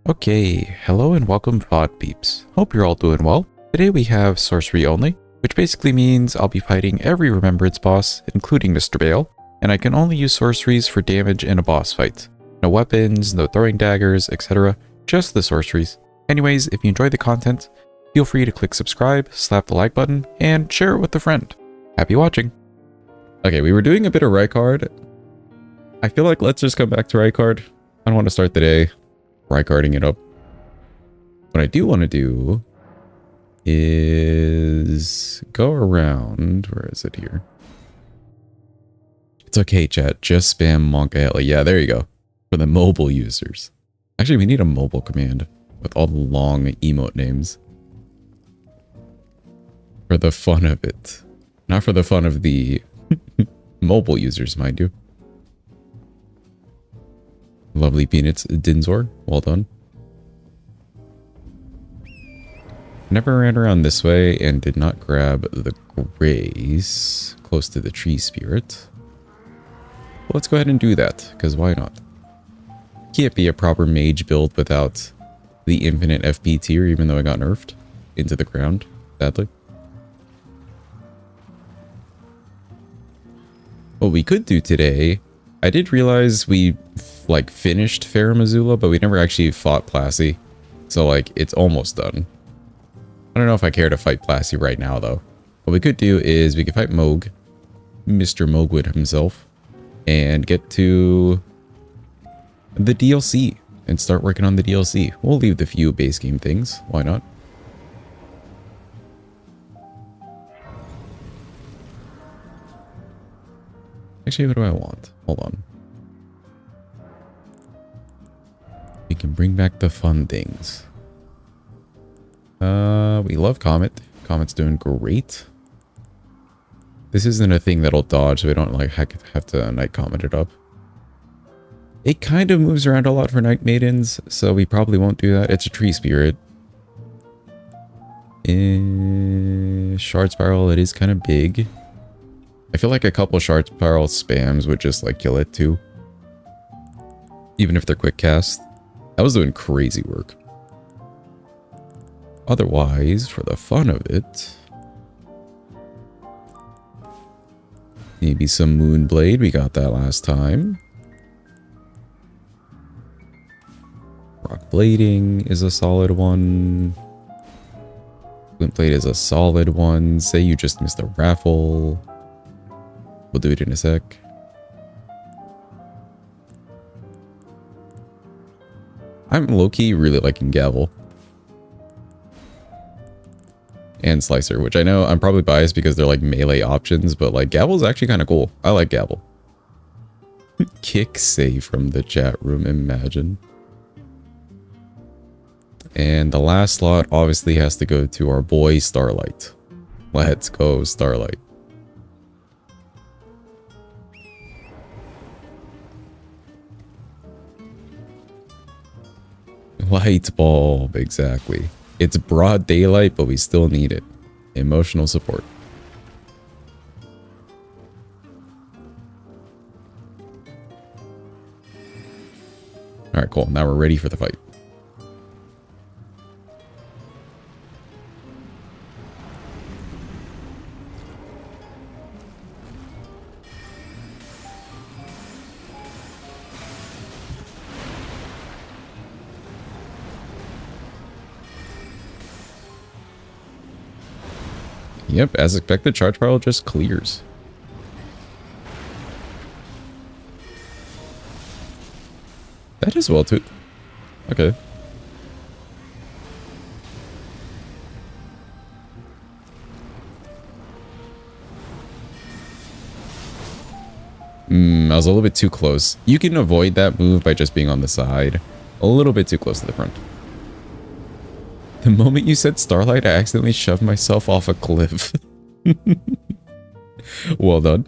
Okay, hello and welcome VOD peeps. Hope you're all doing well. Today we have Sorcery only, which basically means I'll be fighting every Remembrance boss, including Mr. Bale, and I can only use sorceries for damage in a boss fight. No weapons, no throwing daggers, etc. Just the sorceries. Anyways, if you enjoy the content, feel free to click subscribe, slap the like button, and share it with a friend. Happy watching! Okay, we were doing a bit of Rykard. I feel like let's just come back to Rykard. I don't want to start the day Rykarding it up. What I do want to do is go around. Where is it here? It's okay, chat. Just spam Monka. Yeah, there you go. For the mobile users. Actually, we need a mobile command with all the long emote names. For the fun of it. Not for the fun of the mobile users, mind you. Lovely peanuts, Dinzor. Well done. Never ran around this way and did not grab the grace close to the tree spirit. Let's go ahead and do that, because why not? Can't be a proper mage build without the infinite FP tier, even though I got nerfed into the ground, sadly. What we could do today, I did realize we finished Farum Azula, but we never actually fought Plassie. So it's almost done. I don't know if I care to fight Plassie right now though. What we could do is we could fight Moog, Mr. Moogwood himself, and get to the DLC and start working on the DLC. We'll leave the few base game things. Why not? Actually, what do I want? Hold on. We can bring back the fun things. We love Comet. Comet's doing great. This isn't a thing that'll dodge, so we don't have to Night Comet it up. It kind of moves around a lot for Night Maidens, so we probably won't do that. It's a tree spirit. Shard Spiral, it is kind of big. I feel like a couple Shard Spiral spams would just kill it too. Even if they're quick cast. That was doing crazy work. Otherwise, for the fun of it, maybe some Moonblade. We got that last time. Rock Blading is a solid one. Glintblade is a solid one. Say you just missed a raffle. We'll do it in a sec. I'm low-key really liking Gavel. And Slicer, which I know I'm probably biased because they're melee options, but Gavel's actually kind of cool. I like Gavel. Kick say from the chat room, imagine. And the last slot obviously has to go to our boy Starlight. Let's go, Starlight. Light bulb, exactly. It's broad daylight, but we still need it. Emotional support. Alright, cool. Now we're ready for the fight. Yep, as expected, Charge Pile just clears. That is well too. Okay. I was a little bit too close. You can avoid that move by just being on the side. A little bit too close to the front. The moment you said Starlight, I accidentally shoved myself off a cliff. Well done.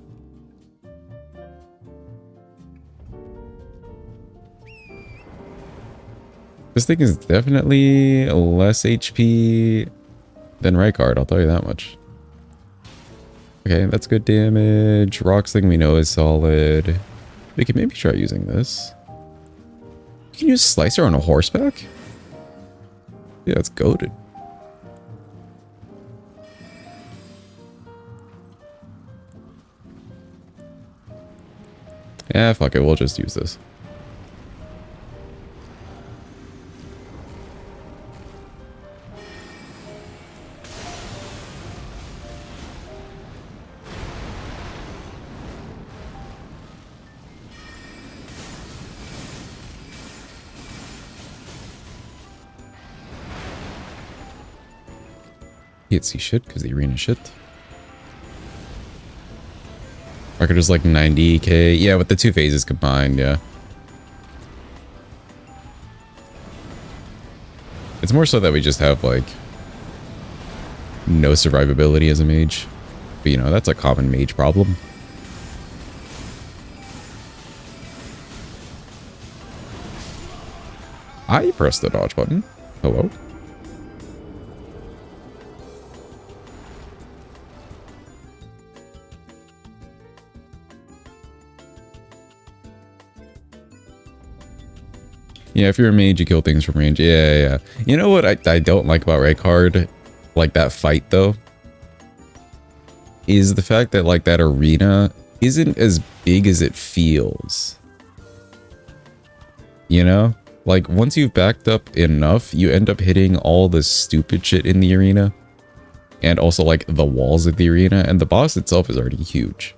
This thing is definitely less HP than Rykard, I'll tell you that much. Okay, that's good damage. Rock Sling we know is solid. We can maybe try using this. You can use Slicer on a horseback? Yeah, it's goated. Yeah, fuck it. We'll just use this. Can't see shit because the arena shit. Record is like 90k. Yeah, with the two phases combined, yeah. It's more so that we just have like no survivability as a mage. But you know, that's a common mage problem. I pressed the dodge button. Hello? Yeah, if you're a mage, you kill things from range. Yeah. You know what I don't like about Red Card, like that fight though, is the fact that like that arena isn't as big as it feels. You know? Like once you've backed up enough, you end up hitting all the stupid shit in the arena. And also like the walls of the arena, and the boss itself is already huge.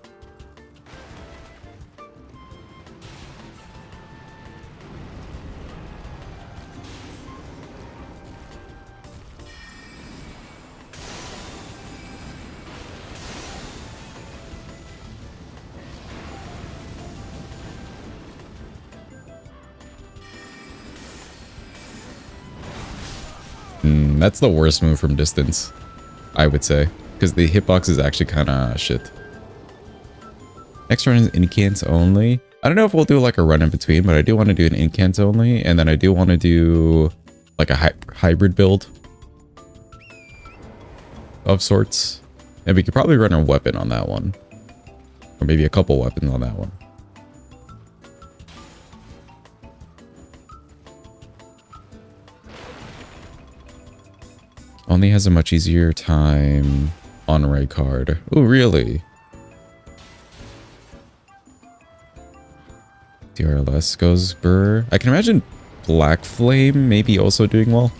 That's the worst move from distance, I would say, because the hitbox is actually kind of shit. Next run is incants only. I don't know if we'll do like a run in between, but I do want to do an incants only, and then I do want to do like a hybrid build of sorts. And we could probably run a weapon on that one, or maybe a couple weapons on that one. Only has a much easier time on right card. Oh, really? DRLS goes burr. I can imagine Black Flame maybe also doing well.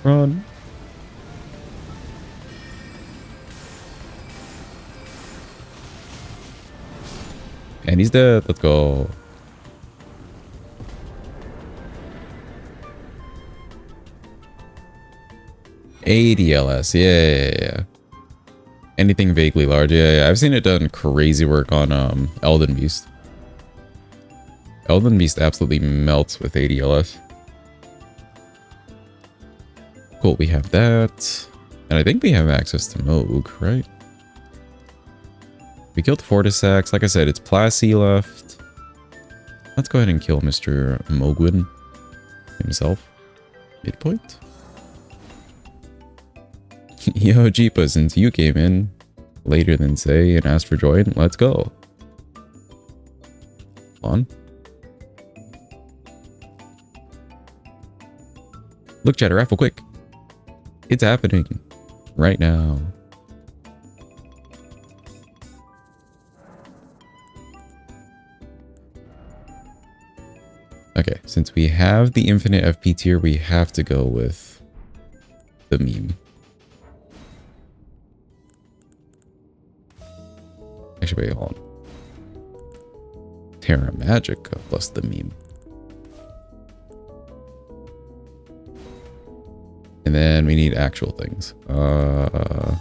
Run. And he's dead. Let's go. ADLS. Yeah. Anything vaguely large. Yeah. I've seen it done crazy work on Elden Beast. Elden Beast absolutely melts with ADLS. Cool, we have that. And I think we have access to Moog, right? We killed Fortisax. Like I said, it's Plassey left. Let's go ahead and kill Mr. Mogwin himself. Midpoint? Yo, Jeepa, since you came in later than say and asked for join, let's go. On. Look, chatter, raffle quick. It's happening right now. Okay, since we have the infinite FP tier, we have to go with the meme. Actually, wait, hold on. Terra Magica plus the meme. And then we need actual things. What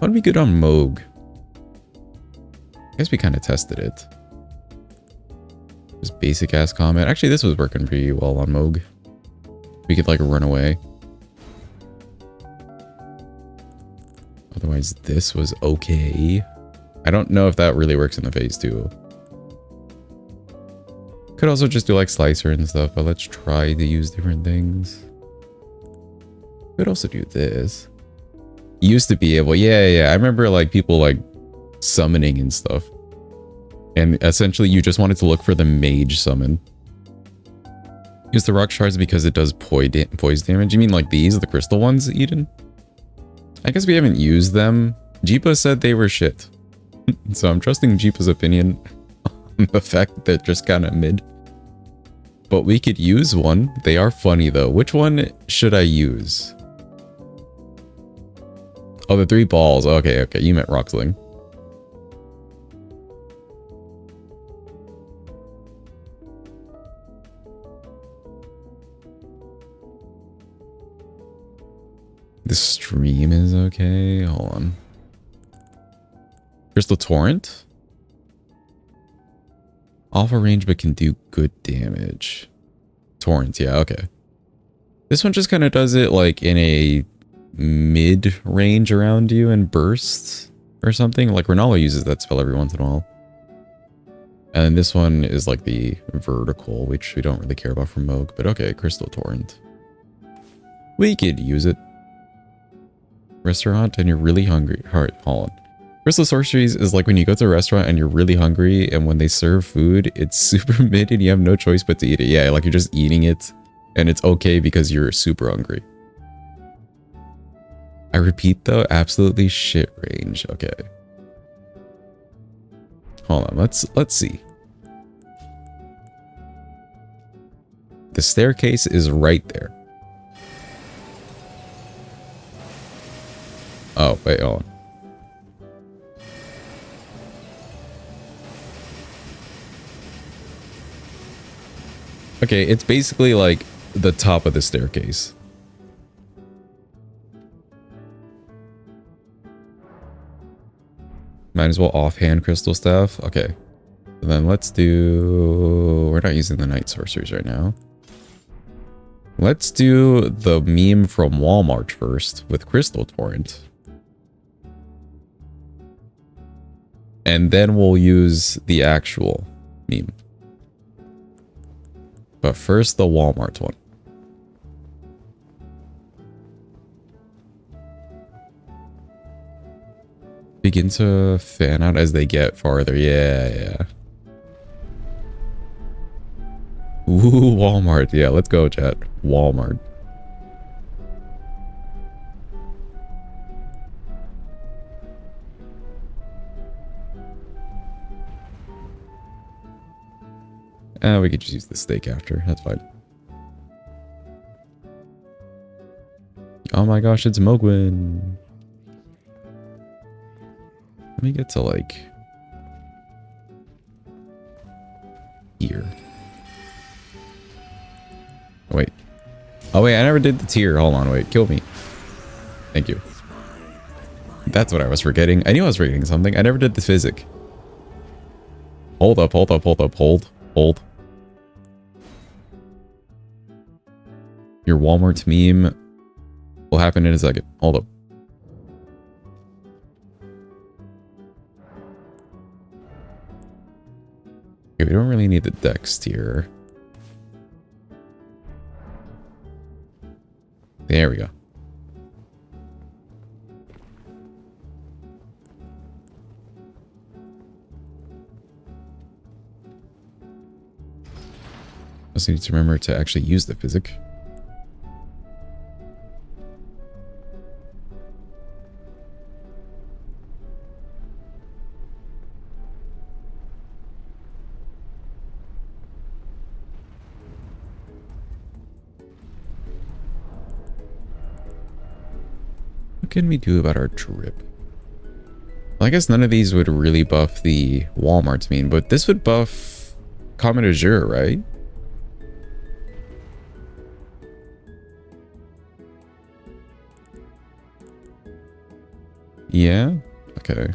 would be good on Moog? I guess we kind of tested it. Just basic ass comment. Actually, this was working pretty well on Moog. We could like run away. Otherwise, this was okay. I don't know if that really works in the phase 2. Could also just do like slicer and stuff, but let's try to use different things. Could also do this. Used to be able, yeah. I remember like people like summoning and stuff. And essentially you just wanted to look for the mage summon. Use the rock shards because it does poise damage. You mean like these, the crystal ones, Eden? I guess we haven't used them. Jeepa said they were shit. So I'm trusting Jeepa's opinion on the fact that they're just kind of mid. But we could use one. They are funny though. Which one should I use? Oh, the 3 balls. Okay. You meant Rockling. The stream is okay. Hold on. Crystal Torrent? Alpha range, but can do good damage. Torrent, yeah, okay. This one just kind of does it like in a mid range around you and bursts or something. Like Ronaldo uses that spell every once in a while. And then this one is like the vertical, which we don't really care about for Moog. But okay, Crystal Torrent. We could use it. Restaurant and you're really hungry. Hold on. Crystal Sorceries is like when you go to a restaurant and you're really hungry, and when they serve food, it's super mid and you have no choice but to eat it. Yeah, like you're just eating it and it's okay because you're super hungry. I repeat though, absolutely shit range. Okay. Hold on, let's see. The staircase is right there. Oh, wait, hold on. Okay, it's basically like the top of the staircase. Might as well offhand crystal staff. Okay. And then let's do... We're not using the night sorceries right now. Let's do the meme from Walmart first with Crystal Torrent. And then we'll use the actual meme. But first, the Walmart one. Begin to fan out as they get farther. Yeah. Ooh, Walmart. Yeah, let's go, chat. Walmart. We could just use the steak after. That's fine. Oh my gosh, it's Mogwin. Let me get to like here. Oh, wait. Oh wait, I never did the tier. Hold on, wait. Kill me. Thank you. That's what I was forgetting. I knew I was forgetting something. I never did the physic. Hold up. Hold. Your Walmart meme will happen in a second. Hold up. Okay, we don't really need the dex tier. There we go. Also need to remember to actually use the physic. What can we do about our drip? Well, I guess none of these would really buff the Walmart's meme, but this would buff Comet Azure, right? Yeah? Okay.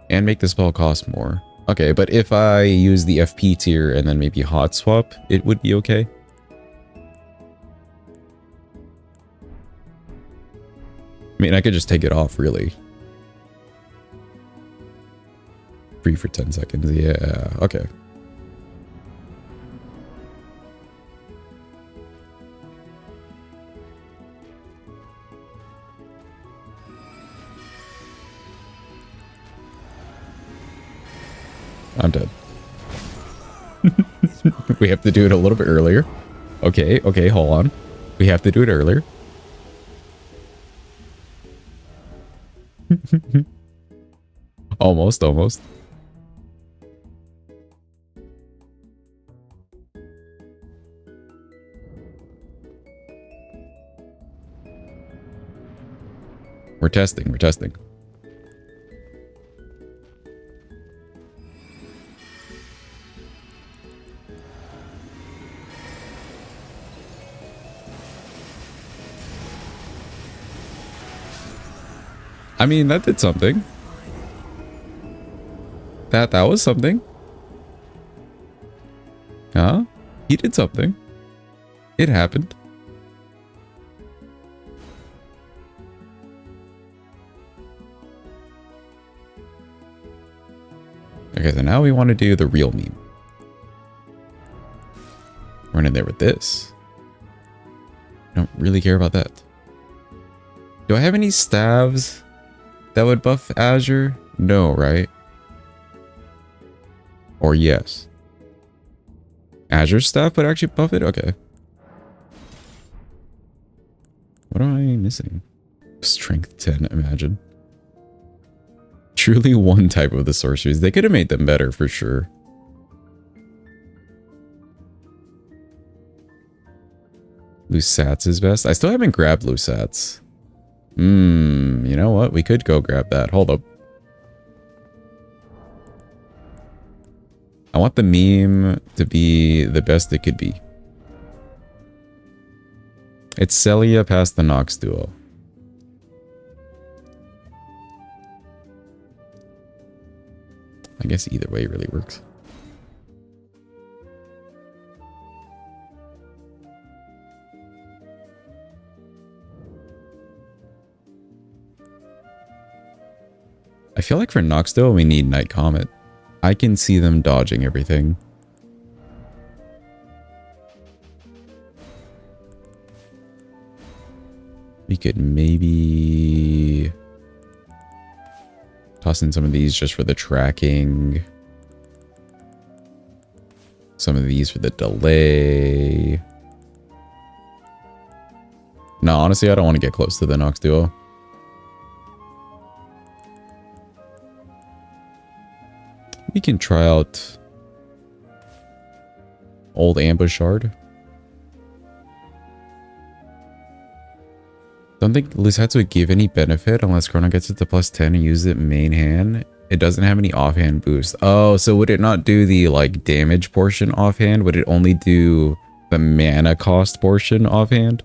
And make the spell cost more. Okay, but if I use the FP tier and then maybe hot swap, it would be okay? I mean, I could just take it off, really. Free for 10 seconds. Yeah, okay. I'm dead. We have to do it a little bit earlier. Okay, okay, hold on. We have to do it earlier. Almost, almost. We're testing, we're testing. I mean, that did something. That was something. Huh? He did something. It happened. Okay, so now we want to do the real meme. Run in there with this. I don't really care about that. Do I have any staves that would buff Azure? No, right? Or yes. Azure staff would actually buff it? Okay. What am I missing? Strength 10, imagine. Truly one type of the sorceries. They could have made them better for sure. Lusat's is best. I still haven't grabbed Lusat's. You know what? We could go grab that. Hold up. I want the meme to be the best it could be. It's Celia past the Nox duo. I guess either way really works. I feel like for Nox duo we need Night Comet. I can see them dodging everything. We could maybe toss in some of these just for the tracking. Some of these for the delay. No, honestly, I don't want to get close to the Nox duo. We can try out old ambush shard. Don't think Lusat's would give any benefit unless Chrono gets it to +10 and uses it main hand. It doesn't have any offhand boost. Oh, so would it not do the like damage portion offhand? Would it only do the mana cost portion offhand?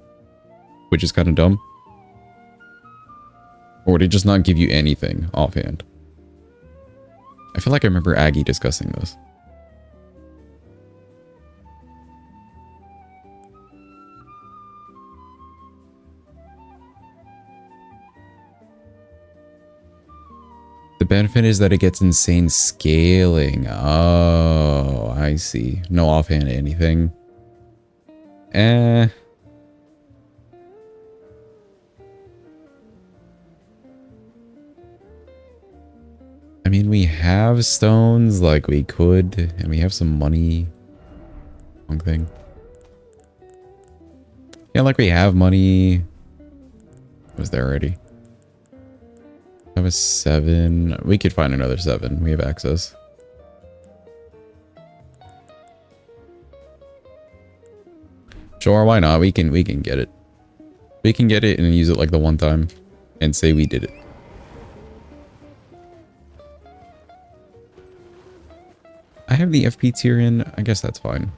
Which is kind of dumb. Or would it just not give you anything offhand? I feel like I remember Aggie discussing this. The benefit is that it gets insane scaling. Oh, I see. No offhand anything. I mean, we have stones, like we could, and we have some money. Wrong thing. Yeah, like we have money. Was there already? That was 7. We could find another 7. We have access. Sure, why not? We can get it. We can get it and use it like the one time and say we did it. I have the FP tier in. I guess that's fine.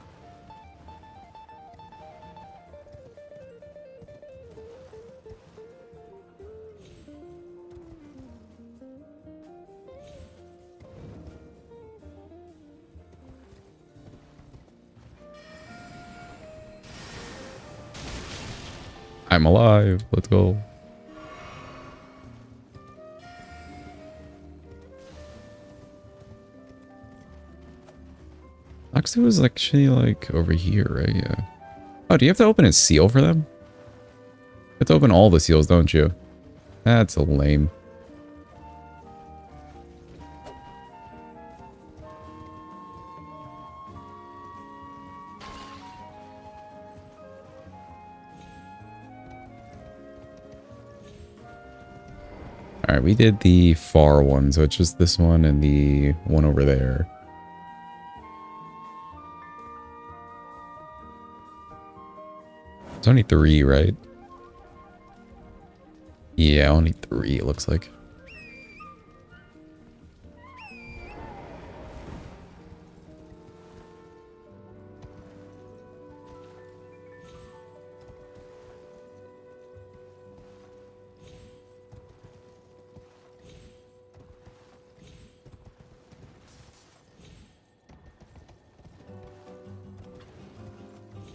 I'm alive. Let's go. Oxy was actually like over here, right? Yeah. Oh, do you have to open a seal for them? You have to open all the seals, don't you? That's a lame. Alright, we did the far one, so it's just this one and the one over there. It's only 3, right? Yeah, only 3, it looks like.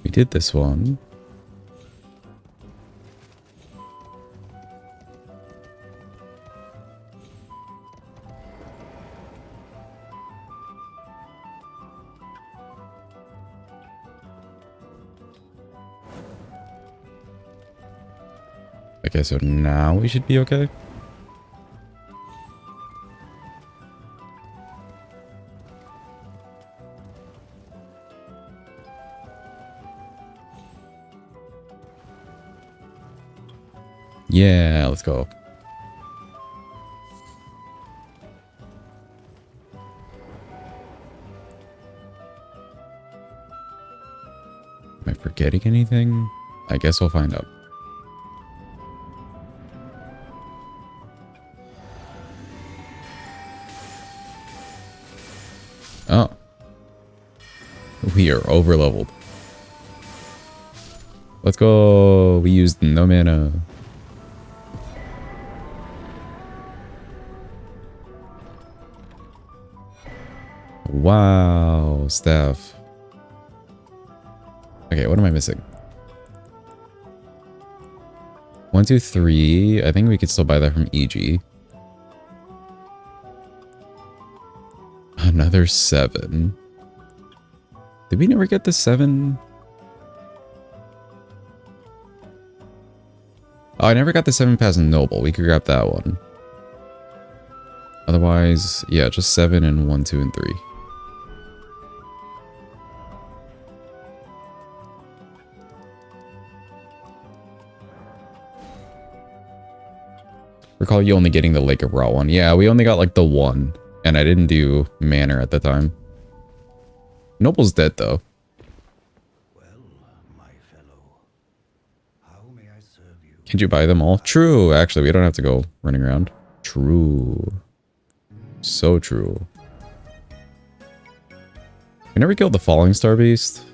We did this one. Okay, so now we should be okay. Yeah, let's go. Am I forgetting anything? I guess we'll find out. Oh. We are over leveled. Let's go. We used no mana. Wow, staff. Okay, what am I missing? 1, 2, 3. I think we could still buy that from EG. Another 7. Did we never get the 7? Oh, I never got the 7 past Noble. We could grab that one. Otherwise, yeah, just 7 and 1, 2, and 3. Recall you only getting the Lake of Rot one. Yeah, we only got like the 1. And I didn't do Manor at the time. Noble's dead though. Well, my fellow, how may I serve you? Can't you buy them all? True. Actually, we don't have to go running around. True. So true. We never killed the Falling Star Beast.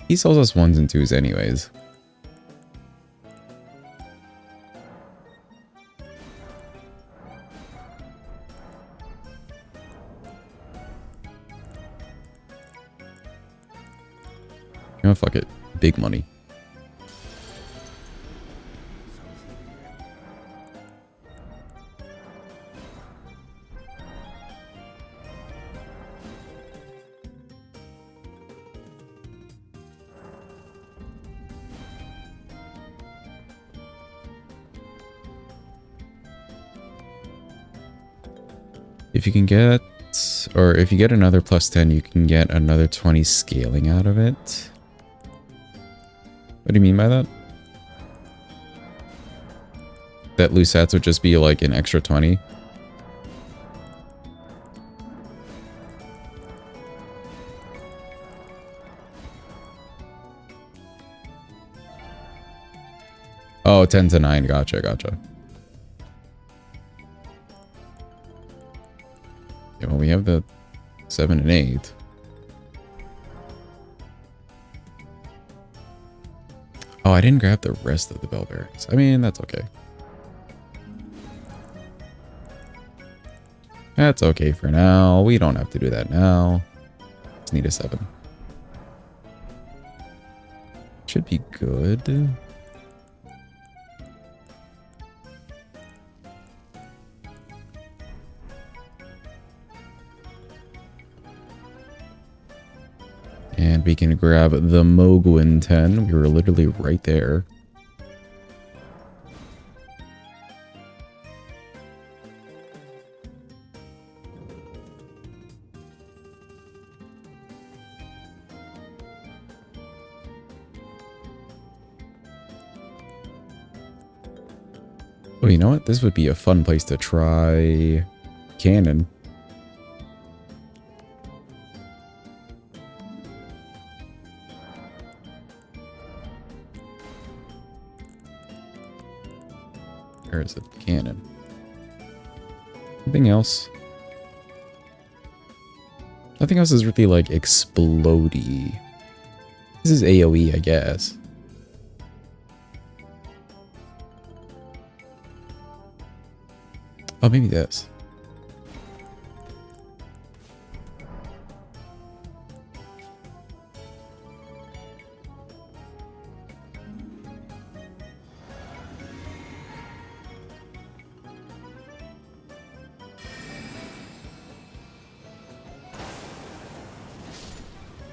He sells us 1s and 2s anyways. Oh, fuck it. Big money. If you can get, or if you get another plus 10, you can get another 20 scaling out of it. What do you mean by that? That loose sats would just be like an extra 20? Oh, 10 to 9. Gotcha, gotcha. Yeah, well, we have the 7 and 8. Oh, I didn't grab the rest of the bell bearings. I mean, that's okay. That's okay for now. We don't have to do that now. Just need a 7. Should be good. can grab the Mogwin 10. We were literally right there. Oh, you know what? This would be a fun place to try cannon. Where is it? Cannon. Anything else? Nothing else is really like explodey. This is AoE, I guess. Oh, maybe this.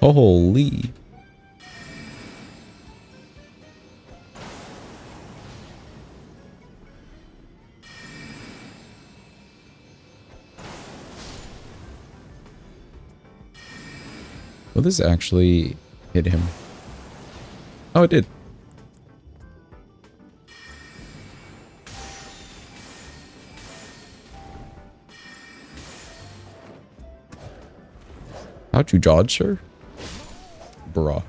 Holy. Will this actually hit him? Oh, it did. How'd you dodge, sir? Bruh.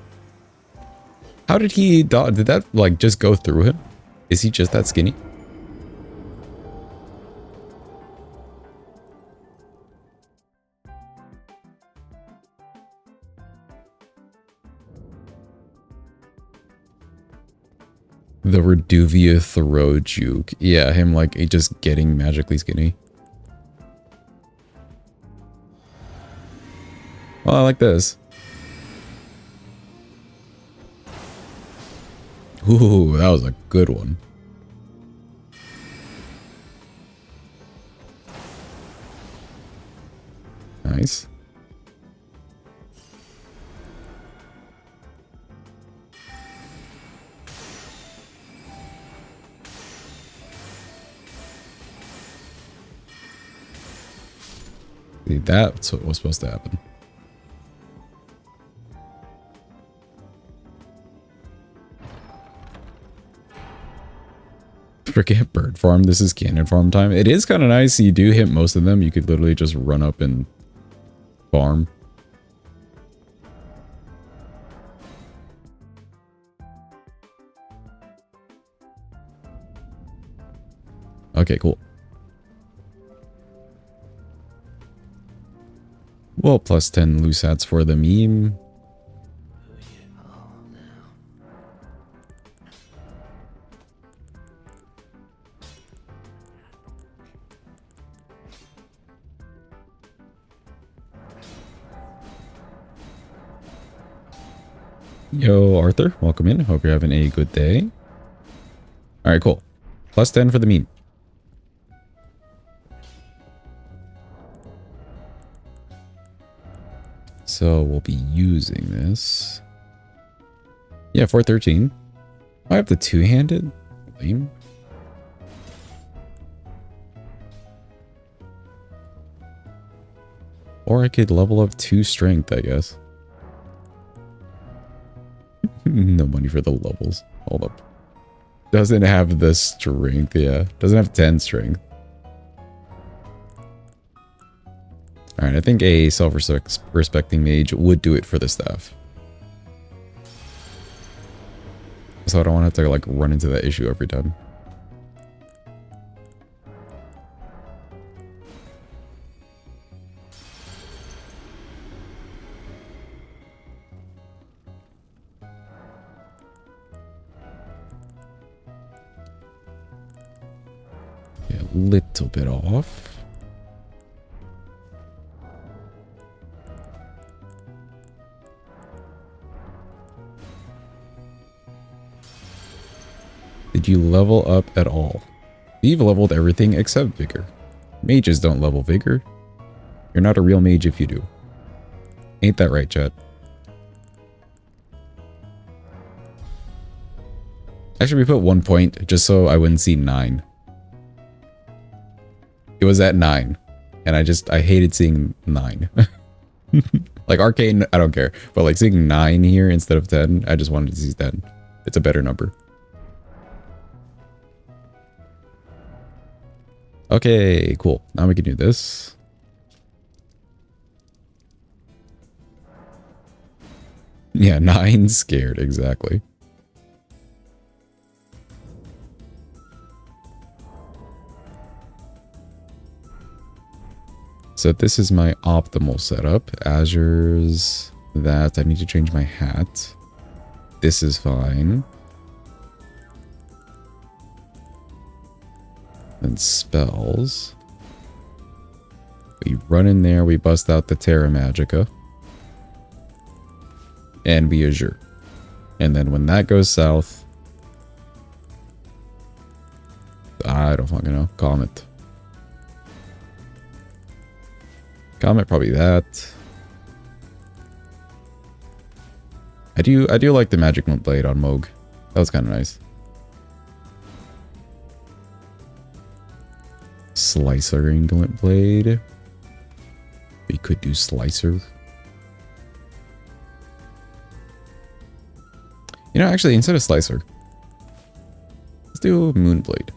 How did he dodge? Did that, like, just go through him? Is he just that skinny? The Reduvia throw juke. Yeah, him, like, just getting magically skinny. Well, I like this. Ooh, that was a good one. Nice. See, that's what was supposed to happen. Forget bird farm. This is cannon farm time. It is kind of nice. You do hit most of them. You could literally just run up and farm. Okay, cool. Well, plus 10 loose hats for the meme. Yo, Arthur, welcome in. Hope you're having a good day. Alright, cool. Plus 10 for the meme. So we'll be using this. Yeah, 413. I have the two-handed. Lame. Or I could level up 2 strength, I guess. No money for the levels. Hold up. Doesn't have the strength, yeah. Doesn't have 10 strength. Alright, I think a self-respecting mage would do it for the staff. So I don't want to have to, like, run into that issue every time. Yeah, a little bit off. Did you level up at all? You've leveled everything except Vigor. Mages don't level Vigor. You're not a real mage if you do. Ain't that right, chat? Actually, we put 1 point just so I wouldn't see 9. It was at 9. And I hated seeing 9. Like Arcane, I don't care. But like seeing 9 here instead of 10, I just wanted to see 10. It's a better number. Okay, cool. Now we can do this. Yeah, 9's scared, exactly. So this is my optimal setup. Azure's that. I need to change my hat. This is fine. And spells. We run in there, we bust out the Terra Magica. And we Azure. And then when that goes south, I don't fucking know. Comet. Comet, probably that. I do like the Magic Moon Blade on Moog. That was kind of nice. Slicer Inglet Blade. We could do Slicer. You know, actually, instead of Slicer, let's do Moonblade.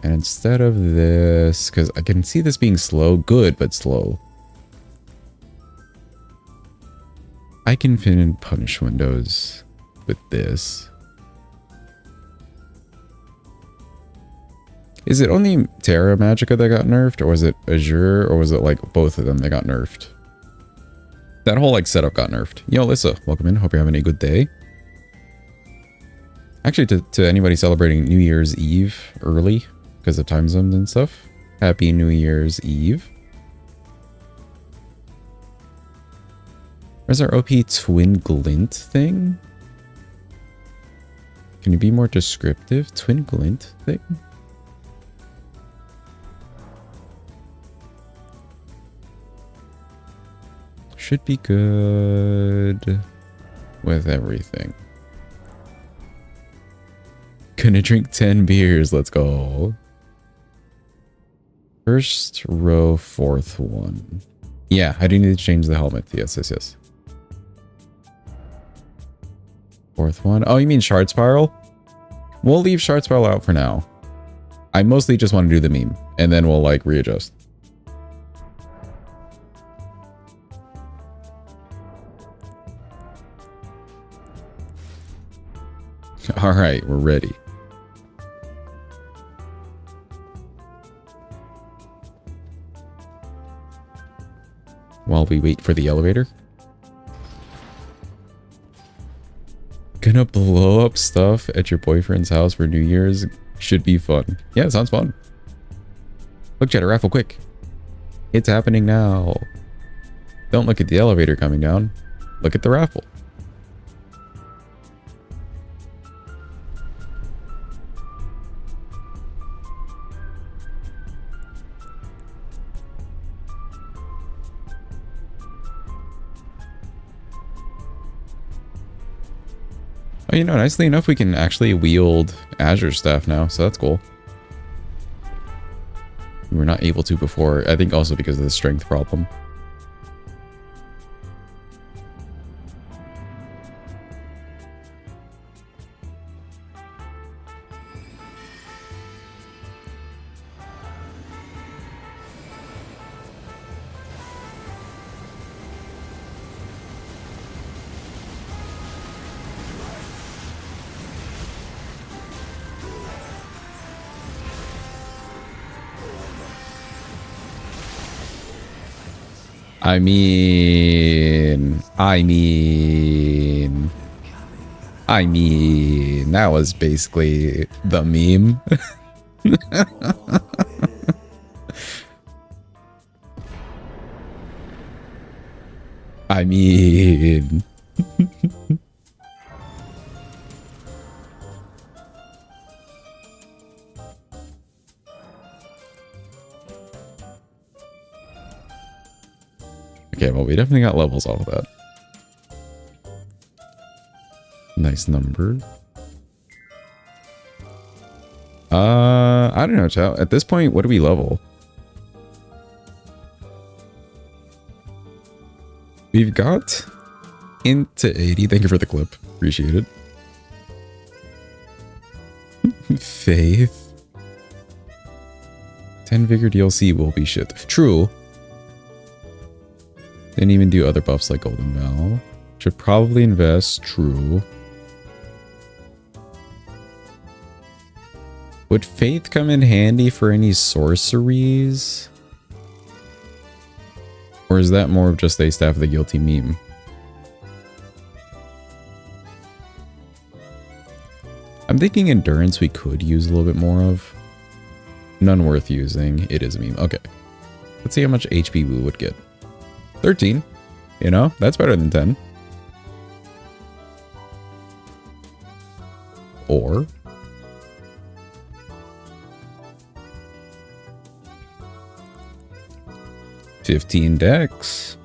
And instead of this, because I can see this being slow, good, but slow. I can fit in punish windows with this. Is it only Terra Magica that got nerfed, or was it Azure, or was it like both of them that got nerfed? That whole like setup got nerfed. Yo, Alyssa, welcome in. Hope you're having a good day. Actually, to anybody celebrating New Year's Eve early because of time zones and stuff, Happy New Year's Eve. Where's our OP Twin Glint thing? Can you be more descriptive? Twin Glint thing? Should be good with everything. Gonna drink 10 beers. Let's go. First row, fourth one. Yeah, I do need to change the helmet. Yes, yes, yes. Fourth one. Oh, you mean Shard Spiral? We'll leave Shard Spiral out for now. I mostly just want to do the meme, and then we'll like readjust. All right, we're ready. While we wait for the elevator. Gonna blow up stuff at your boyfriend's house for New Year's. Should be fun. Yeah, it sounds fun. Look, chat, a raffle quick. It's happening now. Don't look at the elevator coming down. Look at the raffle. Oh, you know, nicely enough, we can actually wield Azure Staff now, so that's cool. We were not able to before, I think also because of the strength problem. I mean, that was basically the meme. I mean. Okay, well, we definitely got levels off of that. Nice number. I don't know, chat. At this point, what do we level? We've got into 80. Thank you for the clip. Appreciate it. Faith. 10 Vigor DLC will be shit. True. Didn't even do other buffs like Golden Val. Should probably invest. True. Would Faith come in handy for any sorceries? Or is that more of just a Staff of the Guilty meme? I'm thinking Endurance we could use a little bit more of. None worth using. It is a meme. Okay. Let's see how much HP we would get. 13. You know, that's better than 10. Or... 15 dex.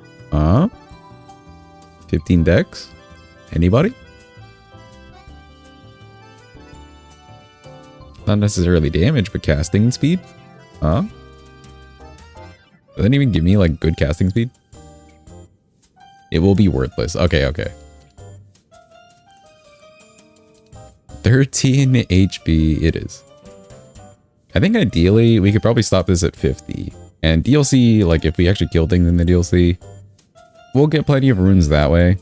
15 dex? Anybody? Not necessarily damage, but casting speed? Huh? Doesn't even give me like good casting speed? It will be worthless. Okay, okay. 13 HP it is. I think ideally we could probably stop this at 50. And DLC, like if we actually kill things in the DLC, we'll get plenty of runes that way.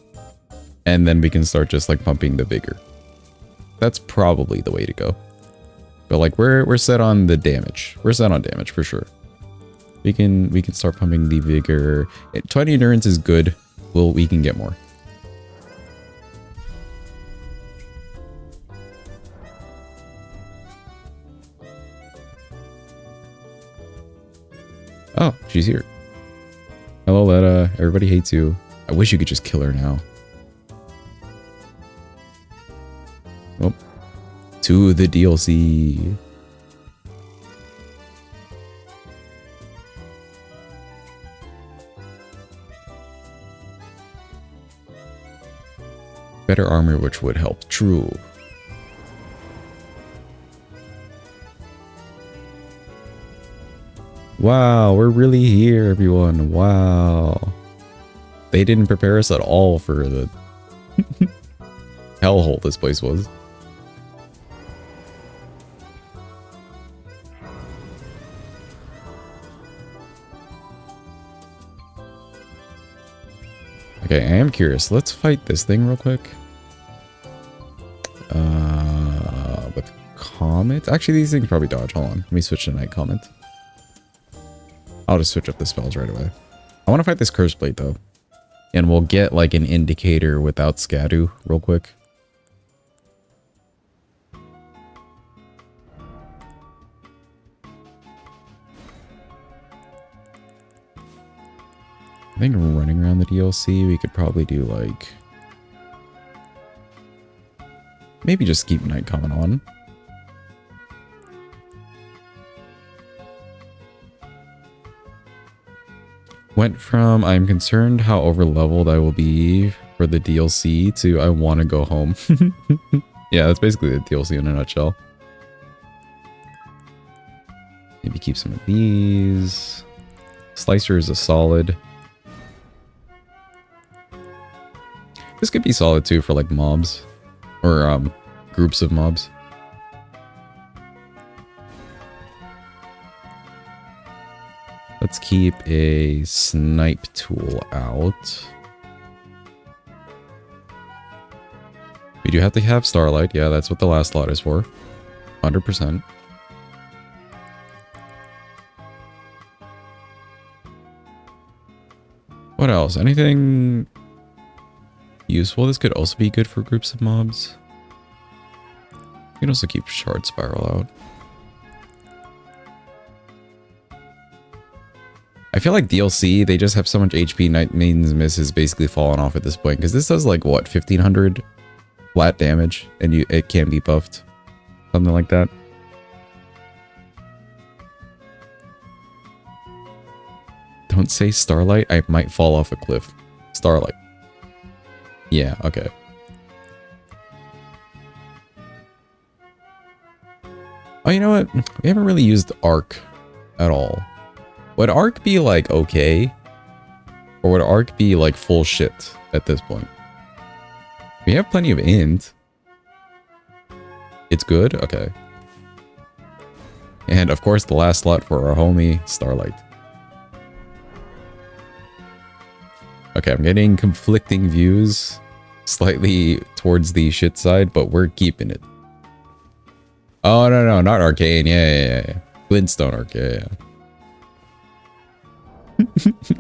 And then we can start just like pumping the vigor. That's probably the way to go. But like we're set on the damage. We're set on damage for sure. We can start pumping the vigor. 20 endurance is good. We can get more. Oh, she's here. Hello, Letta. Everybody hates you. I wish you could just kill her now. Oh. To the DLC. Better armor, which would help. True. Wow, we're really here, everyone. Wow. They didn't prepare us at all for the hellhole this place was. Okay, I am curious. Let's fight this thing real quick. With Comet? Actually, these things probably dodge. Hold on. Let me switch to Night Comet. I'll just switch up the spells right away. I want to fight this Curse Blade, though. And we'll get, like, an indicator without Scadu real quick. I think running around the DLC, we could probably do, like... maybe just keep Night Comet on. Went from I'm concerned how overleveled I will be for the DLC to I want to go home. Yeah, that's basically the DLC in a nutshell. Maybe keep some of these. Slicer is a solid. This could be solid too for like mobs or groups of mobs. Let's keep a snipe tool out. We do have to have Starlight. Yeah, that's what the last slot is for. 100%. What else? Anything useful? This could also be good for groups of mobs. You can also keep Shard Spiral out. I feel like DLC, they just have so much HP, Night Maiden's Miss has basically fallen off at this point. Because this does like, what, 1500 flat damage? And it can be buffed. Something like that. Don't say Starlight, I might fall off a cliff. Starlight. Yeah, okay. Oh, you know what? We haven't really used Arc at all. Would Arc be like okay? Or would Arc be like full shit at this point? We have plenty of int. It's good? Okay. And of course the last slot for our homie, Starlight. Okay, I'm getting conflicting views. Slightly towards the shit side, but we're keeping it. Oh, no, not Arcane. Yeah. Glintstone Arc, yeah.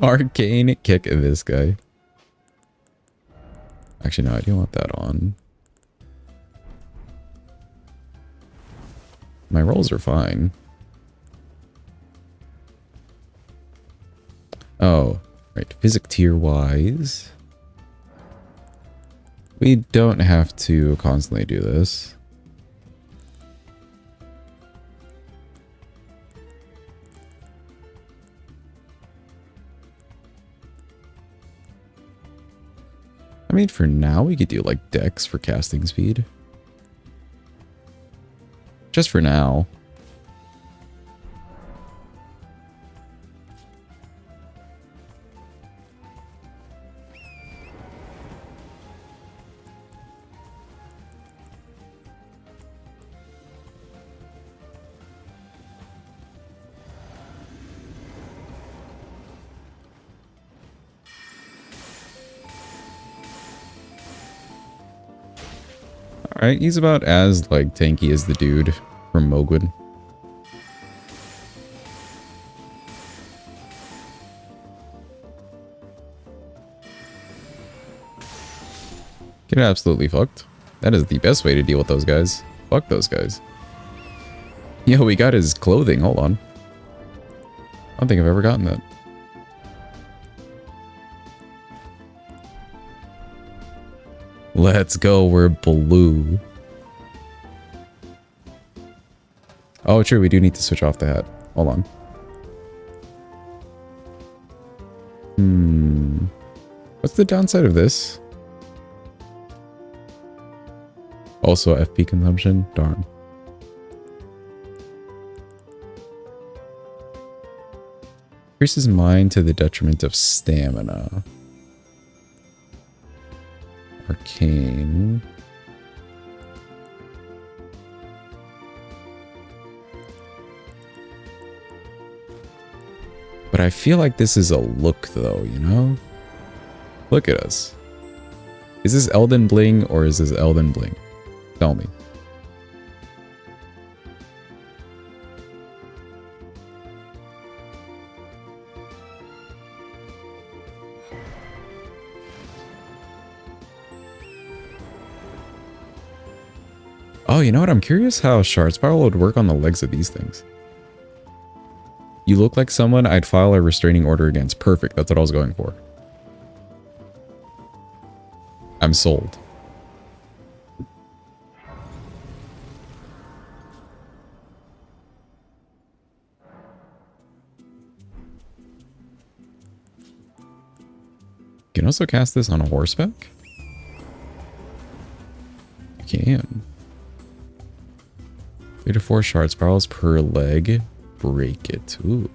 Arcane, kick this guy. Actually, no, I don't want that on. My rolls are fine. Oh, right. Physic tier wise. We don't have to constantly do this. I mean, for now, we could do like dex for casting speed. Just for now. Alright, he's about as, like, tanky as the dude from Mogwin. Get absolutely fucked. That is the best way to deal with those guys. Fuck those guys. Yo, we got his clothing. Hold on. I don't think I've ever gotten that. Let's go, we're blue. Oh, true, we do need to switch off the hat. Hold on. What's the downside of this? Also FP consumption? Darn. Increases mine to the detriment of stamina. Arcane. But I feel like this is a look though, you know? Look at us. Is this Elden Bling or is this Elden Bling? Tell me. Oh, you know what? I'm curious how Shard Spiral would work on the legs of these things. You look like someone I'd file a restraining order against. Perfect. That's what I was going for. I'm sold. You can also cast this on a horseback? You can. 3 to 4 shard spirals per leg. Break it. Ooh.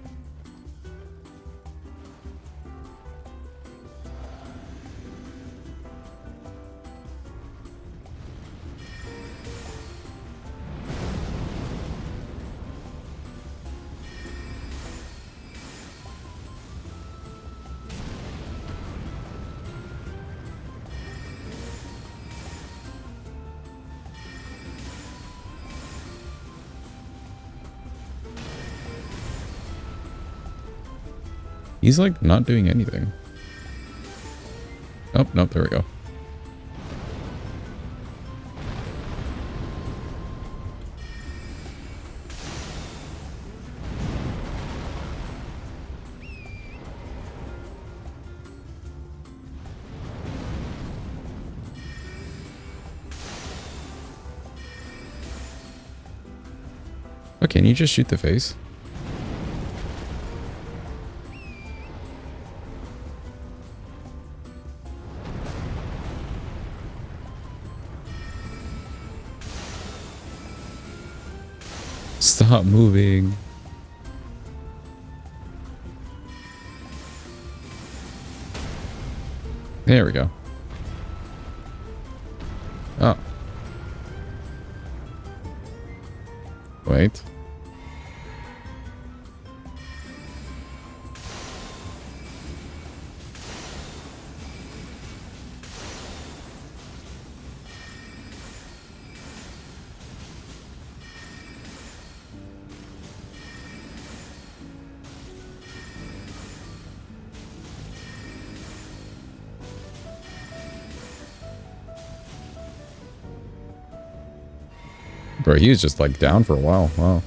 He's like not doing anything. Oh, nope, there we go. Oh, can you just shoot the face? Stop moving. There we go. Oh. Wait. Bro, he was just like down for a while. Wow.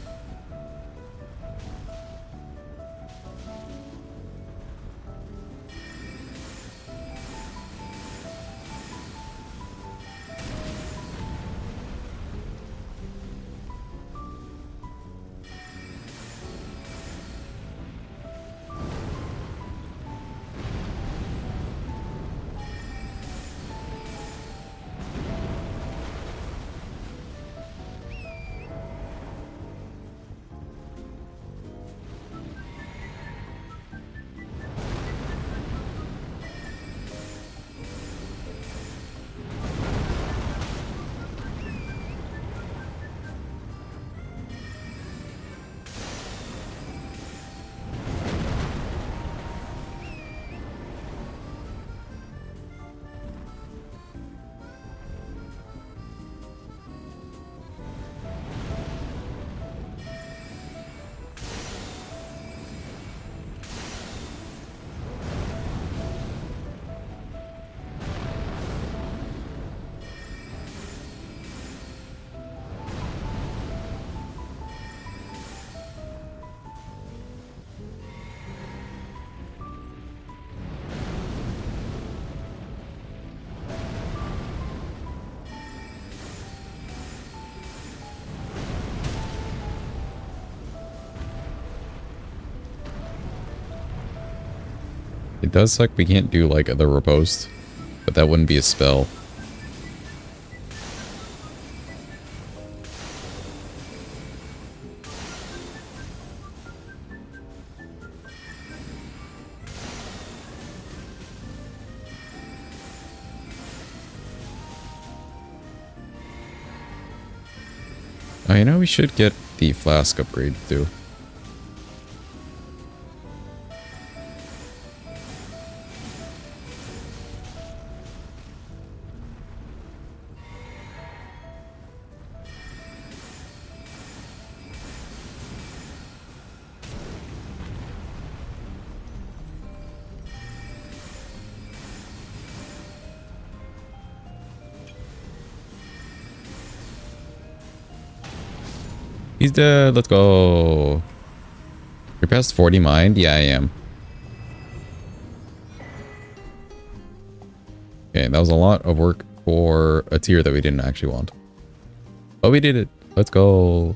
It does suck we can't do like the riposte, but that wouldn't be a spell. Oh, you know, we should get the flask upgrade too. He's dead. Let's go. You're past 40 mind? Yeah, I am. Okay, that was a lot of work for a tier that we didn't actually want. But we did it. Let's go.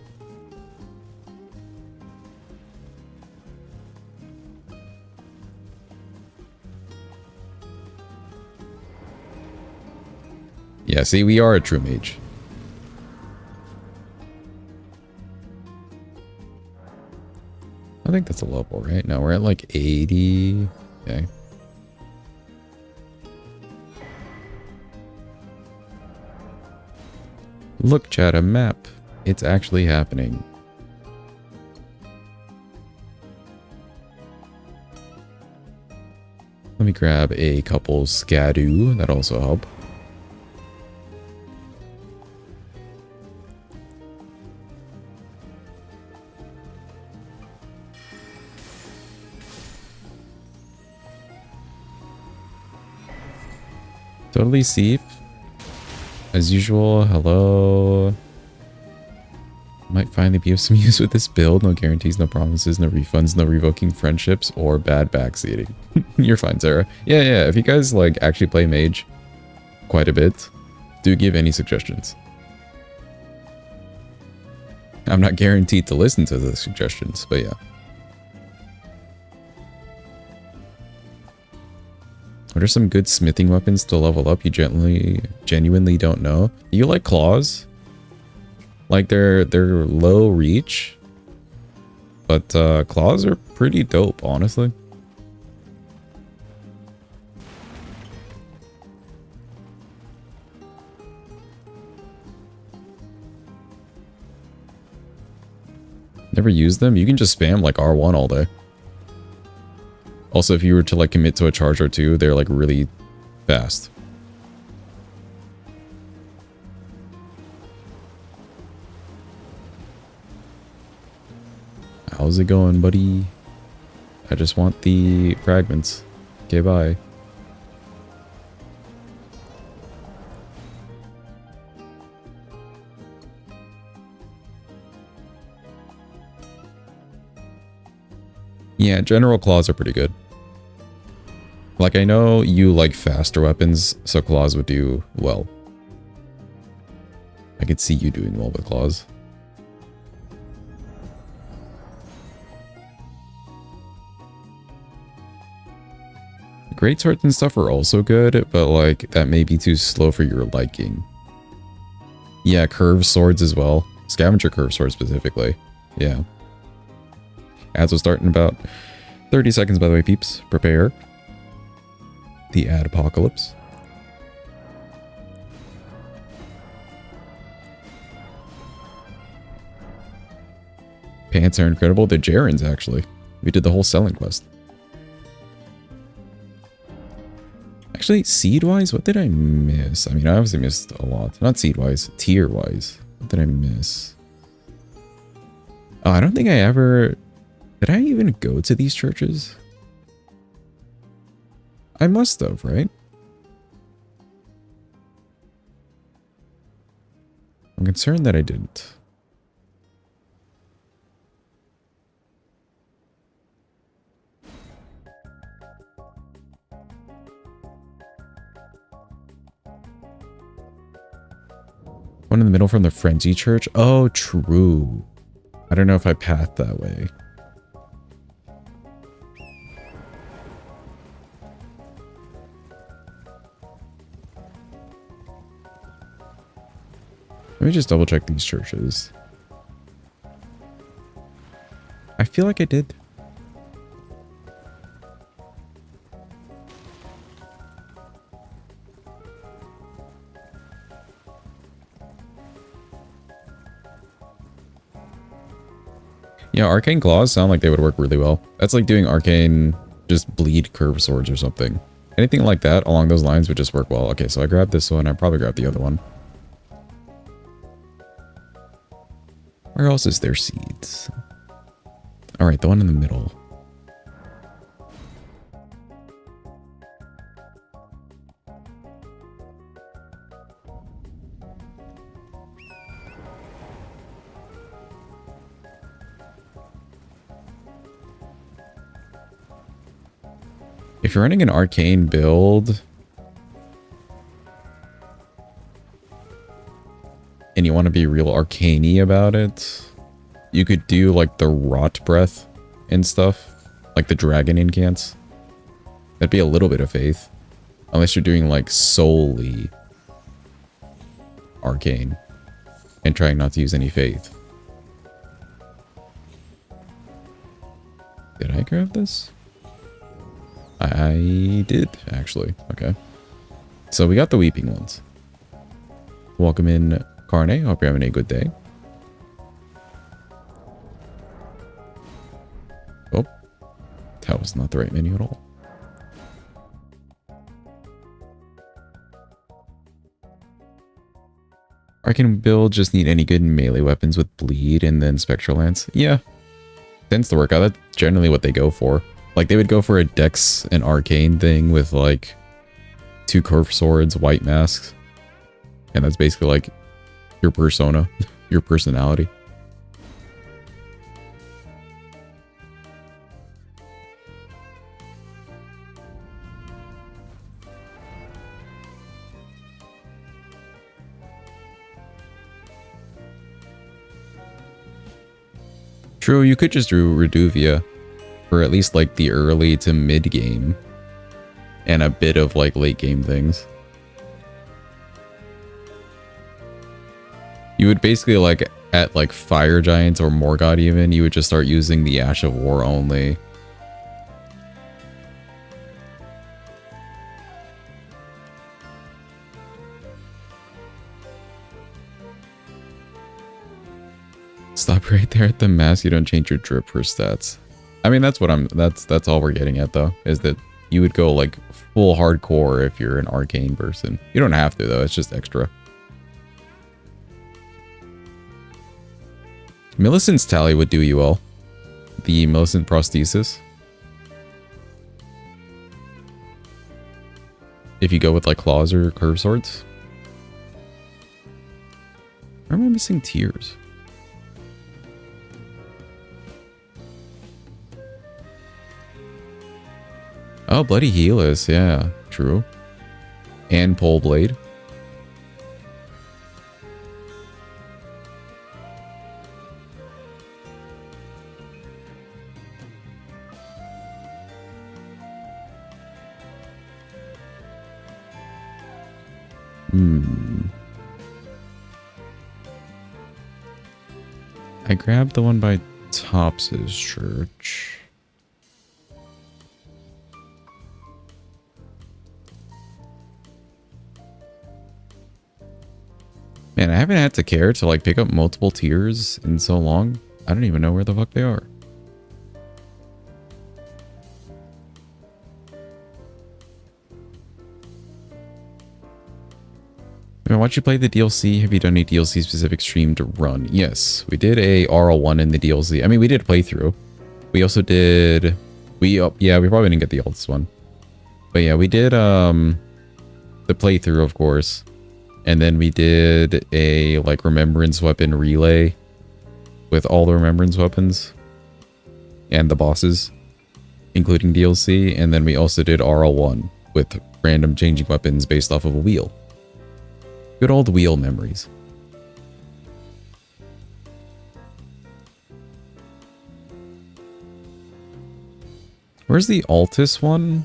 Yeah, see, we are a true mage. I think that's a level, right? No, we're at like 80. Okay. Look, chat, a map. It's actually happening. Let me grab a couple scadoo. That'll also help. Totally Seep. As usual, hello. Might finally be of some use with this build. No guarantees, no promises, no refunds, no revoking friendships, or bad backseating. You're fine, Sarah. Yeah. If you guys like actually play mage quite a bit, do give any suggestions. I'm not guaranteed to listen to the suggestions, but yeah. What are some good smithing weapons to level up you genuinely don't know? You like claws? Like they're low reach, but claws are pretty dope, honestly. Never used them? You can just spam like R1 all day. Also, if you were to like commit to a charge or two, they're like really fast. How's it going, buddy? I just want the fragments. Okay, bye. Yeah, general claws are pretty good. Like, I know you like faster weapons, so claws would do well. I could see you doing well with claws. Great swords and stuff are also good, but like, that may be too slow for your liking. Yeah, curved swords as well. Scavenger curved swords specifically. Yeah. Ads will start in about 30 seconds, by the way, peeps. Prepare. The ad apocalypse. Pants are incredible. They're Jaren's, actually. We did the whole selling quest. Actually, seed-wise, what did I miss? I mean, I obviously missed a lot. Not seed-wise, tier-wise. What did I miss? Oh, I don't think I ever... Did I even go to these churches? I must have, right? I'm concerned that I didn't. One in the middle from the Frenzy Church? Oh, true. I don't know if I pathed that way. Let me just double check these churches. I feel like I did. Yeah, arcane claws sound like they would work really well. That's like doing arcane, just bleed curved swords or something. Anything like that along those lines would just work well. Okay, so I grabbed this one. I probably grabbed the other one. Where else is there seeds? All right, the one in the middle. If you're running an arcane build and you want to be real arcane-y about it, you could do like the rot breath and stuff, like the dragon incants. That'd be a little bit of faith, unless you're doing like solely arcane and trying not to use any faith. Did I grab this? I did, actually. Okay. So we got the weeping ones. Welcome in, Carne. Hope you're having a good day. Oh. That was not the right menu at all. Arcane build, just need any good melee weapons with bleed and then spectral lance. Yeah. Tends to work out. That's generally what they go for. Like, they would go for a dex and arcane thing with, like, 2 curved swords, white masks. And that's basically, like, your persona, your personality. True, you could just do Reduvia for at least like the early to mid game and a bit of like late game things. You would basically like at like Fire Giants or Morgott even, you would just start using the Ash of War only. Stop right there at the mask. You don't change your drip for stats. I mean, that's what that's all we're getting at though, is that you would go like full hardcore if you're an arcane person. You don't have to though, it's just extra. Millicent's Tally would do you well. The Millicent prosthesis. If you go with like claws or curved swords. Where am I missing tears? Oh, Bloody Healers, yeah, true. And Pole Blade. I grabbed the one by Tops's church. Man, I haven't had to care to like pick up multiple tiers in so long. I don't even know where the fuck they are. I watched you play the DLC. Have you done a DLC specific stream to run? Yes, we did a RL1 in the DLC. I mean, we did a playthrough. We also did... yeah, we probably didn't get the Alts one. But yeah, we did the playthrough, of course. And then we did a like remembrance weapon relay with all the remembrance weapons and the bosses, including DLC. And then we also did RL1 with random changing weapons based off of a wheel. Good old wheel memories. Where's the Altus one?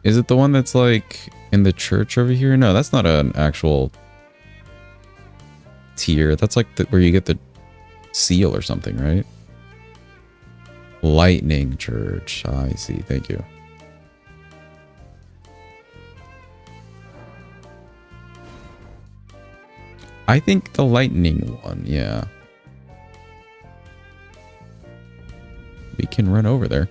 Is it the one that's like in the church over here? No, that's not an actual tier. That's like where you get the seal or something, right? Lightning Church. I see. Thank you. I think the lightning one, yeah. We can run over there.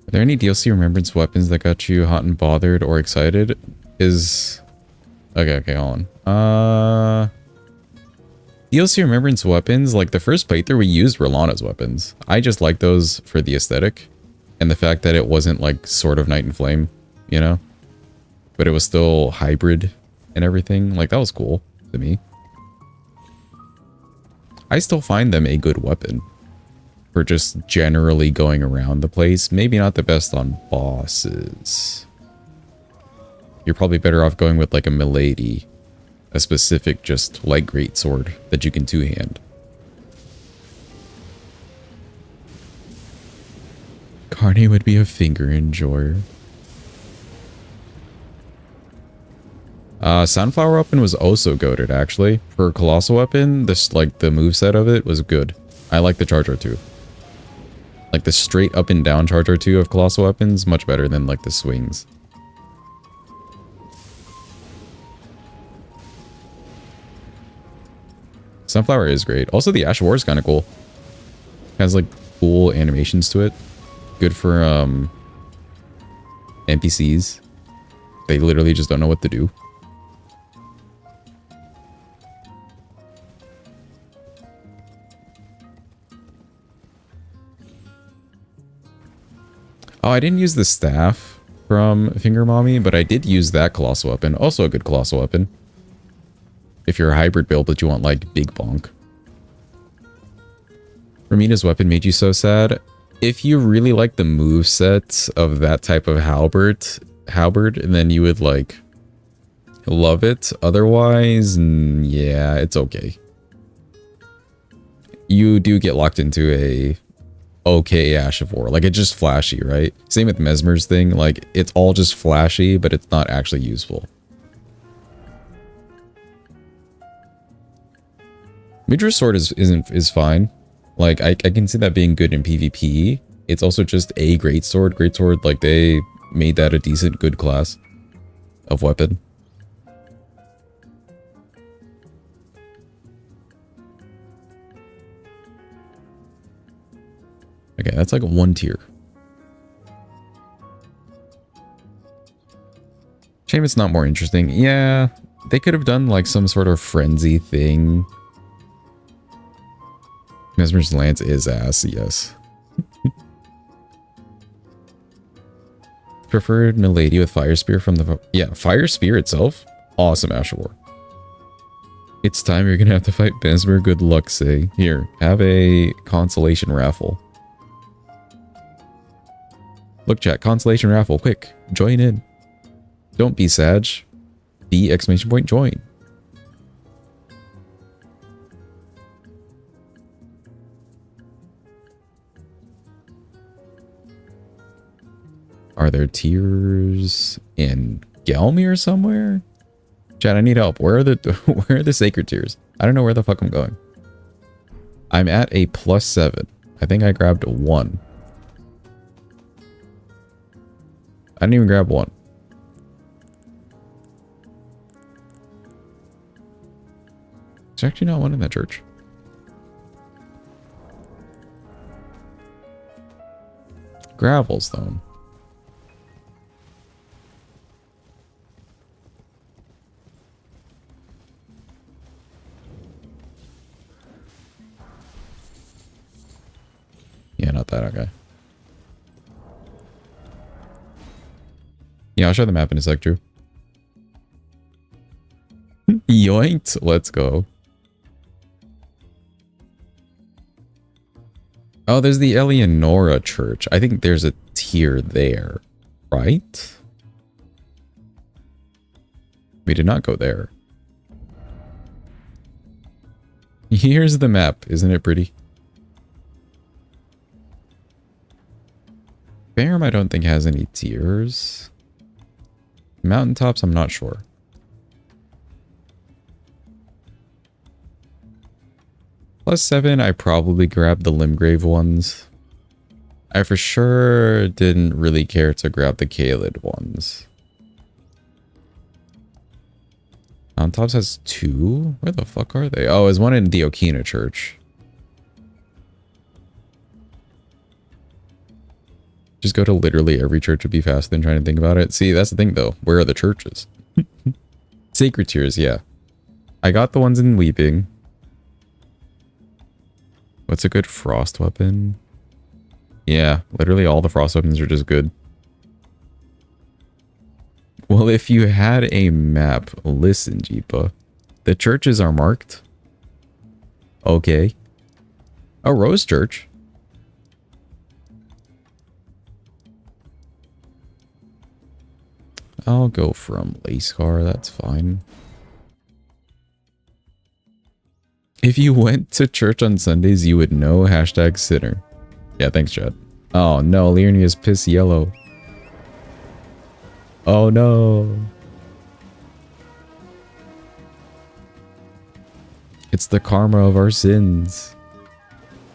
Are there any DLC remembrance weapons that got you hot and bothered or excited? Okay, hold on. DLC remembrance weapons, like the first playthrough we used were Lana's weapons. I just like those for the aesthetic and the fact that it wasn't like Sword of Night and Flame, you know? But it was still hybrid and everything. Like that was cool to me. I still find them a good weapon for just generally going around the place. Maybe not the best on bosses. You're probably better off going with like a Milady. A specific just light greatsword that you can two-hand. Carney would be a finger enjoyer. Sunflower weapon was also goated actually. For Colossal weapon, this like the moveset of it was good. I like the Charger 2. Like the straight up and down Charger 2 of Colossal weapons, much better than like the swings. Sunflower is great. Also, the Ash War is kind of cool. Has like cool animations to it. Good for NPCs. They literally just don't know what to do. Oh, I didn't use the staff from Finger Mommy, but I did use that Colossal weapon. Also a good Colossal weapon. If you're a hybrid build, but you want like big bonk. Ramina's weapon made you so sad. If you really like the moveset of that type of halberd, then you would like love it. Otherwise, yeah, it's okay. you do get locked into a okay Ash of War. Like, it's just flashy, right? Same with Mesmer's thing. Like, it's all just flashy, but it's not actually useful. Midra's sword is fine. Like, I can see that being good in PvP. It's also just a greatsword. Greatsword, like, they made that a decent, good class of weapon. Okay, that's like 1 tier. Shame it's not more interesting. Yeah, they could have done like some sort of frenzy thing. Mesmer's lance is ass, yes. Preferred Milady with Fire Spear from the... Yeah, Fire Spear itself? Awesome Ash of War. It's time you're gonna have to fight Mesmer. Good luck, say. Here, have a consolation raffle. Look, chat, consolation raffle, quick. Join in. Don't be sad. Be exclamation point join. Are there tiers in Gelmir somewhere? Chat, I need help. Where are the sacred tiers? I don't know where the fuck I'm going. I'm at a +7. I think I grabbed 1. I didn't even grab 1. There's actually not one in that church. Gravelstone. Yeah, not that, okay. Yeah, I'll show the map in a sec, Drew. Yoinked! Let's go. Oh, there's the Eleonora Church. I think there's a tier there, right? We did not go there. Here's the map. Isn't it pretty? Farum, I don't think has any tiers. Mountaintops, I'm not sure. +7, I probably grabbed the Limgrave ones. I for sure didn't really care to grab the Kaled ones. Mountaintops has 2? Where the fuck are they? Oh, there's one in the Okina Church. Just go to literally every church to be faster than trying to think about it. See, that's the thing though. Where are the churches? Sacred tiers, yeah. I got the ones in Weeping. What's a good frost weapon? Yeah, literally all the frost weapons are just good. Well, if you had a map, listen, Jeepa. The churches are marked. Okay. A Rose Church. I'll go from Lacecar, that's fine. If you went to church on Sundays, you would know. Hashtag sinner. Yeah, thanks, Chad. Oh no, Liurnia's piss yellow. Oh no. It's the karma of our sins.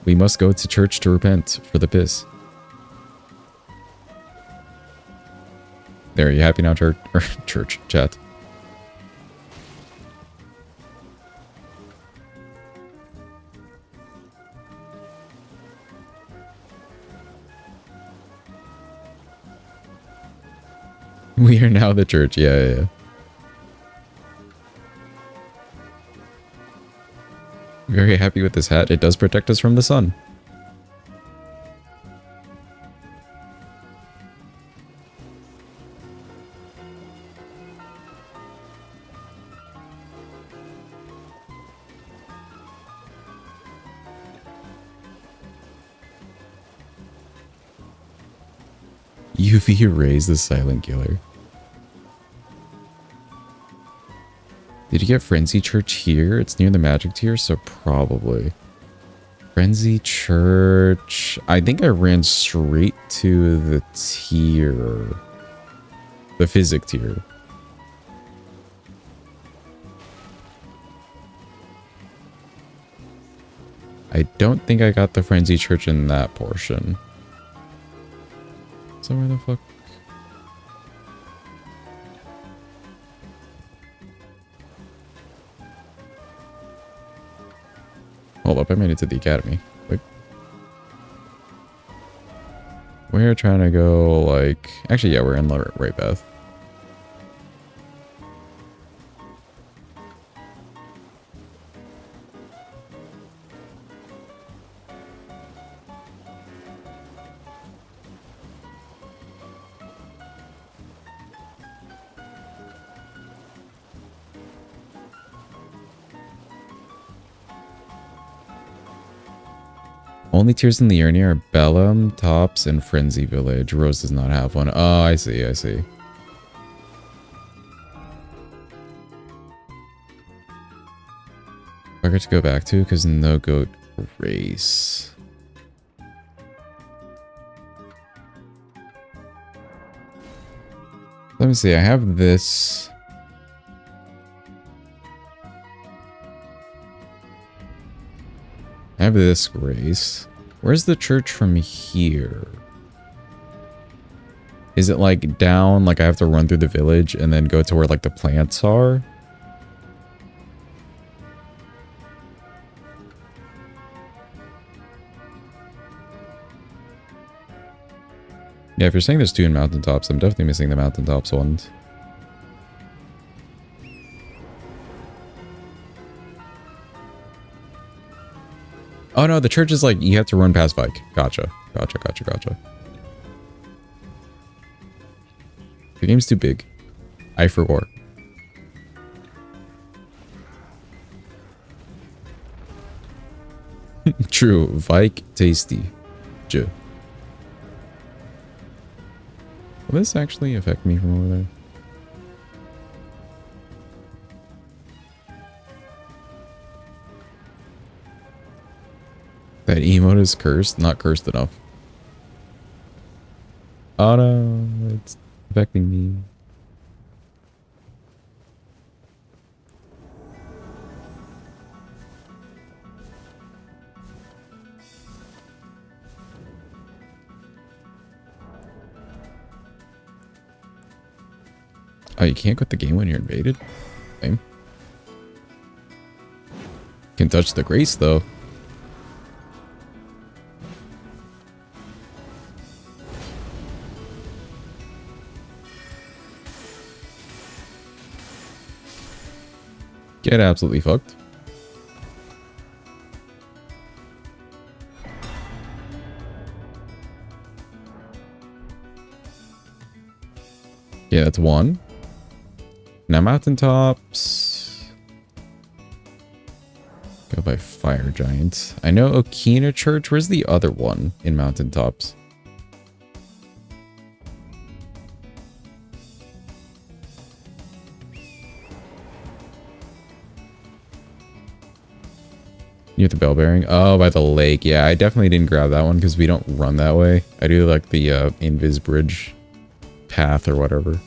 We must go to church to repent for the piss. There, are you happy now, church? Or church, chat. We are now the church. Yeah. Very happy with this hat. It does protect us from the sun. UV Raise the Silent Killer. Did you get Frenzy Church here? It's near the magic tier, so probably. Frenzy Church. I think I ran straight to the tier. The physic tier. I don't think I got the Frenzy Church in that portion. So where the fuck? Hold up, I made it to the academy. Like, we're trying to go, like... Actually, yeah, we're in the right path. Only tiers in the journey are Bellum, Tops, and Frenzy Village. Rose does not have one. Oh, I see, I see. I got to go back to because no goat race. Let me see, I have this. I have this race. Where's the church from here? Is it like down, like I have to run through the village and then go to where like the plants are? Yeah, if you're saying there's two in mountaintops, I'm definitely missing the mountaintops ones. Oh no, the church is like, you have to run past Vike. Gotcha. Gotcha. The game's too big. I for war. True. Vike tasty. J. Will this actually affect me from over there? That emote is cursed? Not cursed enough. Oh no, it's affecting me. Oh, you can't quit the game when you're invaded? Same. Can touch the grace though. Get absolutely fucked. Yeah, that's one. Now mountaintops. Go by fire giants. I know Okina Church. Where's the other one in mountaintops? Near the bell bearing. Oh, by the lake. Yeah, I definitely didn't grab that one because we don't run that way. I do like the invis bridge path or whatever.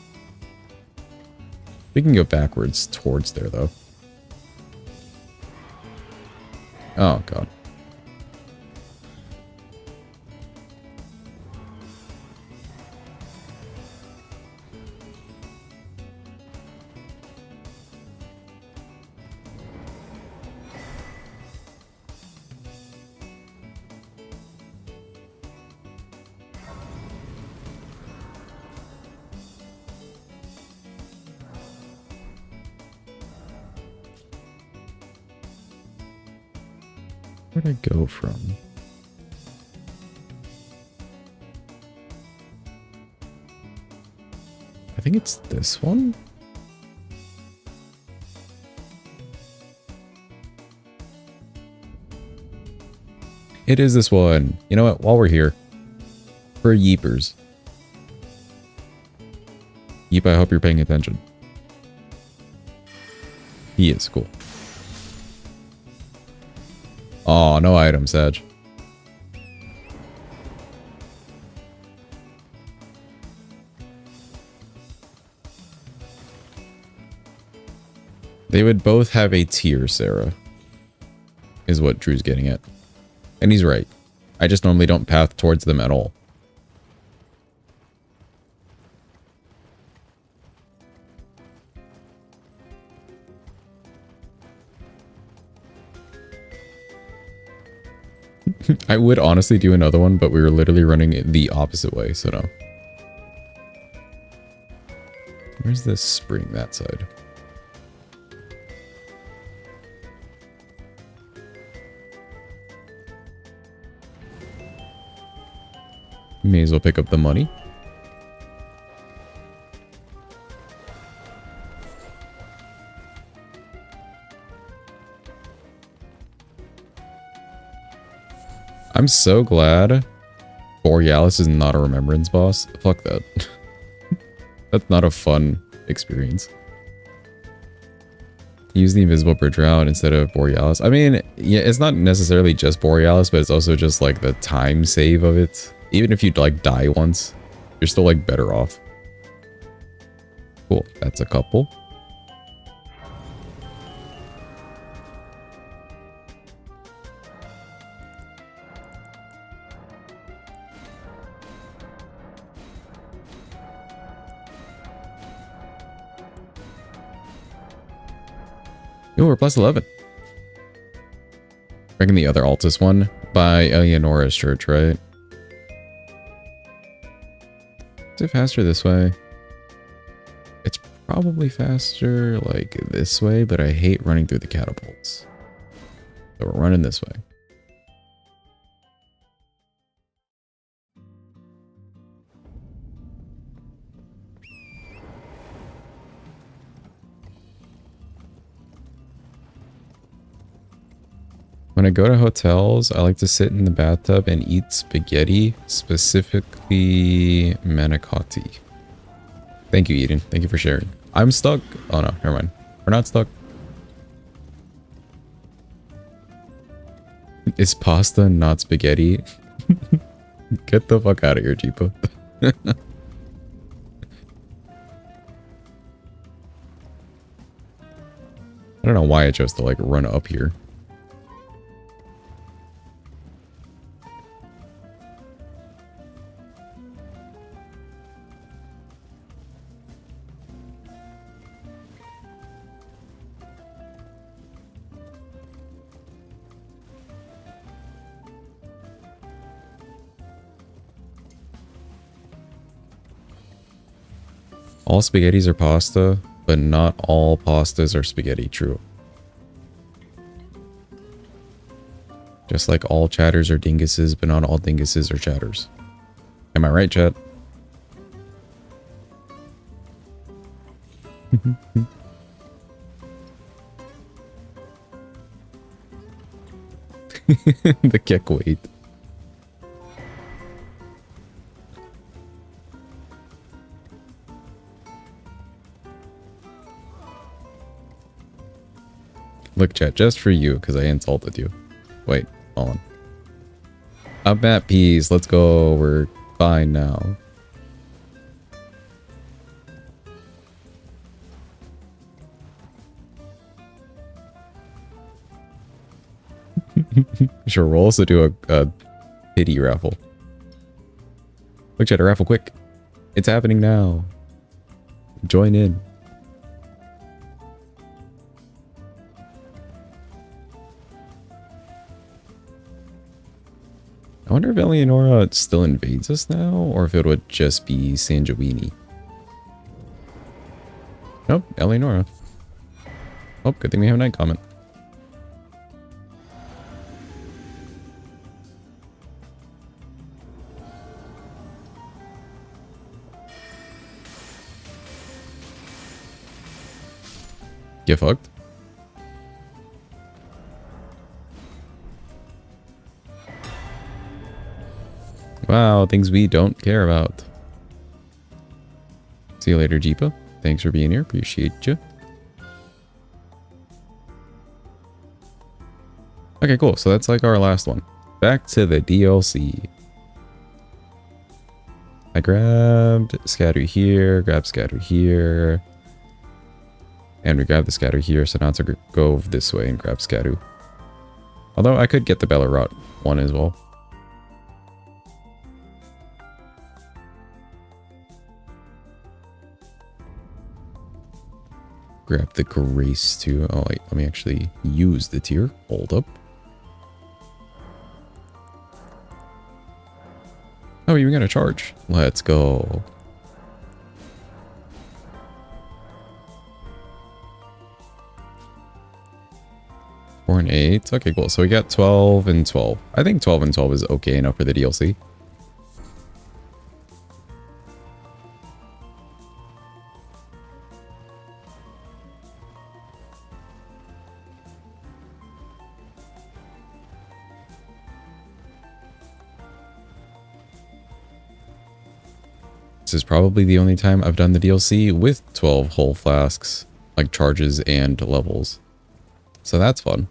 We can go backwards towards there though. Oh god. Where'd I go from? I think it's this one? It is this one. You know what? While we're here, for Yeepers. Yeep, I hope you're paying attention. He is cool. Oh, no item, Sag. They would both have a tier, Sarah. Is what Drew's getting at. And he's right. I just normally don't path towards them at all. I would honestly do another one, but we were literally running it the opposite way, so no. Where's this spring? That side. May as well pick up the money. I'm so glad Borealis is not a remembrance boss. Fuck that. That's not a fun experience. Use the invisible bridge route instead of Borealis. I mean, yeah, it's not necessarily just Borealis, but it's also just like the time save of it. Even if you like die once, you're still like better off. Cool, that's a couple. Ooh, we're plus 11. Reckon the other Altus one by Eleonora's church, right? Is it faster this way? It's probably faster like this way, but I hate running through the catapults. So we're running this way. When I go to hotels, I like to sit in the bathtub and eat spaghetti, specifically manicotti. Thank you, Eden. Thank you for sharing. I'm stuck. Oh no, never mind. We're not stuck. Is pasta not spaghetti? Get the fuck out of here, Jeepa. I don't know why I chose to like run up here. All spaghettis are pasta, but not all pastas are spaghetti. True. Just like all chatters are dinguses, but not all dinguses are chatters. Am I right, chat? The kick weight. Look, chat, just for you, because I insulted you. Wait, hold on. Up at peas. Let's go. We're fine now. Sure, we'll also do a pity raffle. Look, chat, a raffle quick. It's happening now. Join in. I wonder if Eleonora still invades us now, or if it would just be Sanjawini. Nope, Eleonora. Oh, good thing we have a night comment. Get fucked. Wow, things we don't care about. See you later, Jeepa. Thanks for being here. Appreciate you. Okay, cool. So that's like our last one. Back to the DLC. I grabbed scatter here, grab scatter here. And we grabbed the scatter here, so now to go this way and grab scatter. Although I could get the Bellerot one as well. Grab the Grace too. Oh, wait, let me actually use the tier. Hold up. Oh, you're gonna charge. Let's go. Four and 8. Okay, cool. So we got 12 and 12. I think 12 and 12 is okay enough for the DLC. This is probably the only time I've done the DLC with 12 whole flasks, like charges and levels. So that's fun.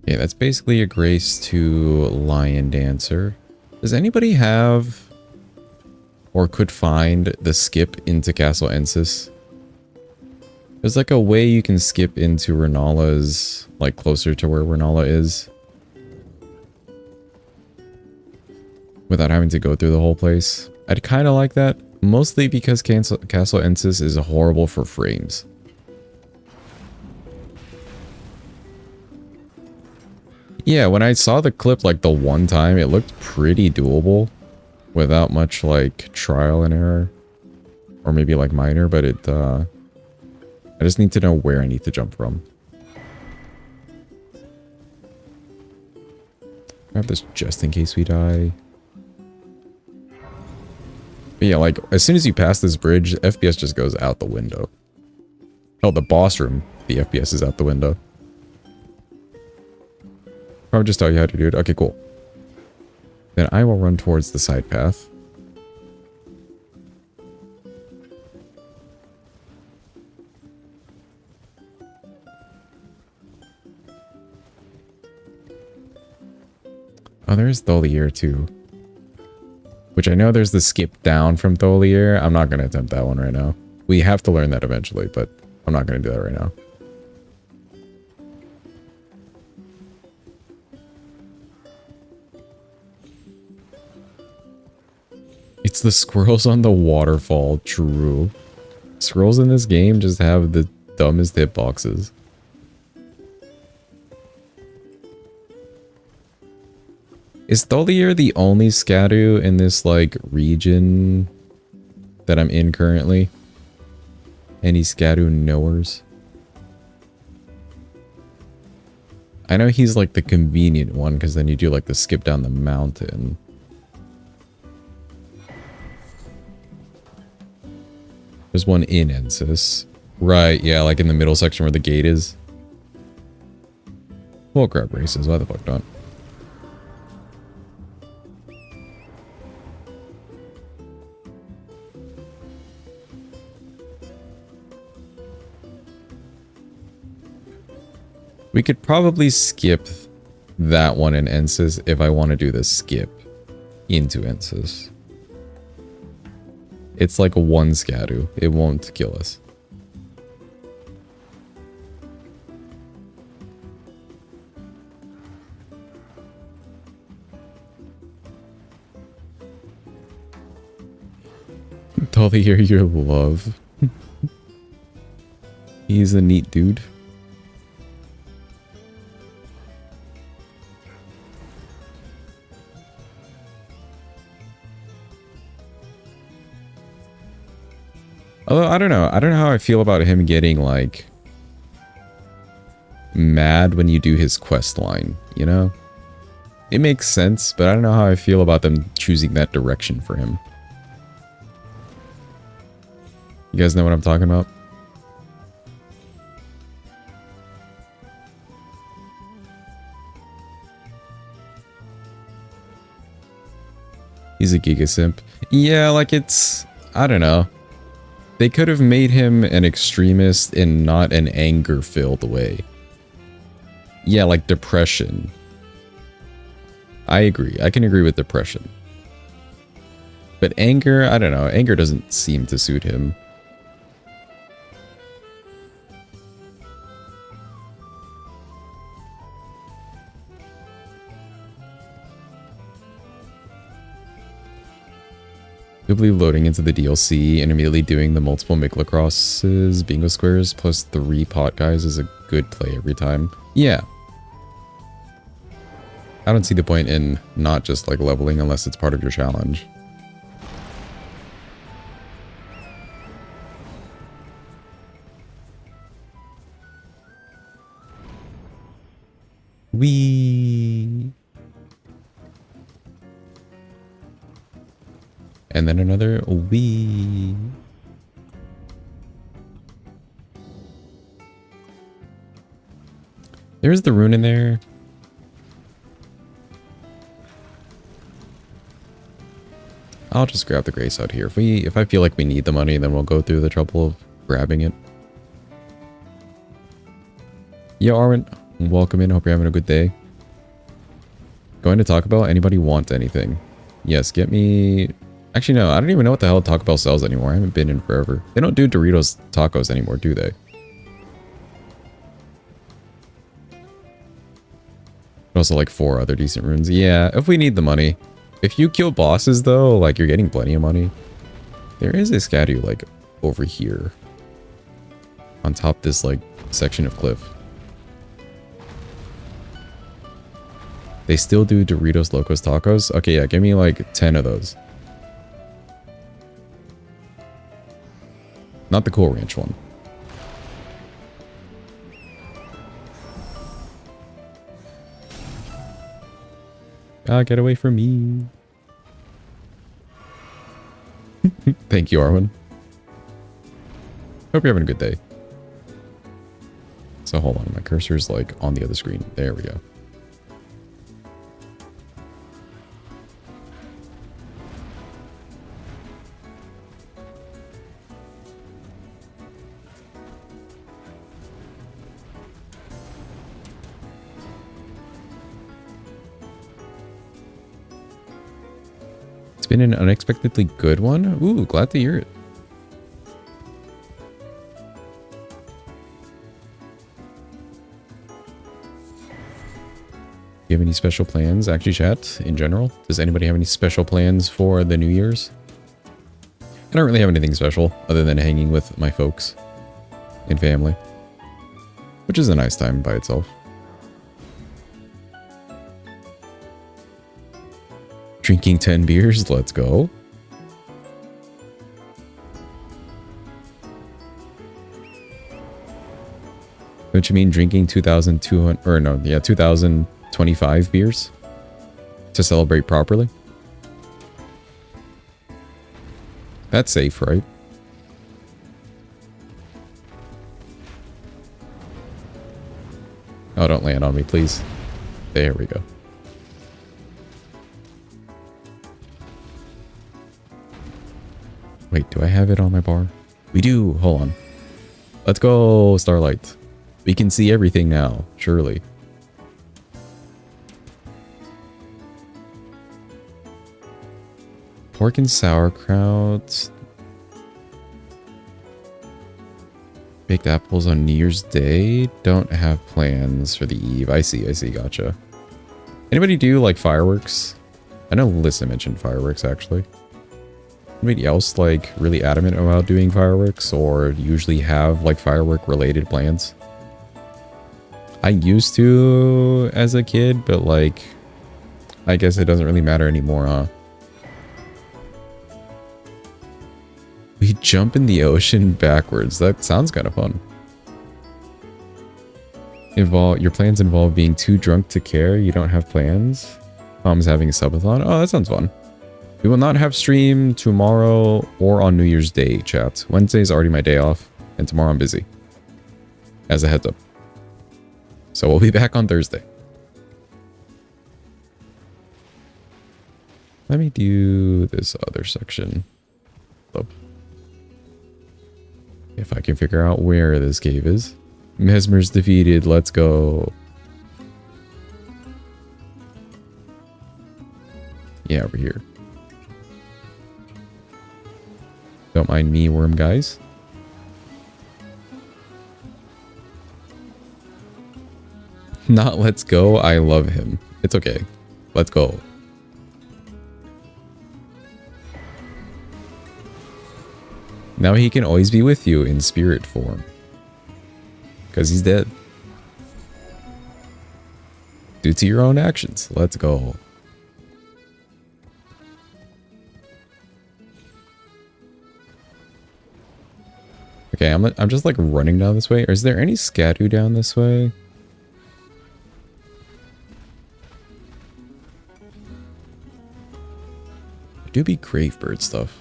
Yeah, that's basically a Grace to Lion Dancer. Does anybody have or could find the skip into Castle Ensis? There's like a way you can skip into Renala's, like closer to where Renala is, without having to go through the whole place. I'd kind of like that, mostly because Castle Ensis is horrible for frames. Yeah, when I saw the clip like the one time, it looked pretty doable without much like trial and error, or maybe like minor, but it I just need to know where I need to jump from. Grab this just in case we die. But yeah, like as soon as you pass this bridge, FPS just goes out the window. Oh, the boss room, the FPS is out the window. I'll just tell you how to do it. Okay, cool. Then I will run towards the side path. Oh, there's Tholier too. Which I know there's the skip down from Tholier. I'm not going to attempt that one right now. We have to learn that eventually, but I'm not going to do that right now. It's the squirrels on the waterfall. True. Squirrels in this game just have the dumbest hitboxes. Is Tholier the only Scadu in this, like, region that I'm in currently? Any Scadu knowers? I know he's, like, the convenient one, because then you do, like, the skip down the mountain. There's one in Ensis. Right, yeah, like in the middle section where the gate is. We'll grab races, why the fuck not? We could probably skip that one in Ensis if I want to do the skip into Ensis. It's like a one Scadu. It won't kill us. Tholier, your love. He's a neat dude. Although, I don't know. I don't know how I feel about him getting, like, mad when you do his quest line, you know? It makes sense, but I don't know how I feel about them choosing that direction for him. You guys know what I'm talking about? He's a Giga Simp. Yeah, like it's... I don't know. They could have made him an extremist in not an anger-filled way. Yeah, like depression. I agree. I can agree with depression. But anger, I don't know. Anger doesn't seem to suit him. I believe loading into the DLC and immediately doing the multiple Miklacrosses, bingo squares, plus 3 pot guys is a good play every time. Yeah. I don't see the point in not just like leveling unless it's part of your challenge. Wee. And then another wee. There's the rune in there. I'll just grab the grace out here. If I feel like we need the money, then we'll go through the trouble of grabbing it. Yo, Arwen, welcome in. Hope you're having a good day. Going to Taco Bell? Anybody want anything? Yes, get me... Actually, no. I don't even know what the hell Taco Bell sells anymore. I haven't been in forever. They don't do Doritos tacos anymore, do they? Also, like 4 other decent runes. Yeah, if we need the money. If you kill bosses, though, like, you're getting plenty of money. There is a Scadu, like, over here. On top this, like, section of cliff. They still do Doritos Locos Tacos? Okay, yeah, give me, like, 10 of those. Not the Cool Ranch one. Ah, get away from me. Thank you, Arwen. Hope you're having a good day. So hold on, my cursor's like on the other screen. There we go. Been an unexpectedly good one. Ooh, glad to hear it. Do you have any special plans? Actually, chat, in general, does anybody have any special plans for the New Year's? I don't really have anything special other than hanging with my folks and family, which is a nice time by itself. Drinking 10 beers, let's go. Don't you mean drinking 2,200, or no, yeah, 2,025 beers to celebrate properly? That's safe, right? Oh, don't land on me, please. There we go. Wait, do I have it on my bar? We do. Hold on. Let's go, Starlight. We can see everything now, surely. Pork and sauerkraut. Baked apples on New Year's Day. Don't have plans for the eve. I see, gotcha. Anybody do, like, fireworks? I know Lissa mentioned fireworks, actually. Anybody else, like, really adamant about doing fireworks or usually have, like, firework-related plans? I used to as a kid, but, like, I guess it doesn't really matter anymore, huh? We jump in the ocean backwards. That sounds kind of fun. Your plans involve being too drunk to care. You don't have plans. Mom's having a subathon. Oh, that sounds fun. We will not have stream tomorrow or on New Year's Day, chat. Wednesday is already my day off, and tomorrow I'm busy. As a heads up. So we'll be back on Thursday. Let me do this other section. Up. If I can figure out where this cave is. Mesmer's defeated. Let's go. Yeah, over here. Don't mind me, worm guys. Not let's go. I love him. It's okay. Let's go. Now he can always be with you in spirit form. Because he's dead. Due to your own actions. Let's go. Okay, I'm just like running down this way. Is there any scatoo down this way? There do be Gravebird stuff.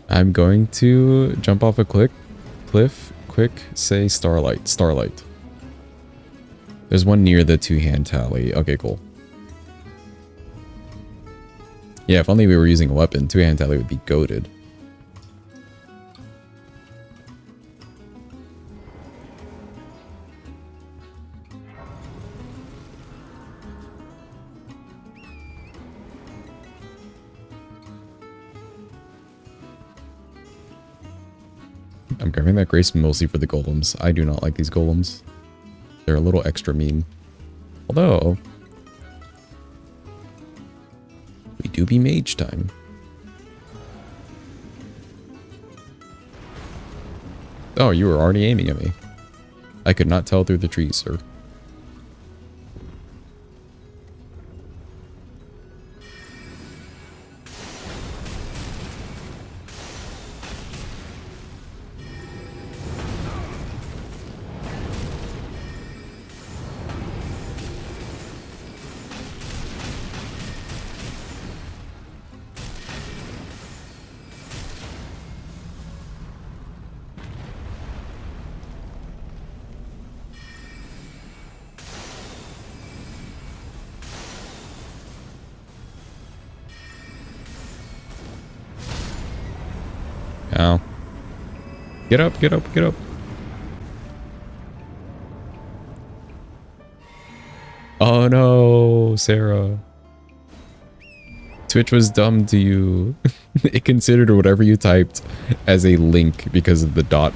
I'm going to jump off a cliff. Quick, say starlight. Starlight. There's one near the two-hand tally. Okay, cool. Yeah, if only we were using a weapon, two-hand tally would be goated. I'm grabbing that grace mostly for the golems. I do not like these golems. They're a little extra mean. Although, we do be mage time. Oh, you were already aiming at me. I could not tell through the trees, sir. Ow. Get up, get up, get up. Oh no, Sarah. Twitch was dumb to you. It considered whatever you typed as a link because of the dot.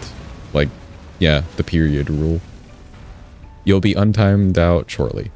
Like, yeah, the period rule. You'll be untimed out shortly.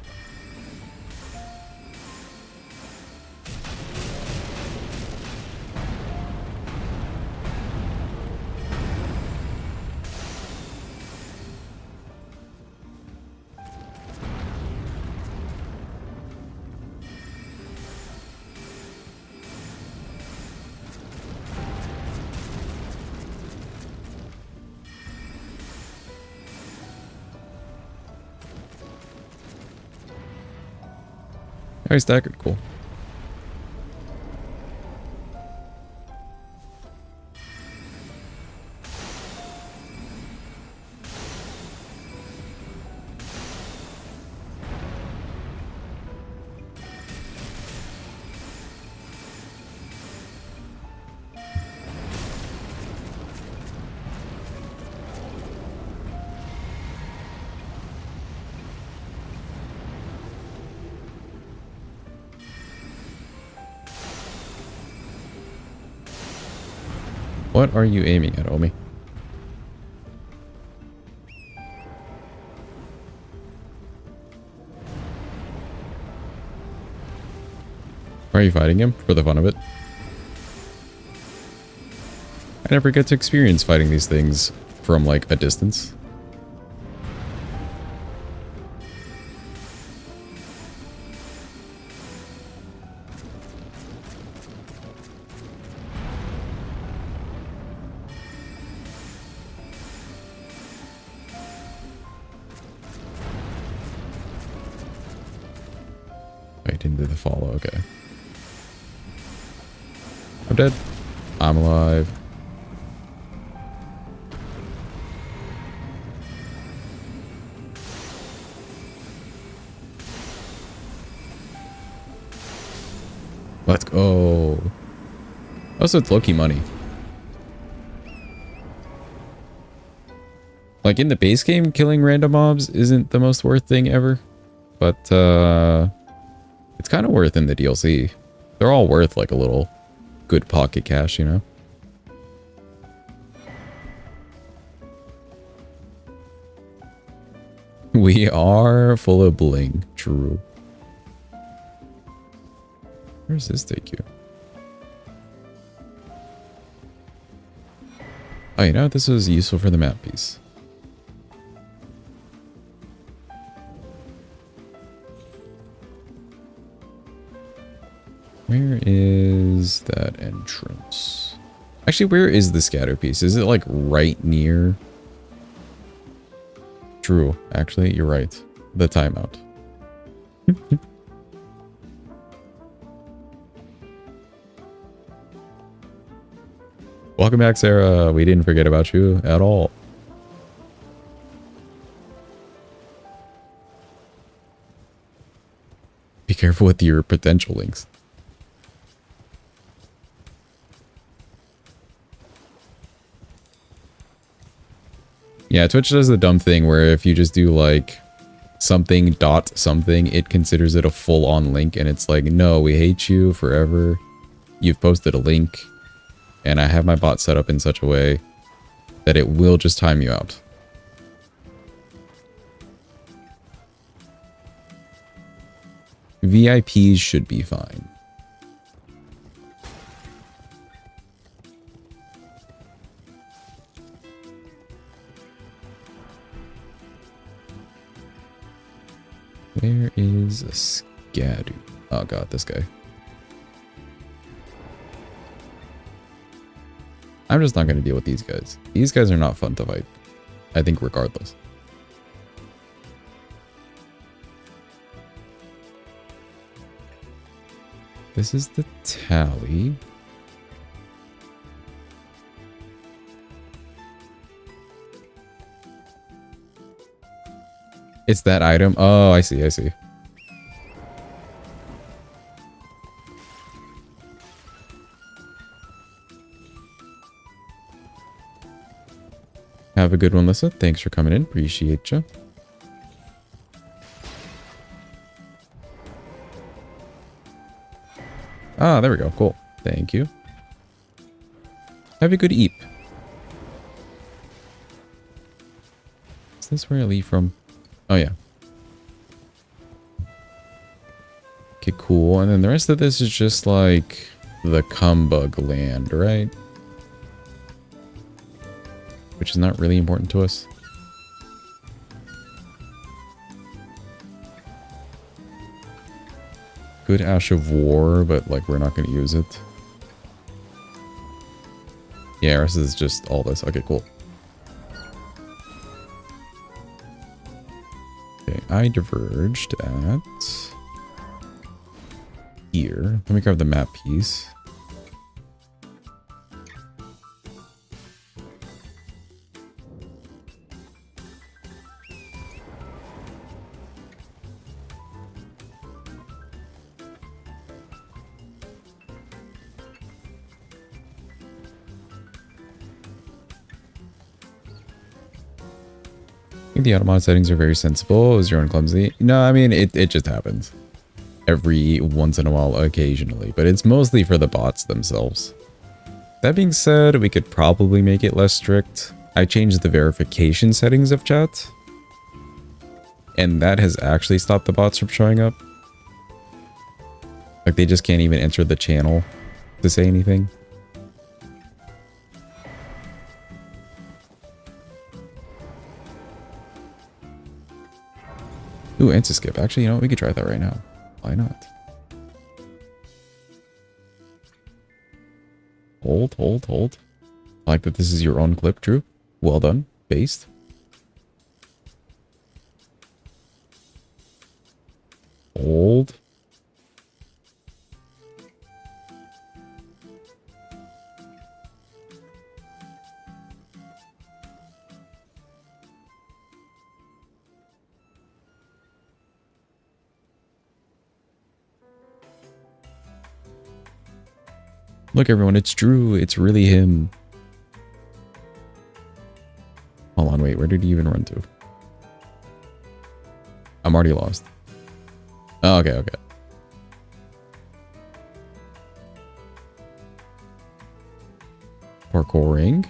Oh, he's staggered. Cool. What are you aiming at, Omi? Are you fighting him for the fun of it? I never get to experience fighting these things from, like, a distance. right into the follow. Okay. I'm dead. I'm alive. Let's go. Also, it's low-key money. Like, in the base game, killing random mobs isn't the most worth thing ever. But, it's kind of worth in the DLC. They're all worth, like, a little good pocket cash, you know? We are full of bling. True. Where does this take you? Oh, you know, this was useful for the map piece. Where is that entrance? Actually, where is the scatter piece? Is it like right near? True. Actually, you're right. The timeout. Welcome back, Sarah. We didn't forget about you at all. Be careful with your potential links. Yeah, Twitch does the dumb thing where if you just do like something dot something, it considers it a full-on link, and it's like, no, we hate you forever. You've posted a link, and I have my bot set up in such a way that it will just time you out. VIPs should be fine. Where is a Scadu? Oh god, this guy. I'm just not going to deal with these guys. These guys are not fun to fight. I think regardless. This is the tally. It's that item. Oh, I see, I see. Have a good one, Lissa. Thanks for coming in. Appreciate you. Ah, there we go. Cool. Thank you. Have a good eep. Is this where I leave from? Oh, yeah. Okay, cool. And then the rest of this is just like the Cumbug land, right? Which is not really important to us. Good Ash of War, but like we're not going to use it. Yeah, rest is just all this. Okay, cool. Okay, I diverged at here. Let me grab the map piece. I think the auto mod settings are very sensible. Is your own clumsy? No, I mean, it just happens. Every once in a while, occasionally. But it's mostly for the bots themselves. That being said, we could probably make it less strict. I changed the verification settings of chat. And that has actually stopped the bots from showing up. Like, they just can't even enter the channel to say anything. Ooh, anti-skip. Actually, you know what? We could try that right now. Why not? Hold, hold, hold. I like that this is your own clip, Drew. Well done. Based. Hold. Look, everyone, it's Drew. It's really him. Hold on, wait. Where did he even run to? I'm already lost. Oh, okay, okay. Parkouring.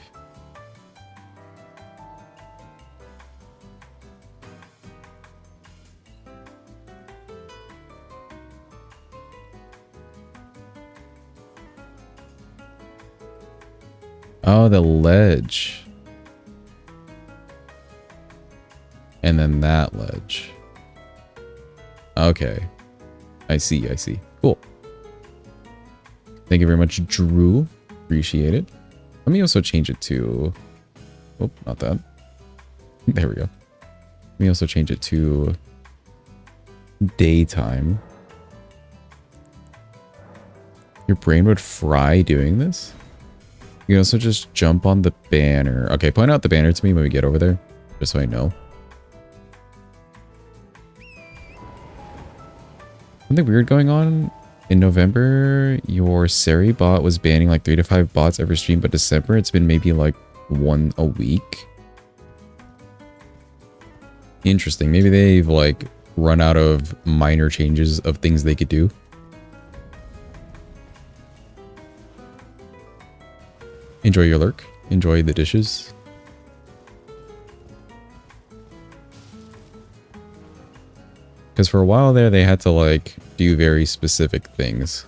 Oh, the ledge. And then that ledge. Okay. I see, I see. Cool. Thank you very much, Drew. Appreciate it. Let me also change it to... Oh, not that. There we go. Let me also change it to daytime. Your brain would fry doing this? You can also just jump on the banner. Okay, point out the banner to me when we get over there, just so I know. Something weird going on. In November, your Sari bot was banning like 3 to 5 bots every stream, but December, it's been maybe like 1 a week. Interesting. Maybe they've like run out of minor changes of things they could do. Enjoy your lurk. Enjoy the dishes. Because for a while there, they had to like do very specific things.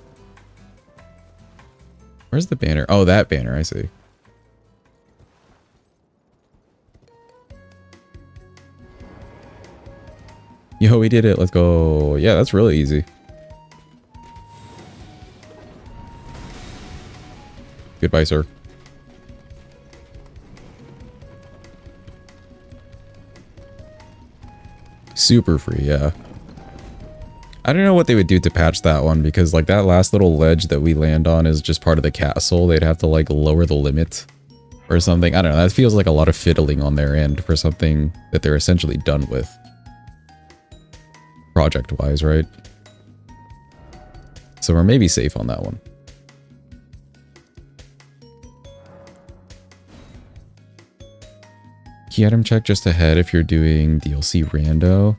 Where's the banner? Oh, that banner. I see. Yo, we did it. Let's go. Yeah, that's really easy. Goodbye, sir. Super free, yeah. I don't know what they would do to patch that one, because like that last little ledge that we land on is just part of the castle. They'd have to like lower the limit or something. I don't know. That feels like a lot of fiddling on their end for something that they're essentially done with. Project-wise, right? So we're maybe safe on that one. Key item check just ahead if you're doing DLC rando.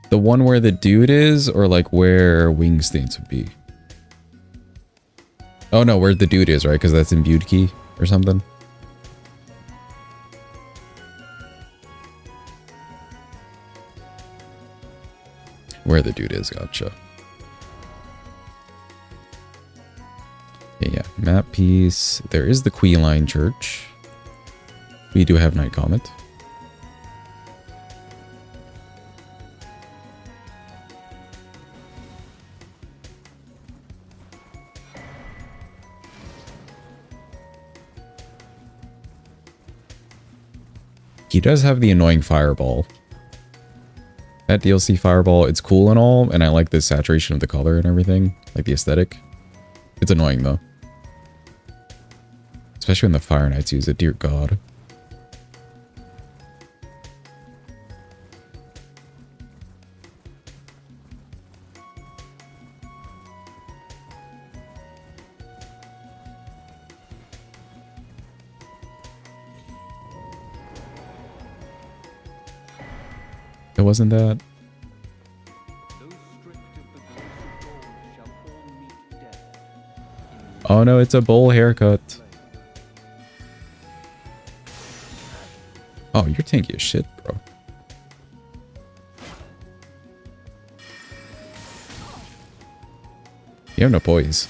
The one where the dude is, or like where wing stance would be? Oh no, where the dude is, right? Because that's imbued key or something. Where the dude is, gotcha. Okay, yeah, map piece. There is the Queen Church. We do have Night Comet. He does have the annoying fireball. That DLC fireball, it's cool and all, and I like the saturation of the color and everything, like the aesthetic. It's annoying though. Especially when the Fire Knights use it, dear god. It wasn't that. Oh no, it's a bowl haircut. Oh, you're tanky as shit, bro. You have no poise.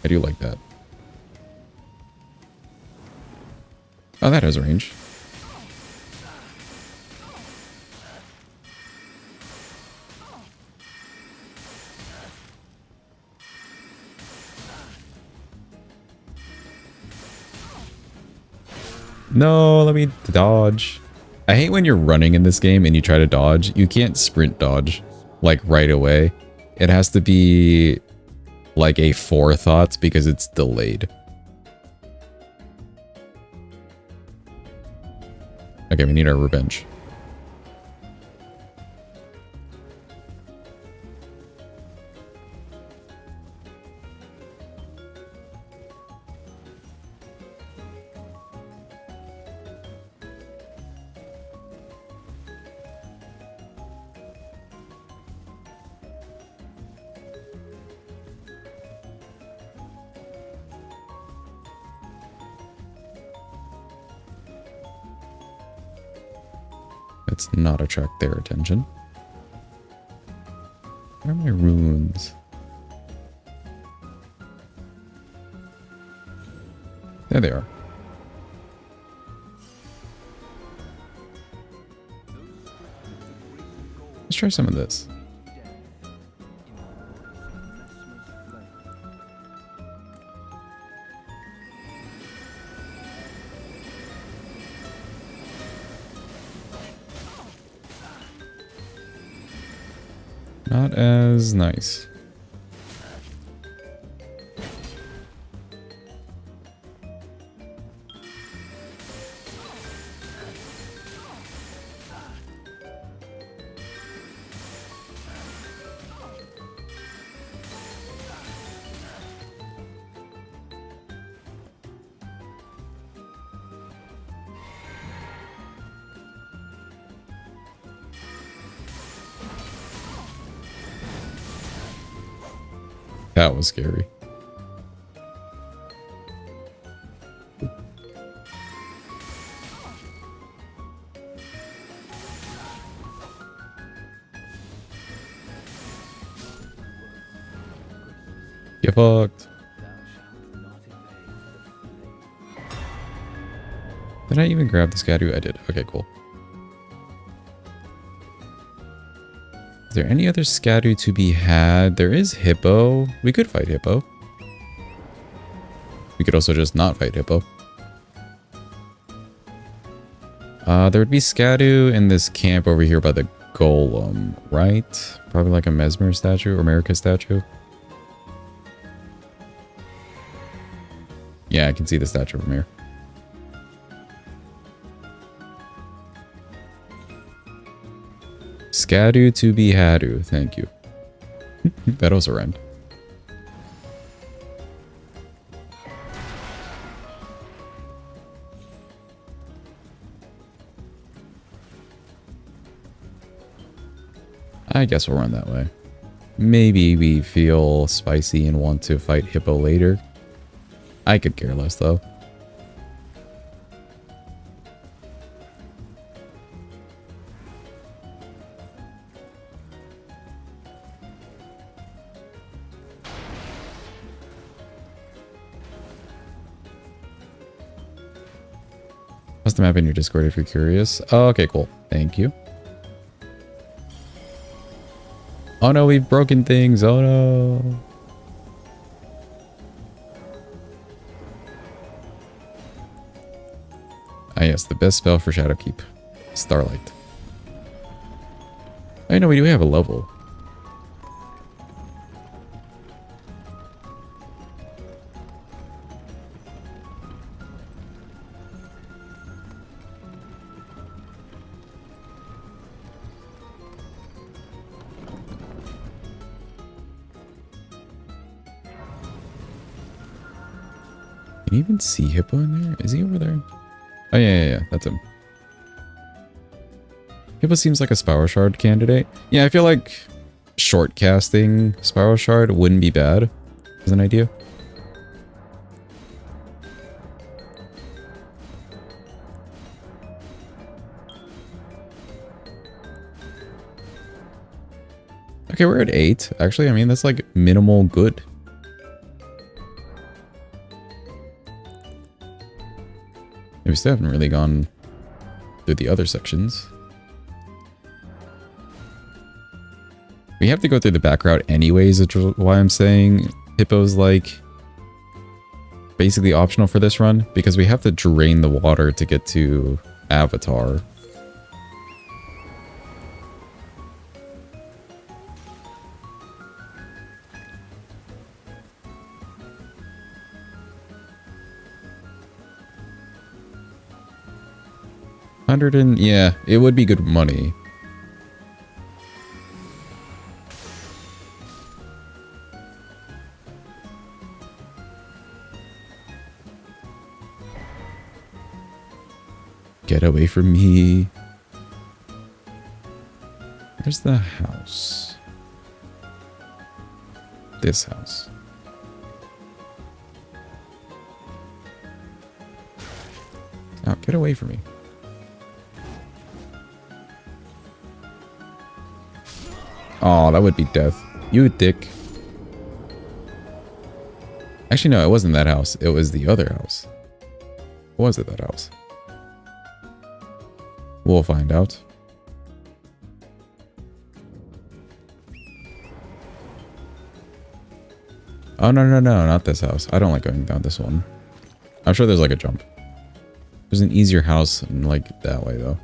I do like that. Oh, that has range. No, let me dodge. I hate when you're running in this game and you try to dodge. You can't sprint dodge, like, right away. It has to be, like, a forethought because it's delayed. Okay, we need our revenge. Let's not attract their attention. Where are my runes? There they are. Let's try some of this. Not as nice. That was scary. Get fucked. Did I even grab the Scadu? I did. Okay, cool. Is there any other Scadu to be had? There is Hippo. We could fight Hippo. We could also just not fight Hippo. There would be Scadu in this camp over here by the Golem, right? Probably like a Mesmer statue or America statue. Yeah, I can see the statue from here. Scadu to be Hadu, thank you. That also rhymed. I guess we'll run that way. Maybe we feel spicy and want to fight Hippo later. I could care less though. Post the map in your Discord if you're curious. Oh, okay, cool. Thank you. Oh no, we've broken things. Oh no. Ah yes, the best spell for Shadowkeep. Starlight. I know we do have a level. Can you even see Hippo in there? Is he over there? Oh, yeah. That's him. Hippo seems like a Spiral Shard candidate. Yeah, I feel like short casting Spiral Shard wouldn't be bad as an idea. Okay, we're at 8. Actually, I mean, that's like minimal good. We still haven't really gone through the other sections. We have to go through the back route anyways, which is why I'm saying Hippo's like basically optional for this run, because we have to drain the water to get to Avatar. Yeah, it would be good money. Get away from me. Where's the house? This house. Oh, get away from me. Oh, that would be death. You dick. Actually, no, it wasn't that house. It was the other house. Or was it that house? We'll find out. Oh, no, no, no, not this house. I don't like going down this one. I'm sure there's like a jump. There's an easier house in like that way though.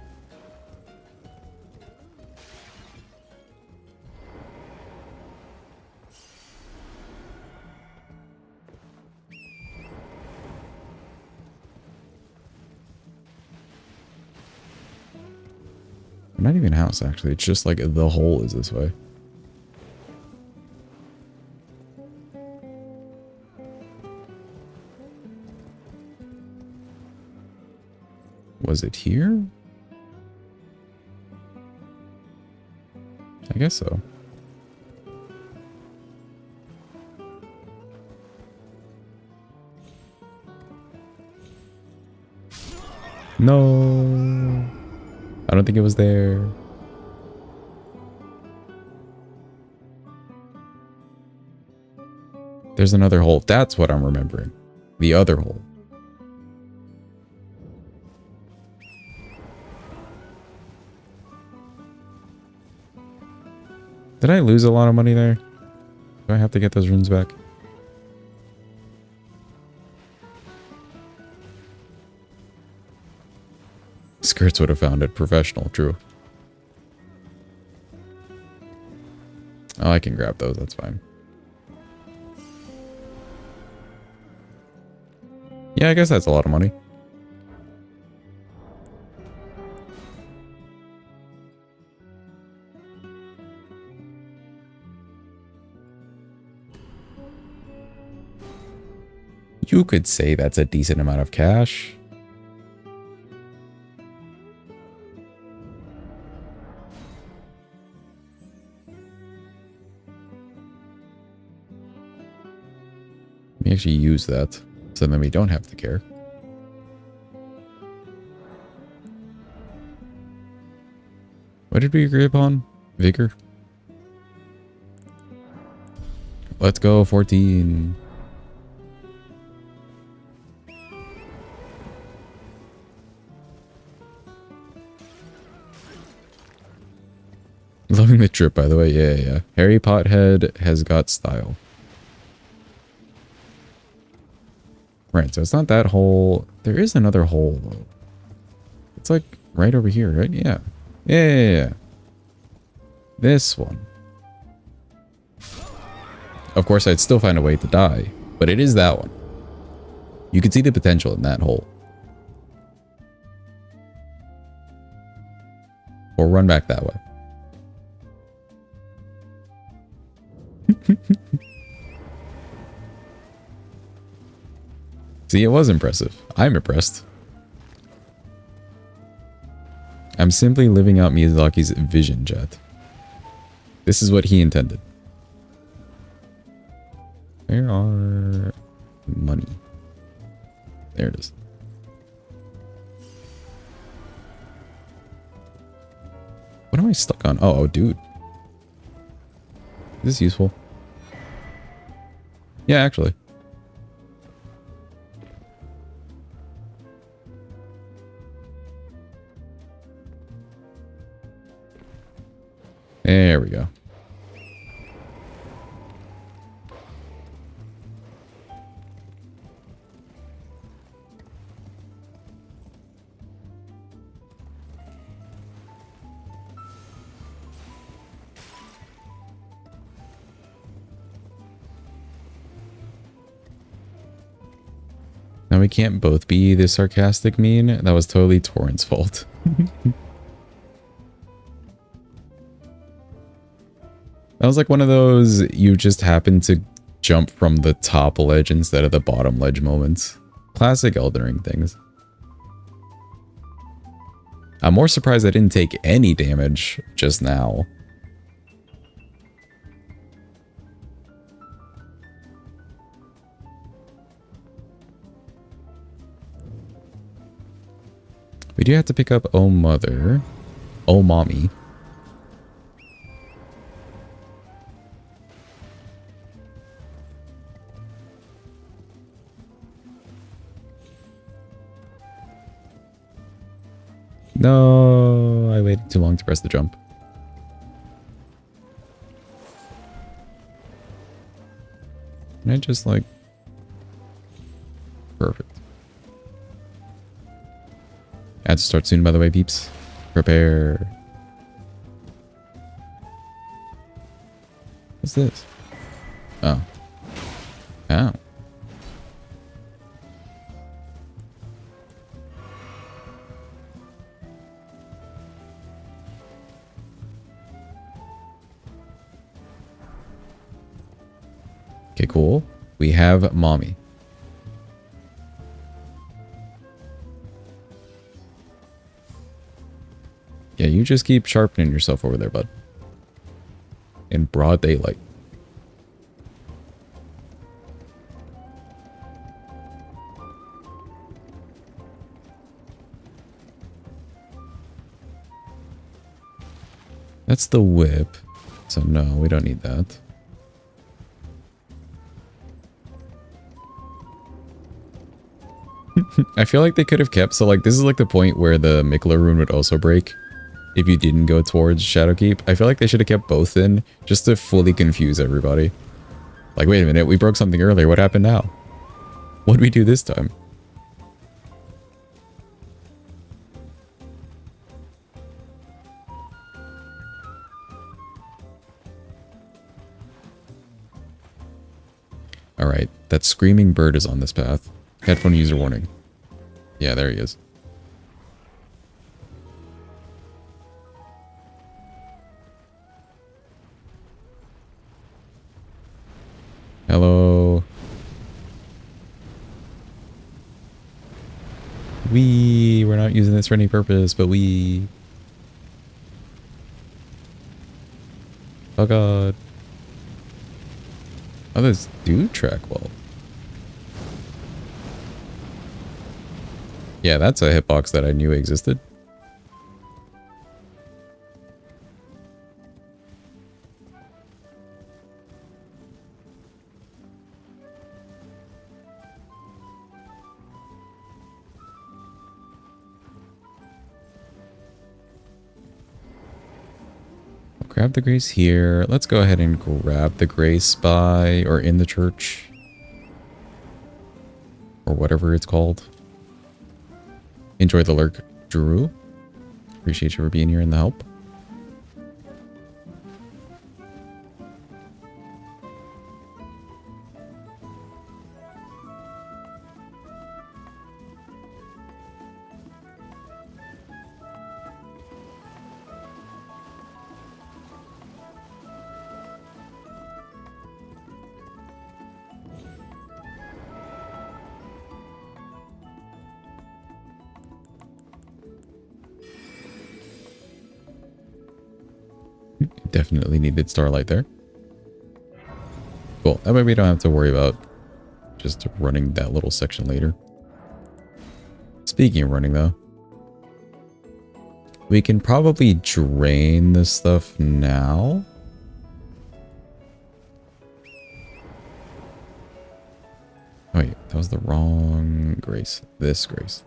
Not even a house actually. It's just like the hole is this way. Was it here? I guess so. No. I don't think it was there. There's another hole. That's what I'm remembering. The other hole. Did I lose a lot of money there? Do I have to get those runes back? Skirts would have found it. Professional, true. Oh, I can grab those. That's fine. Yeah, I guess that's a lot of money. You could say that's a decent amount of cash. Let me actually use that, so then we don't have to care. What did we agree upon? Vigor? Let's go, 14. Loving the trip, by the way. Yeah, yeah. Harry Pothead has got style. Right, so it's not that hole. There is another hole, though. It's like right over here, right? Yeah. Yeah. This one. Of course, I'd still find a way to die, but it is that one. You can see the potential in that hole. Or run back that way. See, it was impressive. I'm impressed. I'm simply living out Miyazaki's vision, chat. This is what he intended. Where are money? There it is. What am I stuck on? Oh, dude. Is this useful? Yeah, actually. There we go. Now we can't both be the sarcastic mean. That was totally Torrent's fault. That was like one of those you just happened to jump from the top ledge instead of the bottom ledge moments. Classic Elden Ring things. I'm more surprised I didn't take any damage just now. We do have to pick up Oh Mother. Oh Mommy. No, I waited too long to press the jump. Can I just like... Perfect. Ads start soon, by the way, peeps. Prepare. What's this? Oh. Oh. Okay, cool. We have mommy. Yeah, you just keep sharpening yourself over there, bud. In broad daylight. That's the whip. So no, we don't need that. I feel like they could have kept, so like this is like the point where the Mikla rune would also break if you didn't go towards Shadowkeep. I feel like they should have kept both in just to fully confuse everybody. Like, wait a minute, we broke something earlier. What happened now? What did we do this time? Alright, that screaming bird is on this path. Headphone user warning. Yeah, there he is. Hello. We're not using this for any purpose, but oh god. Oh, those do track well. Yeah, that's a hitbox that I knew existed. Grab the grace here. Let's go ahead and grab the grace by or in the church. Or whatever it's called. Enjoy the lurk, Drew. Appreciate you for being here and the help. Definitely needed starlight there. Cool. That way we don't have to worry about just running that little section later. Speaking of running though, we can probably drain this stuff now. Oh wait, that was the wrong grace. This grace.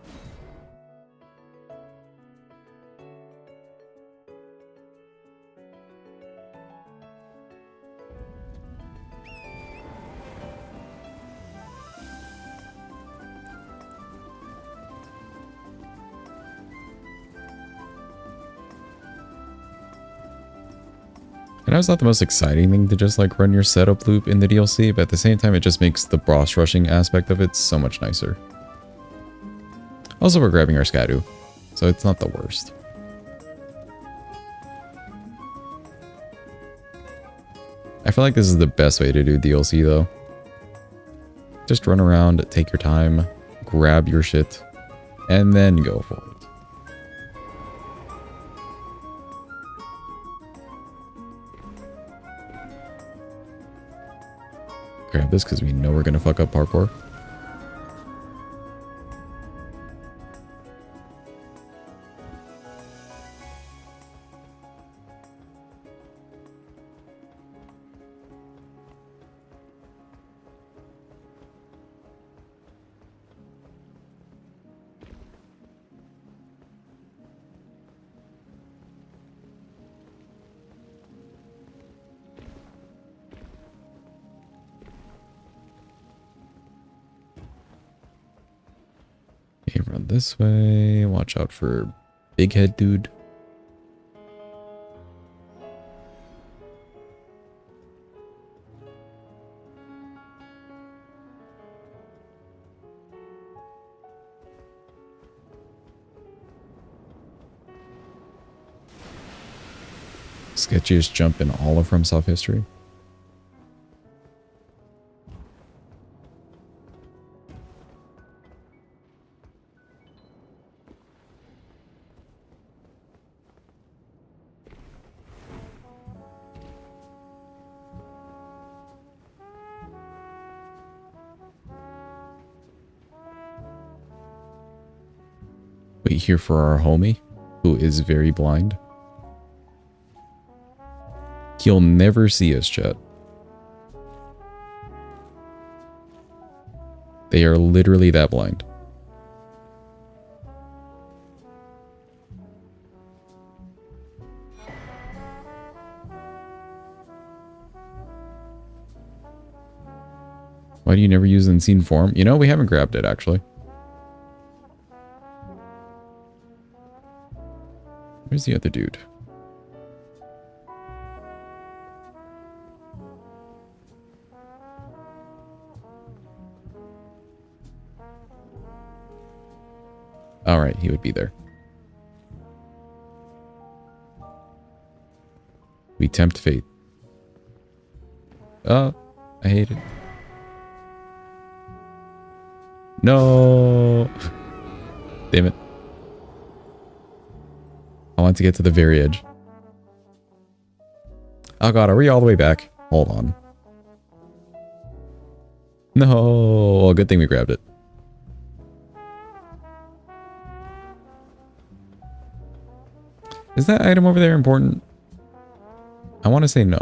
I know it's not the most exciting thing to just like run your setup loop in the DLC, but at the same time it just makes the boss rushing aspect of it so much nicer. Also, we're grabbing our Scadu, so it's not the worst. I feel like this is the best way to do DLC though. Just run around, take your time, grab your shit, and then go for it. Grab this because we know we're going to fuck up parkour. Around this way. Watch out for big head dude. Sketchiest jump in all of FromSoft history. Wait here for our homie, who is very blind. He'll never see us, chat. They are literally that blind. Why do you never use unseen form? You know, we haven't grabbed it, actually. Where's the other dude? Alright, he would be there. We tempt fate. Oh, I hate it. No! Damn it. I want to get to the very edge. Oh god, are we all the way back? Hold on. No! Well, good thing we grabbed it. Is that item over there important? I want to say no.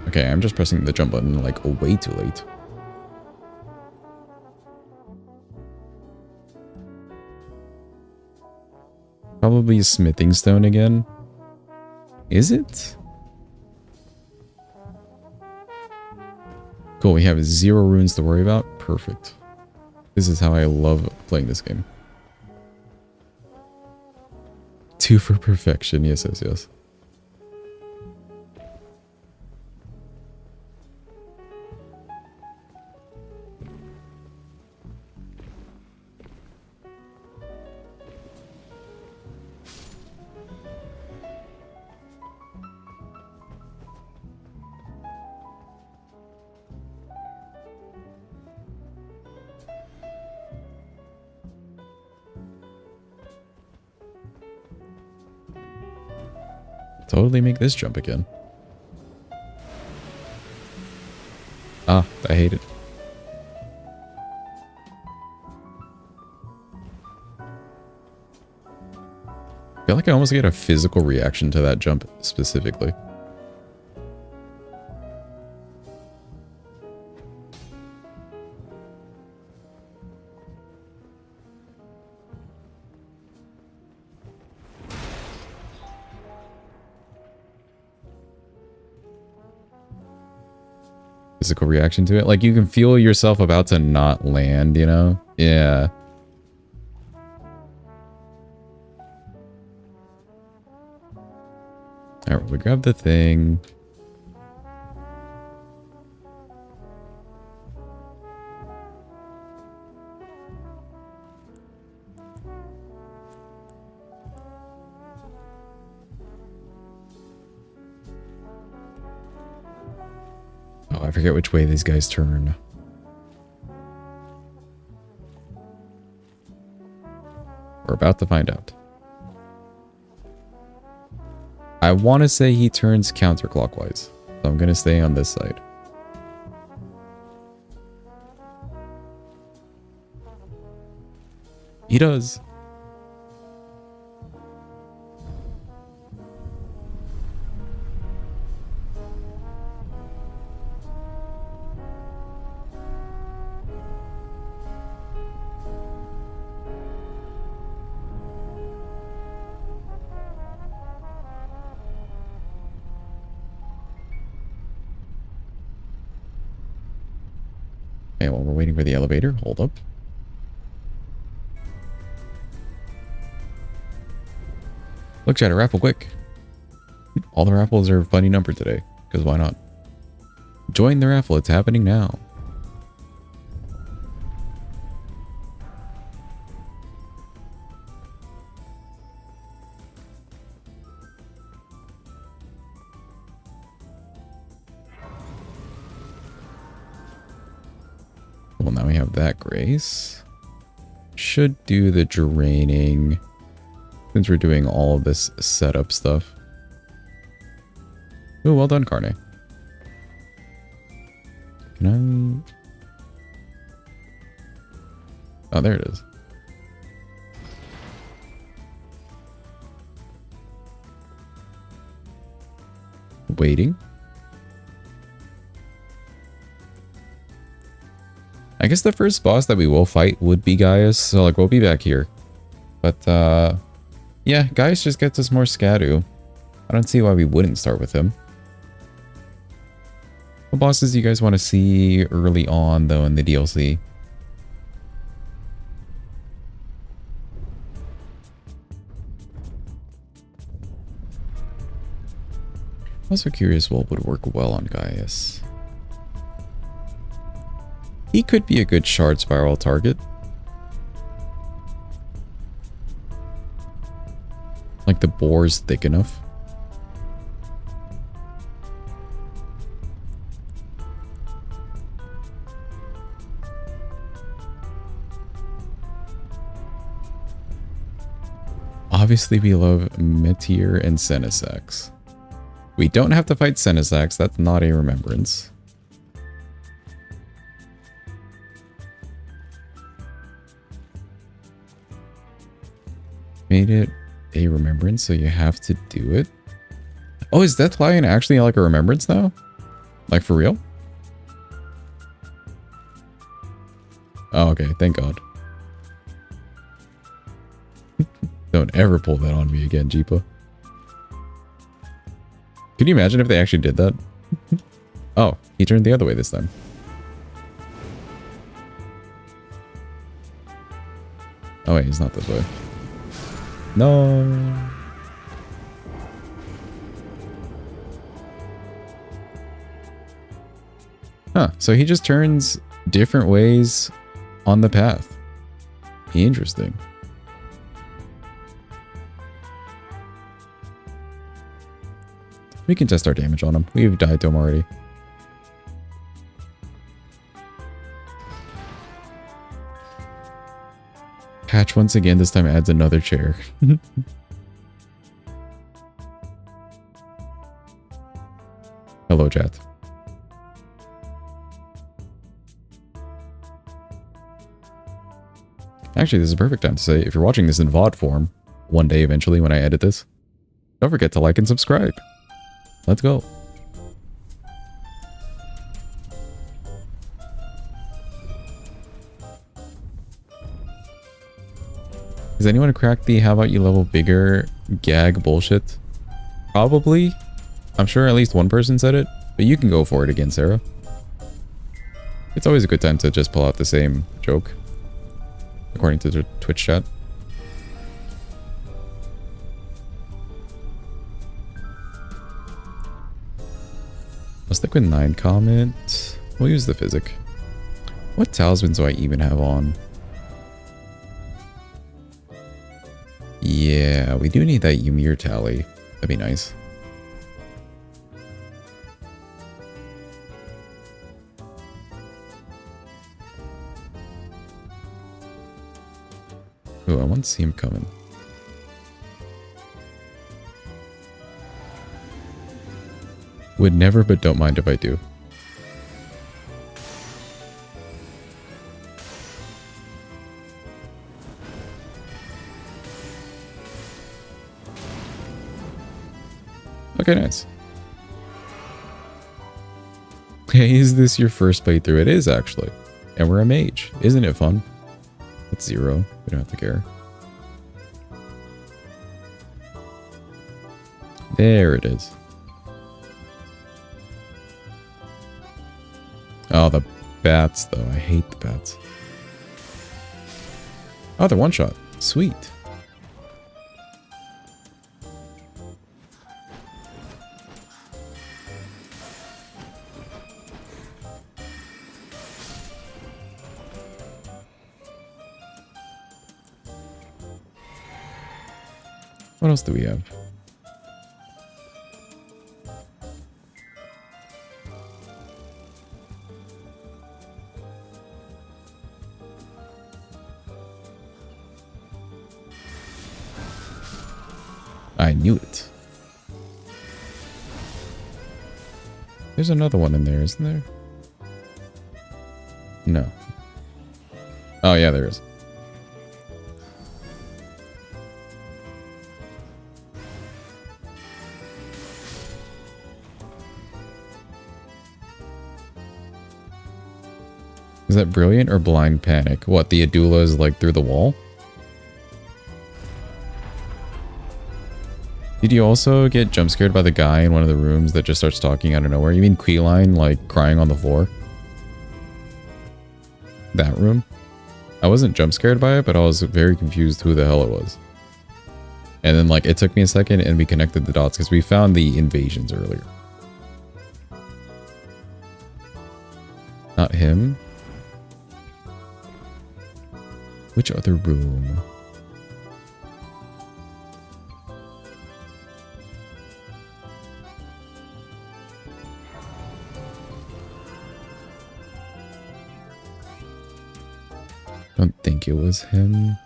Okay, I'm just pressing the jump button like way too late. Probably a smithing stone again. Is it? Cool, we have 0 runes to worry about. Perfect. This is how I love playing this game. 2 for perfection. Yes, yes, yes. Totally make this jump again. Ah, I hate it. I feel like I almost get a physical reaction to that jump specifically. Physical reaction to it. Like you can feel yourself about to not land, you know? Yeah. Alright, we grab the thing. Oh, I forget which way these guys turn. We're about to find out. I want to say he turns counterclockwise, so I'm going to stay on this side. He does. Okay, while we're waiting for the elevator, hold up. Look, chat, raffle quick. All the raffles are funny number today, because why not? Join the raffle, it's happening now. Well, now we have that grace. Should do the draining since we're doing all of this setup stuff. Oh, well done, Carne. Can I... Oh, there it is. Waiting. I guess the first boss that we will fight would be Gaius, so like we'll be back here. But yeah, Gaius just gets us more Scadu. I don't see why we wouldn't start with him. What bosses do you guys want to see early on though in the DLC? I'm also curious what would work well on Gaius. He could be a good shard spiral target. Like the bore's thick enough. Obviously we love Meteor and Senisax. We don't have to fight Senisax, that's not a remembrance. Made it a remembrance, so you have to do it. Oh, is Death Lion actually like a remembrance now? Like for real? Oh, okay, thank God. Don't ever pull that on me again, Jeepa. Can you imagine if they actually did that? Oh, he turned the other way this time. Oh wait, he's not this way. No. Huh, so he just turns different ways on the path. Interesting. We can test our damage on him. We've died to him already. Patch once again, this time adds another chair. Hello, chat. Actually, this is a perfect time to say, if you're watching this in VOD form, one day eventually when I edit this, don't forget to like and subscribe. Let's go. Does anyone crack the how about you level bigger gag bullshit? Probably. I'm sure at least one person said it, but you can go for it again, Sarah. It's always a good time to just pull out the same joke, according to the Twitch chat. Let's stick with 9 comment. We'll use the physic. What talismans do I even have on? Yeah, we do need that Ymir tally. That'd be nice. Oh, I want to see him coming. Would never, but don't mind if I do. Okay, nice. Hey, is this your first playthrough? It is, actually. And we're a mage. Isn't it fun? It's 0. We don't have to care. There it is. Oh, the bats, though. I hate the bats. Oh, they're one shot. Sweet. What else do we have? I knew it. There's another one in there, isn't there? No. Oh, yeah, there is. Is that brilliant or blind panic? What, the Adula is like through the wall? Did you also get jump scared by the guy in one of the rooms that just starts talking out of nowhere? You mean Queeline, like, crying on the floor? That room? I wasn't jump scared by it, but I was very confused who the hell it was. And then, like, it took me a second and we connected the dots because we found the invasions earlier. Not him. Which other room? Don't think it was him.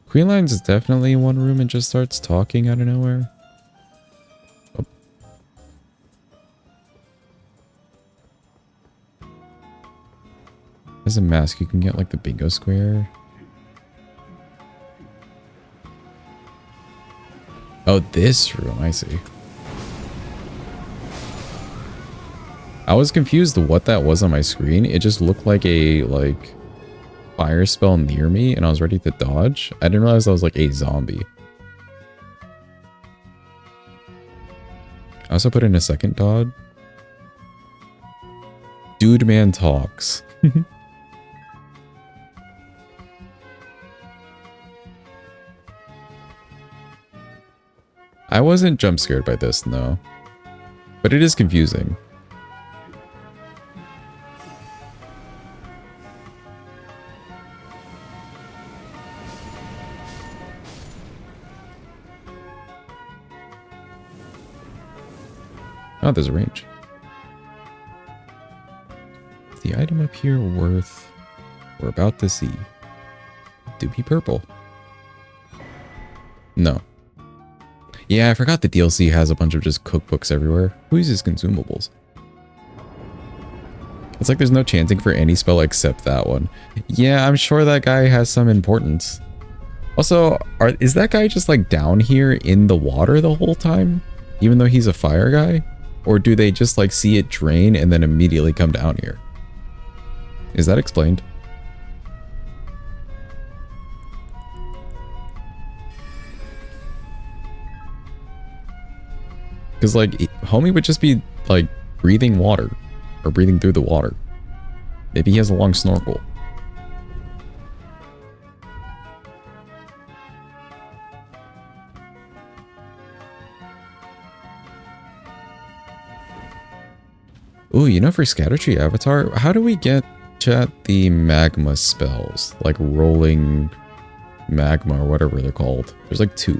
Queenline's is definitely in one room and just starts talking out of nowhere. Oh. There's a mask you can get, like the bingo square. Oh, this room, I see. I was confused what that was on my screen. It just looked like a, like, fire spell near me and I was ready to dodge. I didn't realize I was like a zombie. I also put in a second dodge. Dude man talks. I wasn't jump scared by this, no. But it is confusing. Oh, there's a range. Is the item up here worth... We're about to see. Do be purple. No. Yeah, I forgot the DLC has a bunch of just cookbooks everywhere. Who uses consumables? It's like there's no chanting for any spell except that one. Yeah, I'm sure that guy has some importance. Also, is that guy just like down here in the water the whole time? Even though he's a fire guy? Or do they just like see it drain and then immediately come down here? Is that explained? Because like homie would just be like breathing water or breathing through the water. Maybe he has a long snorkel. Ooh, you know, for Scatter Tree Avatar, how do we get the magma spells? Like rolling magma or whatever they're called. There's like 2.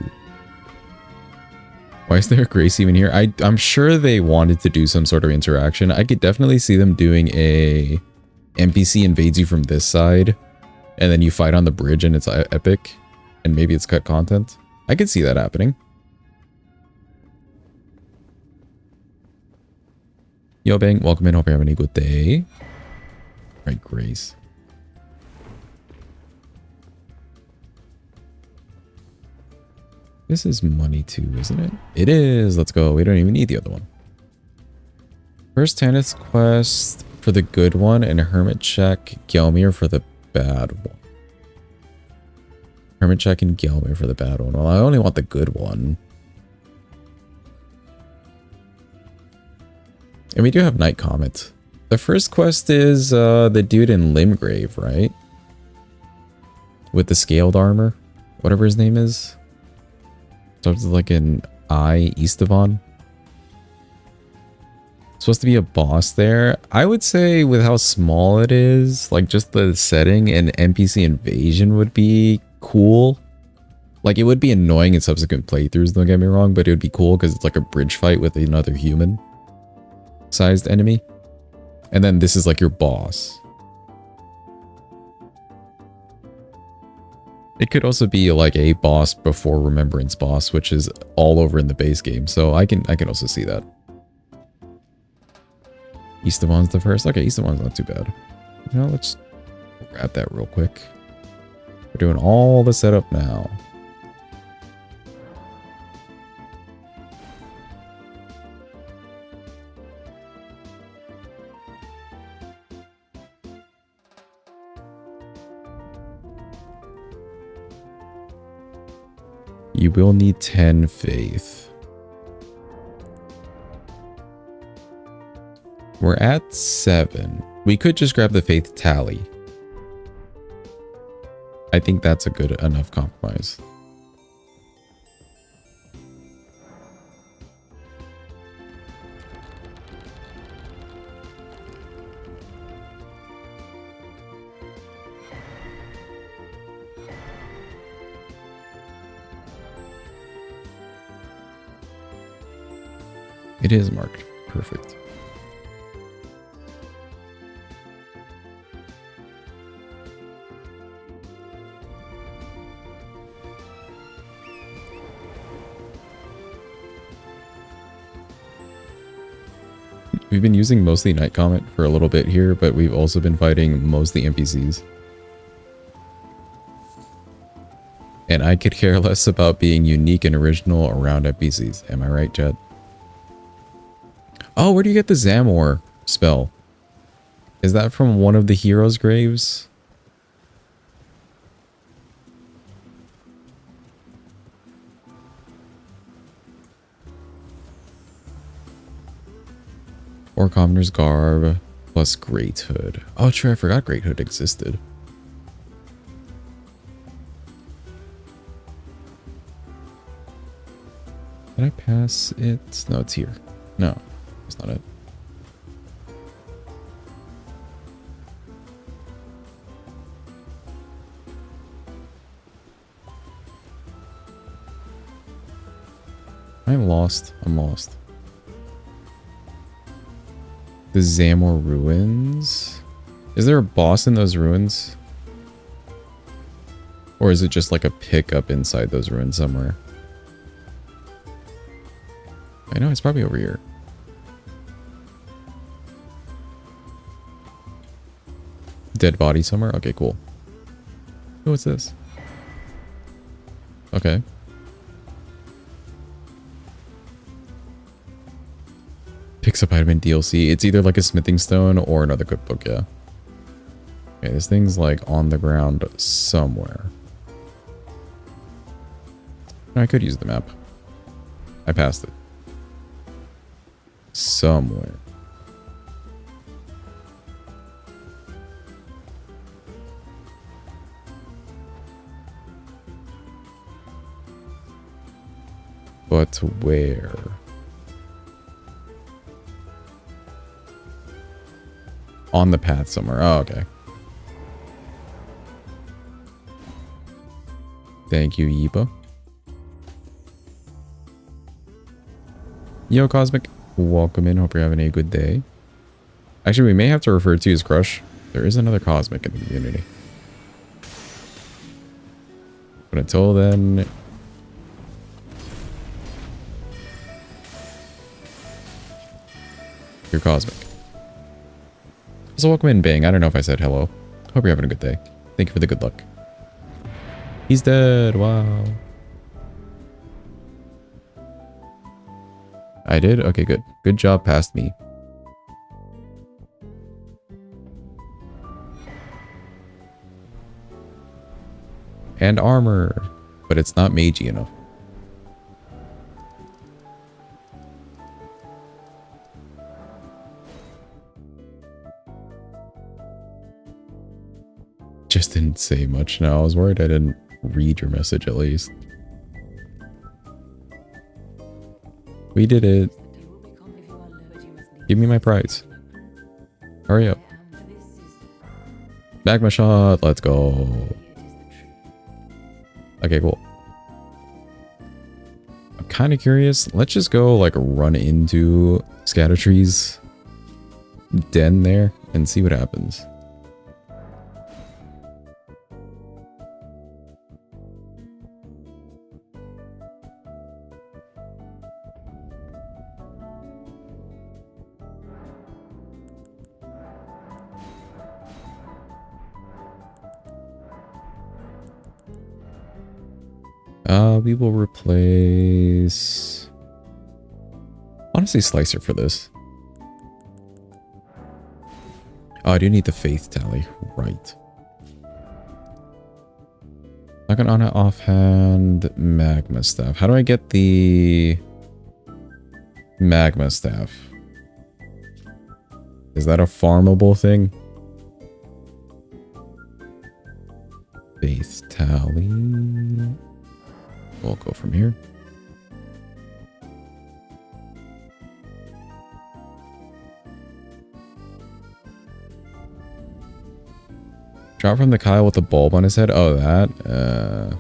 Why is there a Grace even here? I'm sure they wanted to do some sort of interaction. I could definitely see them doing a NPC invades you from this side, and then you fight on the bridge and it's epic, and maybe it's cut content. I could see that happening. Yo, Bang, welcome in. Hope you're having a good day. All right, Grace. This is money too, isn't it? It is. Let's go. We don't even need the other one. First Tanith's quest for the good one and Hermit Check Gelmir for the bad one. Hermit Check and Gelmir for the bad one. Well, I only want the good one. And we do have Night Comet. The first quest is the dude in Limgrave, right? With the scaled armor. Whatever his name is. Starts with like an I, Eastavon. Supposed to be a boss there. I would say with how small it is, like just the setting and NPC invasion would be cool. Like it would be annoying in subsequent playthroughs, don't get me wrong, but it would be cool because it's like a bridge fight with another human sized enemy. And then this is like your boss. It could also be like a boss before Remembrance boss, which is all over in the base game. So I can also see that. Eastavon's the first. Okay, Eastavon's not too bad. You know, let's grab that real quick. We're doing all the setup now. You will need 10 faith. We're at 7. We could just grab the faith tally. I think that's a good enough compromise. It is marked. Perfect. We've been using mostly Night Comet for a little bit here, but we've also been fighting mostly NPCs. And I could care less about being unique and original around NPCs. Am I right, Chad? Oh, where do you get the Zamor spell? Is that from one of the heroes' graves? Or Commoner's Garb plus Great Hood. Oh, true, I forgot Great Hood existed. Did I pass it? No, it's here. No, it's not it. I'm lost. I'm lost. The Zamor Ruins? Is there a boss in those ruins? Or is it just like a pickup inside those ruins somewhere? I know, it's probably over here. Dead body somewhere? Okay, cool. Oh, what's this? Okay. Picks up item in DLC. It's either like a smithing stone or another cookbook, yeah. Okay, this thing's like on the ground somewhere. I could use the map. I passed it. Somewhere. But where? On the path somewhere. Oh, okay. Thank you, Yiba. Yo, Cosmic. Welcome in. Hope you're having a good day. Actually, we may have to refer to you as Crush. There is another Cosmic in the community. But until then... you're Cosmic. So welcome in, Bang. I don't know if I said hello. Hope you're having a good day. Thank you for the good luck. He's dead. Wow. I did? Okay, good. Good job past me. And armor. But it's not magey enough. just didn't say much now. I was worried I didn't read your message at least. We did it. Give me my prize. Hurry up. Magma shot. Let's go. Okay, cool. I'm kind of curious. Let's just go like run into Scattertree's den there and see what happens. We will replace... honestly, Slicer for this. Oh, I do need the Faith Tally. Right. Not gonna on it offhand. Magma Staff. How do I get the... Magma Staff? Is that a farmable thing? Faith Tally... we'll go from here. Drop from the Kyle with a bulb on his head. Oh, that.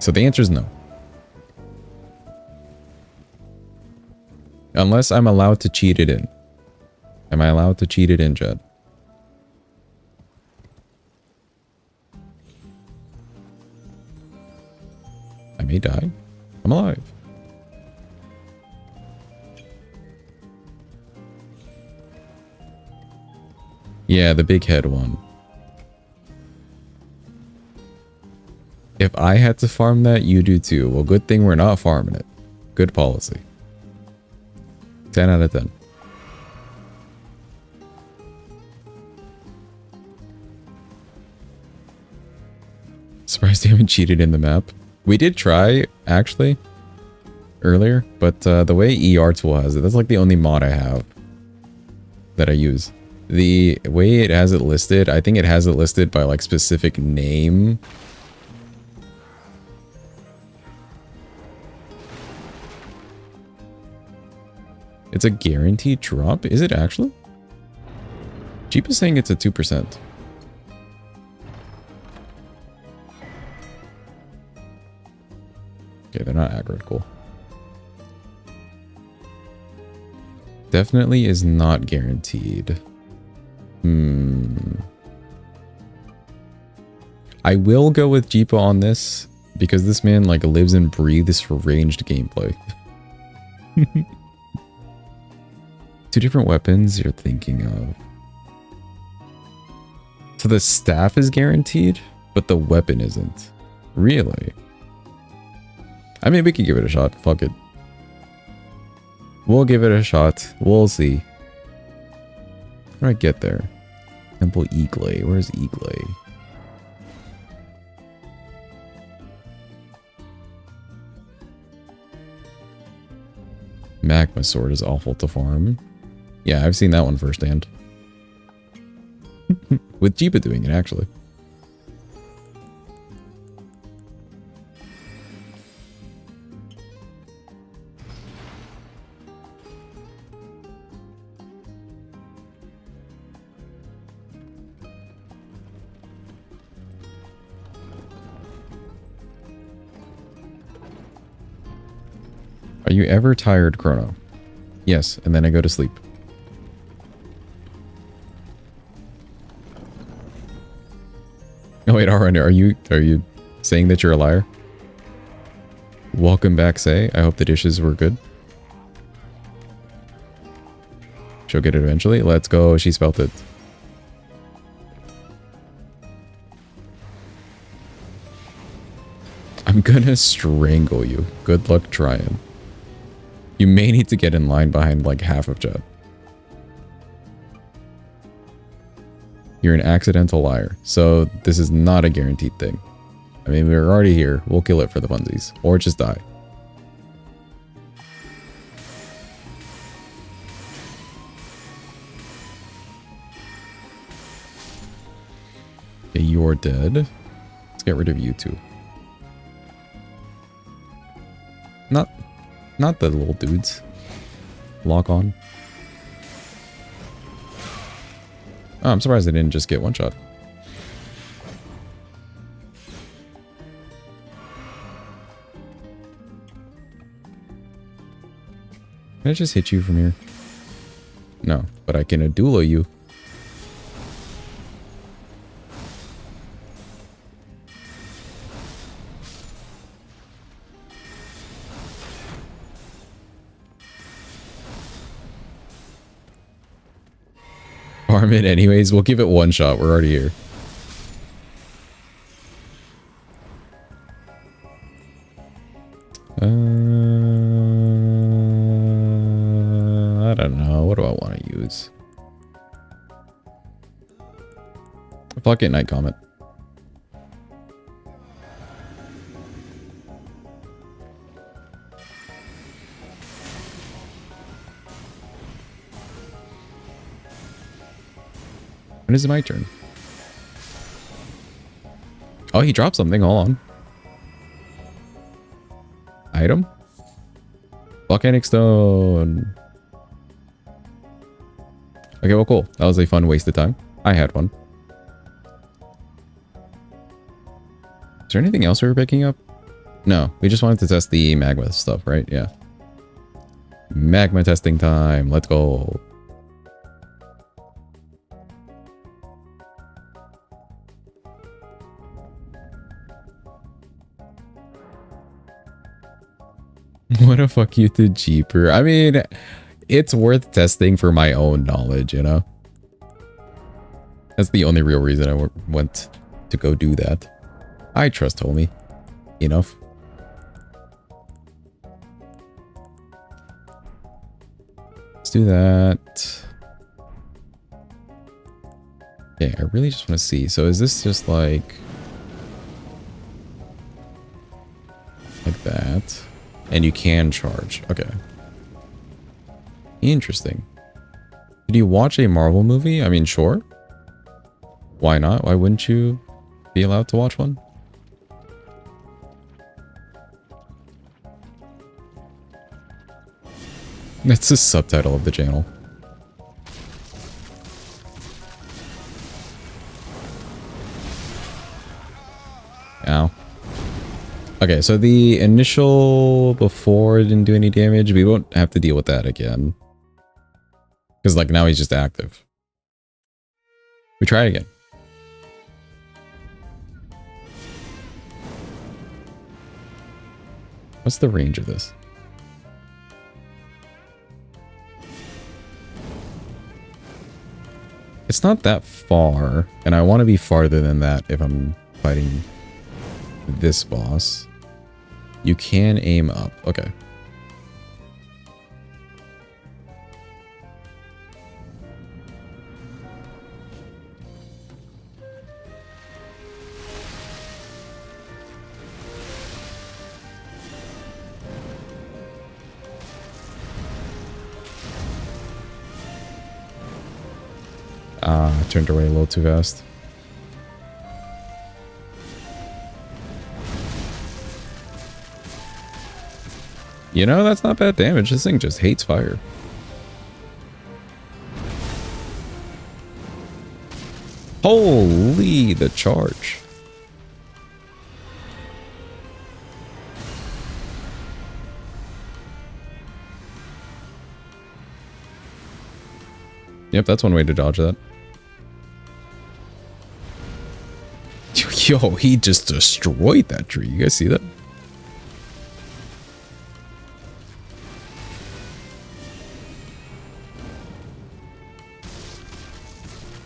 So the answer is no. Unless I'm allowed to cheat it in. Am I allowed to cheat it in, Jed? I may die. I'm alive. Yeah, the big head one. If I had to farm that, you do too. Well, good thing we're not farming it. Good policy. 10 out of 10. Surprised you haven't cheated in the map. We did try, actually, earlier, but the way ER tool has it, that's like the only mod I have that I use. The way it has it listed, I think it has it listed by like specific name. It's a guaranteed drop? Is it actually? Jeep is saying it's a 2%. Okay, they're not aggro. Cool. Definitely is not guaranteed. I will go with Jeepa on this because this man like lives and breathes for ranged gameplay. 2 different weapons you're thinking of. So the staff is guaranteed, but the weapon isn't. Really? I mean, we could give it a shot. Fuck it. We'll give it a shot. We'll see. How do I get there? Temple Eagle. Where's Eagle? Magma Sword is awful to farm. Yeah, I've seen that one firsthand. With Jeepa doing it, actually. Are you ever tired, Chrono? Yes, and then I go to sleep. Oh wait, Arun, are you saying that you're a liar? Welcome back, Say. I hope the dishes were good. She'll get it eventually. Let's go. She spelt it. I'm gonna strangle you. Good luck trying. You may need to get in line behind like half of chat. You're an accidental liar. So this is not a guaranteed thing. I mean, we're already here. We'll kill it for the funsies. Or just die. Okay, you're dead. Let's get rid of you too. Not the little dudes. Lock on. Oh, I'm surprised I didn't just get one shot. Can I just hit you from here? No, but I can duelo you. Farm it anyways. We'll give it one shot. We're already here. I don't know. What do I want to use? Fuck it, Night Comet. When is it my turn? Oh, he dropped something. Hold on. Item? Volcanic Stone. Okay, well, cool. That was a fun waste of time. I had one. Is there anything else we were picking up? No, we just wanted to test the magma stuff, right? Yeah. Magma testing time. Let's go. What a fuck you to Jeeper. I mean, it's worth testing for my own knowledge, you know? That's the only real reason I went to go do that. I trust homie. Enough. Let's do that. Okay, I really just want to see. So is this just like that? And you can charge. Okay. Interesting. Did you watch a Marvel movie? I mean, sure. Why not? Why wouldn't you be allowed to watch one? That's the subtitle of the channel. Ow. Okay, so the initial before didn't do any damage. We won't have to deal with that again. Because, like, now he's just active. We try it again. What's the range of this? It's not that far, and I want to be farther than that if I'm fighting this boss. You can aim up. Okay. I turned away a little too fast. You know, that's not bad damage. This thing just hates fire. Holy, the charge. Yep, that's one way to dodge that. Yo, he just destroyed that tree. You guys see that?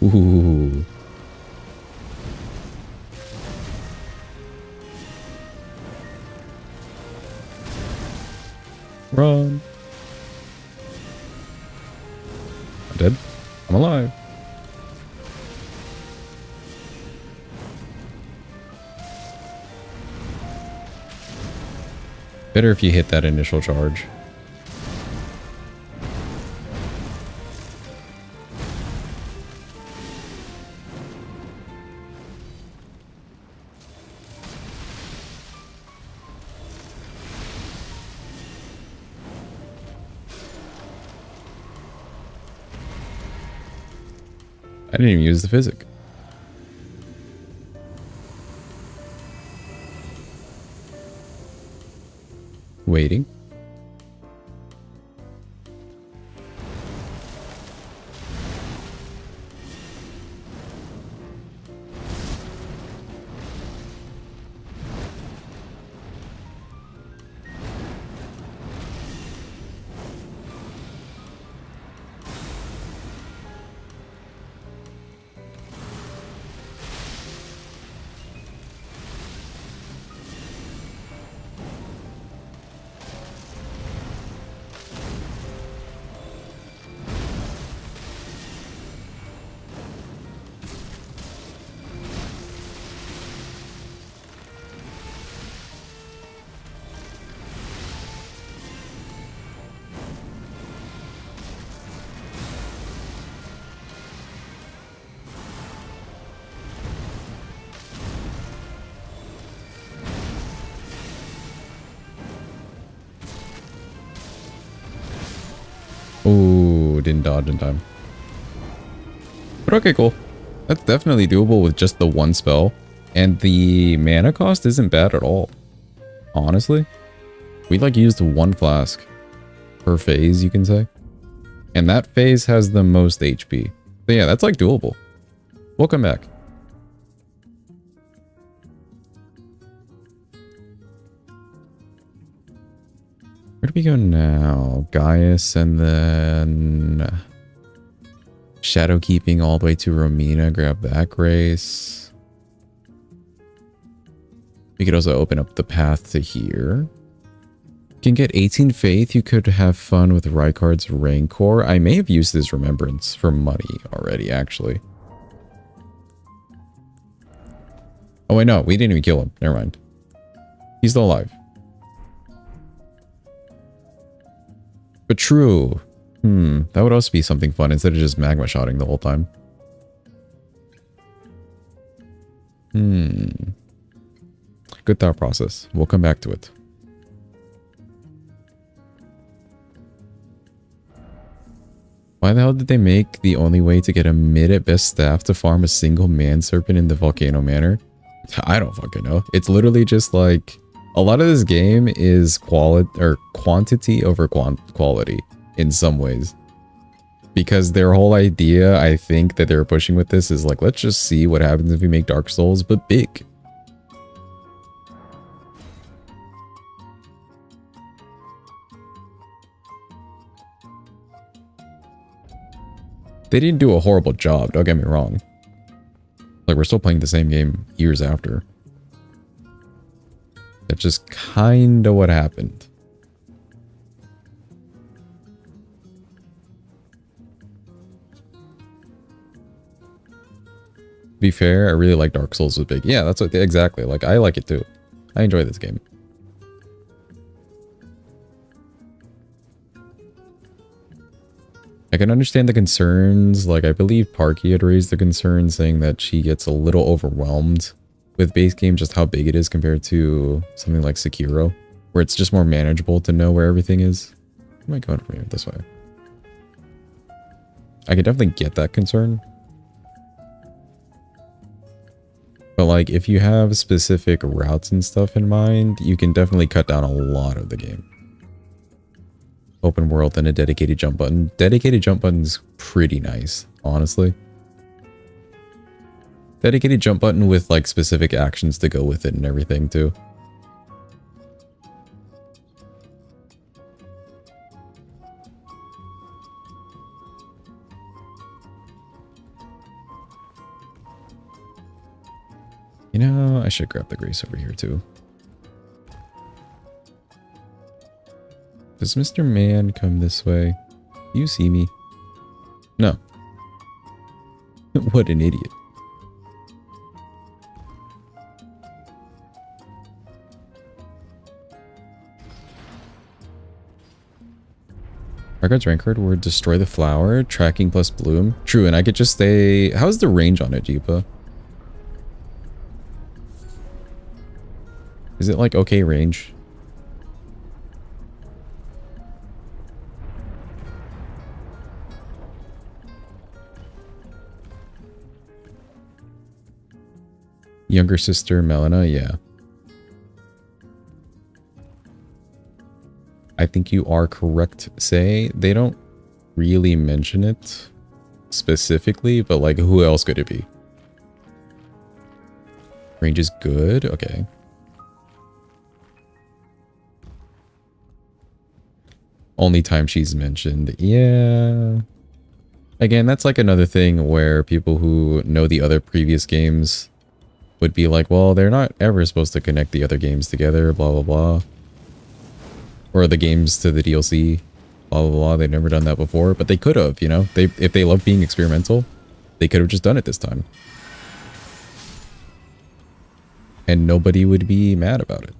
Ooh. Run. I'm dead. I'm alive. Better if you hit that initial charge. I didn't even use the physic. Waiting. Ooh, didn't dodge in time. But okay, cool. That's definitely doable with just the one spell. And the mana cost isn't bad at all. Honestly. We like used one flask per phase, you can say. And that phase has the most HP. So yeah, that's like doable. Welcome back. Where do we go now? Gaius and then Shadow Keeping all the way to Romina. Grab that grace. We could also open up the path to here. You can get 18 faith. You could have fun with Rykard's Rancor. I may have used his Remembrance for money already, actually. Oh wait, no, we didn't even kill him. Never mind. He's still alive. But true. That would also be something fun instead of just magma shotting the whole time. Good thought process. We'll come back to it. Why the hell did they make the only way to get a mid at best staff to farm a single man serpent in the Volcano Manor? I don't fucking know. It's literally just like a lot of this game is quantity over quality in some ways. Because their whole idea, I think, that they're pushing with this is like, let's just see what happens if we make Dark Souls, but big. They didn't do a horrible job, don't get me wrong. Like, we're still playing the same game years after. That's just kinda what happened. To be fair, I really like Dark Souls was big. Yeah, that's what exactly. Like, I like it too. I enjoy this game. I can understand the concerns. Like, I believe Parky had raised the concern saying that she gets a little overwhelmed with base game, just how big it is compared to something like Sekiro, where it's just more manageable to know where everything is. Where am I going from here? This way. I could definitely get that concern. But like, if you have specific routes and stuff in mind, you can definitely cut down a lot of the game. Open world and a dedicated jump button. Dedicated jump button's pretty nice, honestly. Dedicated jump button with like specific actions to go with it and everything too. You know, I should grab the grace over here too. Does Mr. Man come this way? Do you see me? No. What an idiot. Rykard's Rancor would destroy the flower, tracking plus bloom. True, and I could just stay... How's the range on it, Jeepa? Is it like okay range? Younger sister Melina, yeah. I think you are correct, Say. They don't really mention it specifically, but like who else could it be? Range is good, okay. Only time she's mentioned, yeah. Again, that's like another thing where people who know the other previous games would be like, well, they're not ever supposed to connect the other games together, blah, blah, blah. Or the games to the DLC, blah, blah, blah. They've never done that before, but they could have, you know? If they love being experimental, they could have just done it this time. And nobody would be mad about it.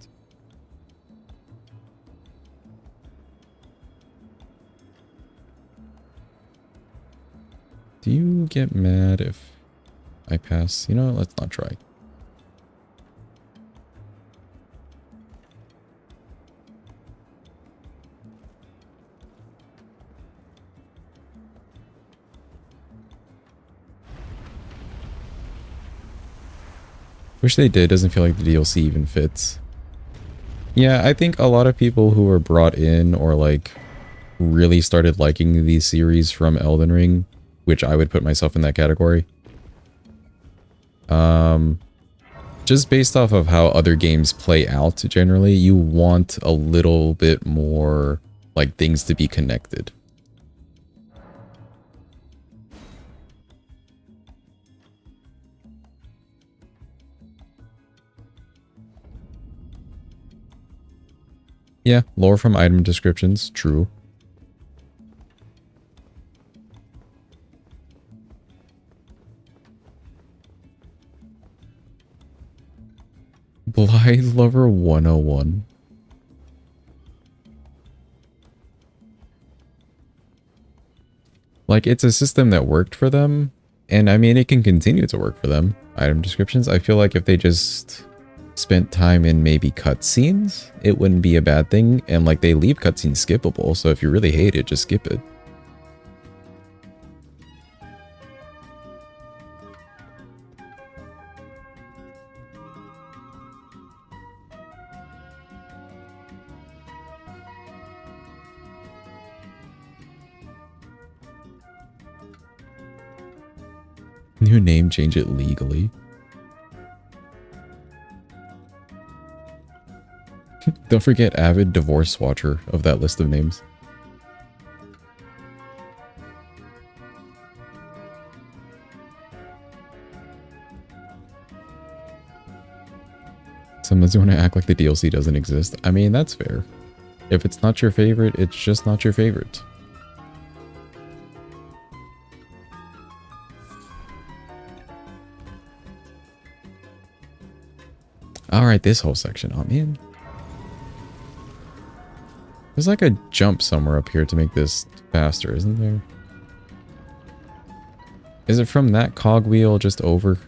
Do you get mad if I pass? You know, let's not try. Wish they did. Doesn't feel like the DLC even fits. Yeah, I think a lot of people who were brought in or like really started liking the series from Elden Ring, which I would put myself in that category. Just based off of how other games play out generally, you want a little bit more like things to be connected. Yeah, lore from item descriptions, true. Blythe Lover 101. Like, it's a system that worked for them, and I mean, it can continue to work for them. Item descriptions, I feel like if they just spent time in maybe cutscenes, it wouldn't be a bad thing, and like, they leave cutscenes skippable, so if you really hate it, just skip it. New name, change it legally. Don't forget avid divorce watcher of that list of names. Sometimes you want to act like the DLC doesn't exist. I mean, that's fair. If it's not your favorite, it's just not your favorite. Alright, this whole section. Oh, man. There's like a jump somewhere up here to make this faster, isn't there? Is it from that cogwheel just over?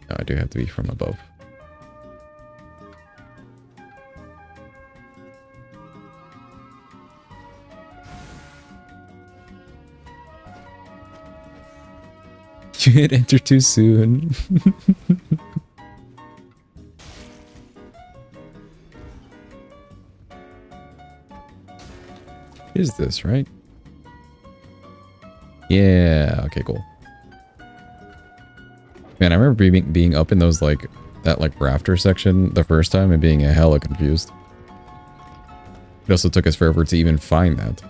No, I do have to be from above. You hit enter too soon. Is this right? Yeah, okay, cool. Man, I remember being up in those like that like rafter section the first time and being hella confused. It also took us forever to even find that.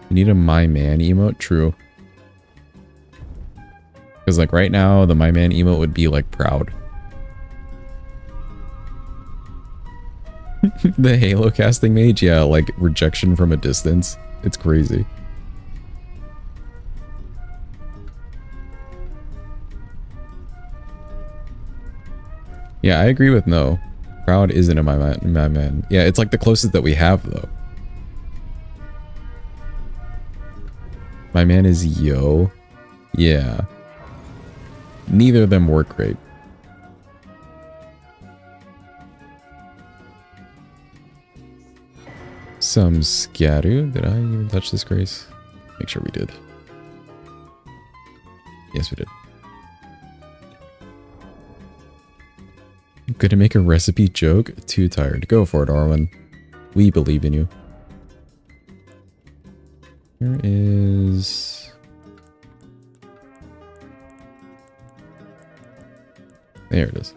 You need a my man emote? True. Because like right now, the my man emote would be like proud. The Halo casting mage? Yeah, like rejection from a distance. It's crazy. Yeah, I agree with no. Proud isn't in my man. Yeah, it's like the closest that we have though. My man is yo. Yeah. Neither of them work great. Some scatter. Did I even touch this grace? Make sure we did. Yes, we did. I'm gonna make a recipe joke. Too tired. Go for it, Arwen. We believe in you. Here is... There it is.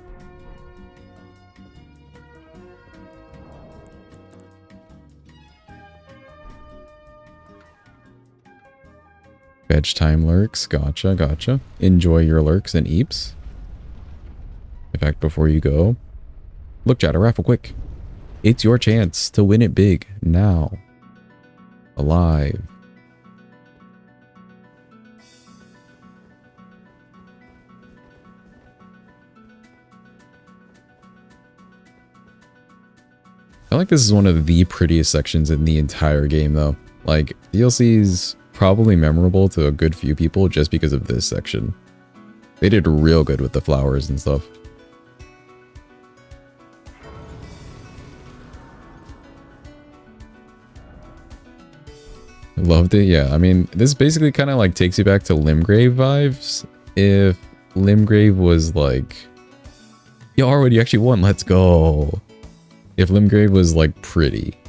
Veg time lurks. Gotcha, gotcha. Enjoy your lurks and eeps. In fact, before you go, look, chat, a raffle quick. It's your chance to win it big now. Alive. I feel like this is one of the prettiest sections in the entire game, though. Like, DLC's probably memorable to a good few people just because of this section. They did real good with the flowers and stuff. Loved it, yeah. I mean, this basically kind of like takes you back to Limgrave vibes. If Limgrave was like, yo, Arwood, you actually won, let's go. If Limgrave was like pretty.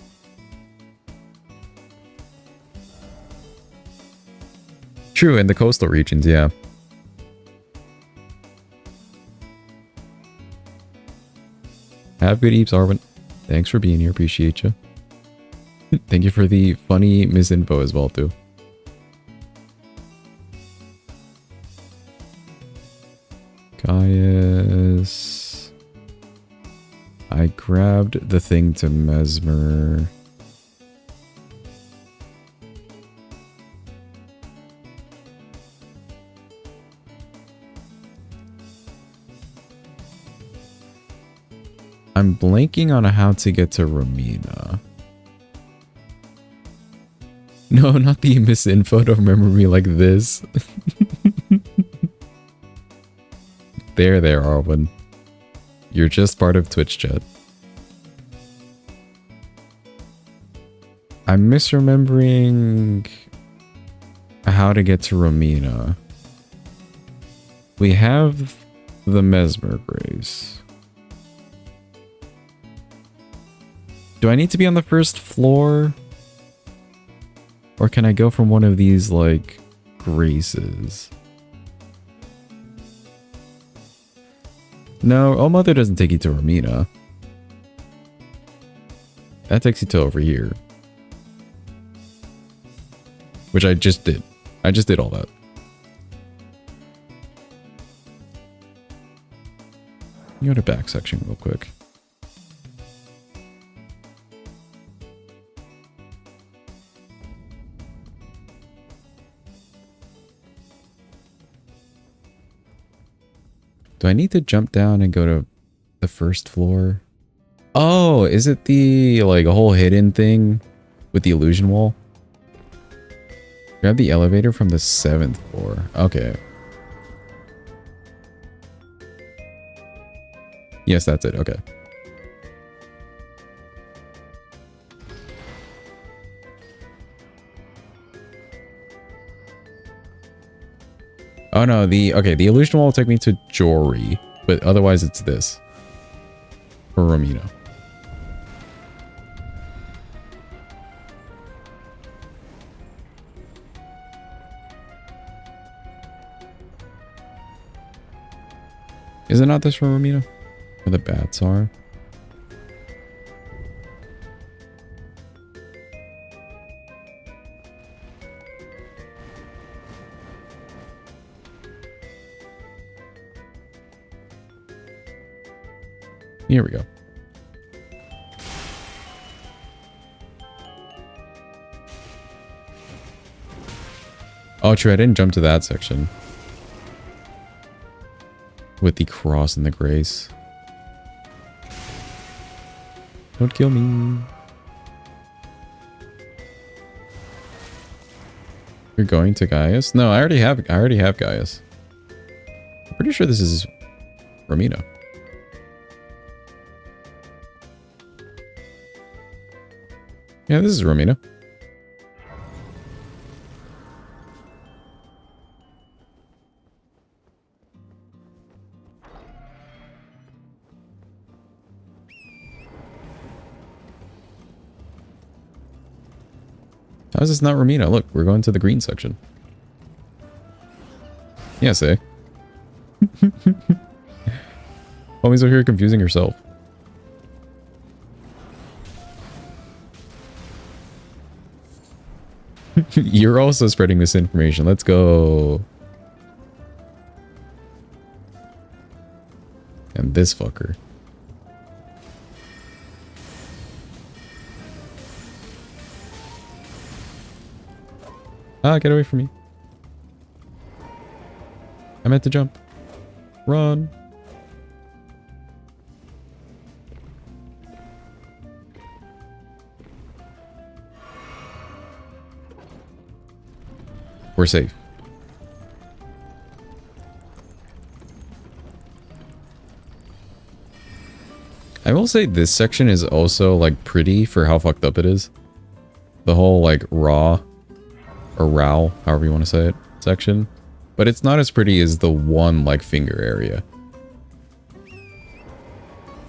True, in the coastal regions, yeah. Have good eeps, Arwen. Thanks for being here, appreciate you. Thank you for the funny misinfo as well, too. Gaius. I grabbed the thing to Mesmer. I'm blanking on how to get to Romina. No, not the misinfo. Don't remember me like this. There, Arwen. You're just part of Twitch chat. I'm misremembering how to get to Romina. We have the Mesmer Grace. Do I need to be on the first floor? Or can I go from one of these, like, graces? No, Oh Mother doesn't take you to Romina. That takes you to over here. Which I just did. I just did all that. Go to back section real quick. Do I need to jump down and go to the first floor? Oh, is it the, like, a whole hidden thing with the illusion wall? Grab the elevator from the 7th floor. Okay. Yes, that's it. Okay. Oh no, the illusion wall will take me to Jory, but otherwise it's this. For Romina. Is it not this for Romina? Where the bats are? Here we go. Oh, true. I didn't jump to that section. With the cross and the grace. Don't kill me. You're going to Gaius? No, I already have Gaius. I'm pretty sure this is Romina. Yeah, this is Romina. How is this not Romina? Look, we're going to the green section. Yeah, say. Always over here confusing yourself. You're also spreading misinformation. Let's go. And this fucker. Ah, get away from me. I meant to jump. Run. We're safe. I will say this section is also like pretty for how fucked up it is. The whole like raw or row, however you want to say it, section. But it's not as pretty as the one like finger area.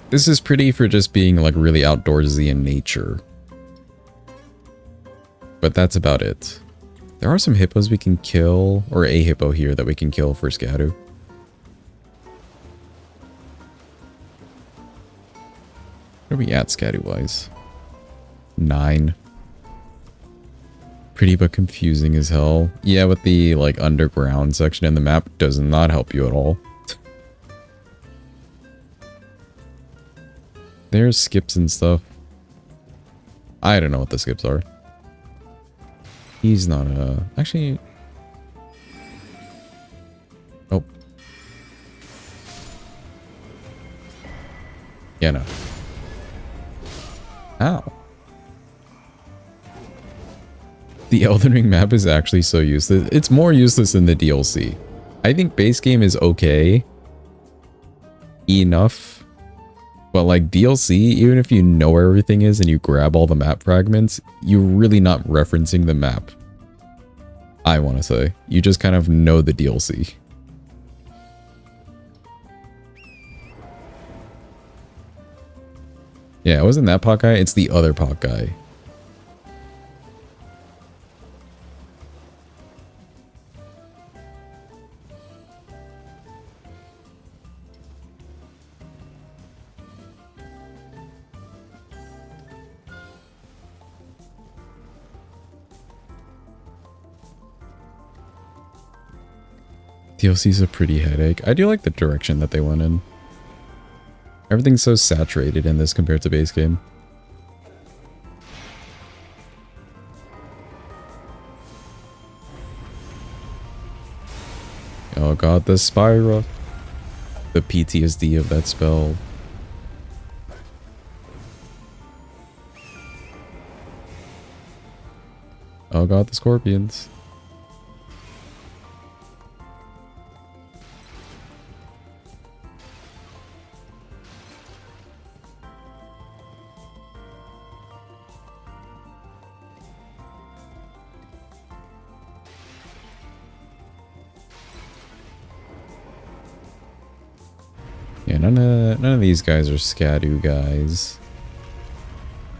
This is pretty for just being like really outdoorsy in nature. But that's about it. There are some hippos we can kill, or a hippo here that we can kill for Scadu. Where are we at Scadu-wise? 9. Pretty but confusing as hell. Yeah, with the like underground section in the map does not help you at all. There's skips and stuff. I don't know what the skips are. He's not a... Actually... Oh. Yeah, no. Ow. The Elden Ring map is actually so useless. It's more useless than the DLC. I think base game is okay. Enough. But like DLC, even if you know where everything is and you grab all the map fragments, you're really not referencing the map. I want to say. You just kind of know the DLC. Yeah, it wasn't that pot guy, it's the other pot guy. DLC's a pretty headache. I do like the direction that they went in. Everything's so saturated in this compared to base game. Oh god, the Spyro. The PTSD of that spell. Oh god, the scorpions. Yeah, none of these guys are Scadu guys.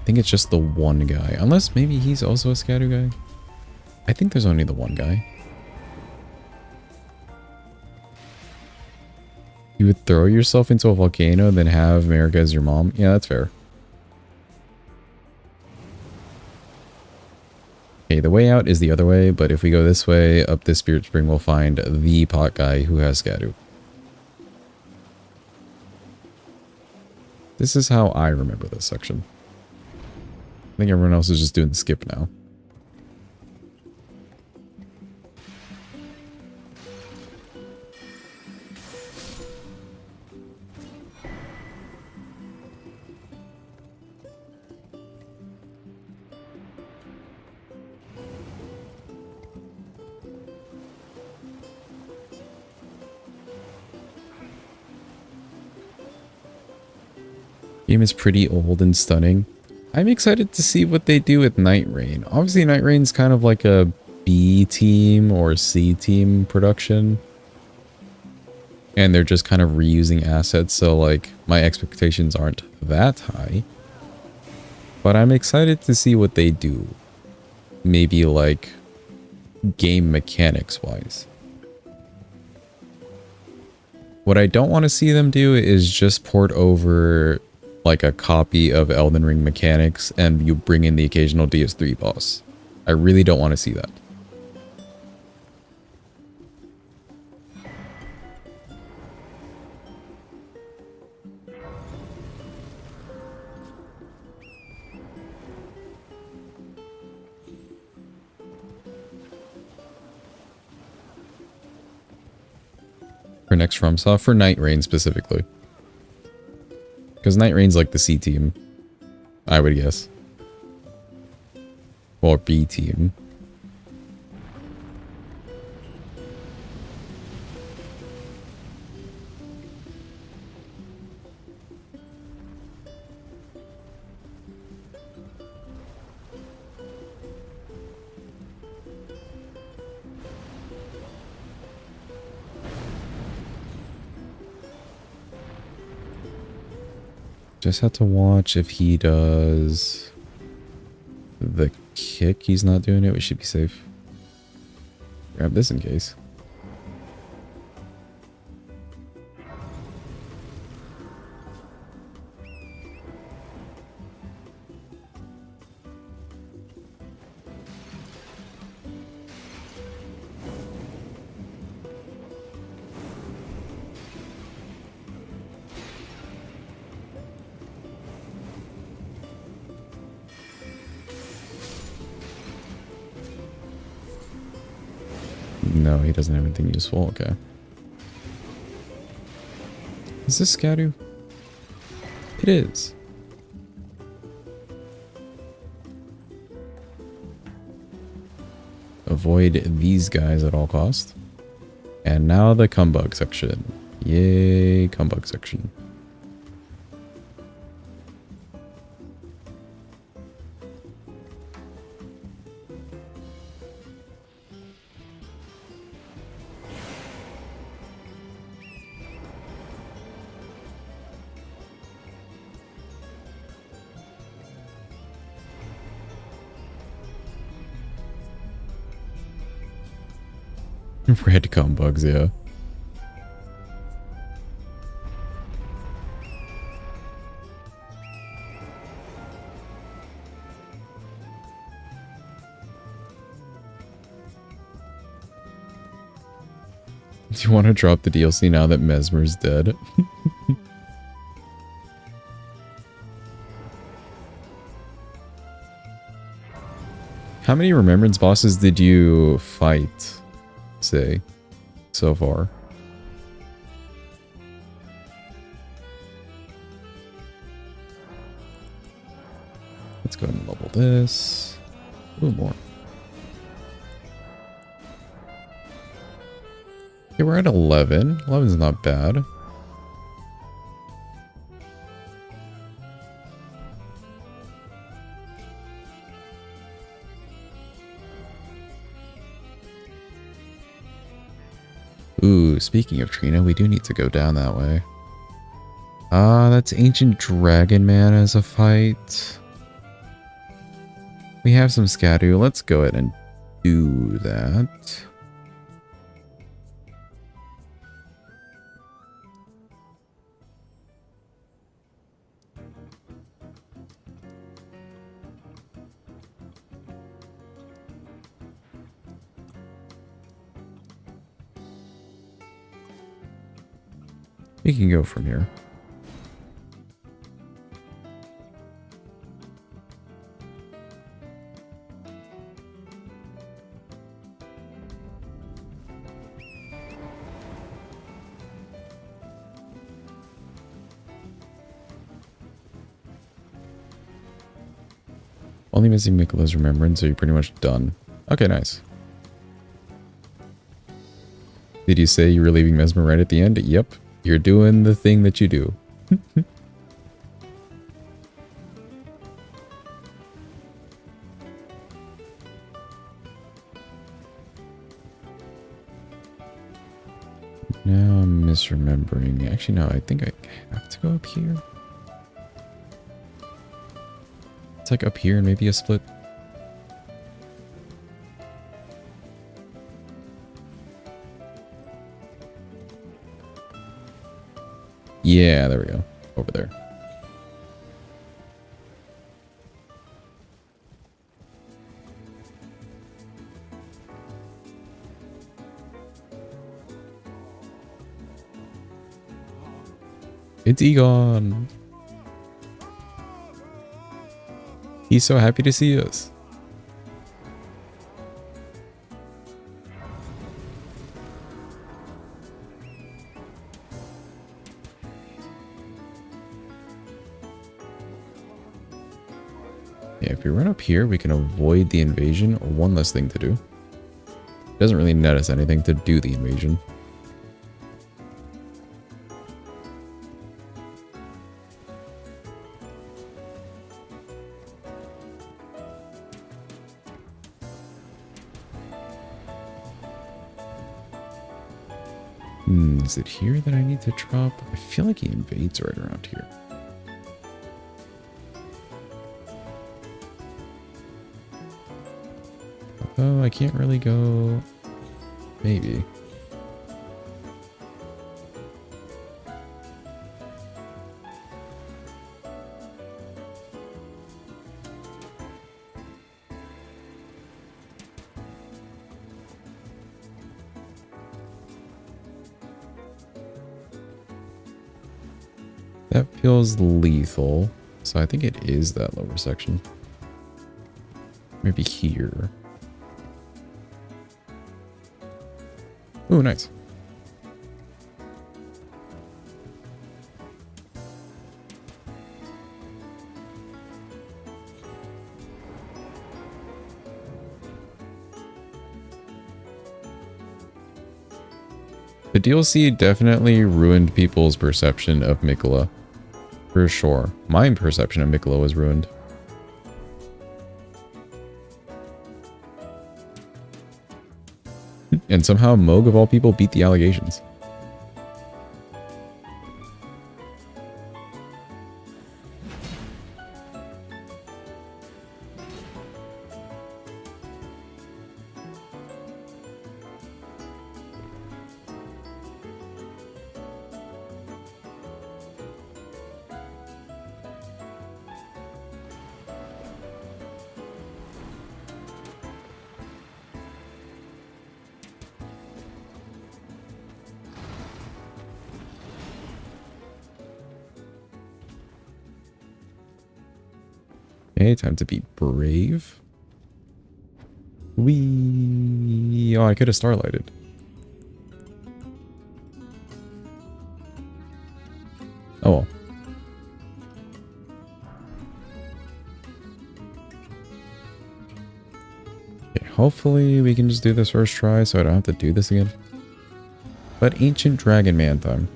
I think it's just the one guy. Unless maybe he's also a Scadu guy. I think there's only the one guy. You would throw yourself into a volcano, then have America as your mom? Yeah, that's fair. Okay, the way out is the other way, but if we go this way, up this spirit spring, we'll find the pot guy who has Scadu. This is how I remember this section. I think everyone else is just doing the skip now. Game is pretty old and stunning. I'm excited to see what they do with Night Rain. Obviously, Night Rain's kind of like a B team or C team production. And they're just kind of reusing assets, so like my expectations aren't that high. But I'm excited to see what they do. Maybe like game mechanics wise. What I don't want to see them do is just port over like a copy of Elden Ring mechanics and you bring in the occasional DS3 boss. I really don't want to see that. For next FromSoft, for Night Rain specifically. Because Night Rain's like the C team, I would guess. Or B team. Just have to watch if he does the kick. He's not doing it. We should be safe. Grab this in case. No, he doesn't have anything useful. Okay. Is this Scadu? It is. Avoid these guys at all costs. And now the Cumbug section. Yay, Cumbug section. Red Cumbugs, yeah. Do you want to drop the DLC now that Mesmer's dead? How many Remembrance bosses did you fight, say, so far? Let's go ahead and level this. Ooh, more. Okay, we're at 11. 11's not bad. Ooh, speaking of Trina, we do need to go down that way. That's Ancient Dragon Man as a fight. We have some Scadu. Let's go ahead and do that. We can go from here. Only missing Mikola's Remembrance, so you're pretty much done. Okay, nice. Did you say you were leaving Mesmer right at the end? Yep. You're doing the thing that you do. Now I'm misremembering. Actually, no, I think I have to go up here. It's like up here and maybe a split. Yeah, there we go. Over there. It's Egon. He's so happy to see us. Yeah, if we run up here, we can avoid the invasion. One less thing to do. Doesn't really net us anything to do the invasion. Is it here that I need to drop? I feel like he invades right around here. Oh, I can't really go... Maybe. That feels lethal, so I think it is that lower section. Maybe here. Ooh, nice. The DLC definitely ruined people's perception of Mikola. For sure. My perception of Mikola was ruined. And somehow Moog of all people beat the allegations. Okay, time to be brave. Wee. Oh, I could have starlighted. Oh well. Okay, hopefully we can just do this first try so I don't have to do this again. But Ancient Dragon Man time.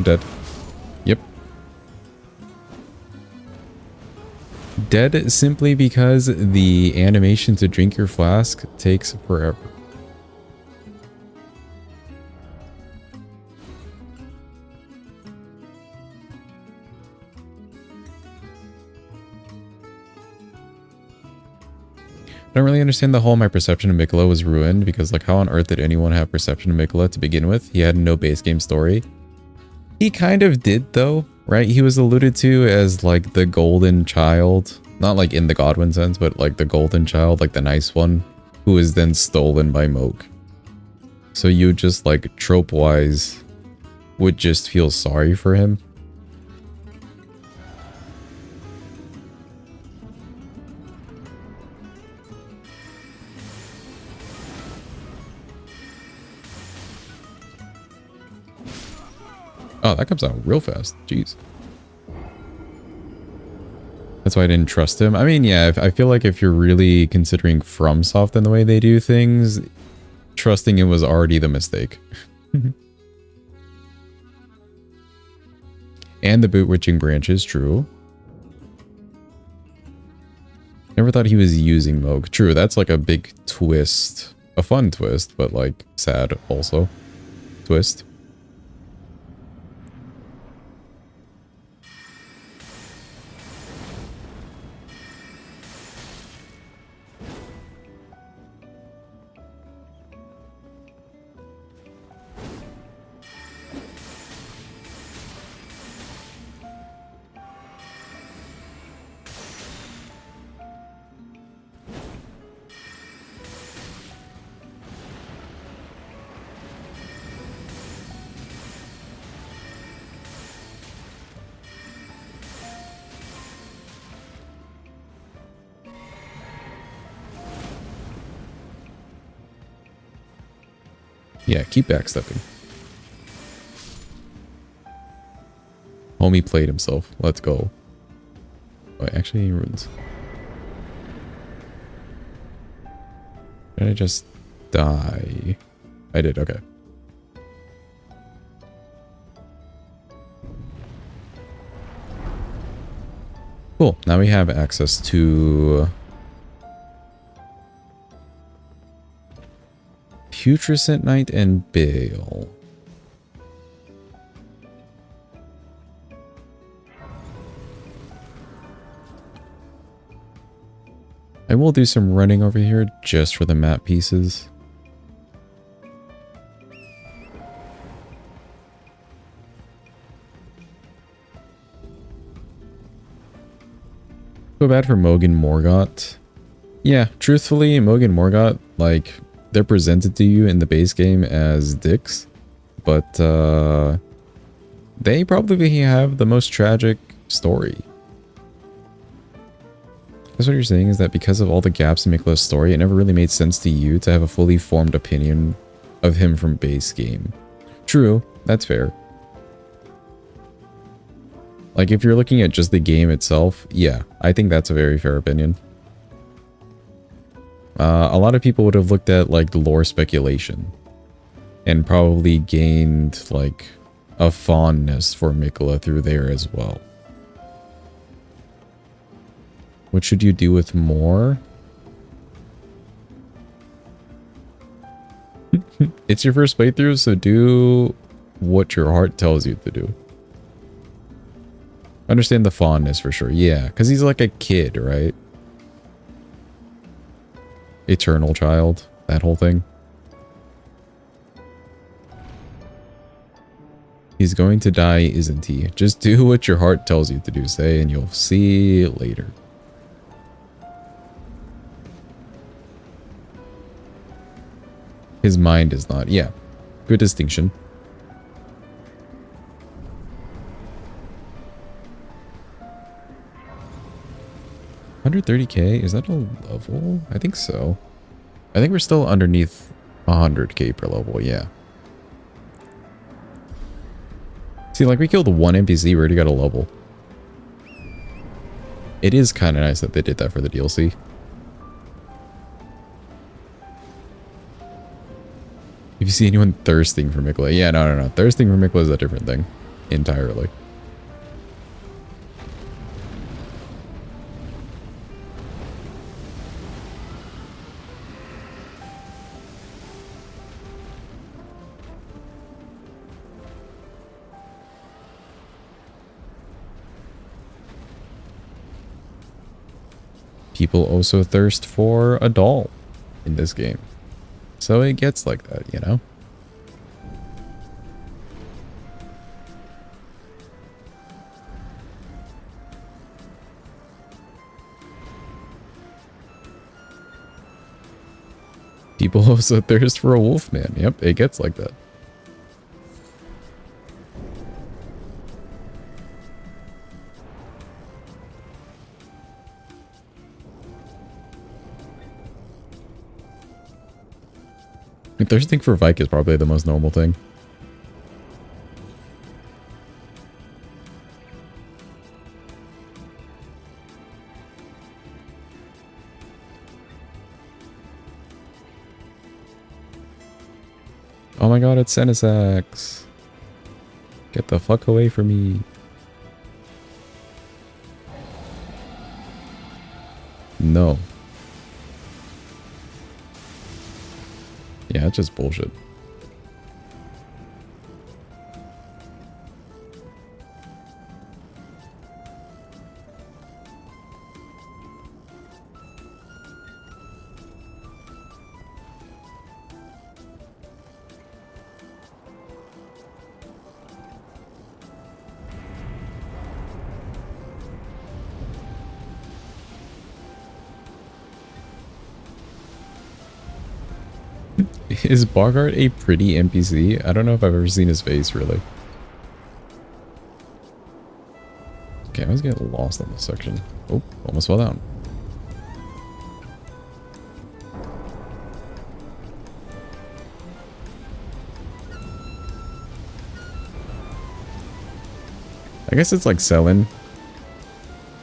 Dead. Yep. Dead simply because the animation to drink your flask takes forever. I don't really understand the whole my perception of Mikola was ruined because like how on earth did anyone have perception of Mikola to begin with? He had no base game story. He kind of did though, right? He was alluded to as like the golden child, not like in the Godwin sense, but like the golden child, like the nice one, who was then stolen by Moog. So you just like trope wise would just feel sorry for him. Oh, that comes out real fast. Jeez. That's why I didn't trust him. I mean, yeah, I feel like if you're really considering FromSoft and the way they do things, trusting him was already the mistake. And the boot witching branch is true. Never thought he was using Moog. True, that's like a big twist. A fun twist, but like sad also. Twist. Yeah, keep backstepping. Homie played himself. Let's go. Oh, actually, runes. Did I just die? I did, okay. Cool. Now we have access to Putrescent Knight and Bale. I will do some running over here just for the map pieces. So bad for Mogan Morgott. Yeah, truthfully, Mogan Morgott, like, they're presented to you in the base game as dicks, but they probably have the most tragic story. That's what you're saying, is that because of all the gaps in Mikla's story, it never really made sense to you to have a fully formed opinion of him from base game. True, that's fair. Like, if you're looking at just the game itself, yeah, I think that's a very fair opinion. A lot of people would have looked at, like, the lore speculation and probably gained, like, a fondness for Mikla through there as well. What should you do with more? It's your first playthrough, so do what your heart tells you to do. Understand the fondness for sure. Yeah, because he's like a kid, right? Eternal child, that whole thing. He's going to die, isn't he? Just do what your heart tells you to do, say, and you'll see later. His mind is not. Yeah, good distinction. $130k? Is that a level? I think so. I think we're still underneath 100k per level, yeah. See, like, we killed one NPC, we already got a level. It is kind of nice that they did that for the DLC. If you see anyone thirsting for Mikla, yeah, no. Thirsting for Mikla is a different thing. Entirely. People also thirst for a doll in this game. So it gets like that, you know? People also thirst for a wolf man. Yep, it gets like that. Thirsting for Vike is probably the most normal thing. Oh my god, it's Senisax. Get the fuck away from me. No. Yeah, it's just bullshit. Is Bogart a pretty NPC? I don't know if I've ever seen his face, really. Okay, I was getting lost on this section. Oh, almost fell down. I guess it's like Selen.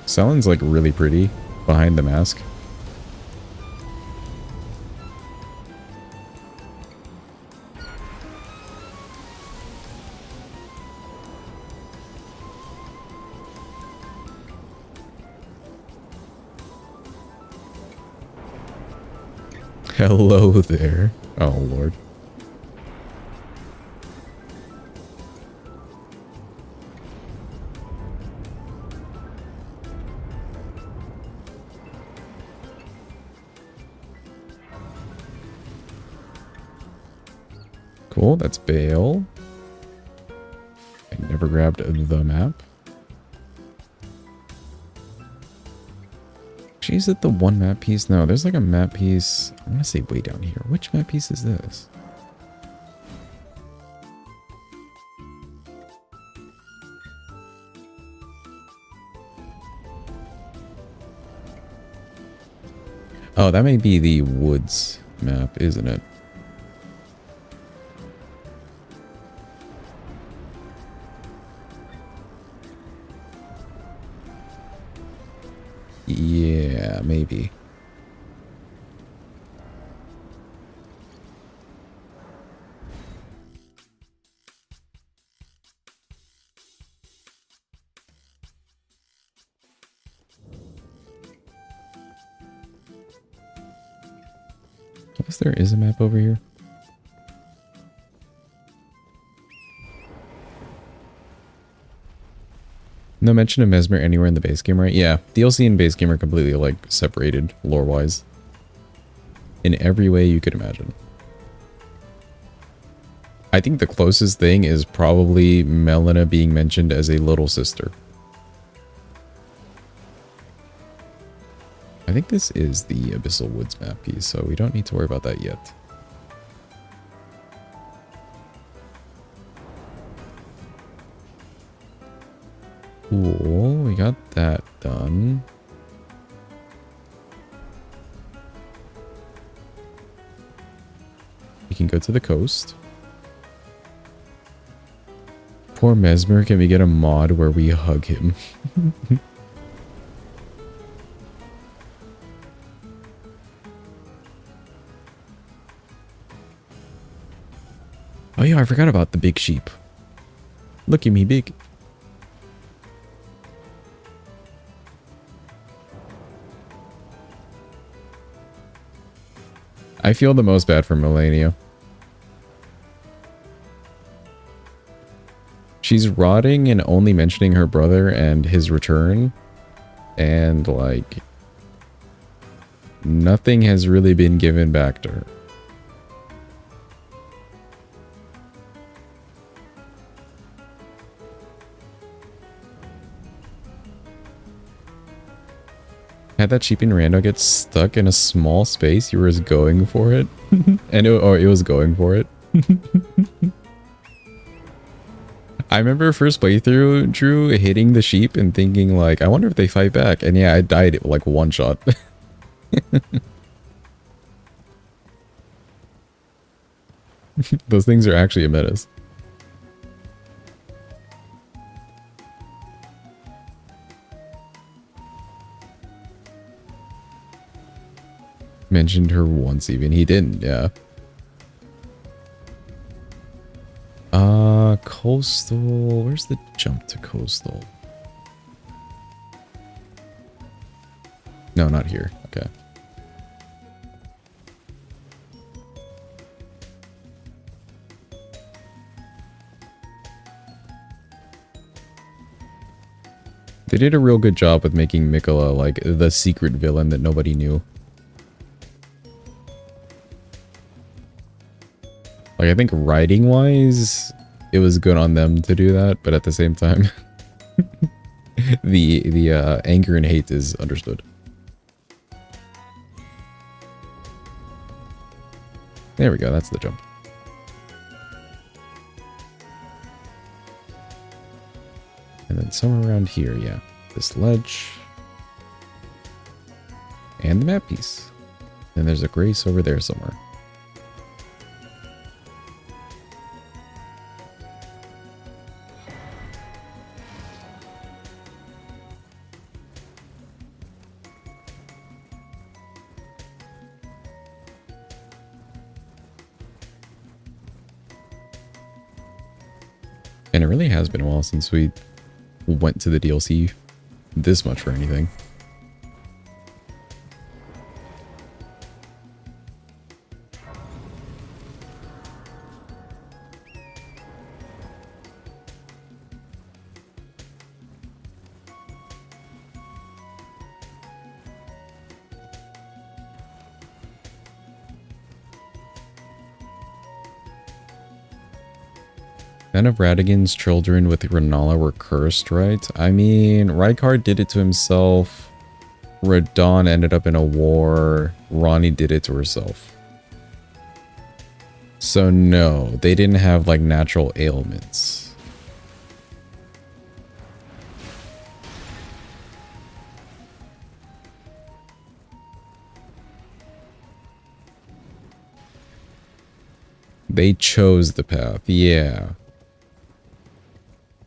Selen's like really pretty behind the mask. Hello there. Oh, Lord. Cool, that's Bale. I never grabbed the map. Is it the one map piece? No, there's like a map piece. I'm gonna say way down here. Which map piece is this? Oh, that may be the woods map, isn't it? Yeah, maybe. I guess there is a map over here. No mention of Mesmer anywhere in the base game, right? Yeah, DLC and base game are completely, like, separated, lore-wise. In every way you could imagine. I think the closest thing is probably Melina being mentioned as a little sister. I think this is the Abyssal Woods map piece, so we don't need to worry about that yet. Cool, we got that done. We can go to the coast. Poor Mesmer, can we get a mod where we hug him? Oh yeah, I forgot about the big sheep. Look at me, big. I feel the most bad for Melania. She's rotting and only mentioning her brother and his return. And, like, nothing has really been given back to her. Had that cheaping rando get stuck in a small space, you were just going for it. And it was going for it. I remember first playthrough, Drew, hitting the sheep and thinking like, I wonder if they fight back. And yeah, I died like one shot. Those things are actually a menace. Mentioned her once even. He didn't, yeah. Coastal. Where's the jump to coastal? No, not here. Okay. They did a real good job with making Mikola like the secret villain that nobody knew. Like, I think writing-wise, it was good on them to do that, but at the same time, the anger and hate is understood. There we go, that's the jump. And then somewhere around here, yeah. This ledge. And the map piece. And there's a grace over there somewhere. And it really has been a while since we went to the DLC this much for anything. None of Radigan's children with Renala were cursed, right? I mean, Rykard did it to himself. Radon ended up in a war. Ronnie did it to herself. So no, they didn't have like natural ailments. They chose the path, yeah.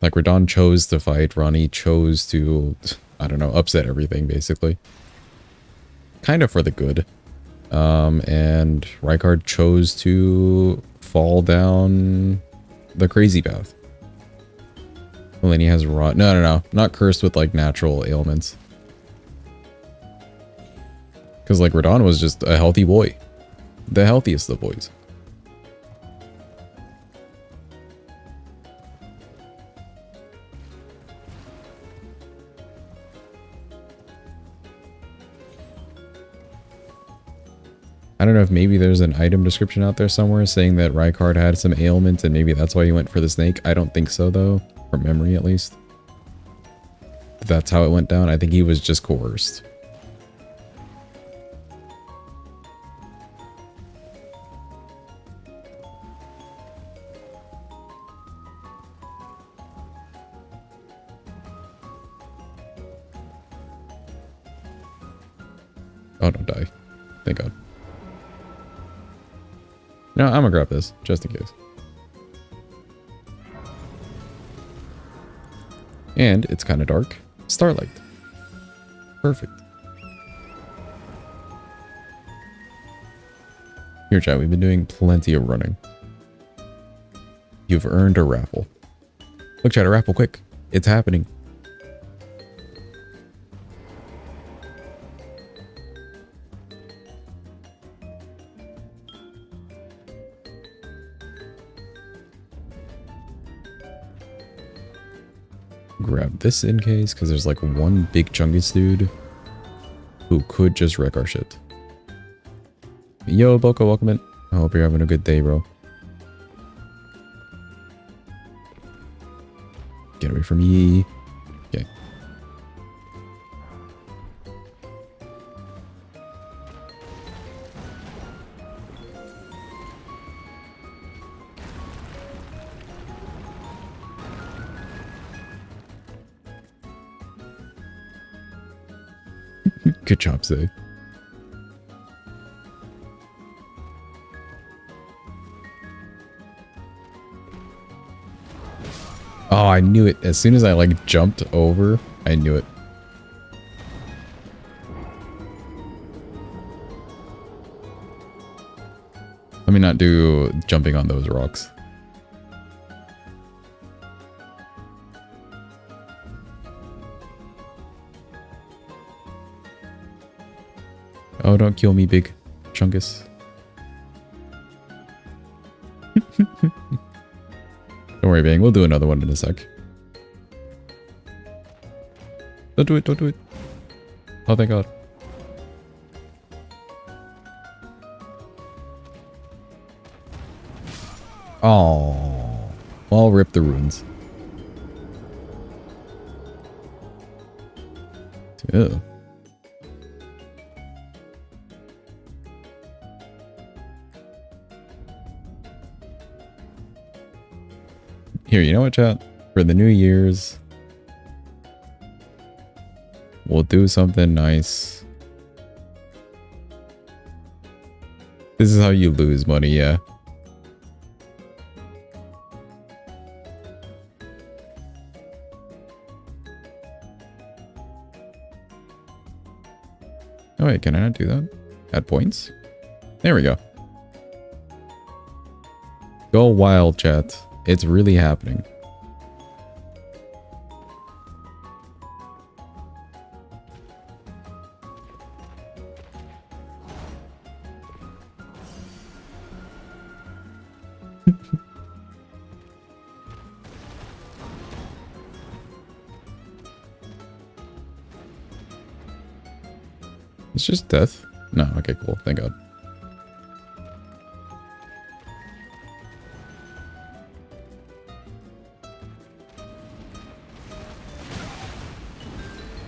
Like, Radon chose to fight, Ronnie chose to, I don't know, upset everything, basically. Kind of for the good. And Rykard chose to fall down the crazy path. Melania has rot. No. Not cursed with, like, natural ailments. Because, like, Radon was just a healthy boy. The healthiest of boys. I don't know if maybe there's an item description out there somewhere saying that Rykard had some ailment and maybe that's why he went for the snake. I don't think so, though. From memory, at least. That's how it went down. I think he was just coerced. Oh, don't die. Thank God. No, I'm gonna grab this, just in case. And it's kind of dark. Starlight. Perfect. Here, chat, we've been doing plenty of running. You've earned a raffle. Look, chat, a raffle, quick. It's happening. Grab this in case, because there's like one big chungus dude who could just wreck our shit. Yo, Boko, welcome in. I hope you're having a good day, bro. Get away from me. Okay. Good job, Zay. Oh, I knew it. As soon as I like jumped over, I knew it. Let me not do jumping on those rocks. Oh, don't kill me, big chungus. Don't worry, Bang. We'll do another one in a sec. Don't do it. Don't do it. Oh, thank God. Oh. Well, I'll rip the runes. Ew. Here, you know what, chat? For the New Year's, we'll do something nice. This is how you lose money, yeah. Oh wait, can I not do that? Add points? There we go. Go wild, chat. It's really happening. It's just death? No, okay, cool. Thank God.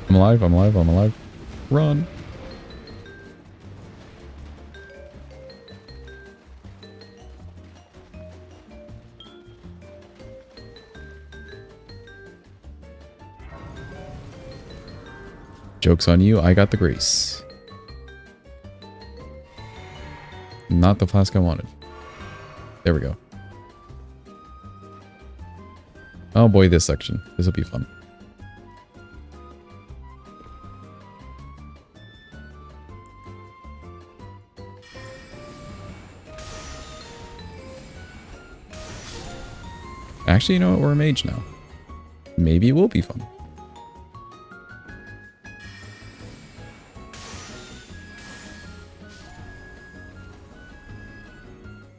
I'm alive, I'm alive, I'm alive. Run. Joke's on you, I got the grace. Not the flask I wanted. There we go. Oh boy, this section. This will be fun. Actually, you know what? We're a mage now. Maybe it will be fun.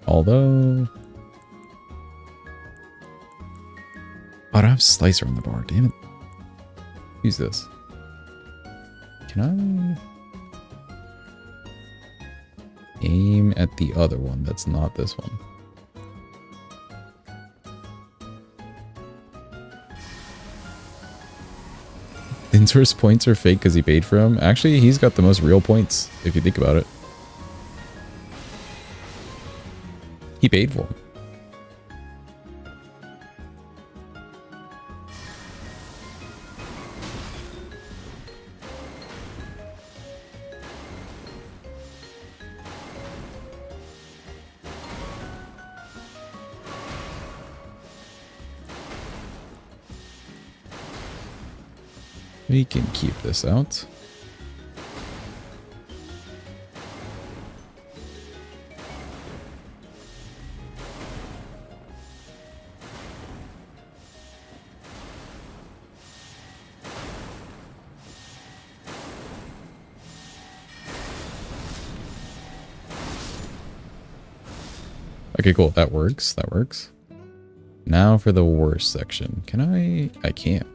Although... Oh, I don't have Slicer on the bar. Damn it. Use this. Can I... aim at the other one that's not this one? Dintor's points are fake because he paid for them. Actually, he's got the most real points, if you think about it. He paid for them. We can keep this out. Okay, cool. That works. That works. Now for the worst section. Can I? I can't.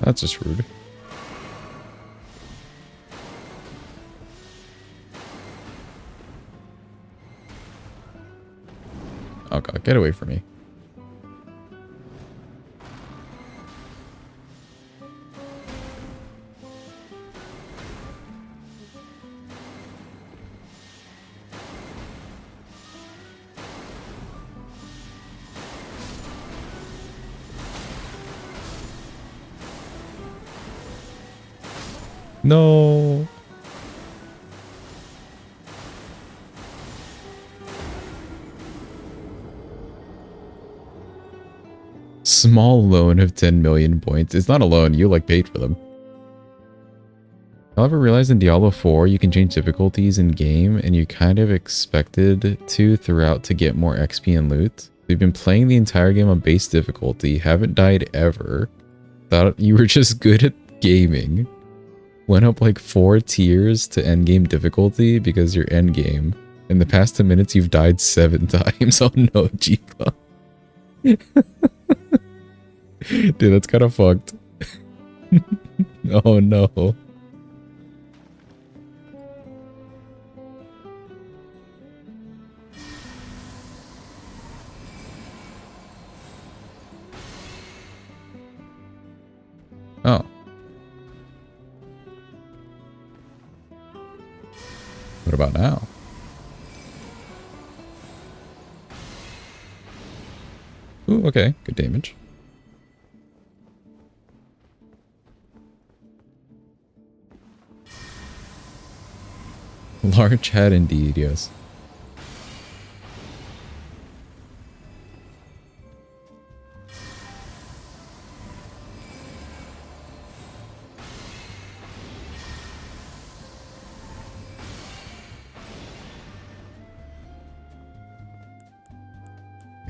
That's just rude. Oh god, get away from me. No. Small loan of 10 million points. It's not a loan. You like paid for them. However, realized in Diablo 4 you can change difficulties in game and you kind of expected to throughout to get more XP and loot. We've been playing the entire game on base difficulty, haven't died ever. Thought you were just good at gaming. Went up like 4 tiers to endgame difficulty because you're endgame. In the past 10 minutes you've died 7 times. Oh no, Jiva. Dude, that's kind of fucked. Oh no. Oh. What about now? Ooh, okay. Good damage. Large head indeed, yes.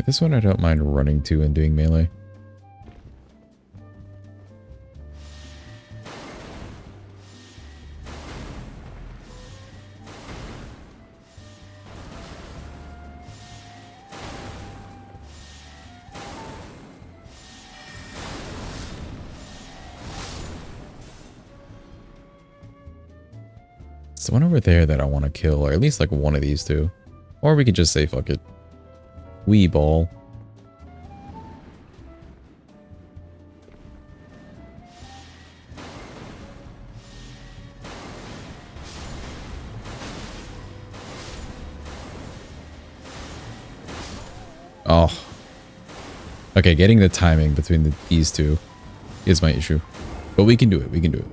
This one I don't mind running to and doing melee. It's the one over there that I want to kill, or at least like one of these two. Or we could just say fuck it. Wee ball. Oh. Okay, getting the timing between these two is my issue. But we can do it. We can do it.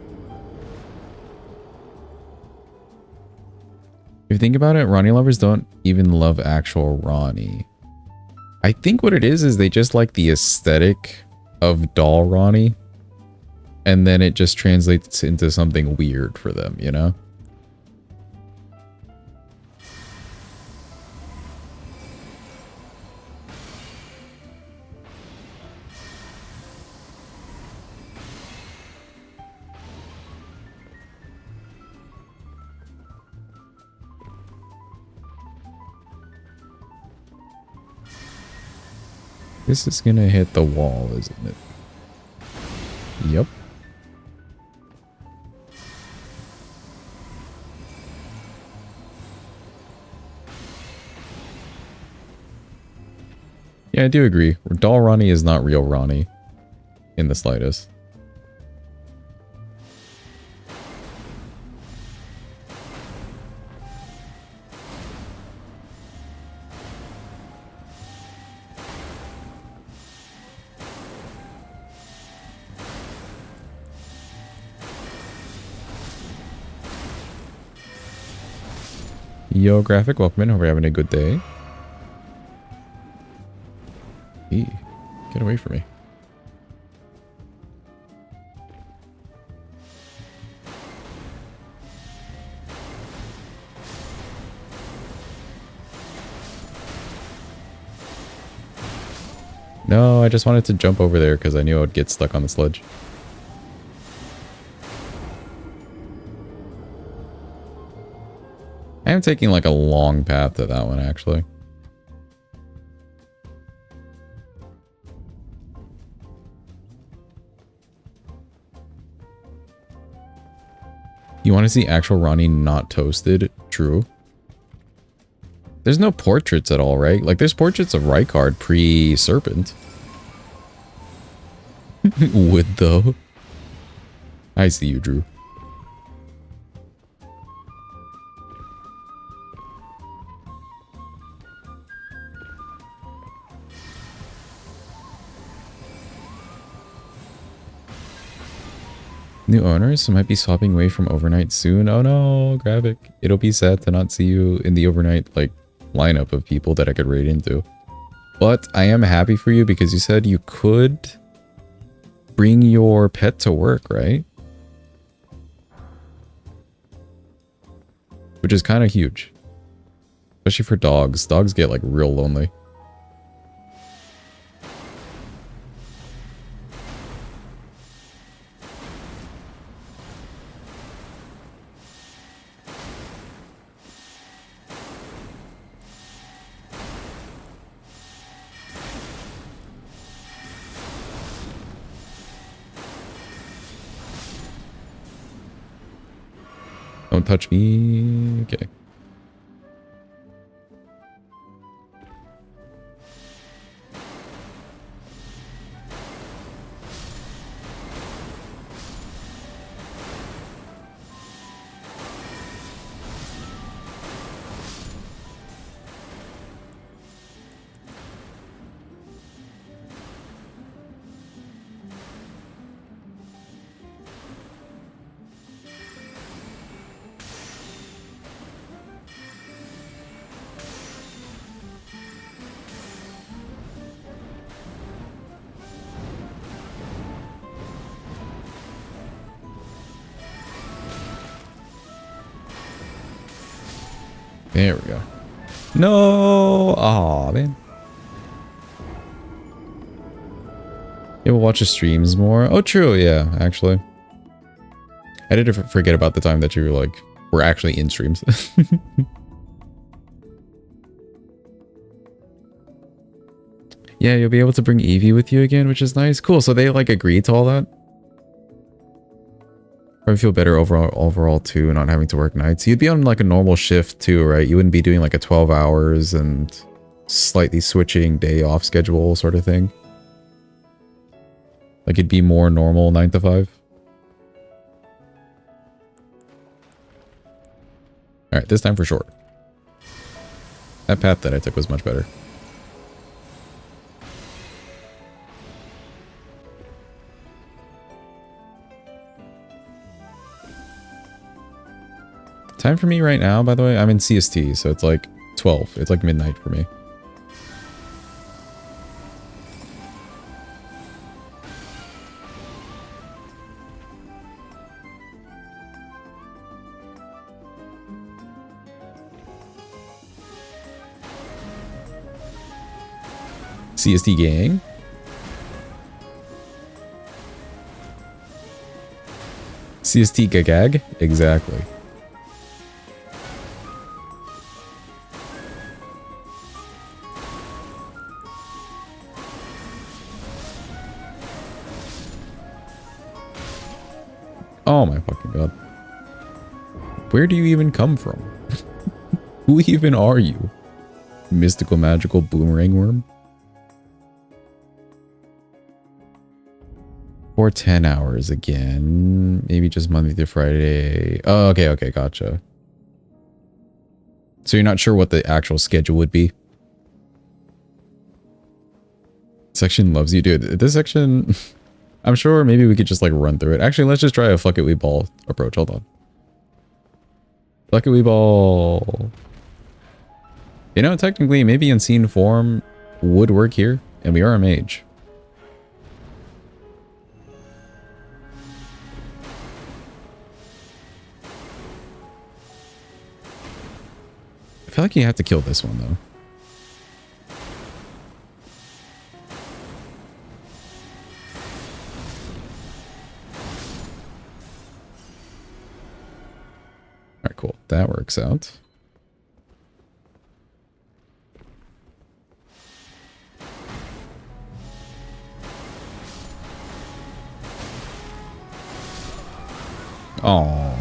If you think about it, Ronnie lovers don't even love actual Ronnie. I think what it is they just like the aesthetic of doll Ronnie. And then it just translates into something weird for them, you know? This is gonna hit the wall, isn't it? Yep. Yeah, I do agree. Doll Ronnie is not real Ronnie. In the slightest. Yo, Graphic, welcome in. Hope you're having a good day. Eee, get away from me. No, I just wanted to jump over there because I knew I would get stuck on the sledge. I am taking like a long path to that one, actually. You want to see actual Ronnie not toasted? True. There's no portraits at all, right? Like, there's portraits of Rykard pre-Serpent. Would, though. I see you, Drew. New owners might be swapping away from overnight soon. Oh no, Gravik. It'll be sad to not see you in the overnight like lineup of people that I could raid into. But I am happy for you because you said you could bring your pet to work, right? Which is kind of huge. Especially for dogs. Dogs get like real lonely. Don't touch me. Okay. There we go. No! Aw, man. Yeah, we'll watch the streams more. Oh, true. Yeah, actually. I did forget about the time that you were like, were actually in streams. Yeah, you'll be able to bring Eevee with you again, which is nice. Cool. So they like agreed to all that? Probably feel better overall too, not having to work nights. You'd be on like a normal shift too, right? You wouldn't be doing like a 12 hours and slightly switching day off schedule sort of thing. Like it'd be more normal 9 to 5. Alright, this time for sure. That path that I took was much better. Time for me right now, by the way, I'm in CST, so it's like 12. It's like midnight for me. CST gang. CST gagag? Exactly. Oh my fucking god. Where do you even come from? Who even are you? Mystical magical boomerang worm? For 10 hours again. Maybe just Monday through Friday. Oh, okay, okay, gotcha. So you're not sure what the actual schedule would be? Section loves you, dude. This section... I'm sure maybe we could just like run through it. Actually, let's just try a fuck it we ball approach. Hold on. Fuck it we ball. You know, technically, maybe unseen form would work here. And we are a mage. I feel like you have to kill this one, though. Alright, cool. That works out. Oh.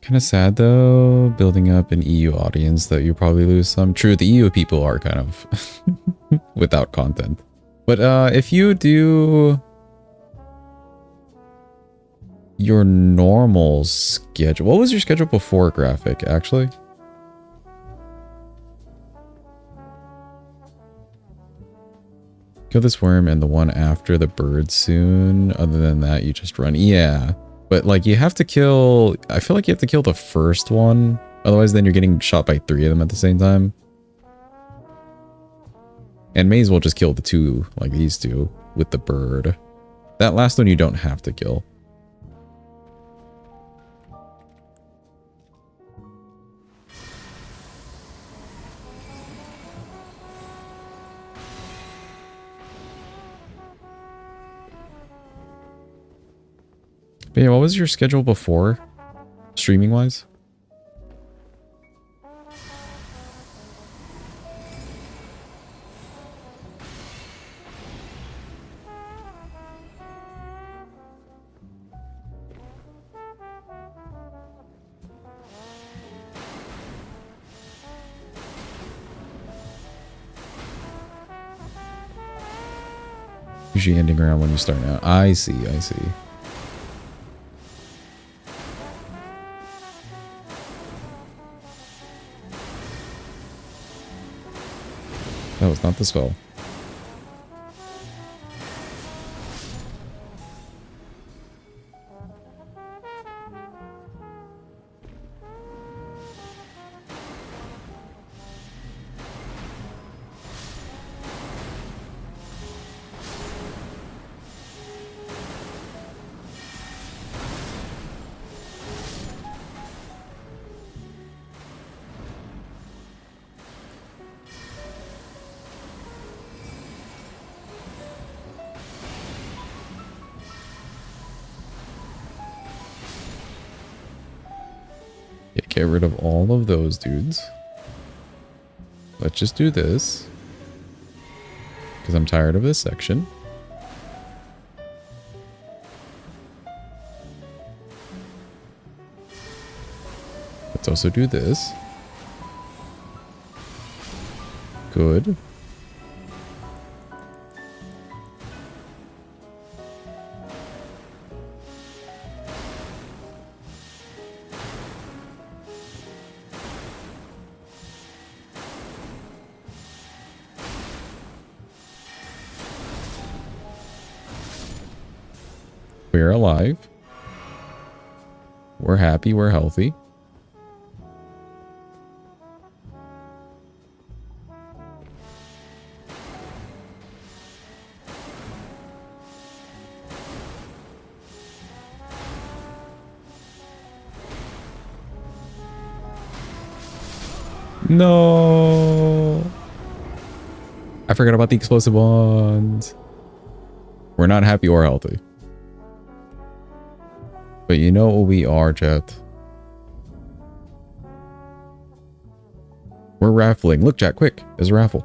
Kind of sad though, building up an EU audience that you probably lose some. True, the EU people are kind of without content. But if you do your normal schedule, what was your schedule before graphic actually? Kill this worm and the one after the bird soon. Other than that, you just run. Yeah. But like you have to kill... I feel like you have to kill the first one. Otherwise then you're getting shot by 3 of them at the same time. And may as well just kill the 2, like these 2, with the bird. That last one you don't have to kill. But yeah, what was your schedule before? Streaming wise? Usually ending around when you start out. I see, I see. That was not the spell. Get rid of all of those dudes. Let's just do this. Because I'm tired of this section. Let's also do this. Good. We're alive. We're happy. We're healthy. No. I forgot about the explosive ones. We're not happy or healthy. But you know what we are, chat. We're raffling. Look, chat, quick. There's a raffle.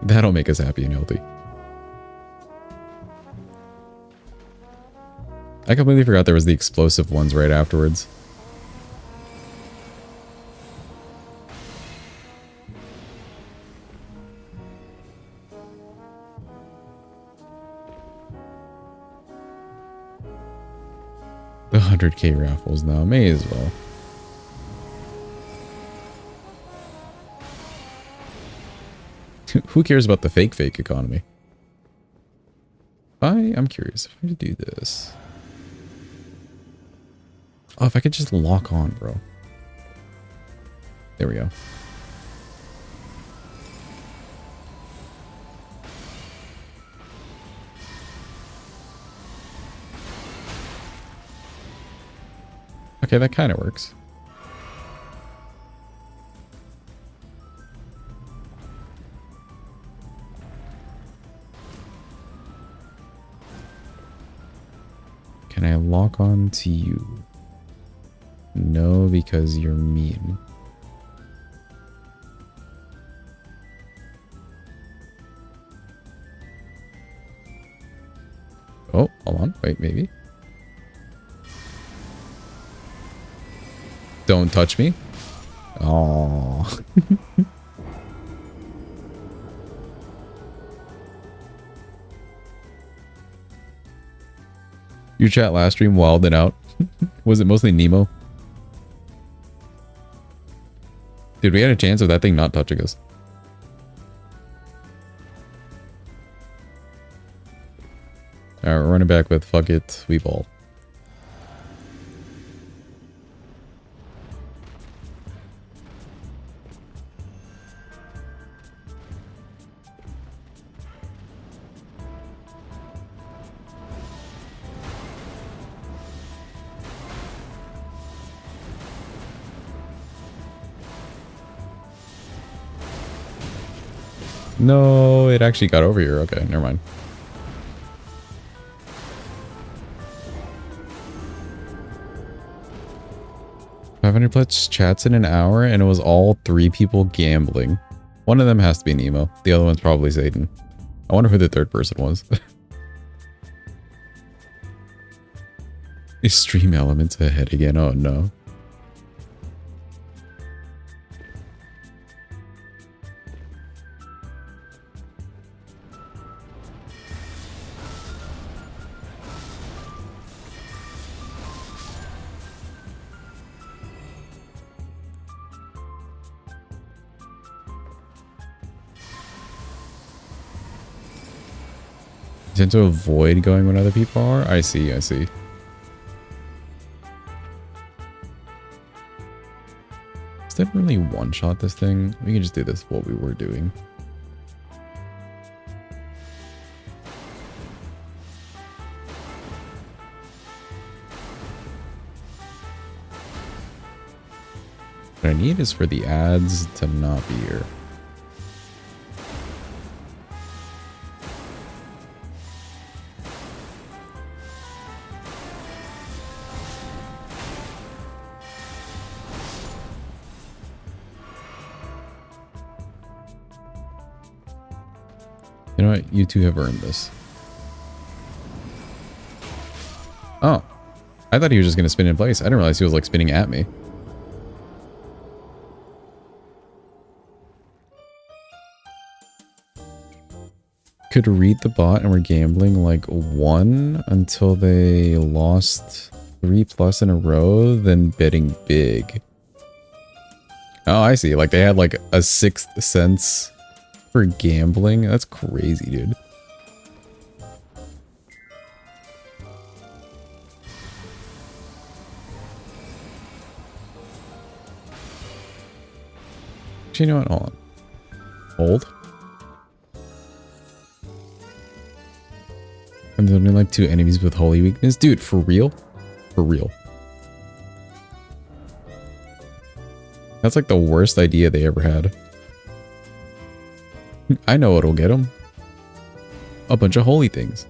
That'll make us happy and healthy. I completely forgot there was the explosive ones right afterwards. The 100k raffles now, may as well. Who cares about the fake economy? I'm curious if I could do this. Oh, if I could just lock on, bro. There we go. Okay, that kind of works. Can I lock on to you? No, because you're mean. Oh, hold on. Wait, maybe. Don't touch me. Oh. Your chat last stream wilded out. Was it mostly Nemo? Dude, we had a chance of that thing not touching us. Alright, we're running back with fuck it, we ball. No, it actually got over here. Okay, never mind. $500 chats in an hour, and it was all 3 people gambling. One of them has to be Nemo. The other one's probably Satan. I wonder who the third person was. Extreme elements ahead again. Oh no. Tend to avoid going when other people are? I see, I see. Didn't really one-shot this thing. We can just do this what we were doing. What I need is for the ads to not be here. You know what? You two have earned this. Oh. I thought he was just going to spin in place. I didn't realize he was like spinning at me. Could read the bot and we're gambling like 1 until they lost 3+ in a row, then betting big. Oh, I see. Like they had like a 6th sense for gambling. That's crazy, dude. Actually, you know what? Hold on. Hold. And there's only like 2 enemies with holy weakness. Dude, for real? For real. That's like the worst idea they ever had. I know what'll get them. A bunch of holy things.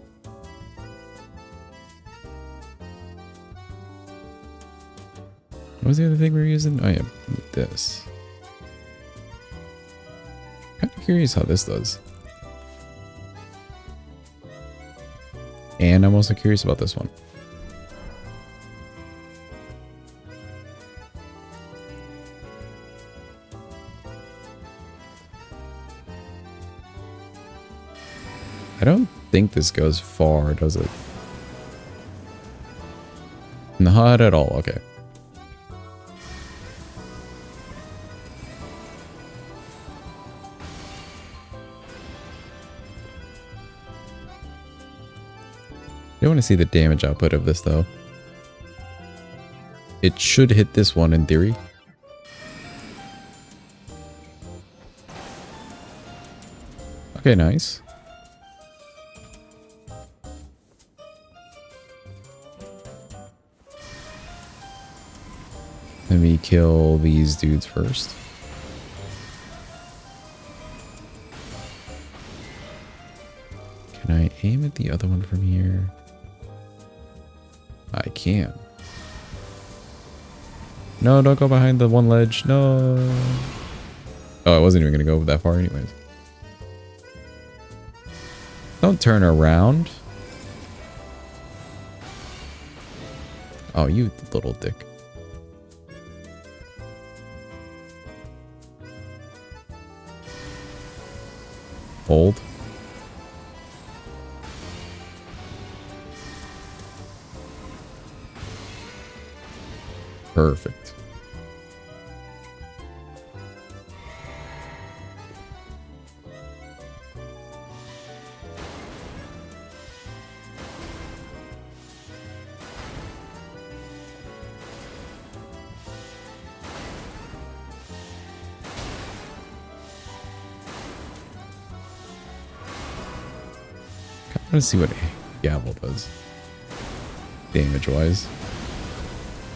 What was the other thing we were using? Oh yeah, this. Kind of curious how this does. And I'm also curious about this one. I don't think this goes far, does it? Not at all. Okay. I want to see the damage output of this though. It should hit this one in theory. Okay, nice. Let me kill these dudes first. Can I aim at the other one from here? I can. No, don't go behind the one ledge. No. Oh, I wasn't even going to go that far anyways. Don't turn around. Oh, you little dick. Hold. Perfect. I want to see what Gavel does. Damage-wise.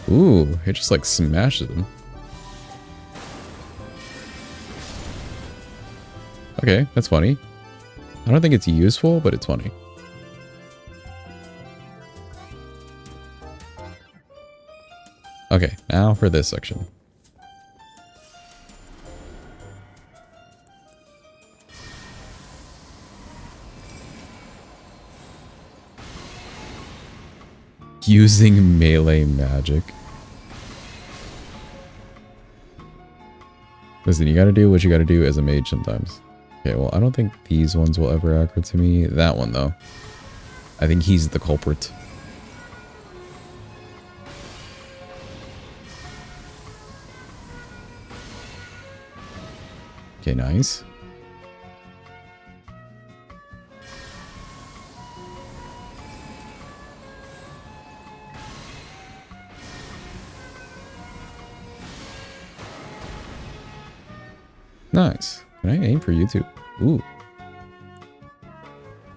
Ooh, it just like smashes them. Okay, that's funny. I don't think it's useful, but it's funny. Okay, now for this section. Using melee magic. Listen, you gotta do what you gotta do as a mage sometimes. Okay, well, I don't think these ones will ever aggro to me. That one, though. I think he's the culprit. Okay, nice. Nice. Can I aim for you too? Ooh.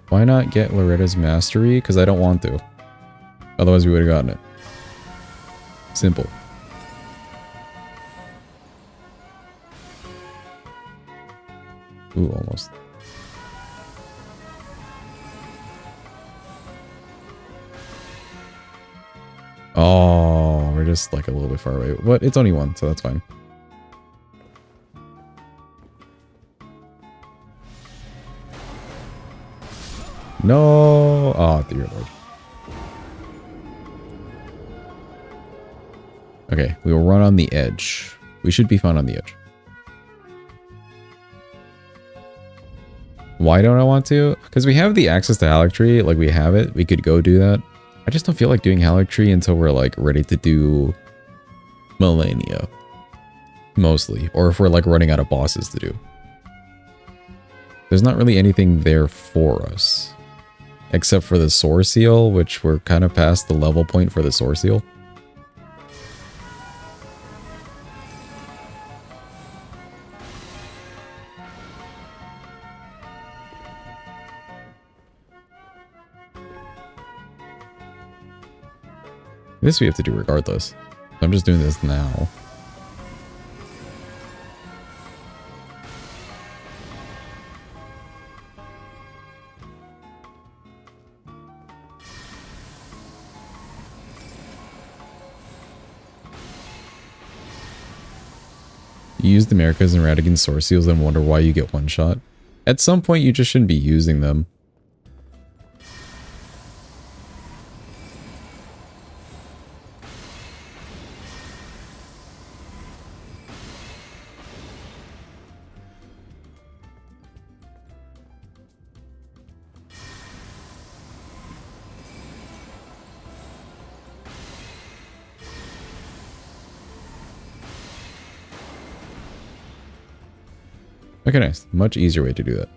Why not get Loretta's Mastery? Because I don't want to. Otherwise we would have gotten it. Simple. Ooh, almost. Oh, we're just like a little bit far away. But it's only one, so that's fine. No! Oh, dear lord. Okay, we will run on the edge. We should be fine on the edge. Why don't I want to? Because we have the access to Halictree, like we have it. We could go do that. I just don't feel like doing Halictree until we're like ready to do Millennia. Mostly. Or if we're like running out of bosses to do. There's not really anything there for us. Except for the Sword Seal, which we're kind of past the level point for the Sword Seal. This we have to do regardless. I'm just doing this now. You use the Americas and Radigan Source Seals and wonder why you get one shot. At some point you just shouldn't be using them. Okay, nice. Much easier way to do that.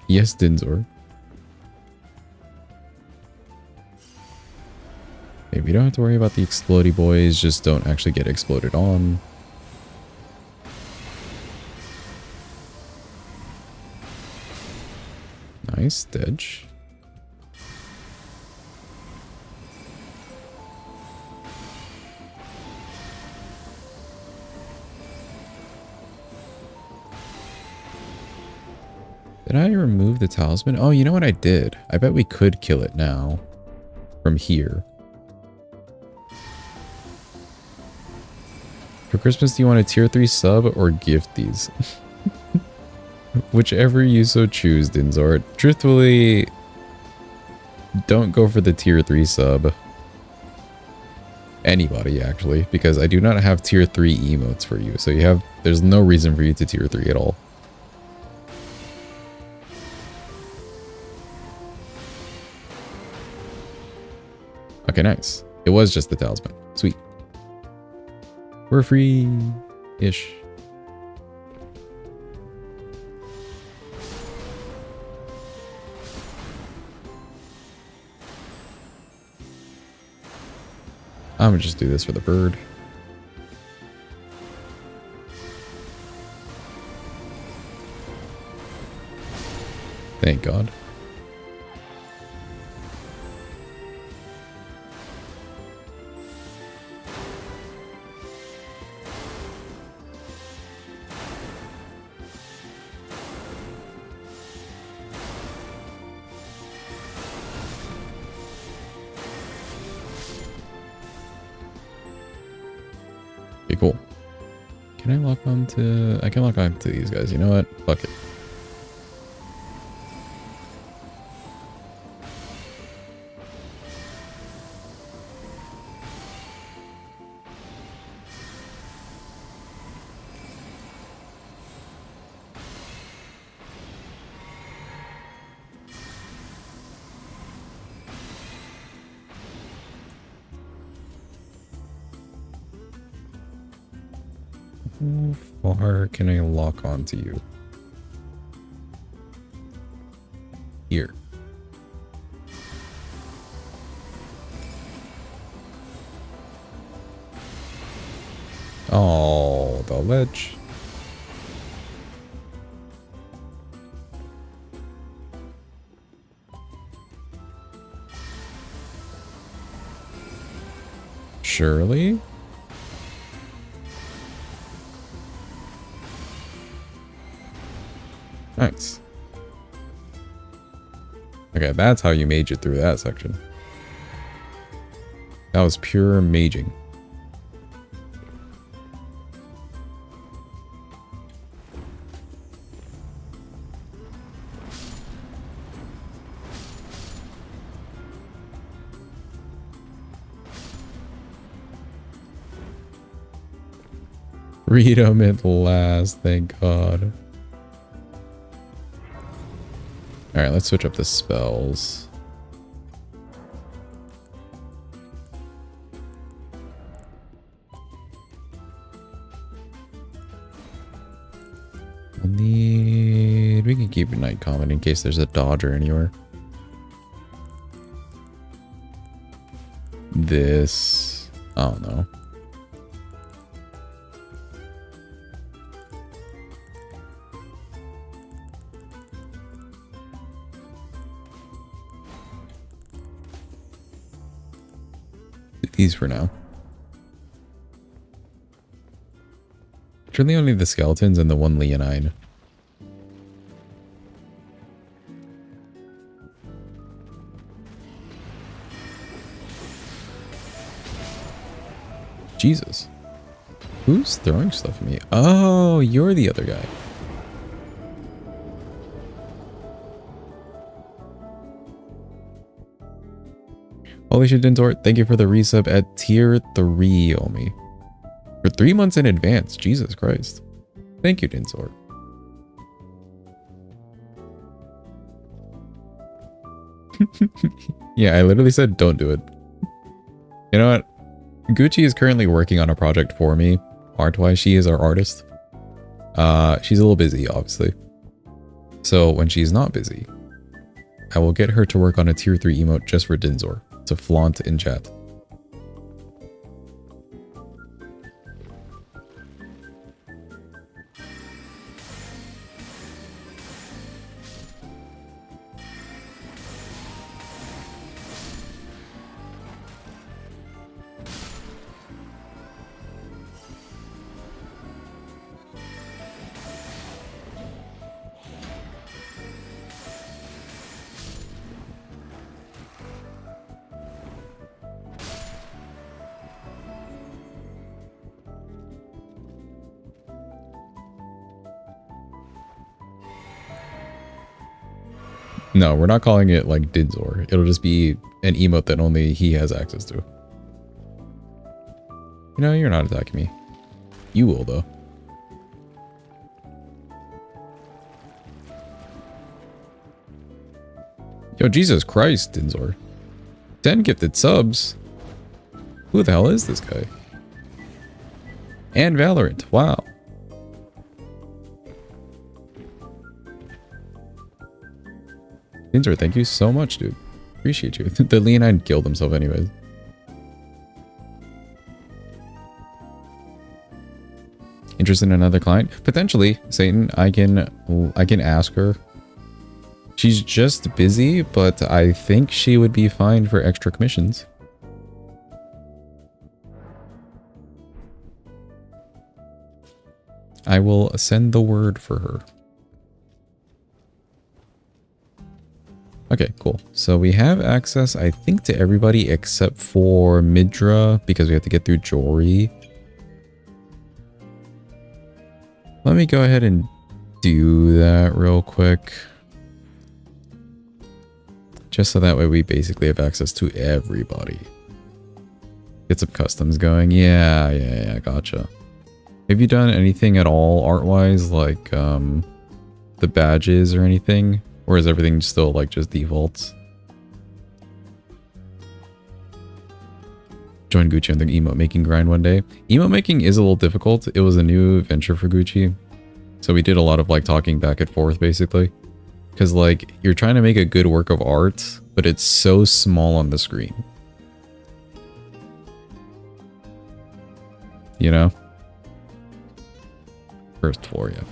Yes, Dinzor. Okay, we don't have to worry about the explodey boys, just don't actually get exploded on. Nice, Dedge. Did I remove the talisman? Oh, you know what I did? I bet we could kill it now. From here. For Christmas, do you want a tier 3 sub or gift these? Whichever you so choose, Dinzor. Truthfully, don't go for the tier 3 sub. Anybody, actually. Because I do not have tier 3 emotes for you. So there's no reason for you to tier 3 at all. Okay, nice. It was just the talisman. Sweet. We're free-ish. I'm gonna just do this for the bird. Thank God. Okay, cool. Can I lock on to... I can lock on to these guys. You know what? Fuck it. How far can I lock onto you? Here. Oh, the ledge. Surely? Nice. Okay, that's how you mage it through that section. That was pure maging. Freedom at last, thank God. Alright, let's switch up the spells. We can keep a night comment in case there's a dodger anywhere. This... I don't know. These for now. Truly only the skeletons and the one leonine. Jesus. Who's throwing stuff at me? Oh, you're the other guy. Holy shit, Dintor. Thank you for the resub at tier 3, Omi. For 3 months in advance. Jesus Christ. Thank you, Dintor. Yeah, I literally said don't do it. You know what? Gucci is currently working on a project for me. Art-wise, she is our artist. She's a little busy, obviously. So when she's not busy, I will get her to work on a tier 3 emote just for Dinzor to flaunt in chat. No, we're not calling it like Dinzor. It'll just be an emote that only he has access to. You know, you're not attacking me. You will, though. Yo, Jesus Christ, Dinzor. 10 gifted subs. Who the hell is this guy? And Valorant. Wow. Dinzor, thank you so much, dude. Appreciate you. The Leonine killed himself anyways. Interested in another client? Potentially, Satan. I can ask her She's just busy, but I think she would be fine for extra commissions. I will send the word for her. Okay, cool. So we have access, I think, to everybody except for Midra, because we have to get through Jory. Let me go ahead and do that real quick. Just so that way we basically have access to everybody. Get some customs going. Yeah, gotcha. Have you done anything at all art-wise, like the badges or anything? Or is everything still like just defaults? Join Gucci on the emote making grind one day. Emote making is a little difficult. It was a new venture for Gucci. So we did a lot of like talking back and forth basically. Because like you're trying to make a good work of art, but it's so small on the screen. You know? First floor, yeah.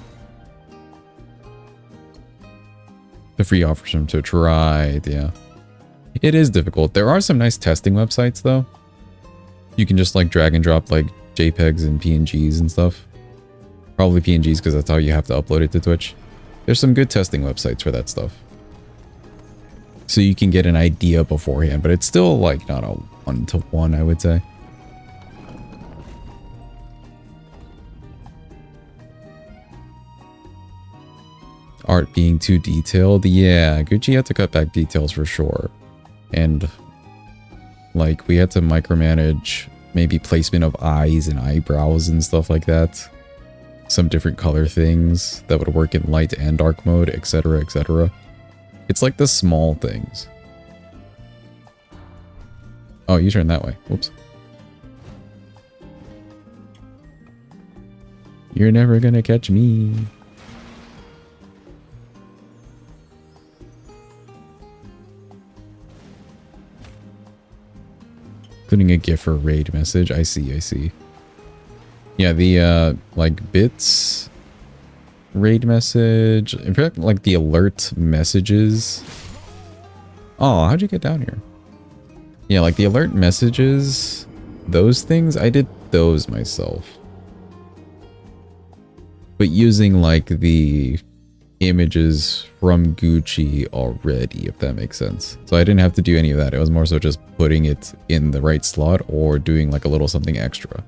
The free offers from to try, yeah. It is difficult. There are some nice testing websites though. You can just like drag and drop like JPEGs and PNGs and stuff. Probably PNGs because that's how you have to upload it to Twitch. There's some good testing websites for that stuff. So you can get an idea beforehand, but it's still like not a one-to-one, I would say. Art being too detailed. Yeah, Gucci had to cut back details for sure. And like we had to micromanage maybe placement of eyes and eyebrows and stuff like that. Some different color things that would work in light and dark mode, etc, etc. It's like the small things. Oh, you turned that way. Whoops. You're never gonna catch me. Including a GIF or raid message. I see. Yeah, the like bits raid message. In fact, like the alert messages. Oh, how'd you get down here? Yeah, like the alert messages, those things, I did those myself. But using like the images from Gucci already, if that makes sense. So I didn't have to do any of that. It was more so just putting it in the right slot or doing like a little something extra.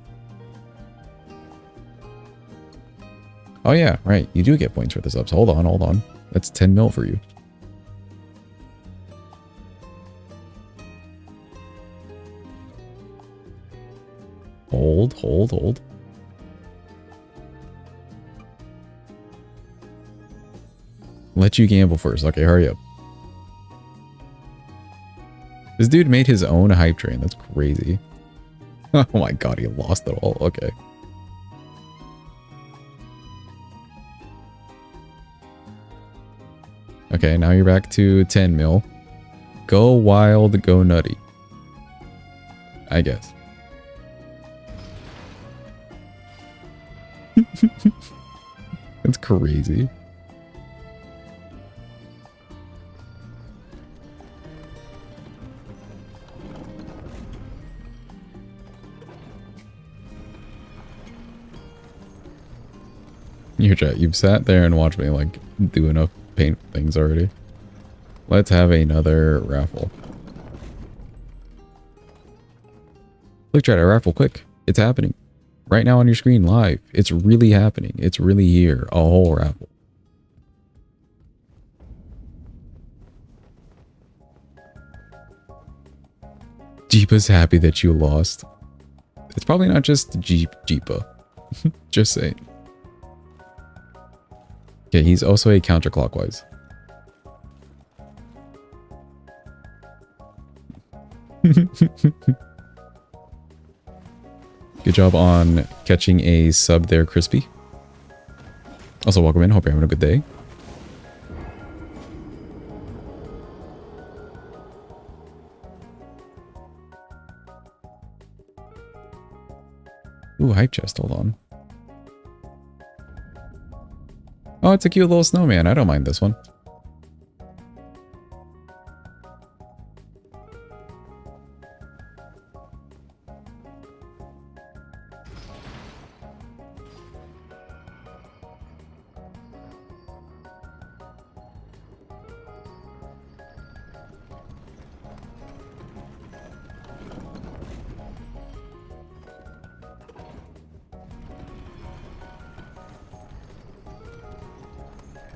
Oh yeah, right. You do get points for the subs. Hold on. That's 10 mil for you. Hold. Let you gamble first. Okay, hurry up. This dude made his own hype train. That's crazy. Oh my god, he lost it all. Okay. Okay, now you're back to 10 mil. Go wild, go nutty. I guess. That's crazy. Your chat, you've sat there and watched me like do enough painful things already. Let's have another raffle. Look, chat, a raffle, quick. It's happening. Right now on your screen, live. It's really happening. It's really here. A whole raffle. Jeepa's happy that you lost. It's probably not just Jeepa. Just saying. Yeah, he's also a counterclockwise. Good job on catching a sub there, Crispy. Also, welcome in. Hope you're having a good day. Ooh, hype chest. Hold on. Oh, it's a cute little snowman. I don't mind this one.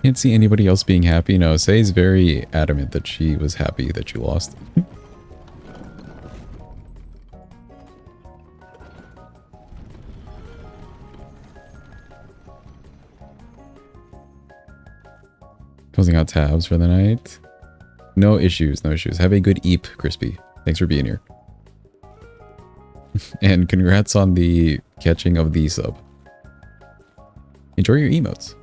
Can't see anybody else being happy. No, Say's very adamant that she was happy that you lost. Closing out tabs for the night. No issues, no issues. Have a good eep, Crispy. Thanks for being here. And congrats on the catching of the sub. Enjoy your emotes.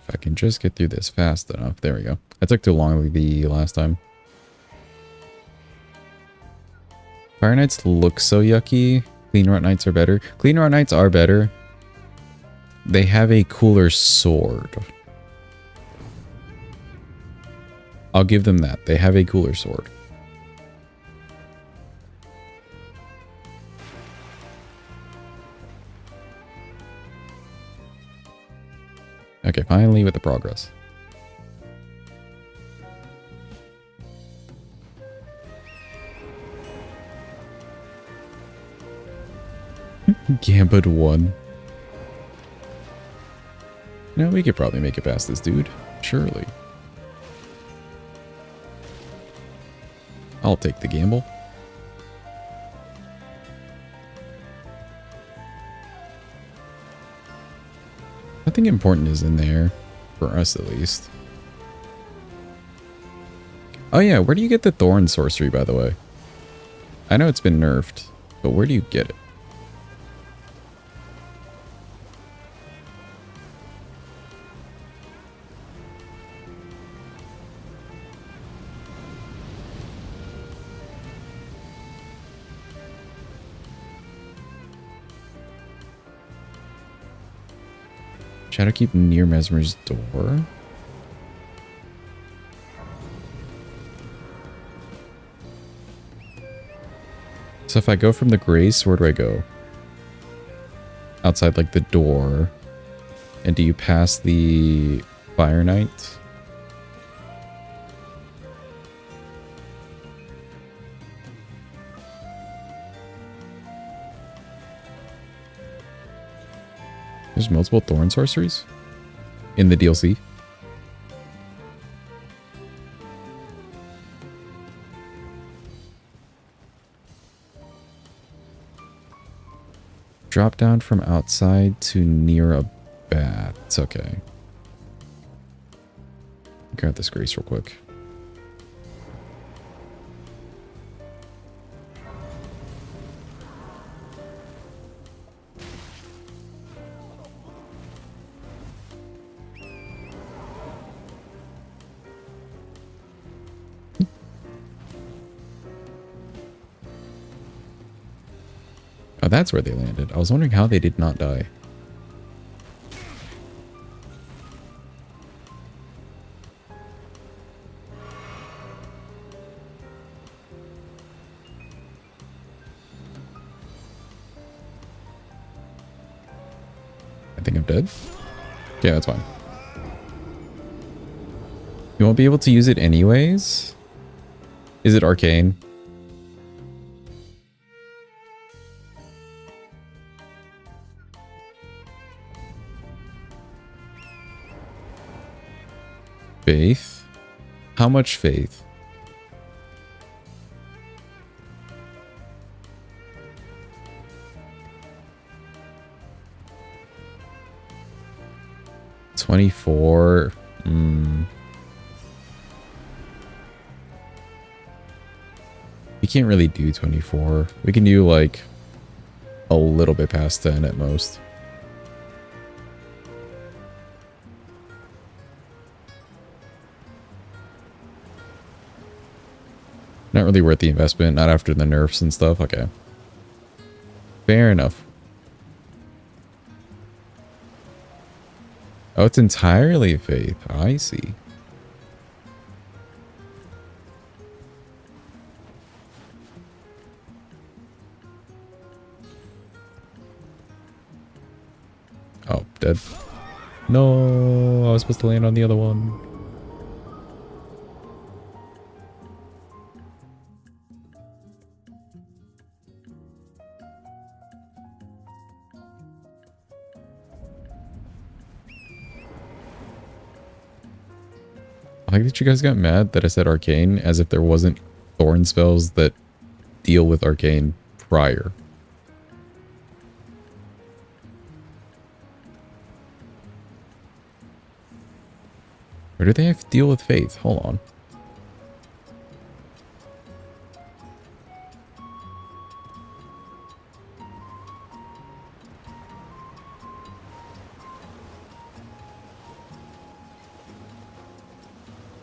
If I can just get through this fast enough. There we go. I took too long the last time. Fire Knights look so yucky. Clean Rot Knights are better. Clean Rot Knights are better. They have a cooler sword. I'll give them that. They have a cooler sword. Okay, finally with the progress. Gambit 1. No, we could probably make it past this dude. Surely. I'll take the gamble. Nothing important is in there. For us, at least. Oh yeah, where do you get the Thorn Sorcery, by the way? I know it's been nerfed, but where do you get it? Shadowkeep near Mesmer's door. So if I go from the Grace, where do I go? Outside, like, the door. And do you pass the Fire Knight? There's multiple Thorn Sorceries in the DLC. Drop down from outside to near a bat. It's okay. Grab this Grace real quick. Oh, that's where they landed. I was wondering how they did not die. I think I'm dead. Yeah, that's fine. You won't be able to use it anyways? Is it arcane? Faith? How much faith? $24. We can't really do 24. We can do like a little bit past 10 at most. Not really worth the investment, not after the nerfs and stuff. Okay. Fair enough. Oh, it's entirely faith. I see. Oh, dead. No, I was supposed to land on the other one. I like that you guys got mad that I said arcane as if there wasn't thorn spells that deal with arcane prior. Or do they have to deal with faith? Hold on.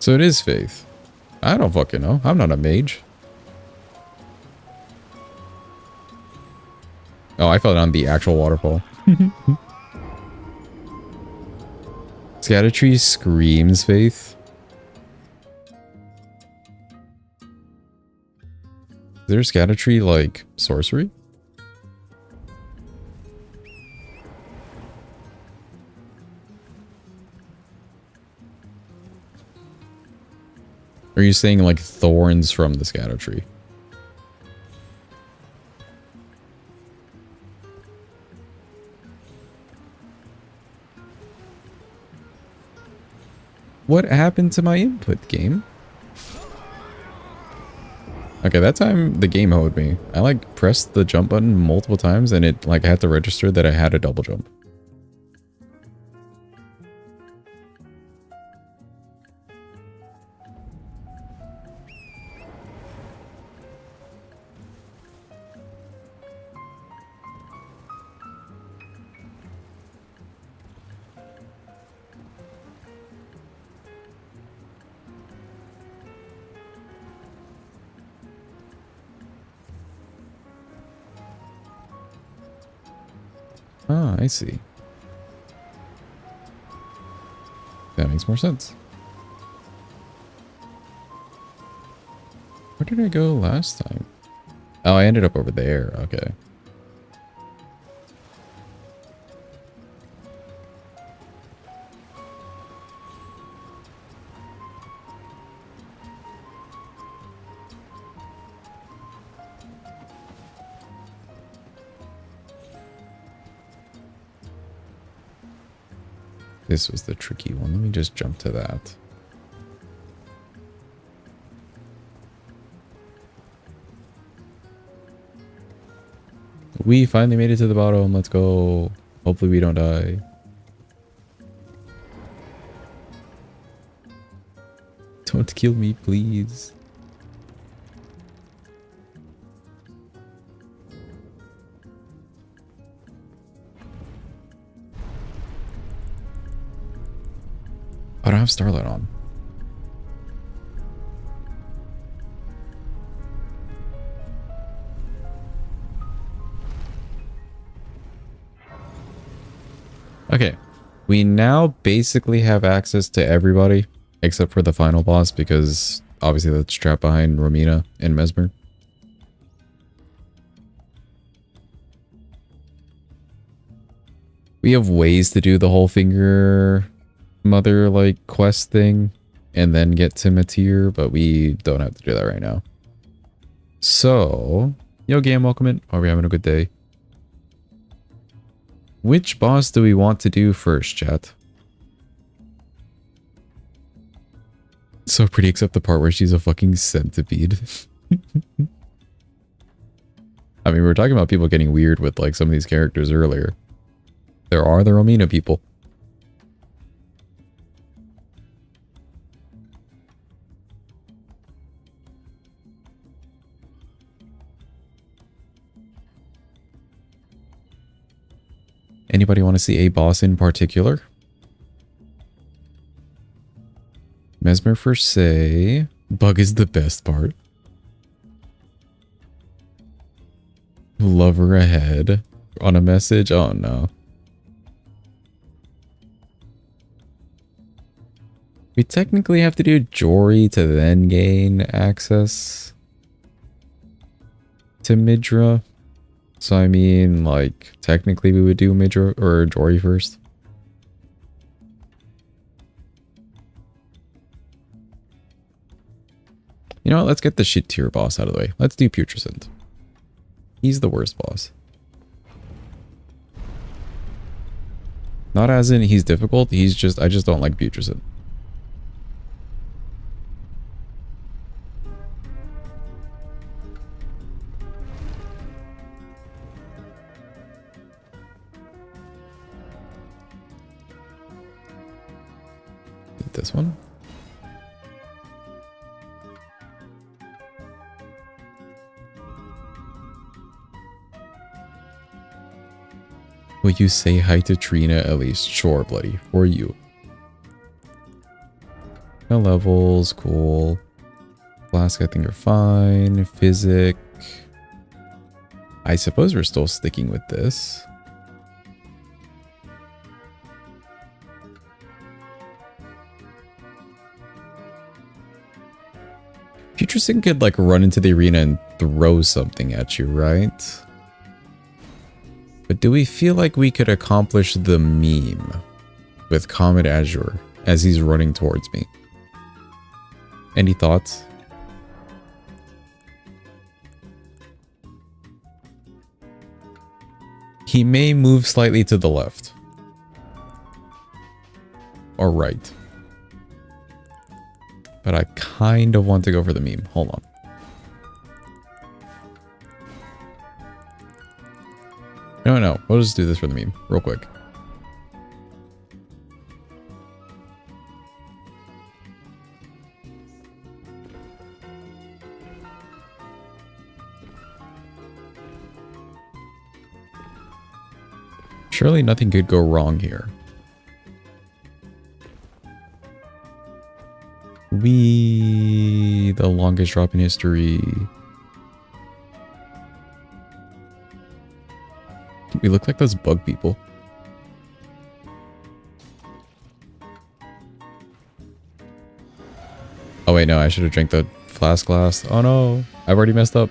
So it is faith. I don't fucking know. I'm not a mage. Oh, I fell down the actual waterfall. Scattertree screams faith. Is there a Scattertree like sorcery? Or are you saying like thorns from the Scattertree? What happened to my input, game? Okay, that time the game hoed me. I like pressed the jump button multiple times and it like had to register that I had a double jump. Ah, I see. That makes more sense. Where did I go last time? Oh, I ended up over there. Okay. This was the tricky one. Let me just jump to that. We finally made it to the bottom. Let's go. Hopefully we don't die. Don't kill me, please. I don't have Starlight on. Okay. We now basically have access to everybody except for the final boss because obviously that's trapped behind Romina and Mesmer. We have ways to do the whole finger mother like quest thing and then get to Matir, but we don't have to do that right now. So, yo game, welcome in. Are we having a good day? Which boss do we want to do first, chat? So pretty except the part where she's a fucking centipede. I mean, we were talking about people getting weird with like some of these characters earlier. There are the Romina people. Anybody want to see a boss in particular? Mesmer for say. Bug is the best part. Lover ahead. On a message? Oh no. We technically have to do Jory to then gain access to Midra. So I mean, like, technically we would do Major or Jory first. You know what? Let's get the shit tier boss out of the way. Let's do Putrescent. He's the worst boss. Not as in he's difficult, he's just, I just don't like Putrescent. This one? Will you say hi to Trina at least? Sure, bloody. For you. No levels, cool. Flask, I think you're fine. Physic. I suppose we're still sticking with this. Putrescent could like run into the arena and throw something at you, right? But do we feel like we could accomplish the meme with Comet Azure as he's running towards me? Any thoughts? He may move slightly to the left. Or right. But I kind of want to go for the meme. Hold on. No. We'll just do this for the meme. Real quick. Surely nothing could go wrong here. The longest drop in history. We look like those bug people. Oh wait, no, I should have drank the flask glass. Oh no, I've already messed up.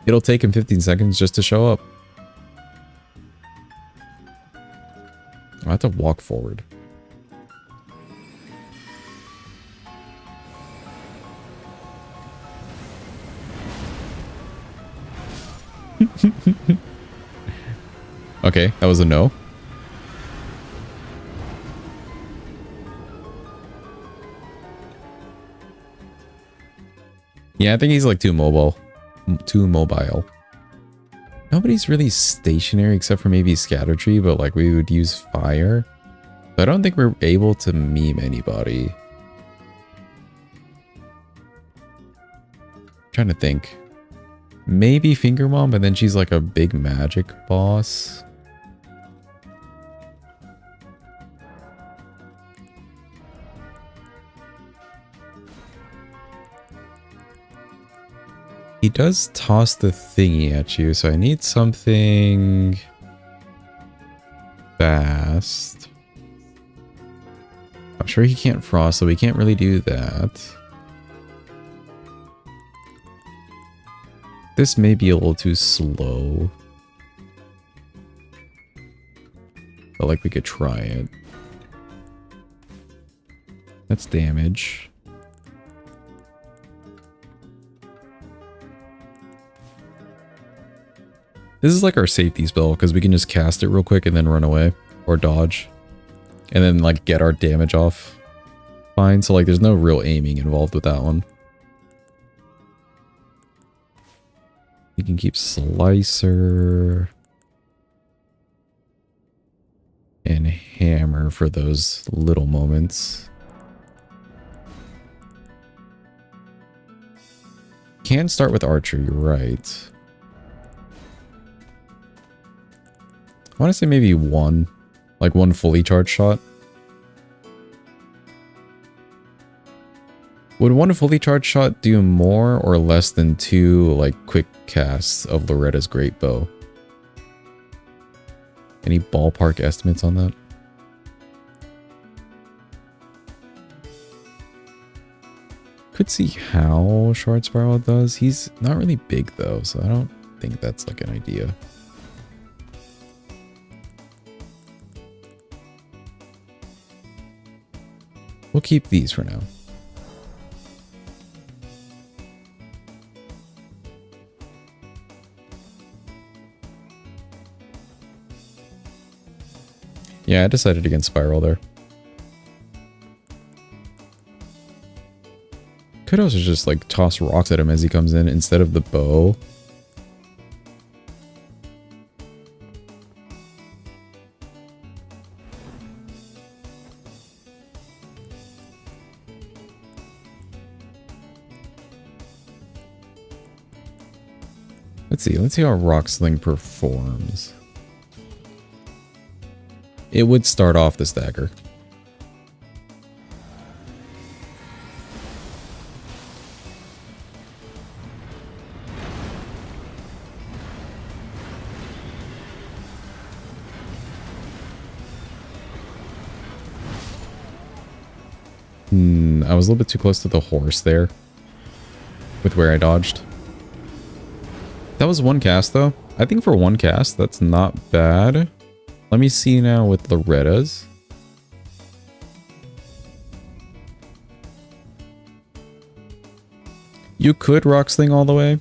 It'll take him 15 seconds just to show up. I have to walk forward. Okay, that was a no. Yeah, I think he's like too mobile. Nobody's really stationary except for maybe Scattertree, but like we would use fire. So I don't think we're able to meme anybody. I'm trying to think. Maybe Finger Mom, but then she's like a big magic boss. He does toss the thingy at you, so I need something fast. I'm sure he can't frost, so we can't really do that. This may be a little too slow. But like we could try it. That's damage. This is like our safety spell because we can just cast it real quick and then run away or dodge and then like get our damage off. Fine. So like there's no real aiming involved with that one. You can keep Slicer and Hammer for those little moments. Can start with Archer, you're right. I want to say maybe one. Like one fully charged shot. Would one fully charged shot do more or less than two like quick casts of Loretta's Great Bow? Any ballpark estimates on that? Could see how Shard Spiral does. He's not really big though, so I don't think that's like an idea. We'll keep these for now. Yeah, I decided against Spiral there. Could also just like toss rocks at him as he comes in instead of the bow. Let's see how Rock Sling performs. It would start off the stagger. I was a little bit too close to the horse there with where I dodged. That was one cast though. I think for one cast, that's not bad. Let me see now with Loretta's. You could Rock Sling all the way.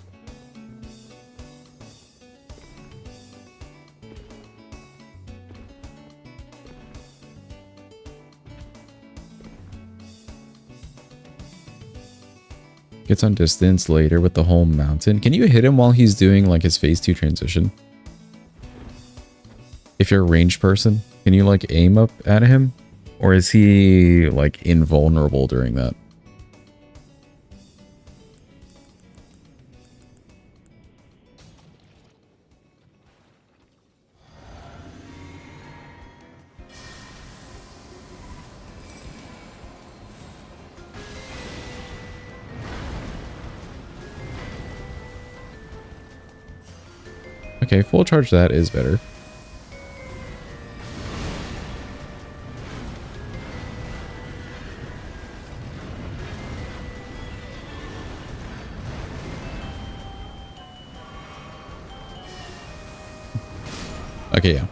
Gets on distance later with the whole mountain. Can you hit him while he's doing like his phase 2 transition? If you're a ranged person, can you like aim up at him? Or is he like invulnerable during that? Okay, full charge that is better. Okay, yeah.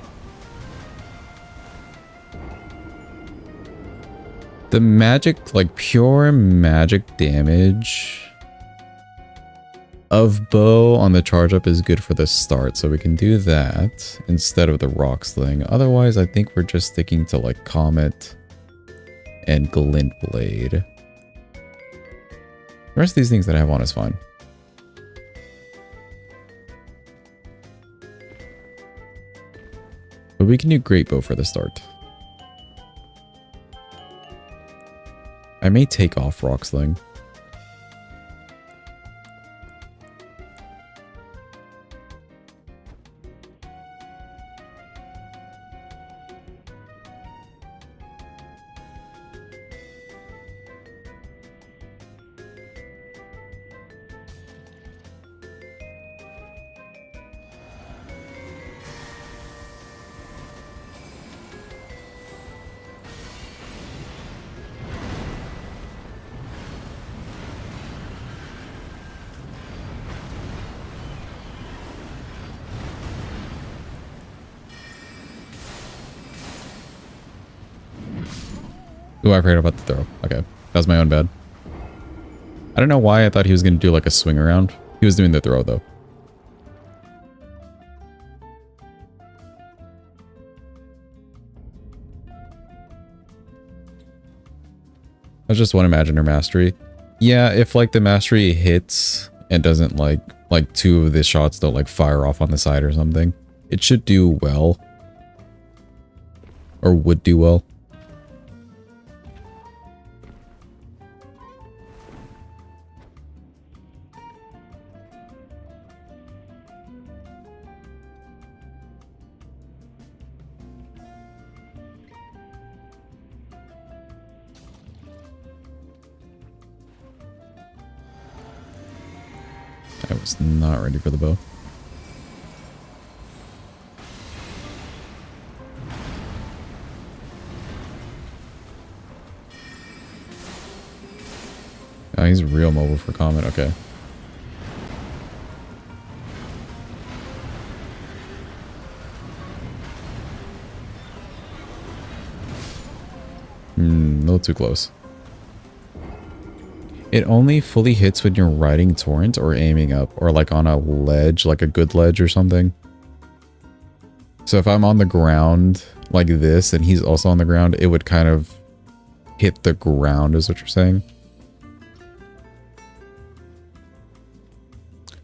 The magic, like pure magic damage of bow on the charge up is good for the start, so we can do that instead of the Rock Sling. Otherwise, I think we're just sticking to like Comet and Glint Blade. The rest of these things that I have on is fine. But we can do Great Bow for the start. I may take off Rock Sling. Ooh, I forgot about the throw. Okay. That was my own bad. I don't know why I thought he was going to do like a swing around. He was doing the throw though. That's just one Imaginer Mastery. Yeah, if like the Mastery hits and doesn't like two of the shots don't like fire off on the side or something, it should do well. Or would do well. I was not ready for the bow. Oh, he's real mobile for Comet. Okay. too close. It only fully hits when you're riding Torrent or aiming up, or like on a ledge, like a good ledge or something. So if I'm on the ground like this and he's also on the ground, it would kind of hit the ground is what you're saying.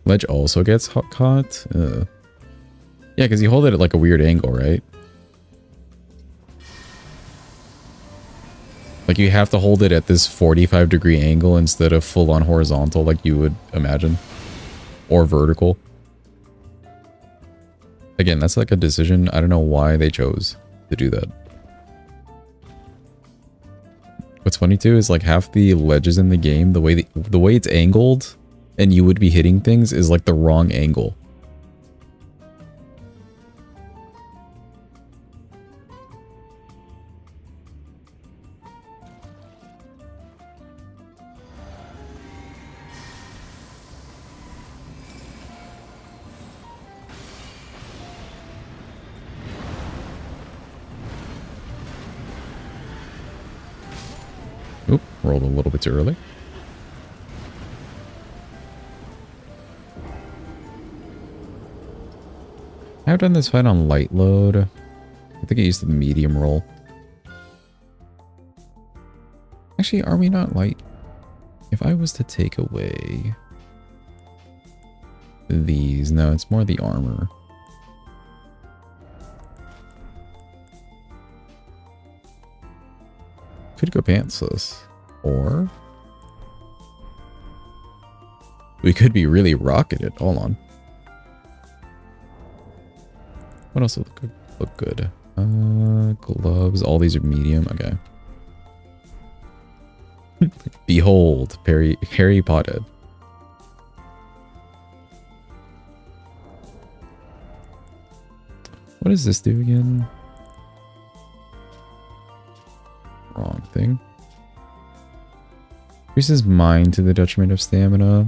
Ledge also gets caught? Yeah, because you hold it at like a weird angle, right? Like you have to hold it at this 45-degree angle instead of full on horizontal like you would imagine. Or vertical. Again, that's like a decision. I don't know why they chose to do that. What's funny too is like half the ledges in the game, the way it's angled and you would be hitting things is like the wrong angle. Oop, rolled a little bit too early. I've done this fight on light load. I think I used the medium roll. Actually, are we not light? If I was to take away these, no, it's more the armor. Could go pantsless, or we could be really rocketed. Hold on. What else would look good? Gloves. All these are medium. Okay. Behold, Harry Potter. What does this do again? Wrong thing. Increases mine to the detriment of stamina.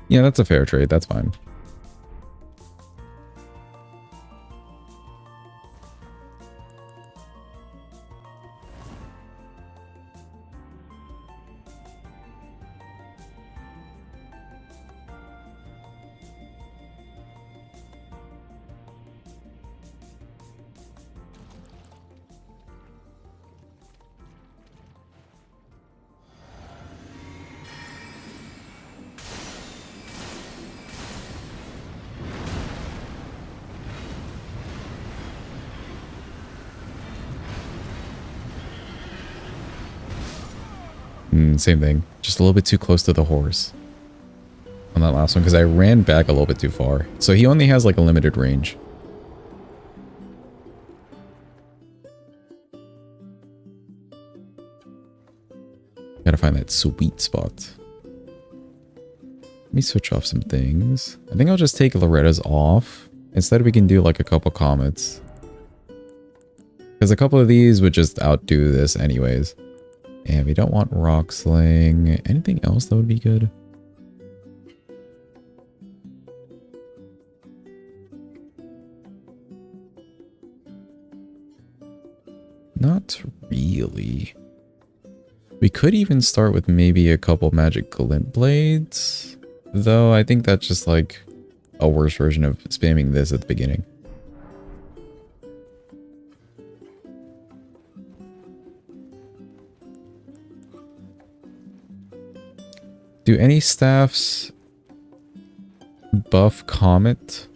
Yeah, that's a fair trade. That's fine. Same thing. Just a little bit too close to the horse on that last one because I ran back a little bit too far. So he only has like a limited range. Gotta find that sweet spot. Let me switch off some things. I think I'll just take Loretta's off. Instead we can do like a couple comets. Because a couple of these would just outdo this anyways. And we don't want rock sling. Anything else that would be good? Not really. We could even start with maybe a couple magic glint blades. Though I think that's just like a worse version of spamming this at the beginning. Do any staffs buff Comet?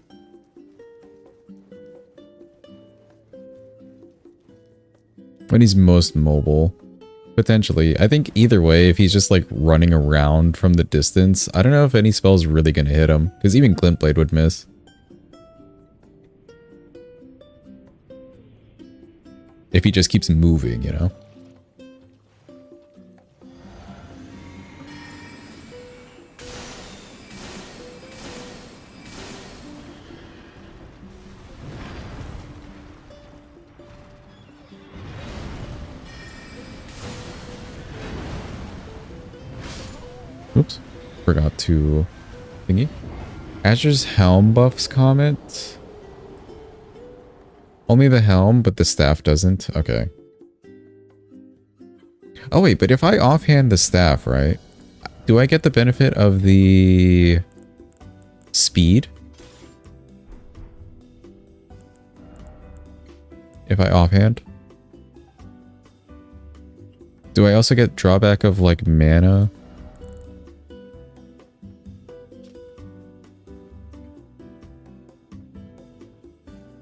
When he's most mobile? Potentially. I think either way, if he's just like running around from the distance, I don't know if any spell's really going to hit him. Because even Glint Blade would miss. If he just keeps moving, you know? Oops. Forgot to thingy. Azure's Helm buffs Comet. Only the helm, but the staff doesn't. Okay. Oh wait, but if I offhand the staff, right? Do I get the benefit of the speed? If I offhand? Do I also get drawback of like mana?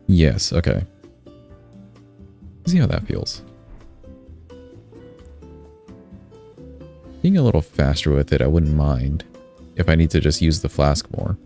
Yes, okay. See how that feels. Being a little faster with it, I wouldn't mind if I need to just use the flask more.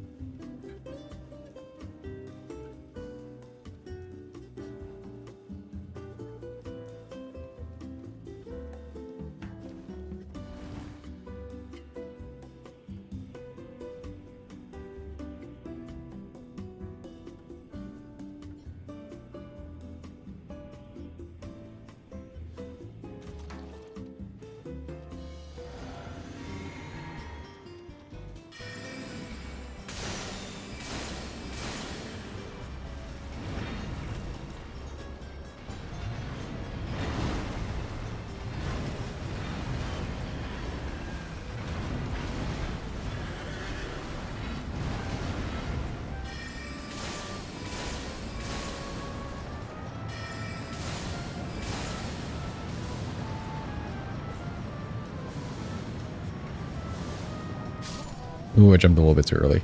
Ooh, I jumped a little bit too early.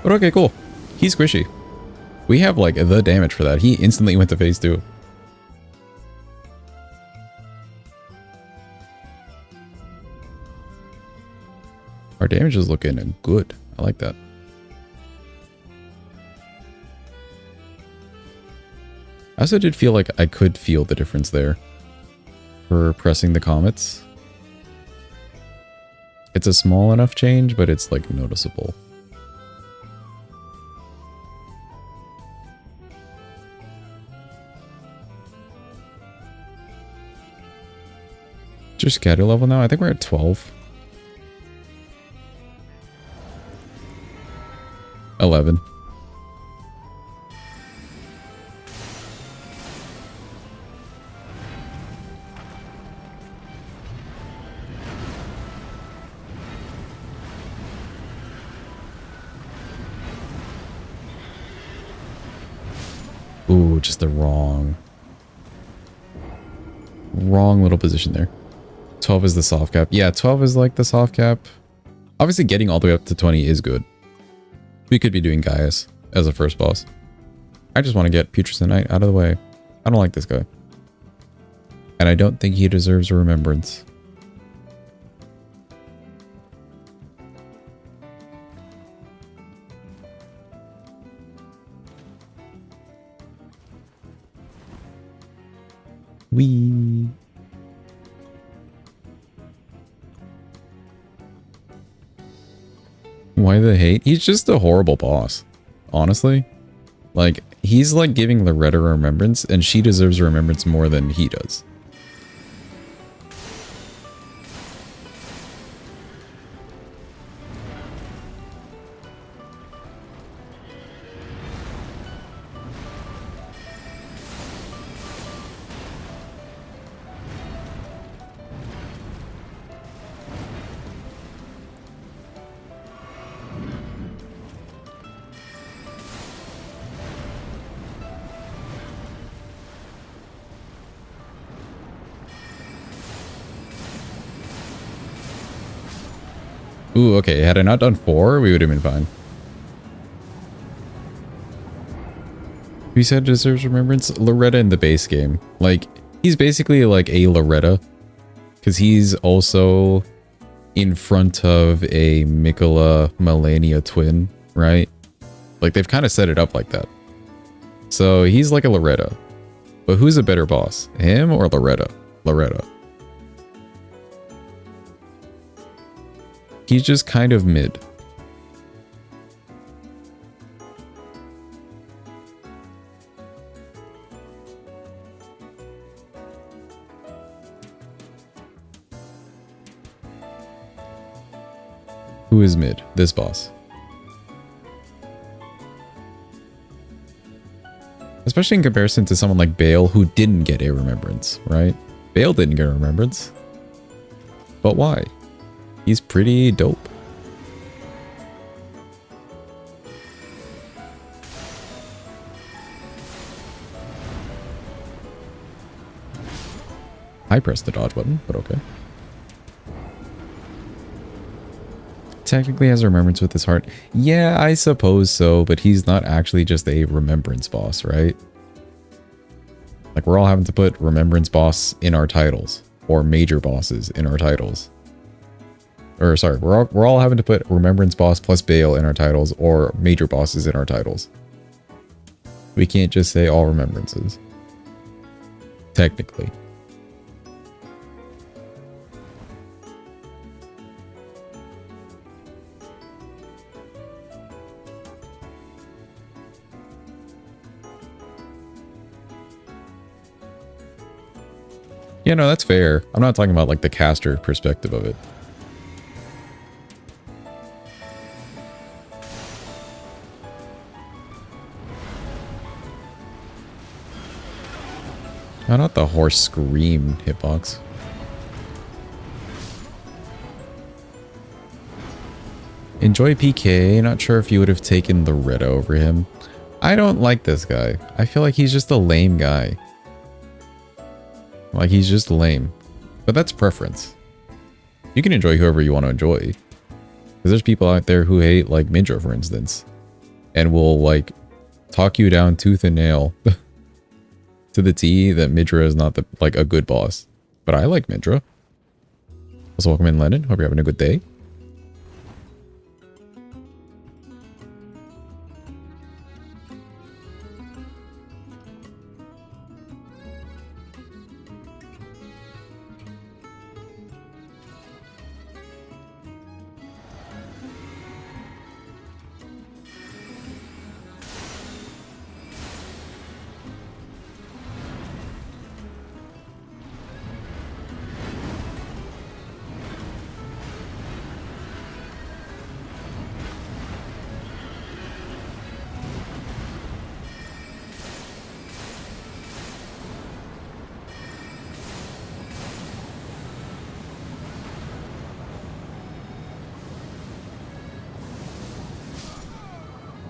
But okay, cool. He's squishy. We have like the damage for that. He instantly went to phase 2. Our damage is looking good. I like that. I also did feel like I could feel the difference there for pressing the comets. It's a small enough change, but it's like noticeable. Just scatter level now? I think we're at 12. 11. Ooh, just the wrong little position there. 12 is the soft cap. Yeah, 12 is like the soft cap. Obviously, getting all the way up to 20 is good. We could be doing Gaius as a first boss. I just want to get Putrescent Knight out of the way. I don't like this guy. And I don't think he deserves a remembrance. Wee. Why the hate? He's just a horrible boss. Honestly. Like, he's like giving Loretta a remembrance, and she deserves a remembrance more than he does. Ooh, okay. Had I not done 4, we would have been fine. Who said deserves remembrance? Loretta in the base game. Like, he's basically like a Loretta. Because he's also in front of a Mikola Melania twin, right? Like, they've kind of set it up like that. So, he's like a Loretta. But who's a better boss? Him or Loretta? Loretta. He's just kind of mid. Who is mid? This boss. Especially in comparison to someone like Bale, who didn't get a remembrance, right? Bale didn't get a remembrance. But why? He's pretty dope. I pressed the dodge button, but okay. Technically has a remembrance with his heart. Yeah, I suppose so, but he's not actually just a remembrance boss, right? Like, we're all having to put remembrance boss in our titles, or major bosses in our titles. Or sorry, we're all having to put remembrance boss plus Bale in our titles, or major bosses in our titles. We can't just say all remembrances. Technically. Yeah, no, that's fair. I'm not talking about like the caster perspective of it. Oh, not the horse scream hitbox. Enjoy PK. Not sure if you would have taken the Retta over him. I don't like this guy. I feel like he's just a lame guy. Like, he's just lame. But that's preference. You can enjoy whoever you want to enjoy. Because there's people out there who hate, like, Mindra, for instance. And will, like, talk you down tooth and nail to the T that Mindra is not, like, a good boss. But I like Mindra. Also, welcome in, Lennon. Hope you're having a good day.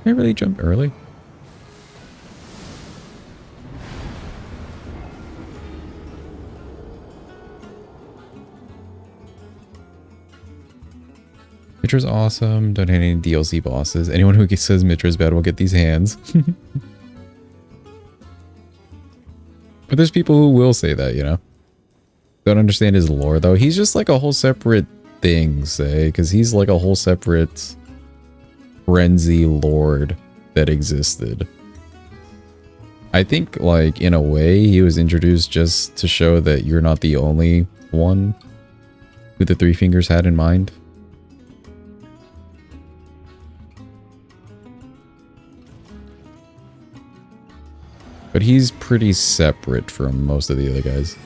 Did I really jump early? Mitra's awesome. Don't hate any DLC bosses. Anyone who says Mitra's bad will get these hands. But there's people who will say that, you know? Don't understand his lore, though. He's just like a whole separate thing, say, because he's like a whole separate frenzy lord that existed. I think, like, in a way, he was introduced just to show that you're not the only one who the Three Fingers had in mind. But he's pretty separate from most of the other guys.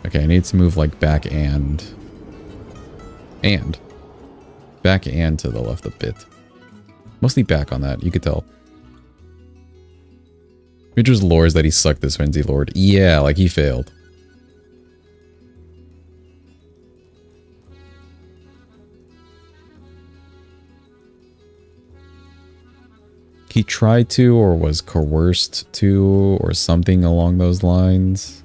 Okay, I need to move like back and back and to the left a bit. Mostly back on that, you could tell. Mitra's lore is that he sucked this Frenzy Lord. Yeah, like he failed. He tried to, or was coerced to, or something along those lines.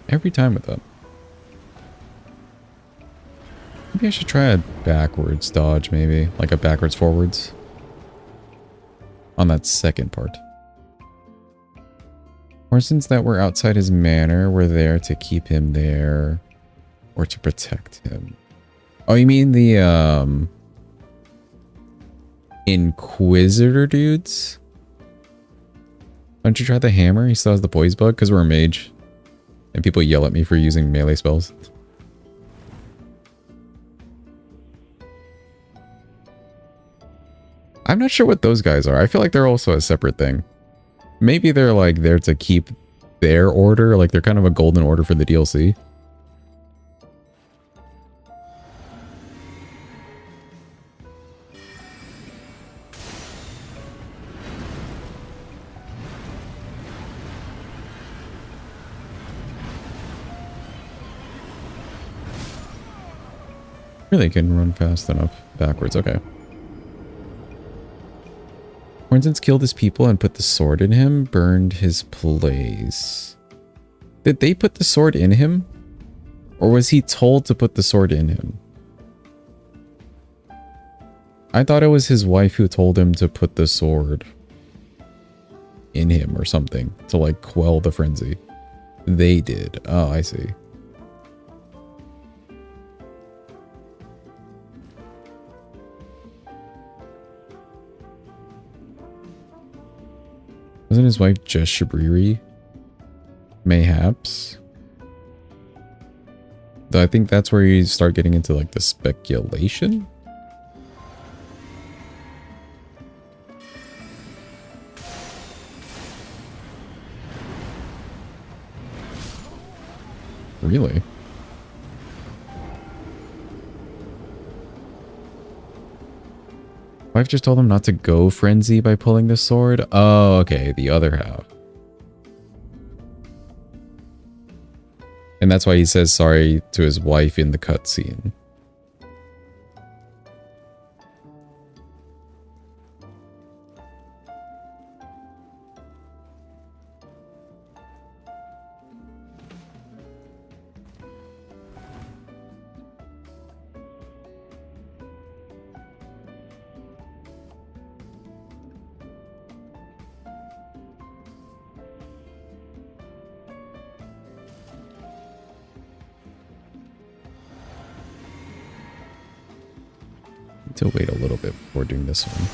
Every time with that. Maybe I should try a backwards dodge, maybe. Like a backwards forwards. On that second part. Or since that we're outside his manor, we're there to keep him there. Or to protect him. Oh, you mean the Inquisitor dudes? Why don't you try the hammer? He still has the poise bug because we're a mage. And people yell at me for using melee spells. I'm not sure what those guys are. I feel like they're also a separate thing. Maybe they're like there to keep their order. Like they're kind of a golden order for the DLC. Really can run fast enough backwards. Okay. Hornsons killed his people and put the sword in him, burned his place. Did they put the sword in him? Or was he told to put the sword in him? I thought it was his wife who told him to put the sword in him or something to like quell the frenzy. They did. Oh, I see. Wasn't his wife just Shabriri? Mayhaps. Though I think that's where you start getting into like the speculation. Really? Wife just told him not to go frenzy by pulling the sword? Oh, okay, the other half. And that's why he says sorry to his wife in the cutscene. To wait a little bit before doing this one.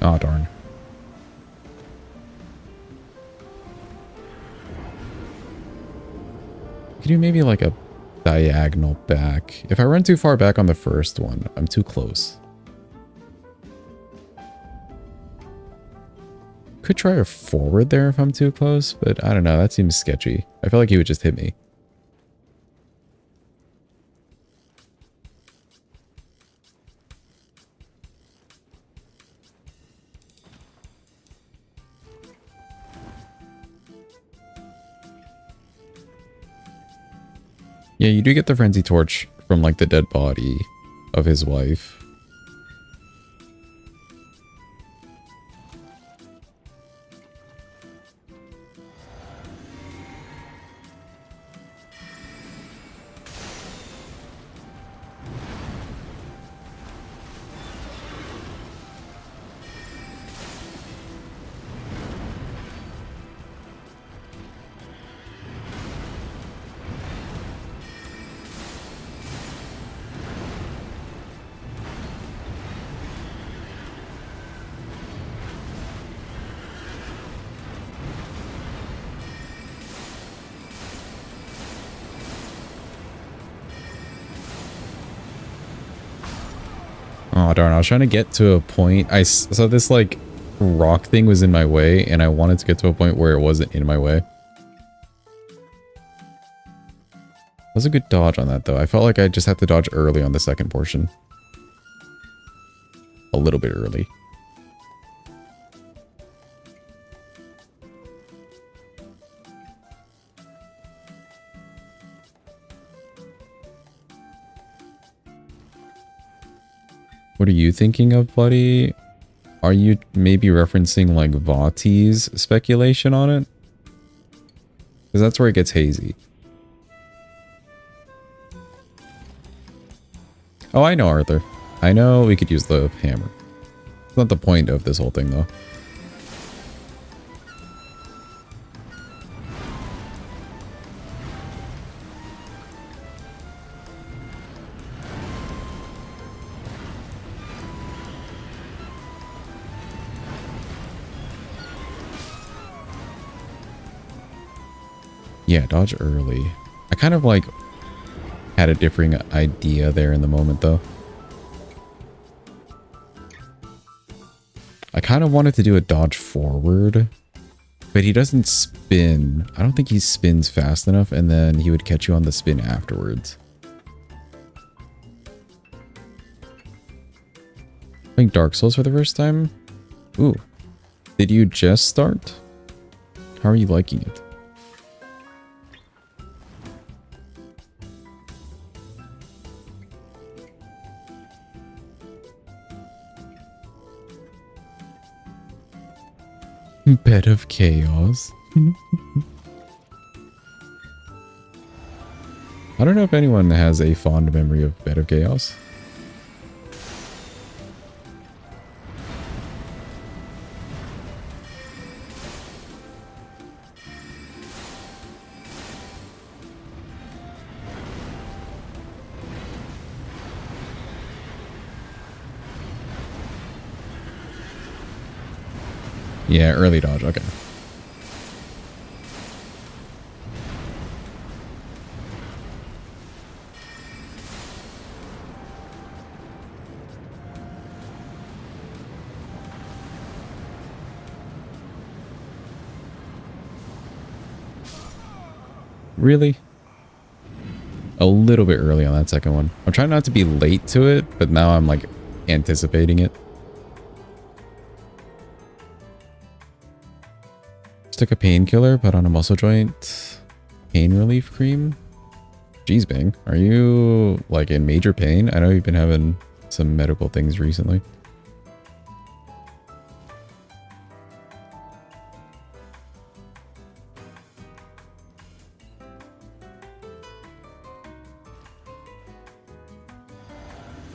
Oh, darn. Could you maybe like a diagonal back? If I run too far back on the first one, I'm too close. Could try a forward there if I'm too close, but I don't know. That seems sketchy. I feel like he would just hit me. Yeah, you do get the frenzy torch from like the dead body of his wife. Oh, darn. I was trying to get to a point. So this, like, rock thing was in my way, and I wanted to get to a point where it wasn't in my way. That was a good dodge on that, though. I felt like I just had to dodge early on the second portion. A little bit early. What are you thinking of, buddy? Are you maybe referencing like VOD's speculation on it? Because that's where it gets hazy. Oh, I know, Arthur. I know we could use the hammer. not the point of this whole thing, though. Yeah, dodge early. I kind of like had a differing idea there in the moment, though. I kind of wanted to do a dodge forward, but he doesn't spin. I don't think he spins fast enough, and then he would catch you on the spin afterwards. Playing Dark Souls for the first time? Ooh. Did you just start? How are you liking it? Bed of Chaos. I don't know if anyone has a fond memory of Bed of Chaos. Yeah, early dodge. Okay. Really? A little bit early on that second one. I'm trying not to be late to it, but now I'm like anticipating it. Took a painkiller, put on a muscle joint pain relief cream. Jeez, Bang, are you like in major pain? I know you've been having some medical things recently.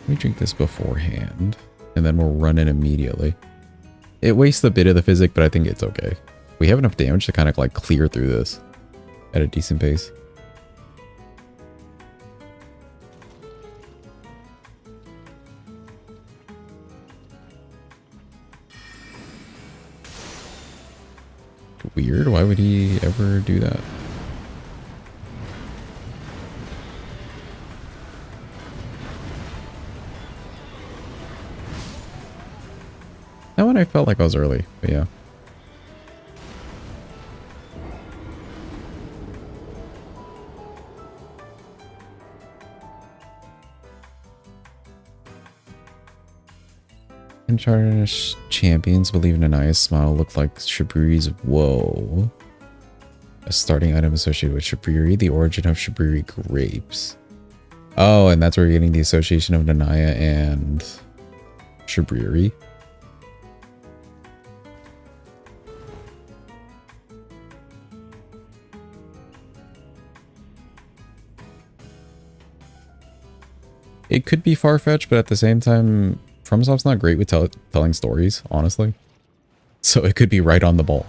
Let me drink this beforehand, and then we'll run in immediately. It wastes a bit of the physic, but I think it's okay. We have enough damage to kind of like clear through this at a decent pace. Weird. Why would he ever do that? That one I felt like I was early, but yeah. Uncharted champions believe Nanaya's smile looked like Shabriri's. Whoa. A starting item associated with Shabriri, the origin of Shabriri grapes. Oh, and that's where you're getting the association of Nanaya and Shabriri. It could be far-fetched, but at the same time, FromSoft's not great with telling stories, honestly. So it could be right on the ball.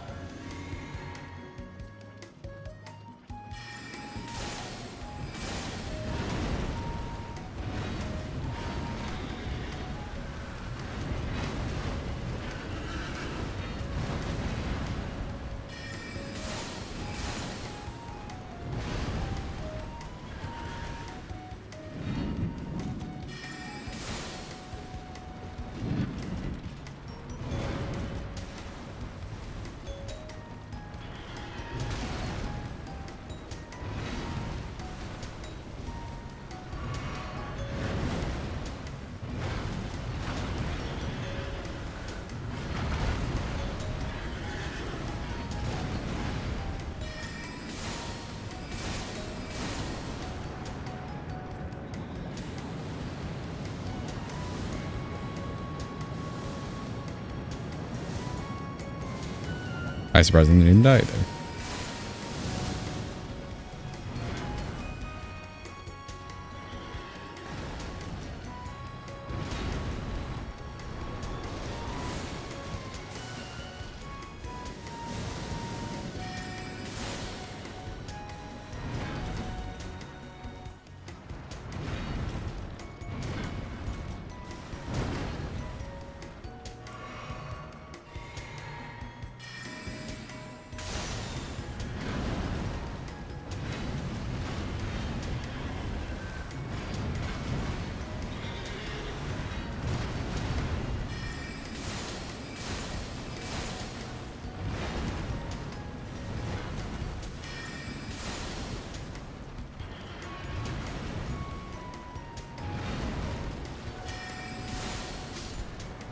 I surprisingly didn't die there.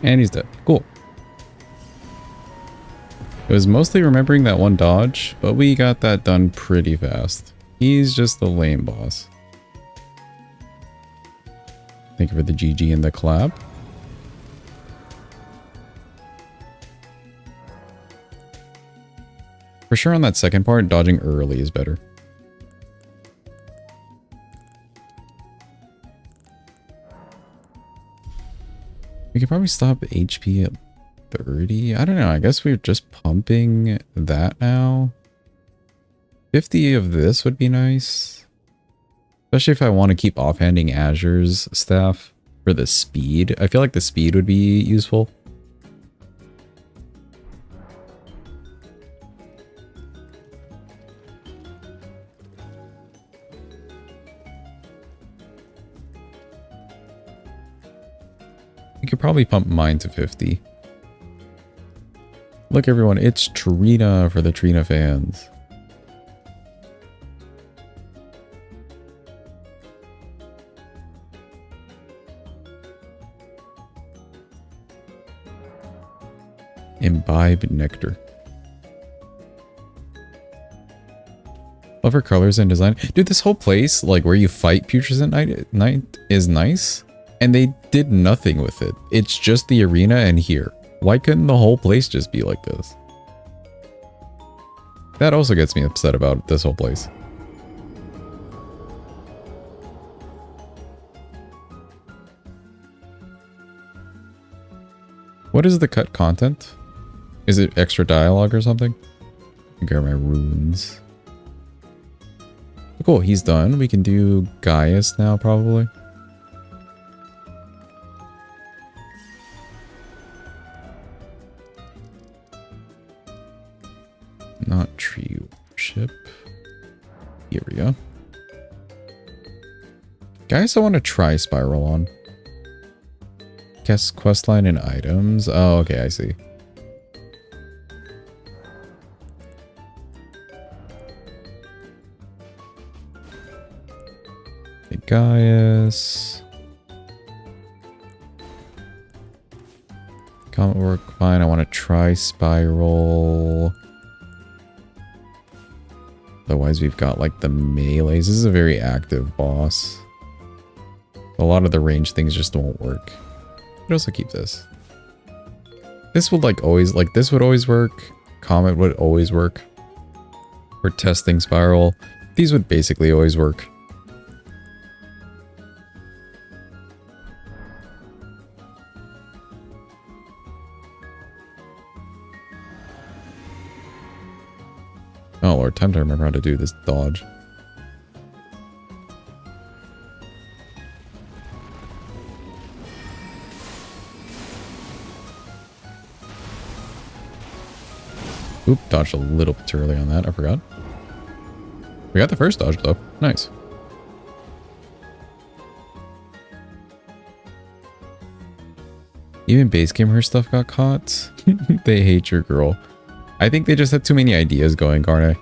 And he's dead. Cool. It was mostly remembering that one dodge, but we got that done pretty fast. He's just the lame boss. Thank you for the GG and the clap. For sure on that second part, dodging early is better. We could probably stop HP at 30. I don't know. I guess we're just pumping that now. 50 of this would be nice. Especially if I want to keep offhanding Azure's staff for the speed. I feel like the speed would be useful. We could probably pump mine to 50. Look everyone, it's Trina for the Trina fans. Imbibe nectar. Love her colors and design. Dude, this whole place, like where you fight Putrescent Knight is nice. And they did nothing with it. It's just the arena and here. Why couldn't the whole place just be like this? That also gets me upset about this whole place. What is the cut content? Is it extra dialogue or something? Grab my runes. Cool, he's done. We can do Gaius now, probably. Not tree worship. Here we go. Gaius, I want to try Spiral on. Guess questline and items. Oh, okay, I see. Gaius. Comment work, fine. I want to try Spiral. Otherwise, we've got like the melees. This is a very active boss. A lot of the range things just won't work. But also keep this. This would like always, like this would always work. Comet would always work. For testing Spiral. These would basically always work. Oh lord, time to remember how to do this dodge. Oop, dodged a little bit too early on that, I forgot. We got the first dodge though, nice. Even base gamer stuff got caught. They hate your girl. I think they just had too many ideas going, Garnet.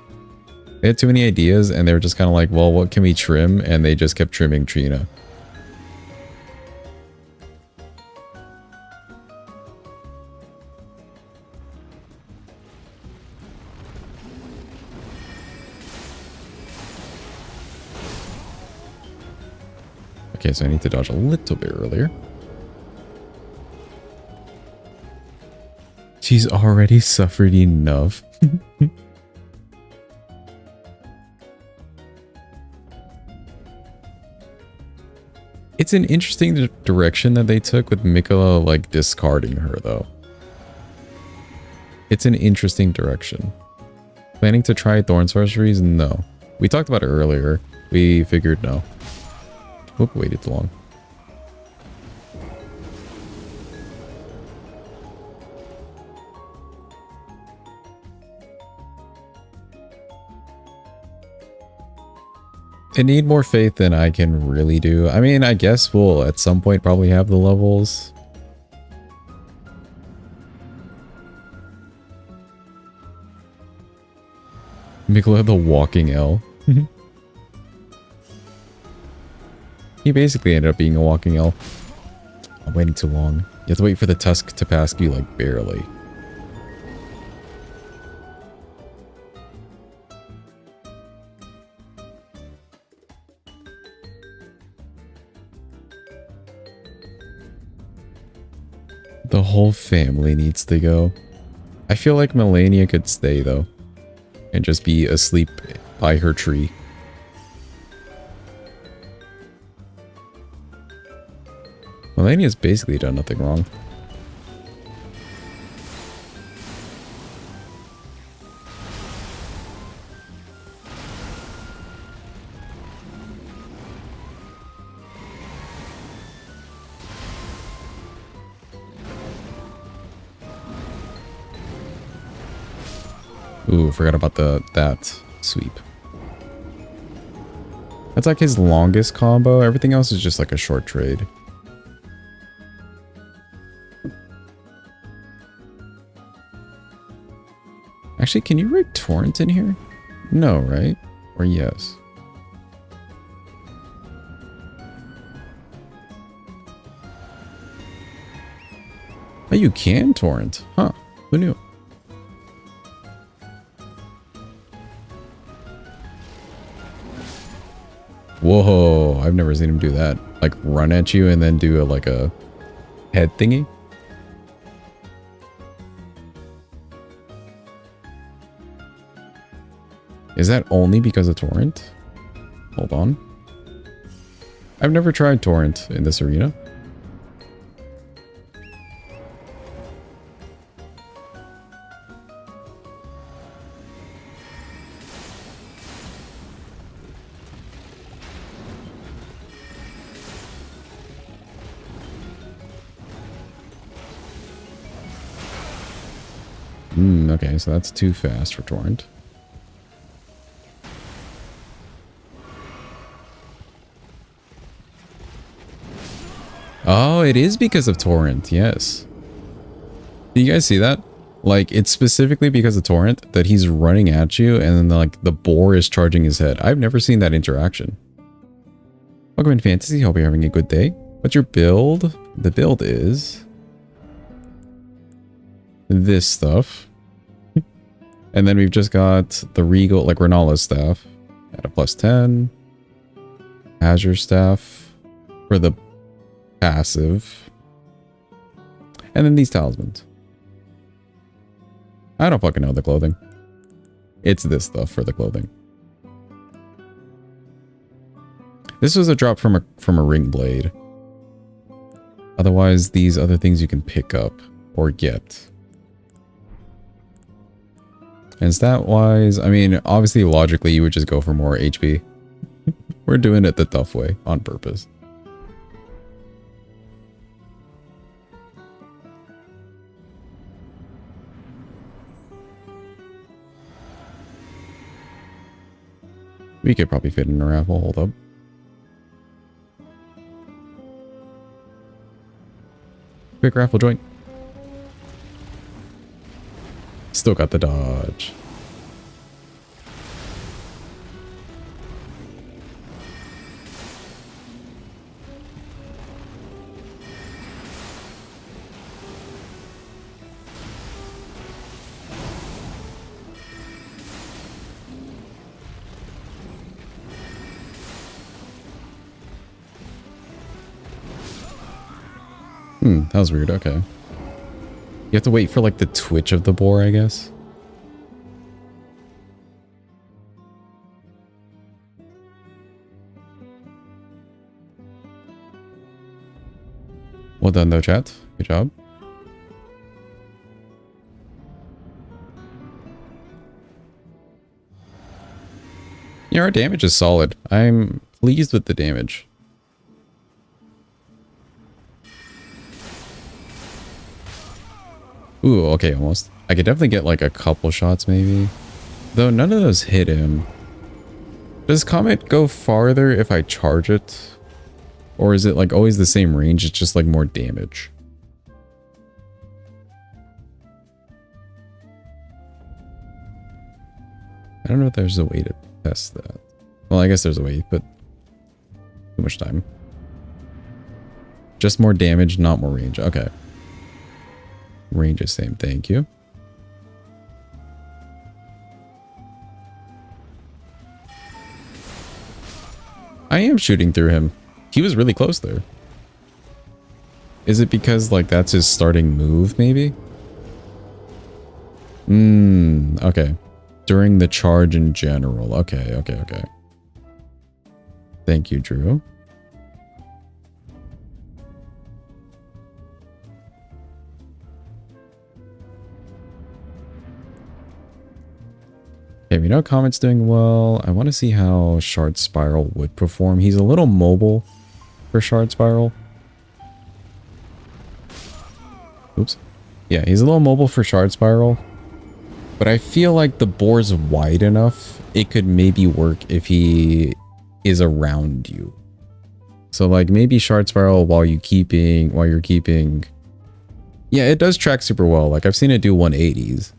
They had too many ideas and they were just kind of like, well, what can we trim? And they just kept trimming Trina. Okay, so I need to dodge a little bit earlier. She's already suffered enough. It's an interesting direction that they took with Mikola, like, discarding her, though. It's an interesting direction. Planning to try Thorn Sorceries? No. We talked about it earlier. We figured no. Oop, waited too long. I need more faith than I can really do. I mean, I guess we'll at some point probably have the levels. Mikola the walking L. He basically ended up being a walking L. I'm waiting too long. have to wait for the tusk to pass you, like, barely. The whole family needs to go. I feel like Melania could stay, though, and just be asleep by her tree. Melania's basically done nothing wrong. Ooh, forgot about that sweep. That's like his longest combo. Everything else is just like a short trade. Actually, can you write torrent in here? No, right? Or yes? Oh, you can torrent. Huh. Who knew? Whoa, I've never seen him do that. Like run at you and then do like a head thingy. Is that only because of torrent? Hold on. I've never tried torrent in this arena. Okay, so that's too fast for torrent. Oh, it is because of torrent, yes. Do you guys see that? Like, it's specifically because of torrent that he's running at you and then like the boar is charging his head. I've never seen that interaction. Welcome in Fantasy, hope you're having a good day. What's your build? The build is this stuff. And then we've just got the Regal, like Renala's staff at a +10. Azure staff for the passive. And then these talismans. I don't fucking know the clothing. It's this stuff for the clothing. This was a drop from a ring blade. Otherwise, these other things you can pick up or get. And stat-wise, I mean, obviously, logically, you would just go for more HP. We're doing it the tough way, on purpose. We could probably fit in a raffle, hold up. Quick raffle joint. Still got the dodge. That was weird. Okay. You have to wait for like the twitch of the boar, I guess. Well done though, chat. Good job. Yeah, our damage is solid. I'm pleased with the damage. Ooh, okay, almost. I could definitely get like a couple shots maybe. Though none of those hit him. Does Comet go farther if I charge it? Or is it like always the same range? It's just like more damage. I don't know if there's a way to test that. Well, I guess there's a way, but too much time. Just more damage, not more range. Okay. Range is same. Thank you. I am shooting through him. He was really close there. Is it because, like, that's his starting move, maybe? Okay. During the charge in general. Okay, okay, okay. Thank you, Drew. Okay, we know Comet's doing well. I want to see how Shard Spiral would perform. He's a little mobile for Shard Spiral. Oops. Yeah, he's a little mobile for Shard Spiral. But I feel like the bore's wide enough. It could maybe work if he is around you. So like maybe Shard Spiral while you're keeping. Yeah, it does track super well. Like I've seen it do 180s.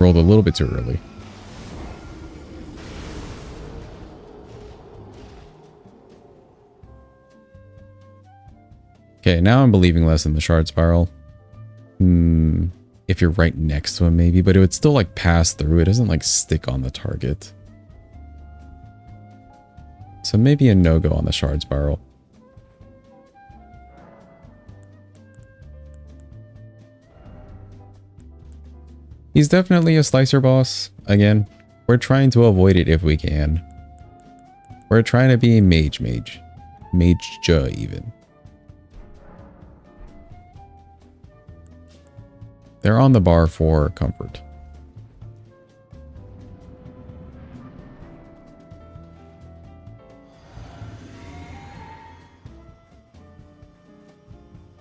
Rolled a little bit too early. Okay, now I'm believing less in the Shard Spiral. If you're right next to him, maybe, but it would still like pass through. It doesn't like stick on the target. So maybe a no-go on the Shard Spiral. He's definitely a slicer boss. Again, we're trying to avoid it if we can. We're trying to be mage. Mage-ja even. They're on the bar for comfort.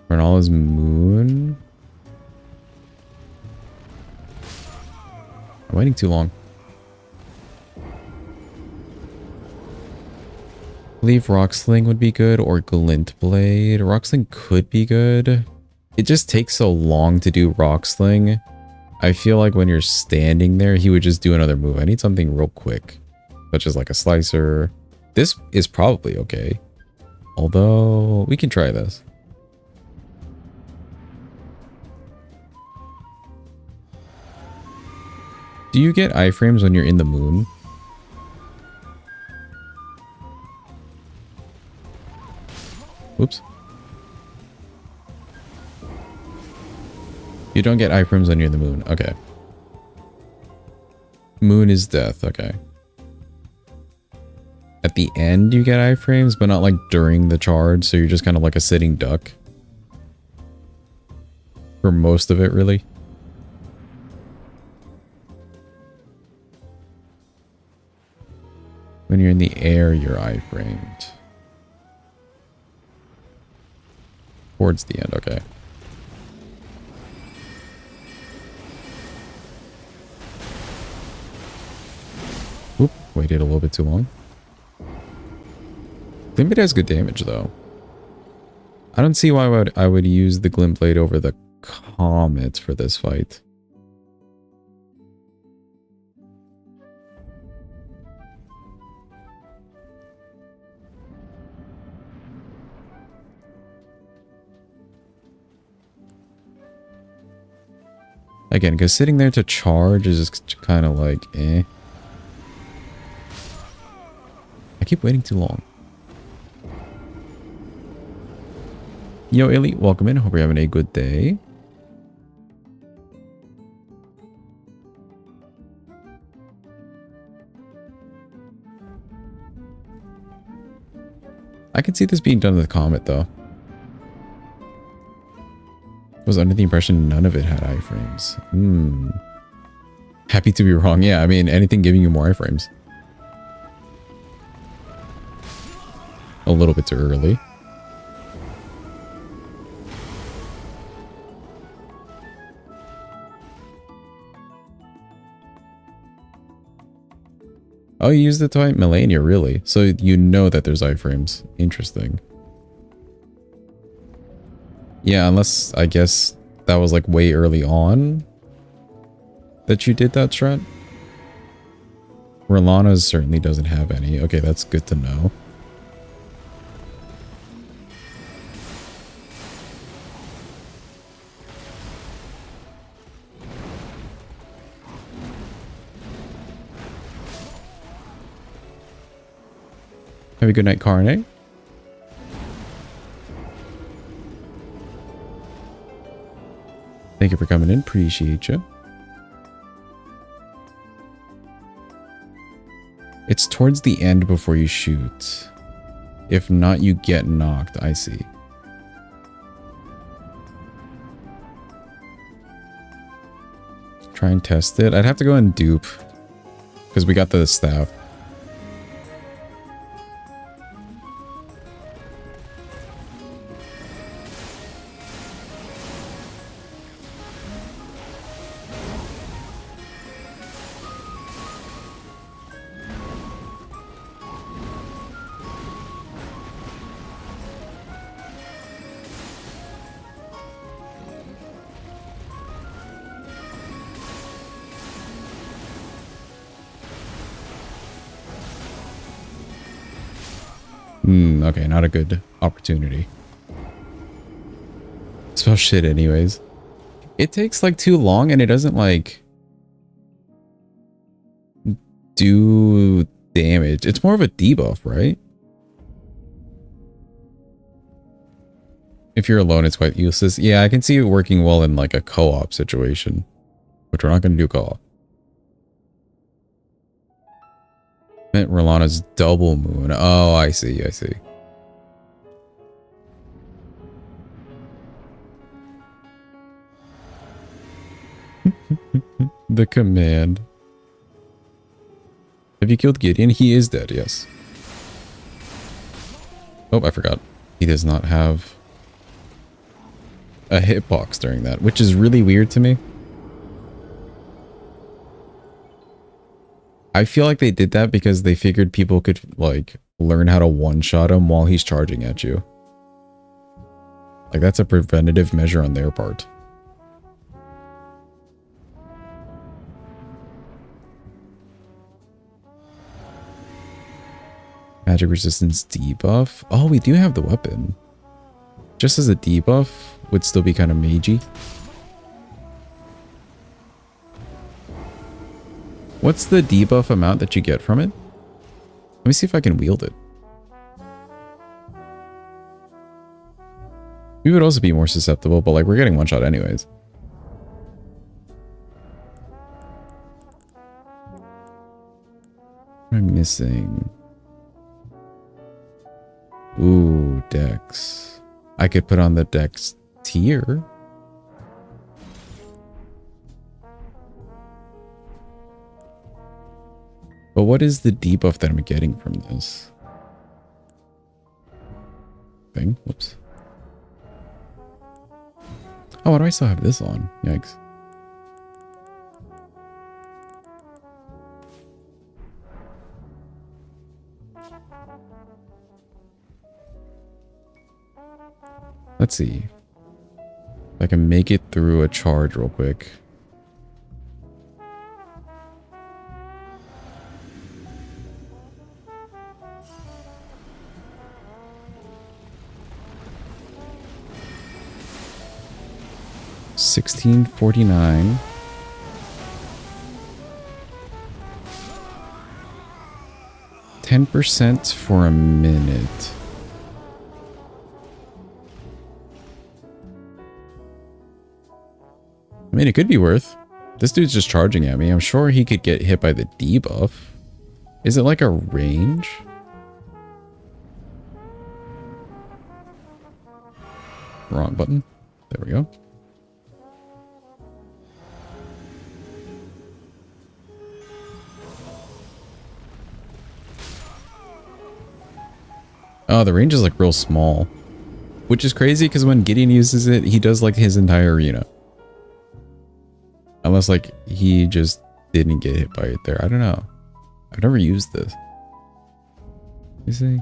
Renala's moon. I'm waiting too long. I believe Rocksling would be good or Glint Blade. Rocksling could be good. It just takes so long to do Rocksling. I feel like when you're standing there, he would just do another move. I need something real quick, such as like a slicer. This is probably okay. Although, we can try this. Do you get iframes when you're in the moon? Oops. You don't get iframes when you're in the moon. Okay. Moon is death. Okay. At the end, you get iframes, but not like during the charge. So you're just kind of like a sitting duck. For most of it, really. When you're in the air, you're iframed. Towards the end, okay. Oop, waited a little bit too long. Glint Blade has good damage, though. I don't see why I would use the Glint Blade over the Comet for this fight. Again, because sitting there to charge is just kind of like, eh. I keep waiting too long. Yo, Elite, welcome in. Hope you're having a good day. I can see this being done with Comet, though. Was under the impression none of it had iframes. Happy to be wrong. Yeah, I mean, anything giving you more iframes. A little bit too early. Oh, you used it to fight Melania, really? So you know that there's iframes. Interesting. Yeah, unless I guess that was like way early on that you did that strat. Rolana's certainly doesn't have any. Okay, that's good to know. Have a good night, Carne. Thank you for coming in. Appreciate you. It's towards the end before you shoot. If not, you get knocked. I see. Try and test it. I'd have to go and dupe. Because we got the staff. Okay, not a good opportunity. Spell shit anyways. It takes like too long and it doesn't like do damage. It's more of a debuff, right? If you're alone, it's quite useless. Yeah, I can see it working well in like a co-op situation, which we're not going to do co-op. Rolana's double moon. Oh, I see. I see. The command. Have you killed Gideon? He is dead, yes. Oh, I forgot. He does not have a hitbox during that, which is really weird to me. I feel like they did that because they figured people could, like, learn how to one-shot him while he's charging at you. Like, that's a preventative measure on their part. Magic resistance debuff. Oh, we do have the weapon. Just as a debuff, would still be kind of magey. What's the debuff amount that you get from it? Let me see if I can wield it. We would also be more susceptible, but like we're getting one shot anyways. What am I missing? Ooh, Dex. I could put on the Dex tier. But what is the debuff that I'm getting from this thing? Whoops. Oh, why do I still have this on? Yikes. Let's see. If I can make it through a charge real quick. $16.49. $10 for a minute. I mean, it could be worth. This dude's just charging at me. I'm sure he could get hit by the debuff. Is it like a range? Wrong button. There we go. Oh, the range is like real small. Which is crazy because when Gideon uses it, he does like his entire arena. Unless like he just didn't get hit by it there. I don't know. I've never used this. Let me see.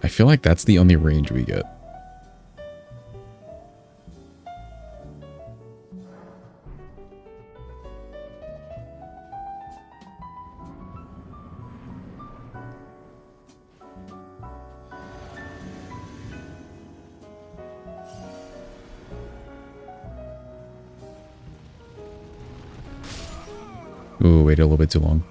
I feel like that's the only range we get. Ooh, waited a little bit too long.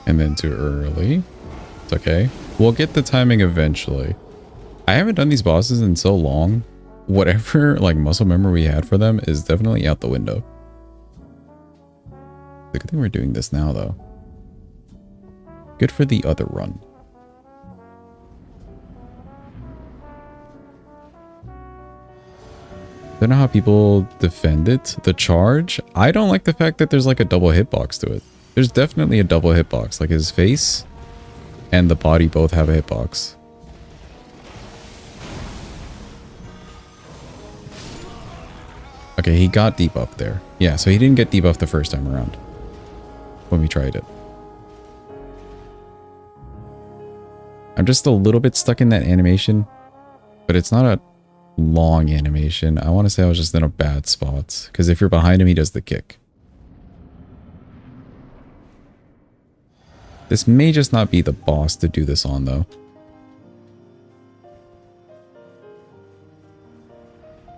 And then too early. It's okay. We'll get the timing eventually. I haven't done these bosses in so long. Whatever like muscle memory we had for them is definitely out the window. The good thing we're doing this now though. Good for the other run. Don't know how people defend it. The charge. I don't like the fact that there's like a double hitbox to it. There's definitely a double hitbox. Like his face and the body both have a hitbox. Okay, he got debuffed there. Yeah, so he didn't get debuffed the first time around when we tried it. I'm just a little bit stuck in that animation, but it's not a long animation. I want to say I was just in a bad spot because if you're behind him, he does the kick. This may just not be the boss to do this on, though.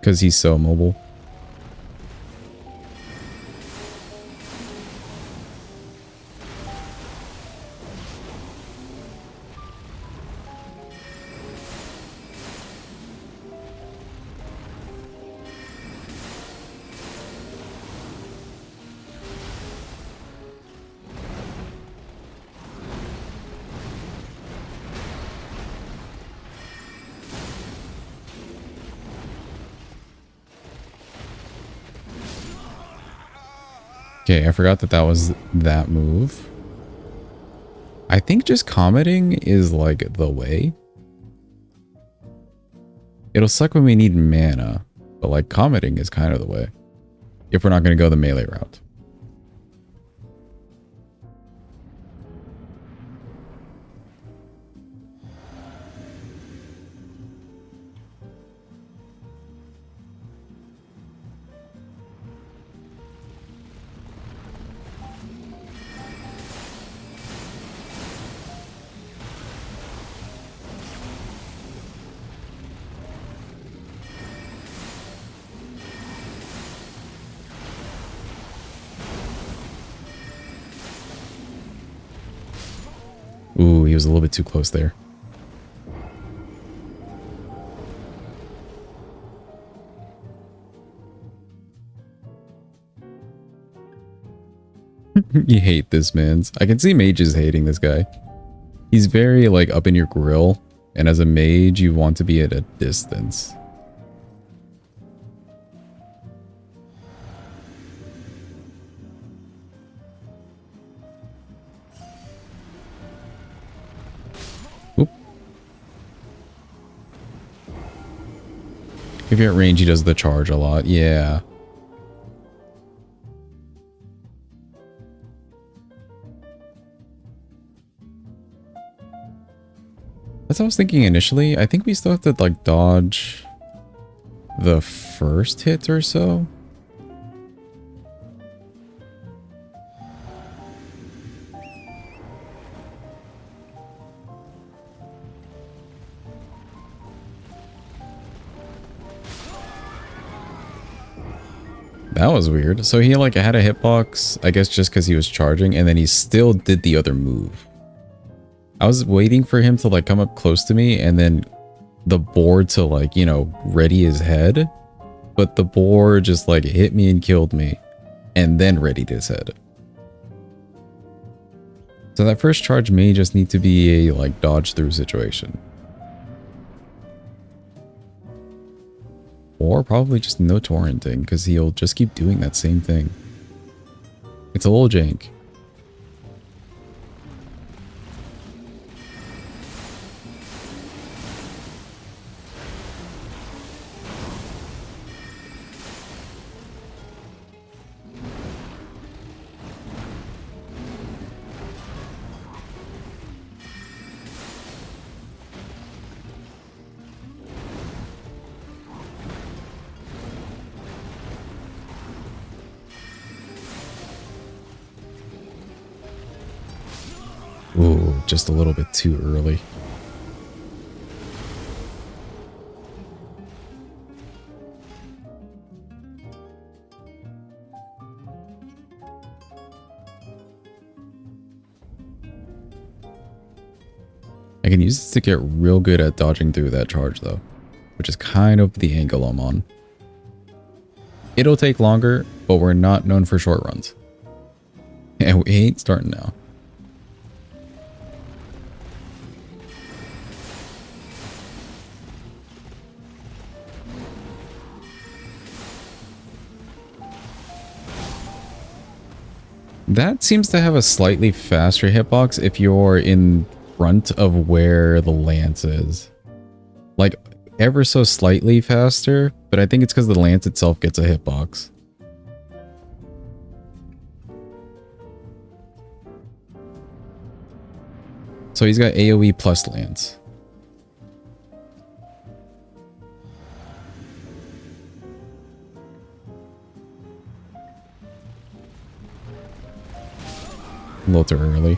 Because he's so mobile. Okay, I forgot that that was that move. I think just commenting is like the way. It'll suck when we need mana, but like commenting is kind of the way. If we're not going to go the melee route. Ooh, he was a little bit too close there. You hate this, man. I can see mages hating this guy. He's very, like, up in your grill. And as a mage, you want to be at a distance. Oop. If you're at range, he does the charge a lot. Yeah. That's what I was thinking initially. I think we still have to like dodge the first hit or so. That was weird. So he like had a hitbox, I guess just because he was charging, and then he still did the other move. I was waiting for him to like come up close to me and then the board to like, you know, ready his head. but the boar just like hit me and killed me and then readied his head. So that first charge may just need to be a like dodge through situation. Or probably just no torrenting because he'll just keep doing that same thing. It's a little jank. Ooh, just a little bit too early. I can use this to get real good at dodging through that charge though, which is kind of the angle I'm on. It'll take longer, but we're not known for short runs. And we ain't starting now. That seems to have a slightly faster hitbox if you're in front of where the lance is. Like, ever so slightly faster, but I think it's because the lance itself gets a hitbox. So he's got AoE plus lance. A little too early.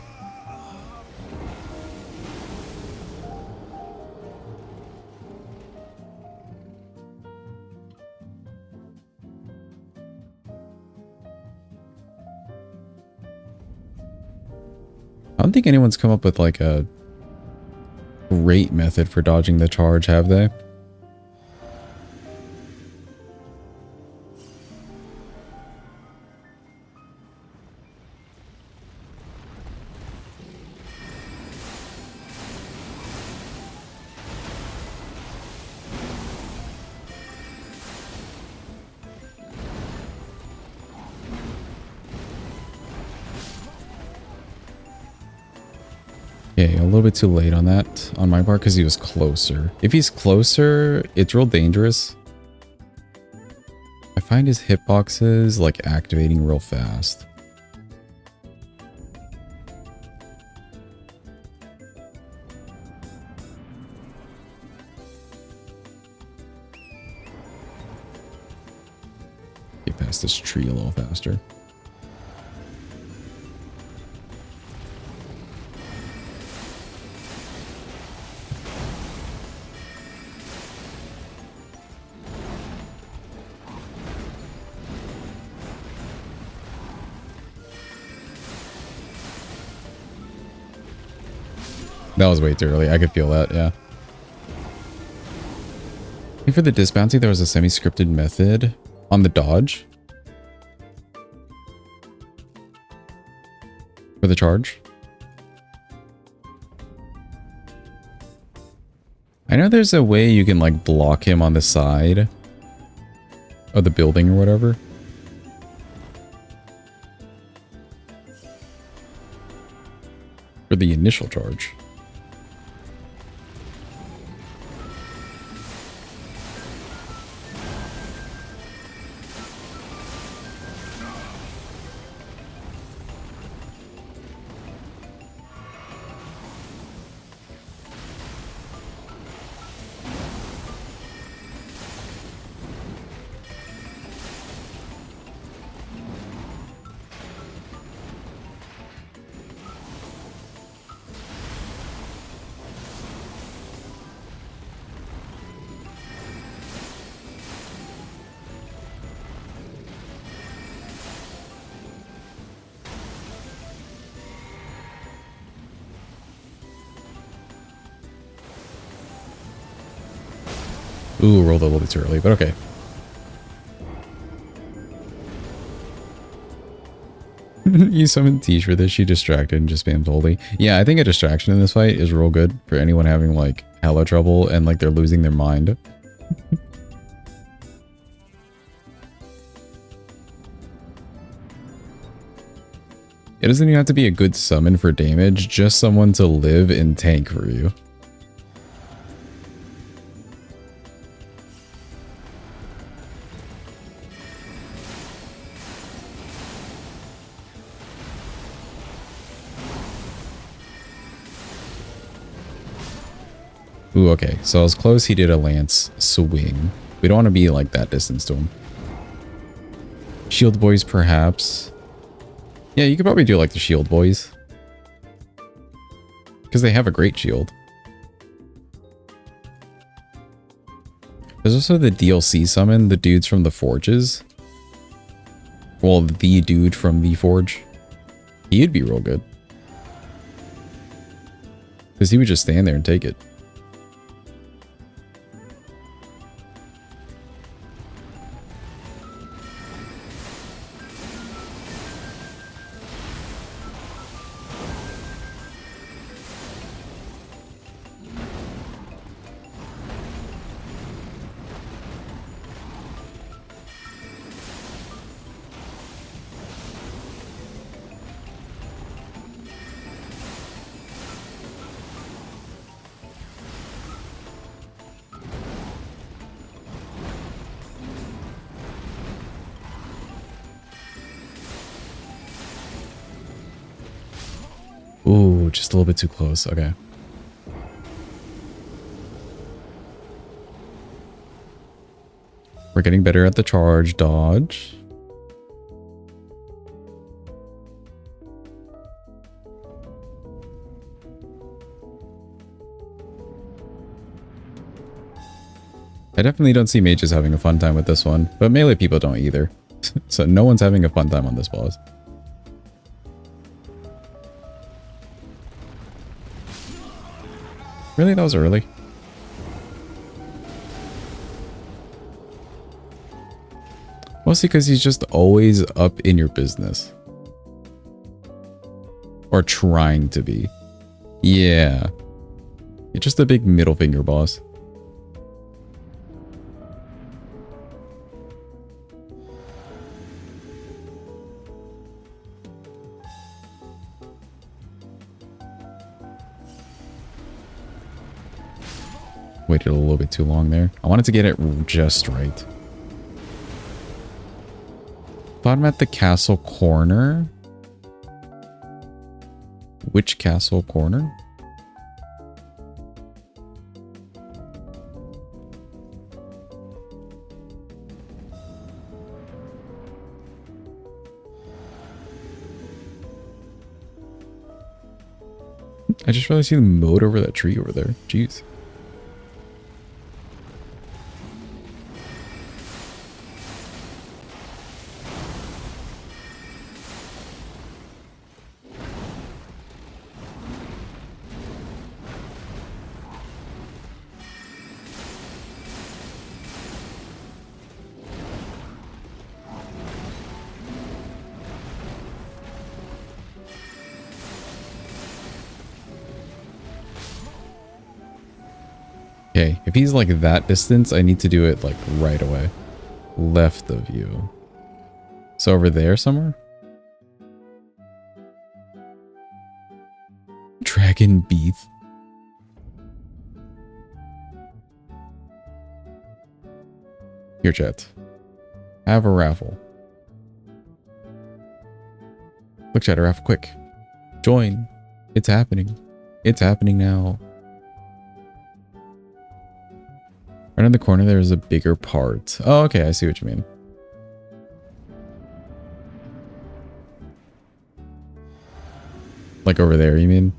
I don't think anyone's come up with like a great method for dodging the charge, have they? Okay, a little bit too late on that on my part because he was closer. If he's closer, it's real dangerous. I find his hitboxes like activating real fast. Get past this tree a little faster. That was way too early. I could feel that, yeah. I think for the disc bounty, there was a semi-scripted method on the dodge. For the charge. I know there's a way you can like block him on the side of the building or whatever. For the initial charge. Ooh, rolled a little bit too early, but okay. You summon Tish for this, she distracted and just spams holy. Yeah, I think a distraction in this fight is real good for anyone having like hella trouble and like they're losing their mind. It doesn't even have to be a good summon for damage, just someone to live and tank for you. Ooh, okay. So I was close. He did a lance swing. We don't want to be like that distance to him. Shield boys, perhaps. Yeah, you could probably do like the shield boys. Because they have a great shield. There's also the DLC summon, the dudes from the forges. Well, the dude from the forge. He'd be real good. Because he would just stand there and take it. Ooh, just a little bit too close. Okay. We're getting better at the charge dodge. I definitely don't see mages having a fun time with this one, but melee people don't either. So no one's having a fun time on this boss. Really? That was early. Mostly because he's just always up in your business. Or trying to be. Yeah. You're just a big middle finger boss. Waited a little bit too long there. I wanted to get it just right. Thought I'm at the castle corner. Which castle corner? I just really see the moat over that tree over there. Jeez. Okay, if he's like that distance, I need to do it like right away. Left of you. So over there somewhere? Dragon Beef. Here, chat. Have a raffle. Look, chat, a raffle, quick. Join. It's happening. It's happening now. Right in the corner, there's a bigger part. Oh, okay, I see what you mean. Like over there, you mean?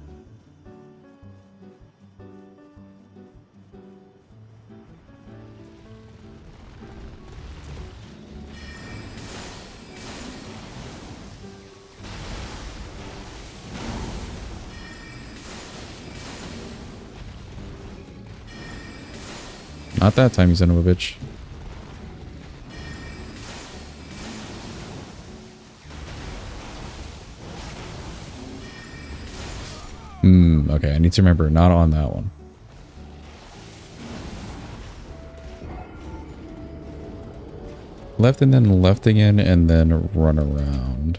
Not that time, you son of a bitch. Okay, I need to remember, not on that one. Left and then left again, and then run around.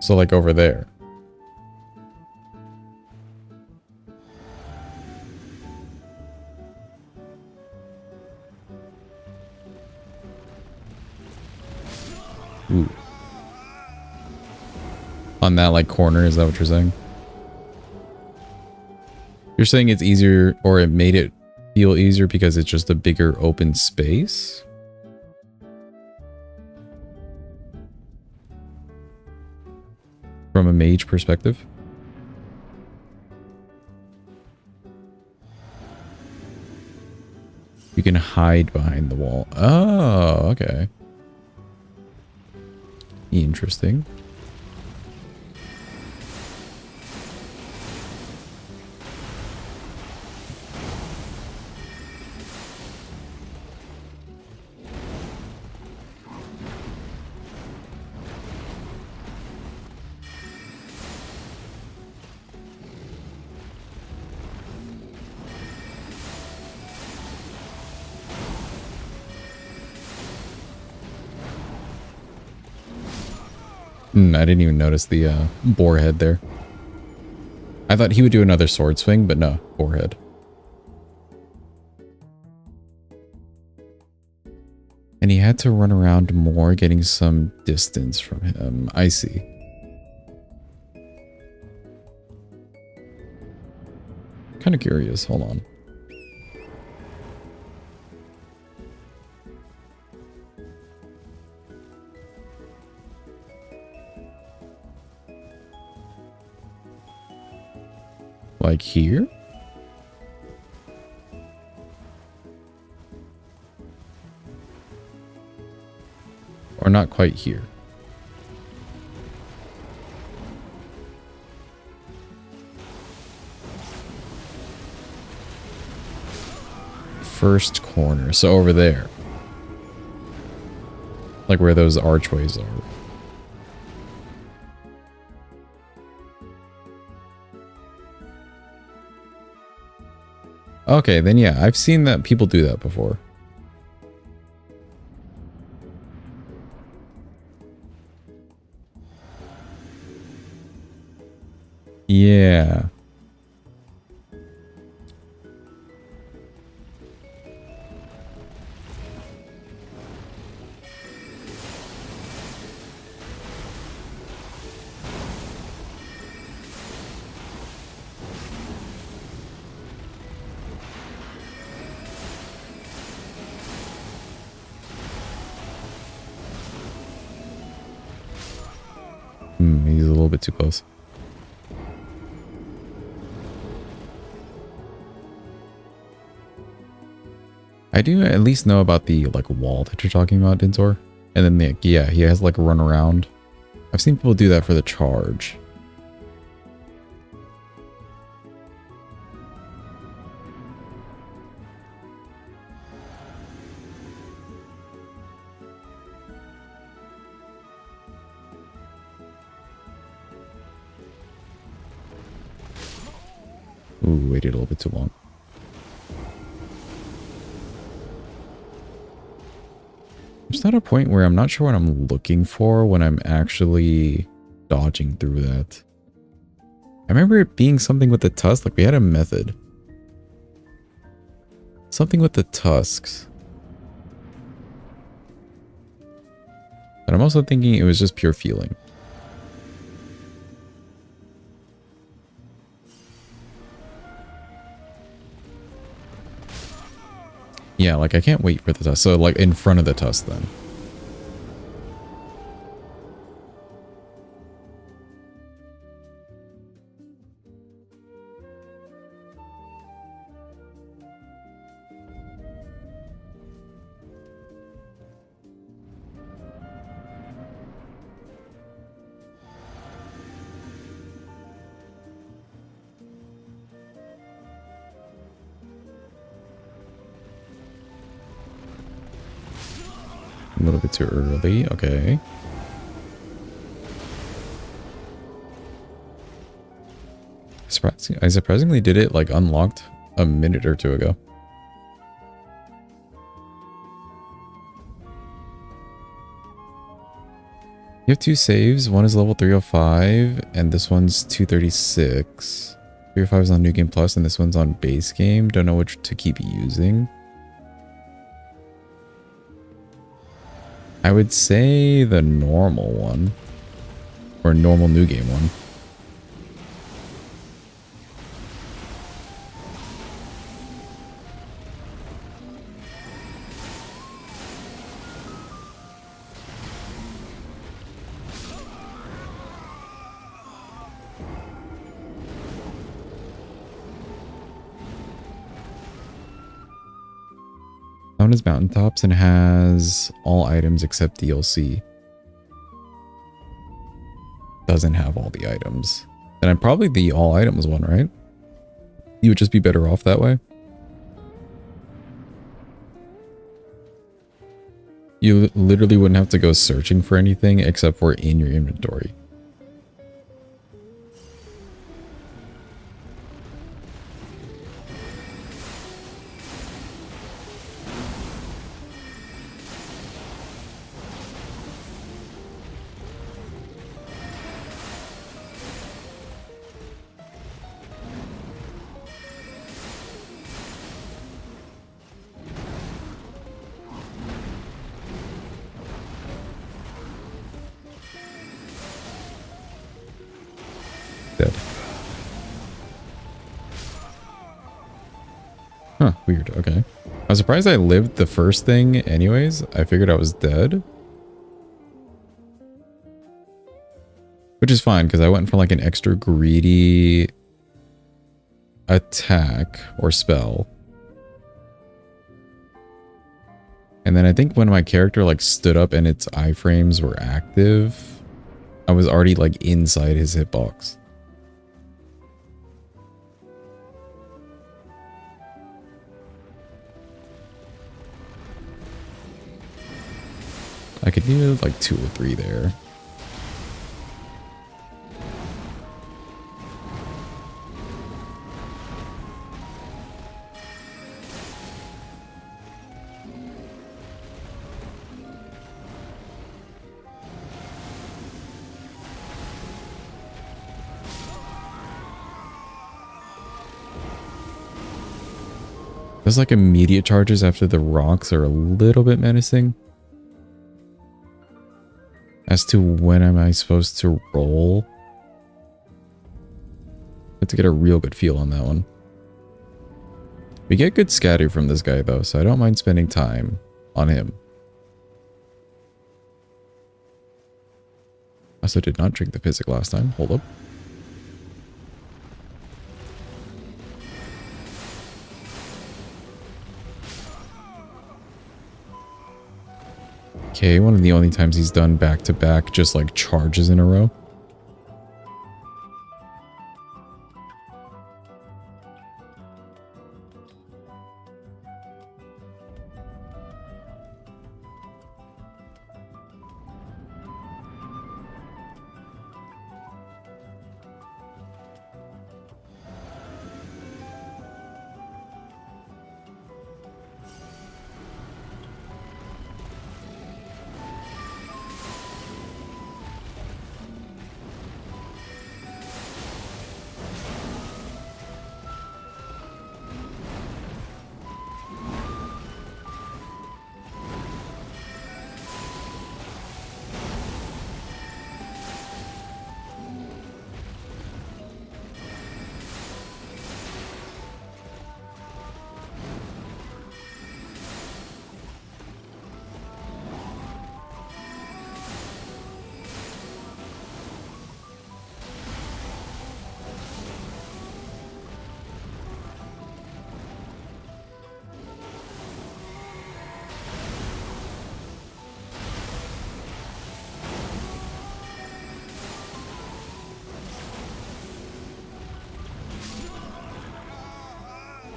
So like over there. Ooh. On that like corner, is that what you're saying? You're saying it's easier, or it made it feel easier because it's just a bigger open space? From a mage perspective? You can hide behind the wall. Oh, okay. Interesting. I didn't even notice the boar head there. I thought he would do another sword swing, but no, boar head. And he had to run around more, getting some distance from him. I see. Kind of curious. Hold on. Like here? Or not quite here? First corner. So over there. Like where those archways are. Okay, then yeah, I've seen that people do that before. Yeah. He's a little bit too close. I do at least know about the like wall that you're talking about, Dintor. And then yeah, he has like a run around. I've seen people do that for the charge. Ooh, waited a little bit too long. There's not a point where I'm not sure what I'm looking for when I'm actually dodging through that. I remember it being something with the tusk, like we had a method. Something with the tusks. But I'm also thinking it was just pure feeling. Yeah, like I can't wait for the tusk. So like in front of the tusk then. little bit too early. Okay. I surprisingly did it like unlocked a minute or two ago. You have 2 saves. One is level 305 and this one's 236. 305 is on New Game Plus and this one's on base game. Don't know which to keep using. I would say the normal one. Or normal New Game one. That one is Mountaintops and has all items except DLC. Doesn't have all the items. Then I'm probably the all items one, right? You would just be better off that way. You literally wouldn't have to go searching for anything except for in your inventory. Dead. Huh, weird. Okay. I'm surprised I lived the first thing anyways. I figured I was dead. Which is fine, because I went for like an extra greedy attack or spell. And then I think when my character like stood up and its iframes were active, I was already like inside his hitbox. I could do like 2 or 3 there. Those like immediate charges after the rocks are a little bit menacing. As to when am I supposed to roll? I have to get a real good feel on that one. We get good scatter from this guy though, so I don't mind spending time on him. Also did not drink the physic last time. Hold up. Okay, one of the only times he's done back-to-back just like charges in a row.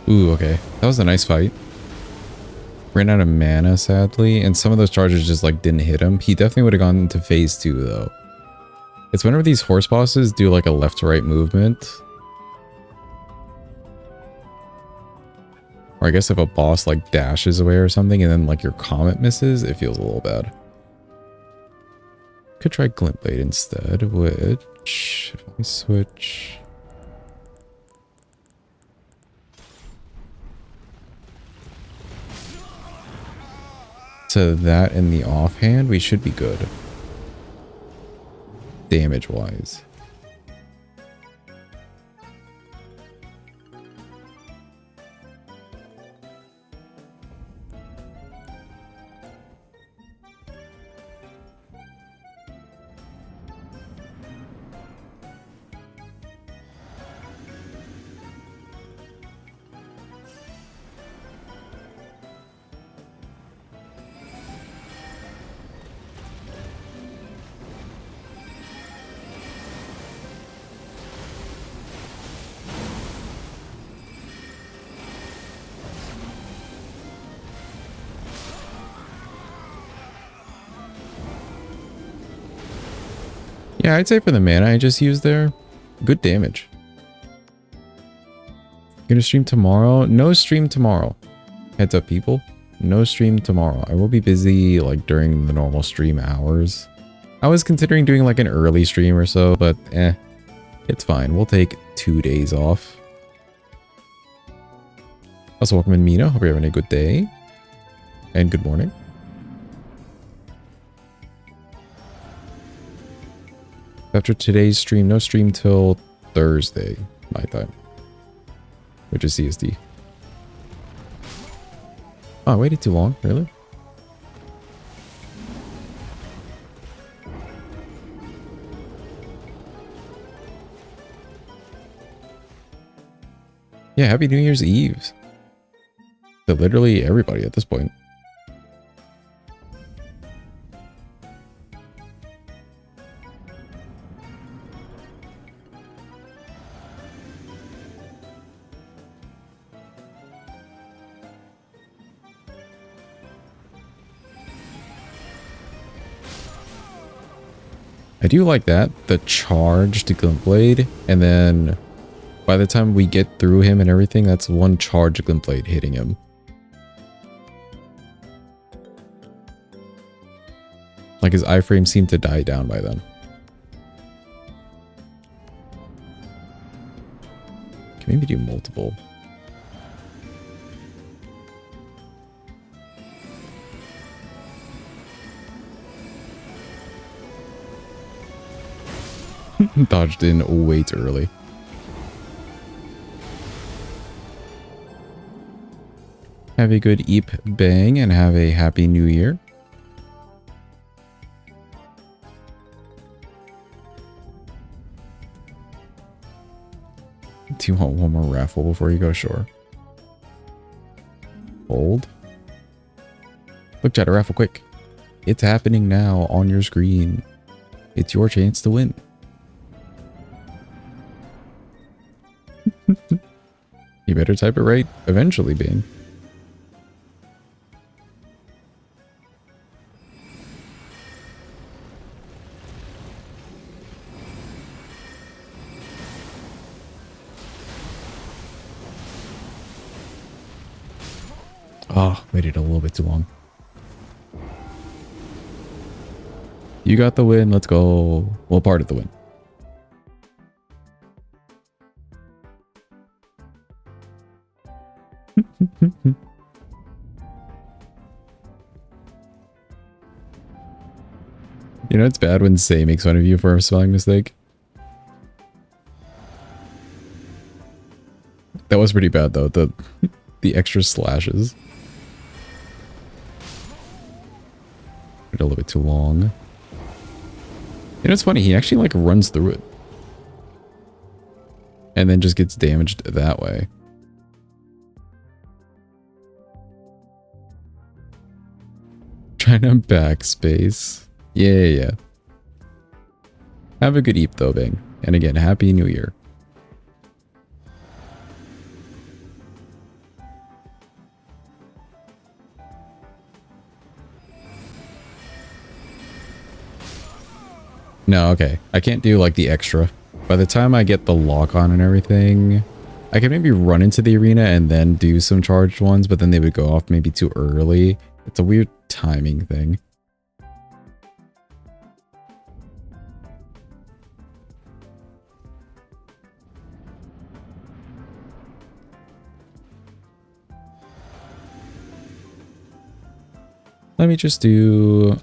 Ooh, okay. That was a nice fight. Ran out of mana, sadly, and some of those charges just like didn't hit him. He definitely would have gone into phase 2 though. It's whenever these horse bosses do like a left to right movement. Or I guess if a boss like dashes away or something and then like your comet misses, it feels a little bad. Could try Glintblade instead, which if I switch to that in the offhand, we should be good. Damage wise. Yeah, I'd say for the mana I just used there, good damage. Gonna stream tomorrow? No stream tomorrow. Heads up, people. No stream tomorrow. I will be busy like during the normal stream hours. I was considering doing like an early stream or so, but it's fine. We'll take 2 days off. Also, welcome in, Mina. Hope you're having a good day. And good morning. After today's stream, no stream till Thursday, my time. Which is CST. Oh, I waited too long, really? Yeah, happy New Year's Eve. To literally everybody at this point. I do like that, the charge to Glintblade, and then by the time we get through him and everything, that's one charge Glintblade hitting him. Like his iframe seemed to die down by then. Can maybe do multiple. Dodged in way too early. Have a good Eep Bang and have a happy new year. Do you want one more raffle before you go? Sure. Hold. Look, chat, a raffle quick. It's happening now on your screen. It's your chance to win. You better type it right eventually, Bane. Oh, waited a little bit too long. You got the win. Let's go. Well, part of the win. You know, it's bad when Say makes fun of you for a spelling mistake. That was pretty bad, though. The extra slashes. A little bit too long. You know, it's funny. He actually, like, runs through it. And then just gets damaged that way. Trying to backspace. Yeah. Have a good Eep, though, Bang. And again, Happy New Year. No, okay. I can't do like the extra. By the time I get the lock on and everything, I can maybe run into the arena and then do some charged ones, but then they would go off maybe too early. It's a weird timing thing. Let me just do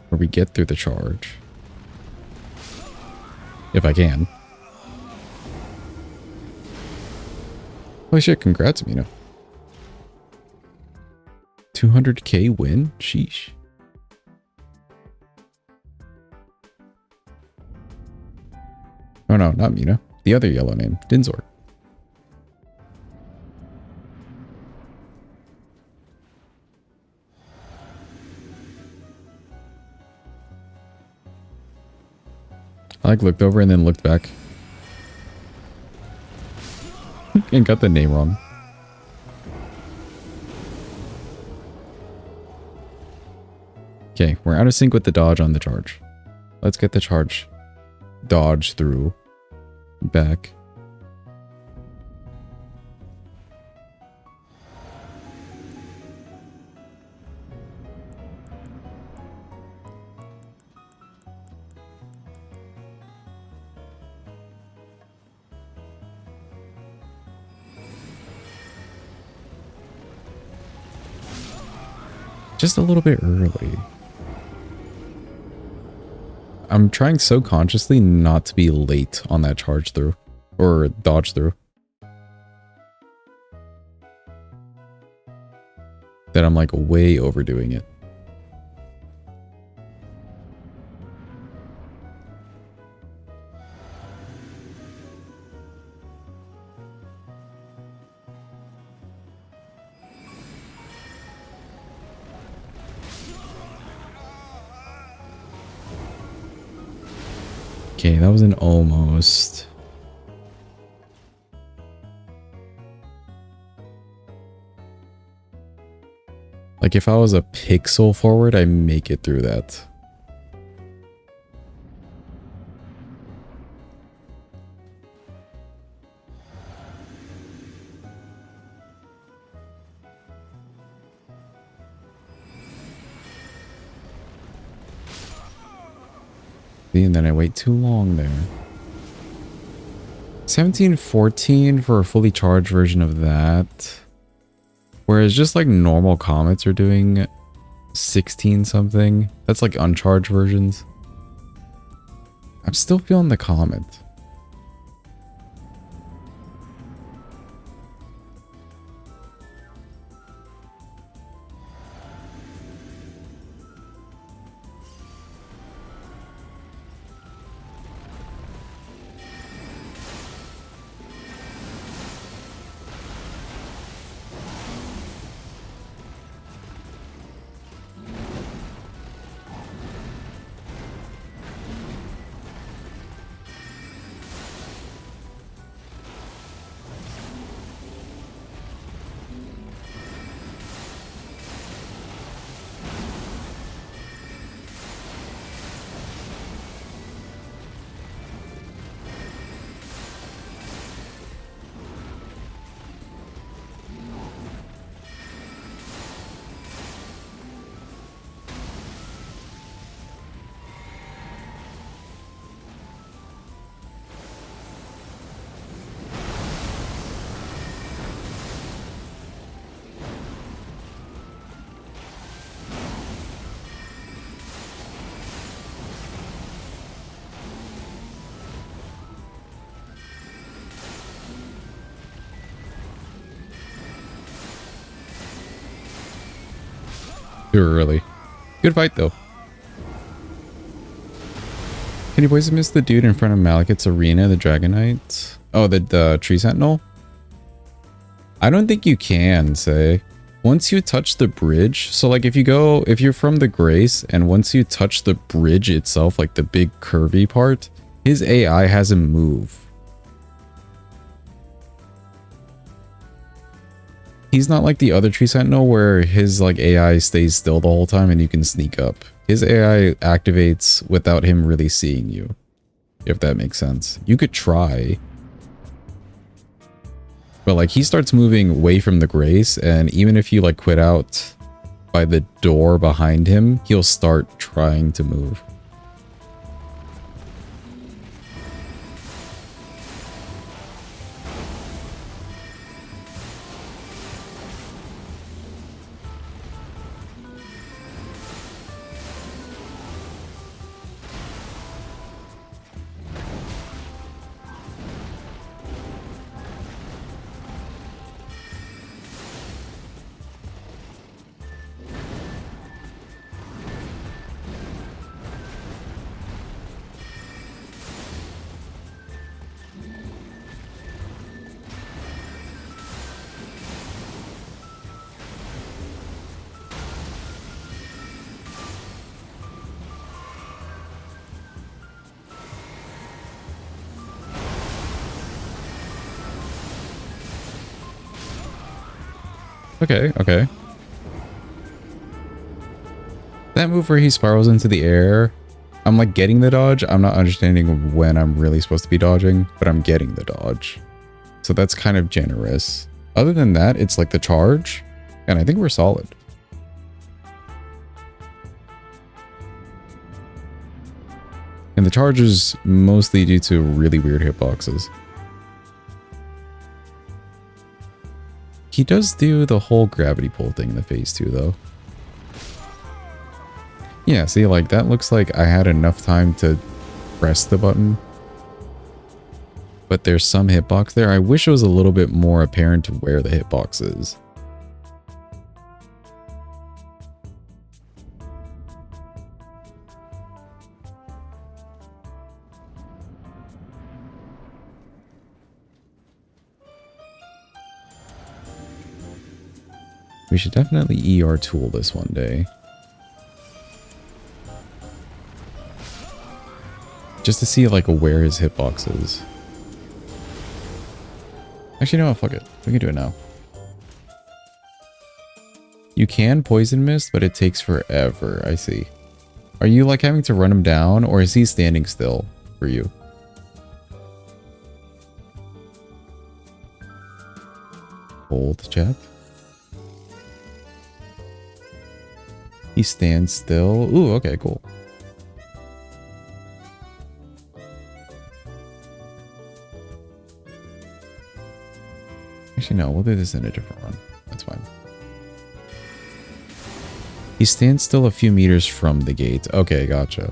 where we get through the charge. If I can. Holy shit, congrats, Mina. 200k win? Sheesh. Oh no, not Mina. The other yellow name, Dinzor. I like looked over and then looked back. And got the name wrong. Okay, we're out of sync with the dodge on the charge. Let's get the charge dodge through. Back. Just a little bit early. I'm trying so consciously not to be late on that charge through. Or dodge through. That I'm like way overdoing it. Okay, that was an almost. Like if I was a pixel forward, I make it through that. And then I wait too long there. 1714 for a fully charged version of that. Whereas just like normal comets are doing 16 something. That's like uncharged versions. I'm still feeling the comet. Too early. Good fight though. Can you boys miss the dude in front of Malekith's arena, the Dragonite? Oh, the Tree Sentinel? I don't think you can, say. Once you touch the bridge, so like if you're from the Grace, and once you touch the bridge itself, like the big curvy part, his AI has him move. He's not like the other Tree Sentinel where his like AI stays still the whole time and you can sneak up. His AI activates without him really seeing you, if that makes sense. You could try, but like he starts moving away from the grace, and even if you like quit out by the door behind him, he'll start trying to move. Okay, okay. That move where he spirals into the air, I'm like getting the dodge. I'm not understanding when I'm really supposed to be dodging, but I'm getting the dodge. So that's kind of generous. Other than that, it's like the charge, and I think we're solid. And the charge is mostly due to really weird hitboxes. He does do the whole gravity pull thing in the phase 2 though. Yeah, see, like that looks like I had enough time to press the button. But there's some hitbox there. I wish it was a little bit more apparent where the hitbox is. We should definitely ER tool this one day. Just to see like where his hitbox is. Actually, no, fuck it. We can do it now. You can poison mist, but it takes forever. I see. Are you like having to run him down, or is he standing still for you? Hold chat. He stands still. Ooh, okay, cool. Actually, no, we'll do this in a different run. That's fine. He stands still a few meters from the gate. Okay, gotcha.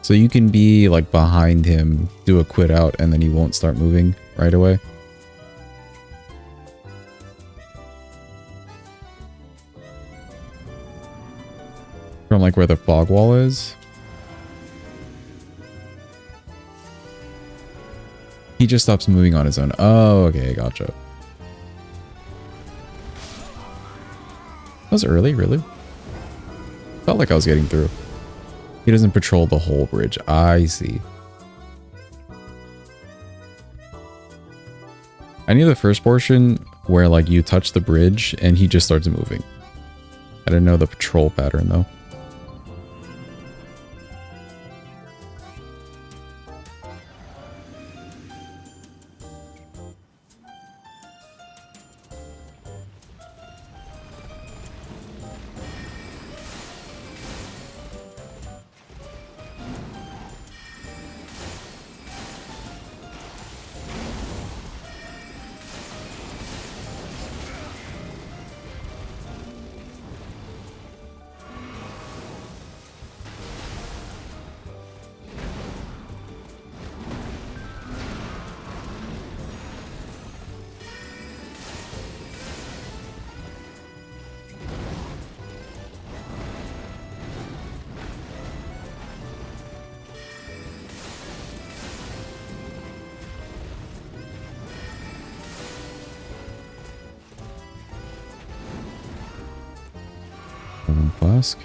So you can be like behind him, do a quit out, and then he won't start moving right away. From like where the fog wall is. He just stops moving on his own. Oh, okay, gotcha. That was early, really? Felt like I was getting through. He doesn't patrol the whole bridge. I see. I knew the first portion where like you touch the bridge and he just starts moving. I didn't know the patrol pattern though. Flask.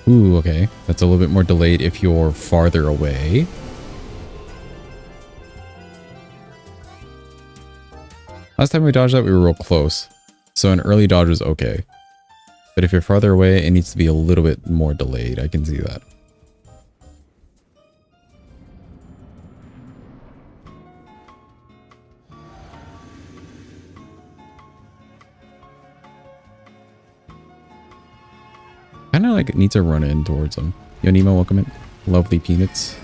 Ooh, okay. That's a little bit more delayed if you're farther away. Last time we dodged that, we were real close. So an early dodge is okay. But if you're farther away, it needs to be a little bit more delayed. I can see that. Kind of like need to run in towards them. Yo, Nemo, welcome in. Lovely peanuts.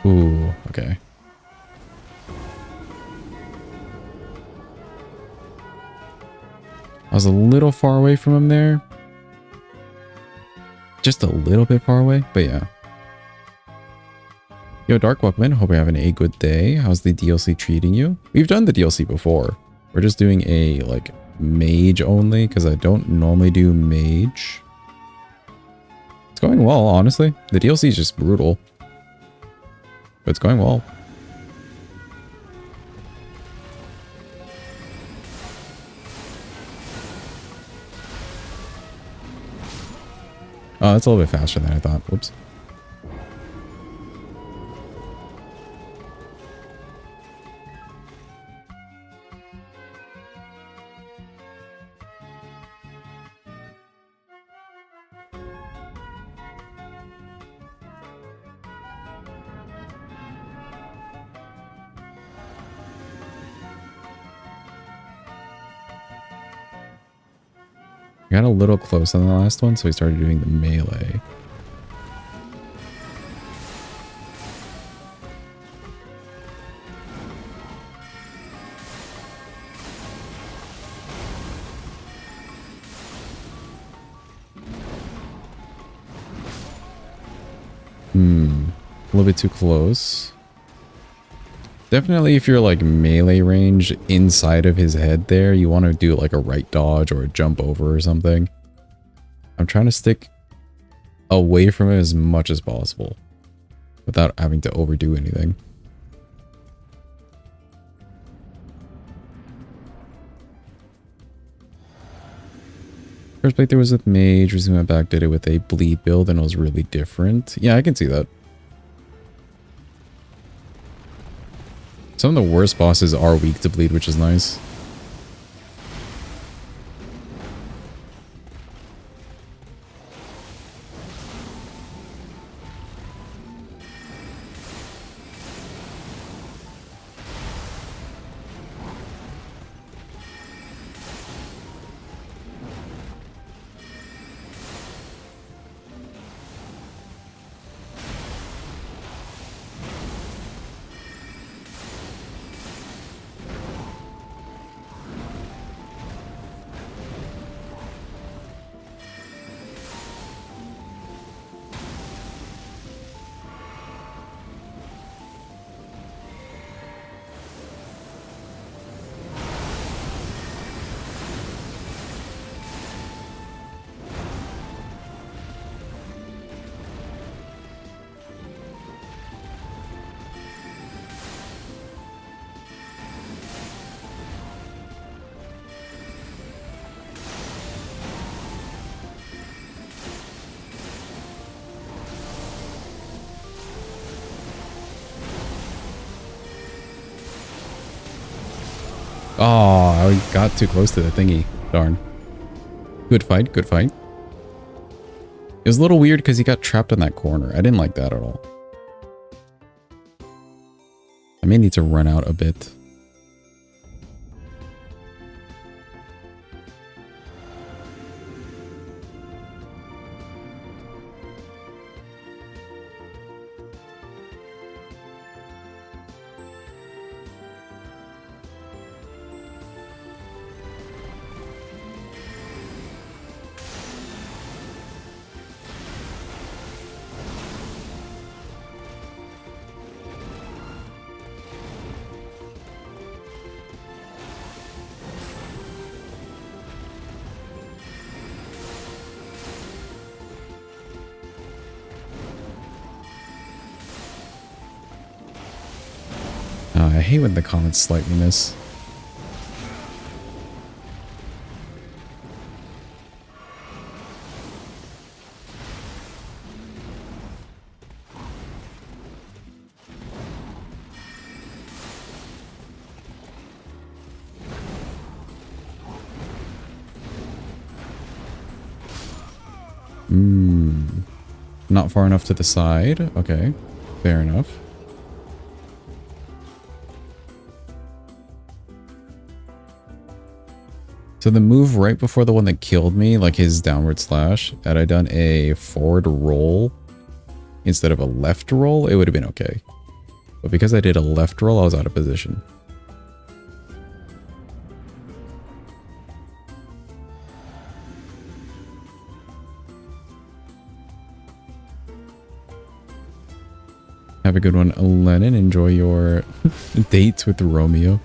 Ooh, okay. I was a little far away from him there. Just a little bit far away, but yeah. Yo, Dark, welcome in. Hope you're having a good day. How's the DLC treating you? We've done the DLC before. We're just doing a, like, mage only, because I don't normally do mage. It's going well, honestly. The DLC is just brutal. But it's going well. Oh, that's a little bit faster than I thought. Whoops. I got a little close on the last one, so we started doing the melee. A little bit too close. Definitely if you're like melee range inside of his head there, you want to do like a right dodge or a jump over or something. I'm trying to stick away from him as much as possible without having to overdo anything. First playthrough was with mage, recently went back, did it with a bleed build and it was really different. Yeah, I can see that. Some of the worst bosses are weak to bleed, which is nice. Oh, I got too close to the thingy. Darn. Good fight, good fight. It was a little weird because he got trapped in that corner. I didn't like that at all. I may need to run out a bit. I hate when the comments slightly miss. Not far enough to the side. Okay, fair enough. So the move right before the one that killed me, like his downward slash, had I done a forward roll instead of a left roll, it would have been okay. But because I did a left roll, I was out of position. Have a good one, Lennon. Enjoy your dates with Romeo.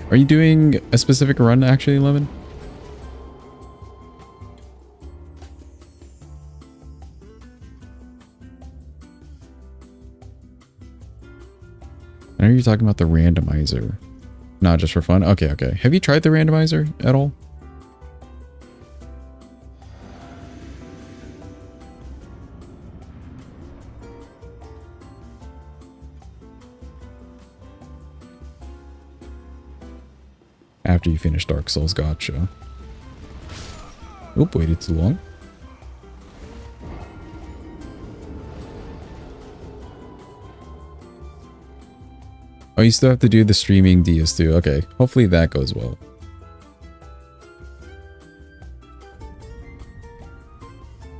Are you doing a specific run, actually, Lemon? I know you're talking about the randomizer. Not just for fun? Okay, okay. Have you tried the randomizer at all? After you finish Dark Souls, gotcha. Oop, waited too long. Oh, you still have to do the streaming DS2. Okay, hopefully that goes well.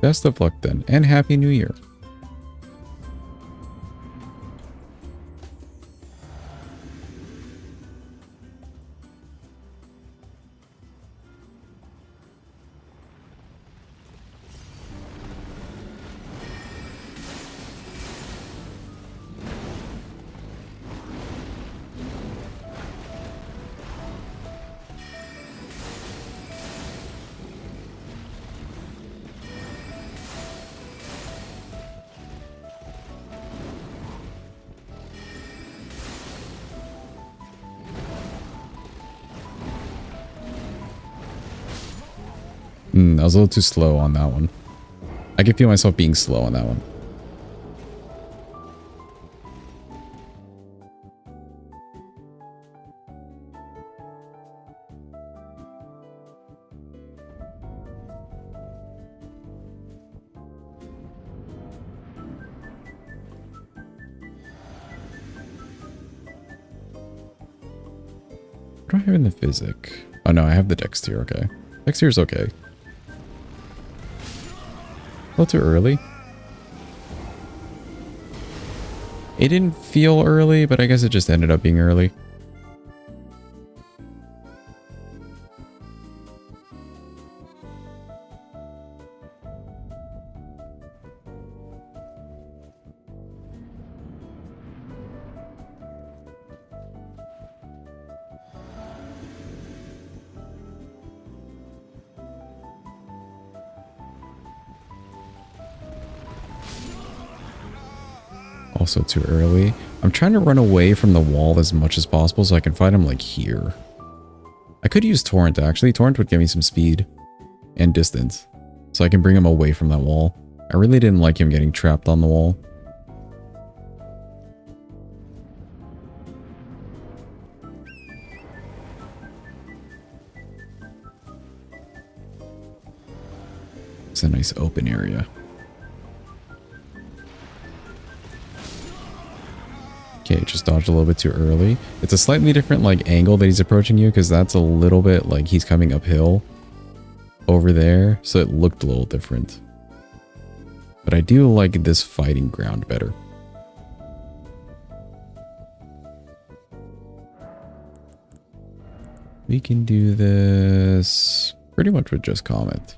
Best of luck then, and Happy New Year. I was a little too slow on that one. I can feel myself being slow on that one. What do I have in the physic? Oh no, I have the dex tier, okay. Dex tier is okay. A little too early. It didn't feel early, but I guess it just ended up being early. Also too early. I'm trying to run away from the wall as much as possible so I can fight him like here. I could use Torrent actually. Torrent would give me some speed and distance so I can bring him away from that wall. I really didn't like him getting trapped on the wall. It's a nice open area. Okay, just dodged a little bit too early. It's a slightly different like angle that he's approaching you because that's a little bit like he's coming uphill over there. So it looked a little different. But I do like this fighting ground better. We can do this pretty much with just comment.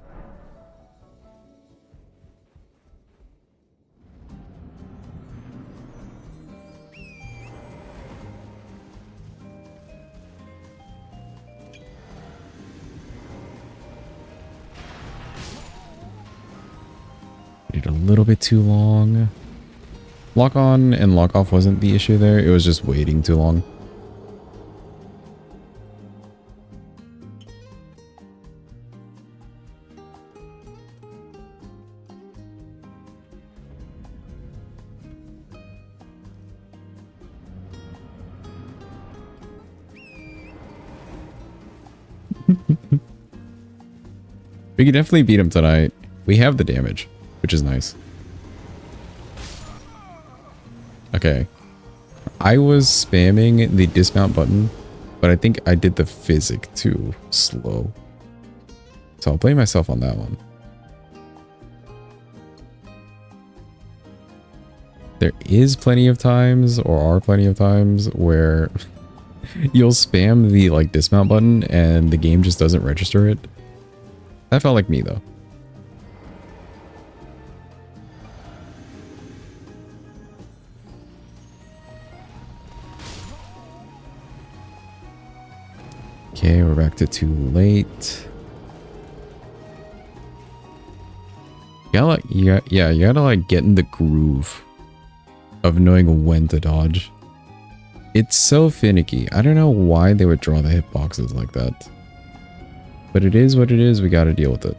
A little bit too long. Lock on and lock off wasn't the issue there. It was just waiting too long. We can definitely beat him tonight. We have the damage, which is nice. Okay. I was spamming the dismount button, but I think I did the physic too slow. So I'll blame myself on that one. There is plenty of times, or are plenty of times, where you'll spam the like dismount button and the game just doesn't register it. That felt like me though. Okay, we're back to too late. You gotta like get in the groove of knowing when to dodge. It's so finicky. I don't know why they would draw the hitboxes like that. But it is what it is, we gotta deal with it.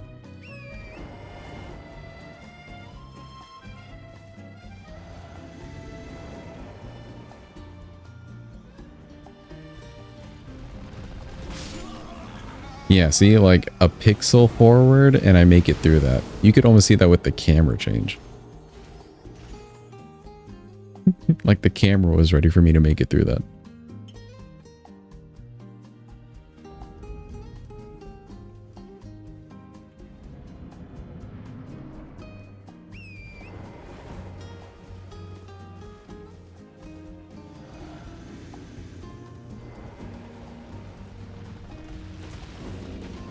Yeah, see, like a pixel forward and I make it through that. You could almost see that with the camera change. Like the camera was ready for me to make it through that.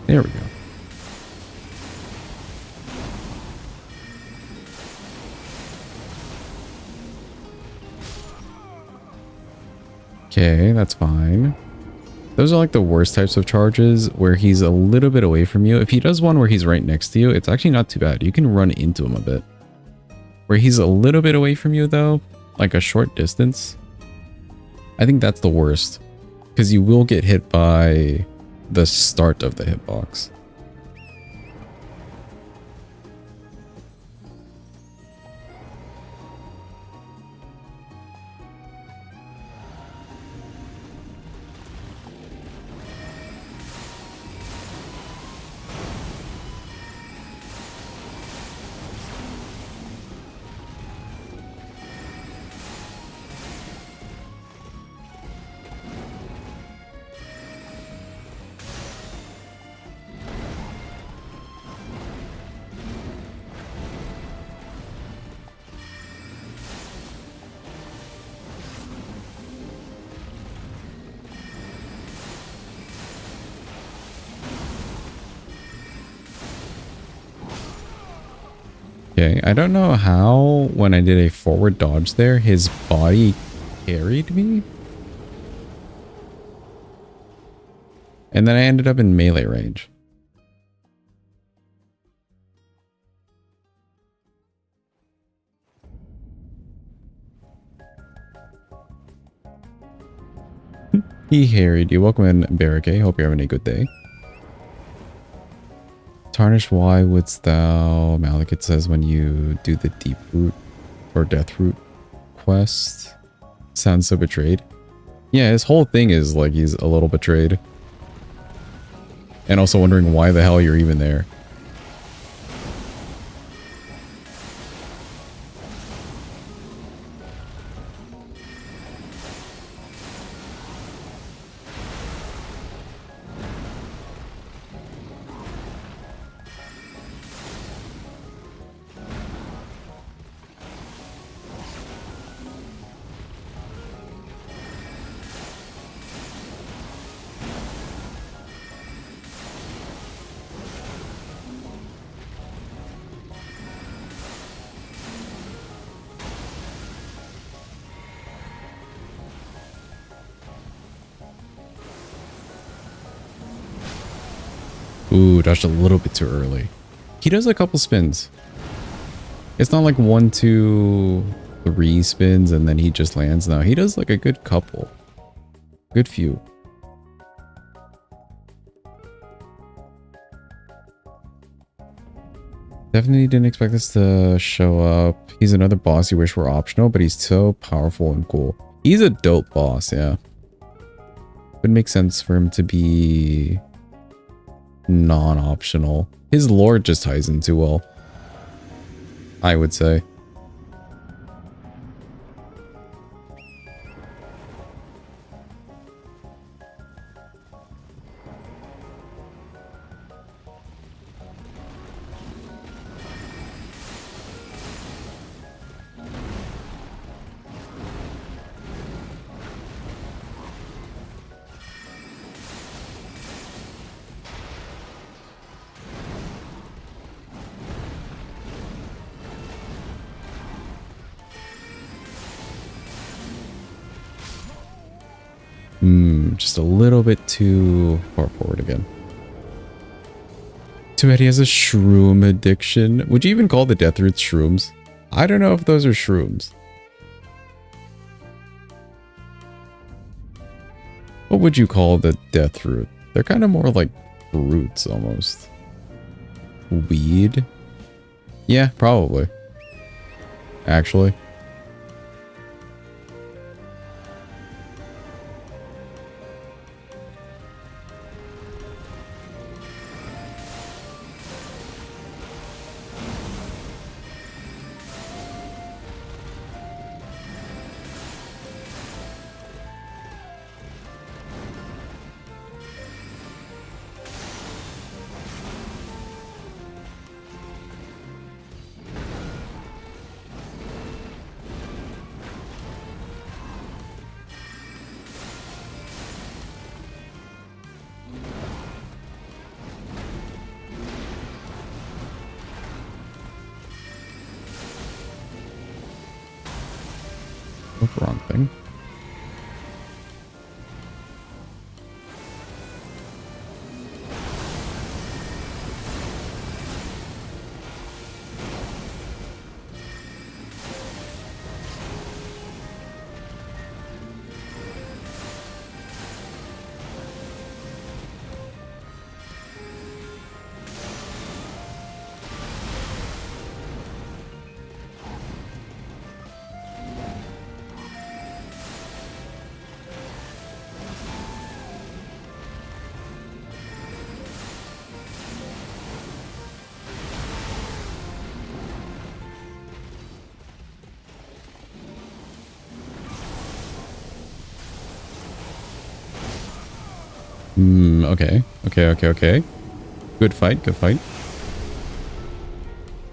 There we go. Okay, that's fine. Those are like the worst types of charges where he's a little bit away from you. If he does one where he's right next to you, it's actually not too bad. You can run into him a bit. Where he's a little bit away from you though, like a short distance, I think that's the worst. Because you will get hit by the start of the hitbox. Okay, I don't know how when I did a forward dodge there, his body carried me. And then I ended up in melee range. He harried you. Welcome in, Barricade. Hope you're having a good day. Tarnish, why wouldst thou? Malekith says when you do the deep root or death root quest. Sounds so betrayed. Yeah, his whole thing is like he's a little betrayed. And also wondering why the hell you're even there. Ooh, dodged a little bit too early. He does a couple spins. It's not like 1, 2, 3 spins and then he just lands. No, he does like a good couple. Good few. Definitely didn't expect this to show up. He's another boss you wish were optional, but he's so powerful and cool. He's a dope boss, yeah. Would make sense for him to be non-optional. His lore just ties in too well, I would say. Just a little bit too far forward again. Too bad he has a shroom addiction. Would you even call the death roots shrooms? I don't know if those are shrooms. What would you call the death root? They're kind of more like roots almost. Weed? Yeah, probably. Actually. Oh, wrong thing. Okay. Okay. Good fight, good fight.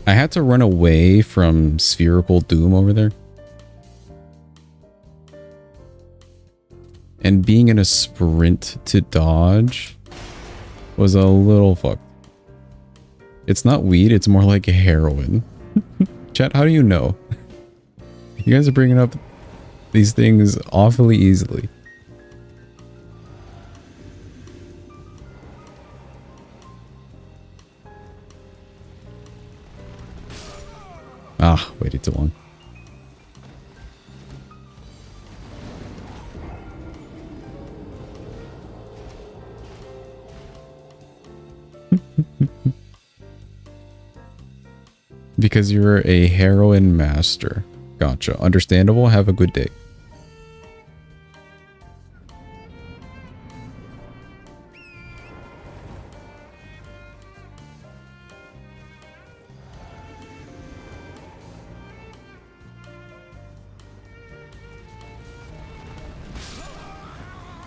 I had to run away from spherical doom over there. And being in a sprint to dodge was a little fucked. It's not weed, it's more like heroin. Chat, how do you know? You guys are bringing up these things awfully easily. Ah, waited too long. Because you're a heroin master. Gotcha. Understandable. Have a good day.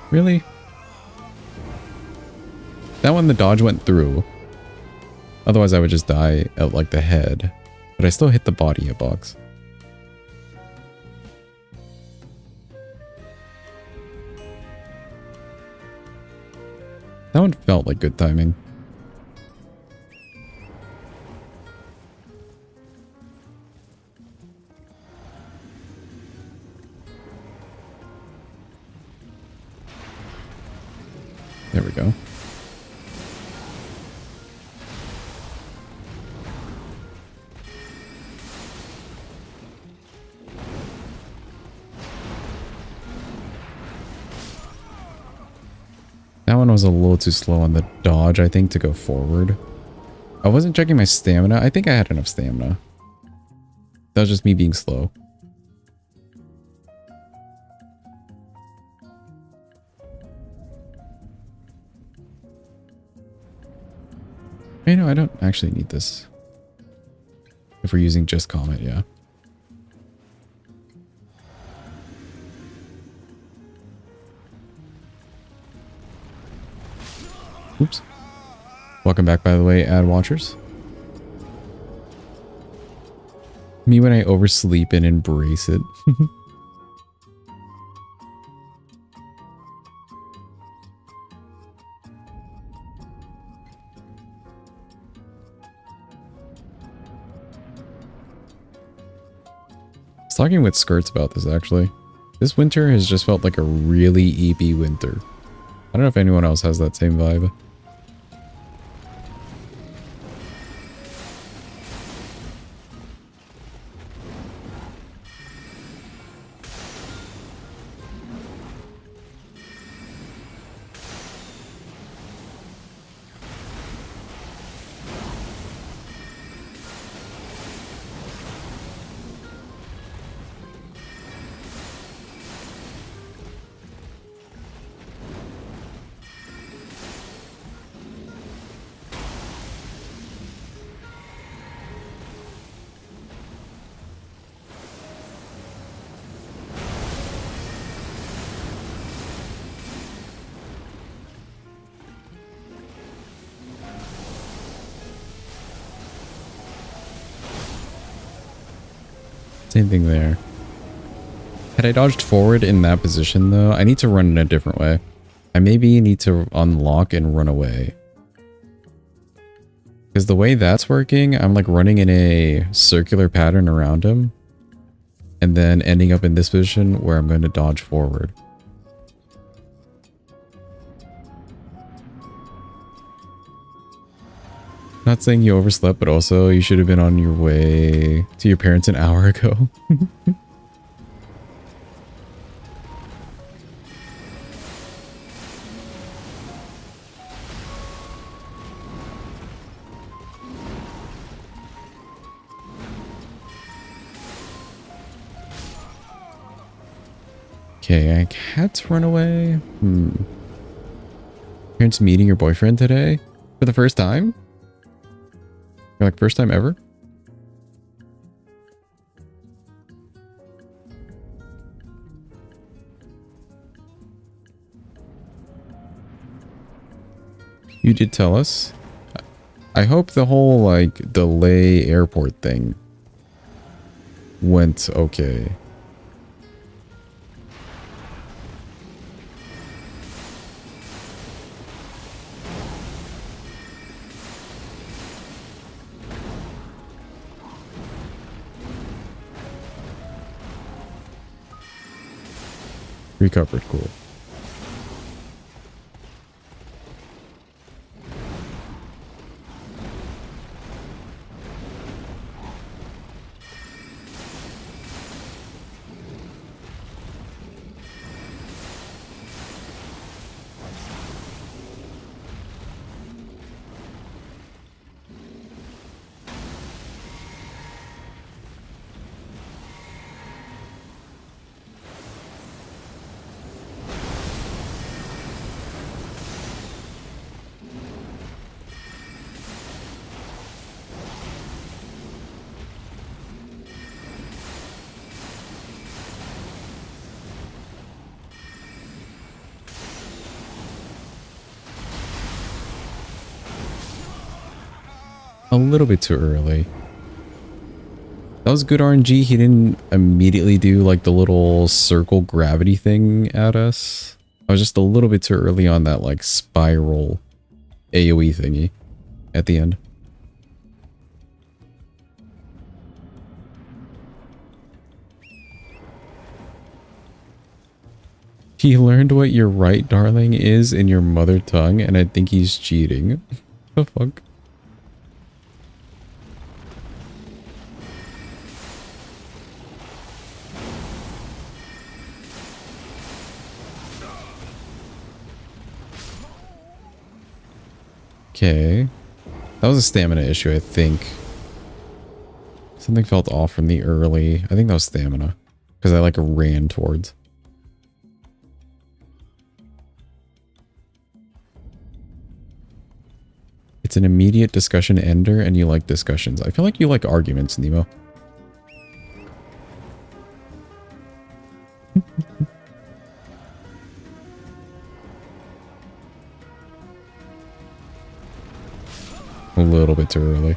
Really? That one the dodge went through. Otherwise I would just die at like the head. But I still hit the body hitbox. That one felt like good timing. There we go. That one was a little too slow on the dodge, I think, to go forward. I wasn't checking my stamina. I think I had enough stamina. That was just me being slow. You know, I don't actually need this. If we're using just Comet, yeah. Oops. Welcome back, by the way, ad watchers. Me when I oversleep and embrace it. I was talking with Skirts about this, actually. This winter has just felt like a really EP winter. I don't know if anyone else has that same vibe. Same thing there. Had I dodged forward in that position though, I need to run in a different way. I maybe need to unlock and run away. Because the way that's working, I'm like running in a circular pattern around him. And then ending up in this position where I'm going to dodge forward. Not saying you overslept, but also you should have been on your way to your parents an hour ago. Okay, I can't run away. Parents meeting your boyfriend today? For the first time? You're like, first time ever? You did tell us. I hope the whole, like, delay airport thing went okay. Recovered, cool. A little bit too early. That was good RNG. He didn't immediately do like the little circle gravity thing at us. I was just a little bit too early on that like spiral AoE thingy at the end. He learned what your right darling is in your mother tongue and I think he's cheating. The fuck? Okay. That was a stamina issue, I think. Something felt off from the early. I think that was stamina. Because I like ran towards. It's an immediate discussion ender and you like discussions. I feel like you like arguments, Nemo. A little bit too early.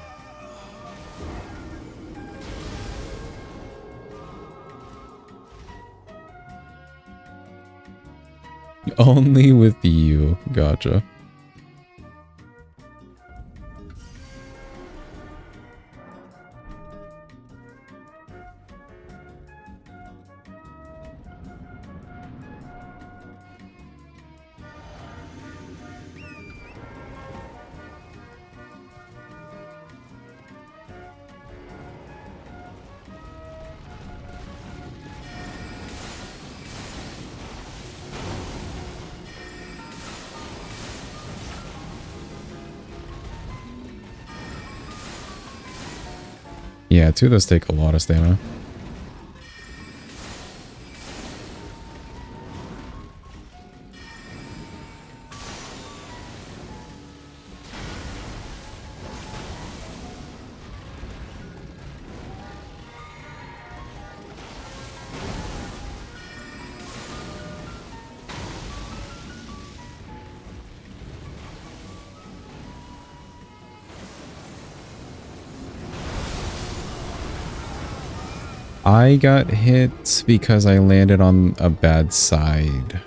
Only with you. Gotcha. Yeah, two of those take a lot of stamina. I got hit because I landed on a bad side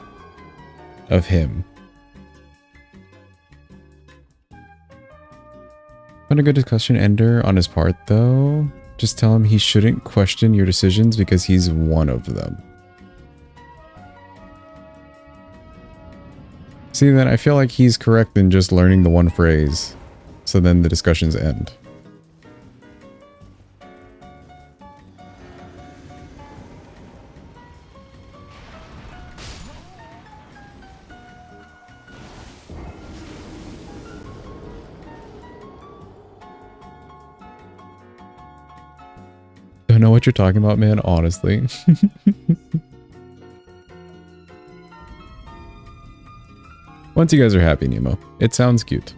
of him. Not a good discussion ender on his part though. Just tell him he shouldn't question your decisions because he's one of them. See, then I feel like he's correct in just learning the one phrase. So then the discussions end. Don't know what you're talking about, man, honestly. Once you guys are happy, Nemo. It sounds cute.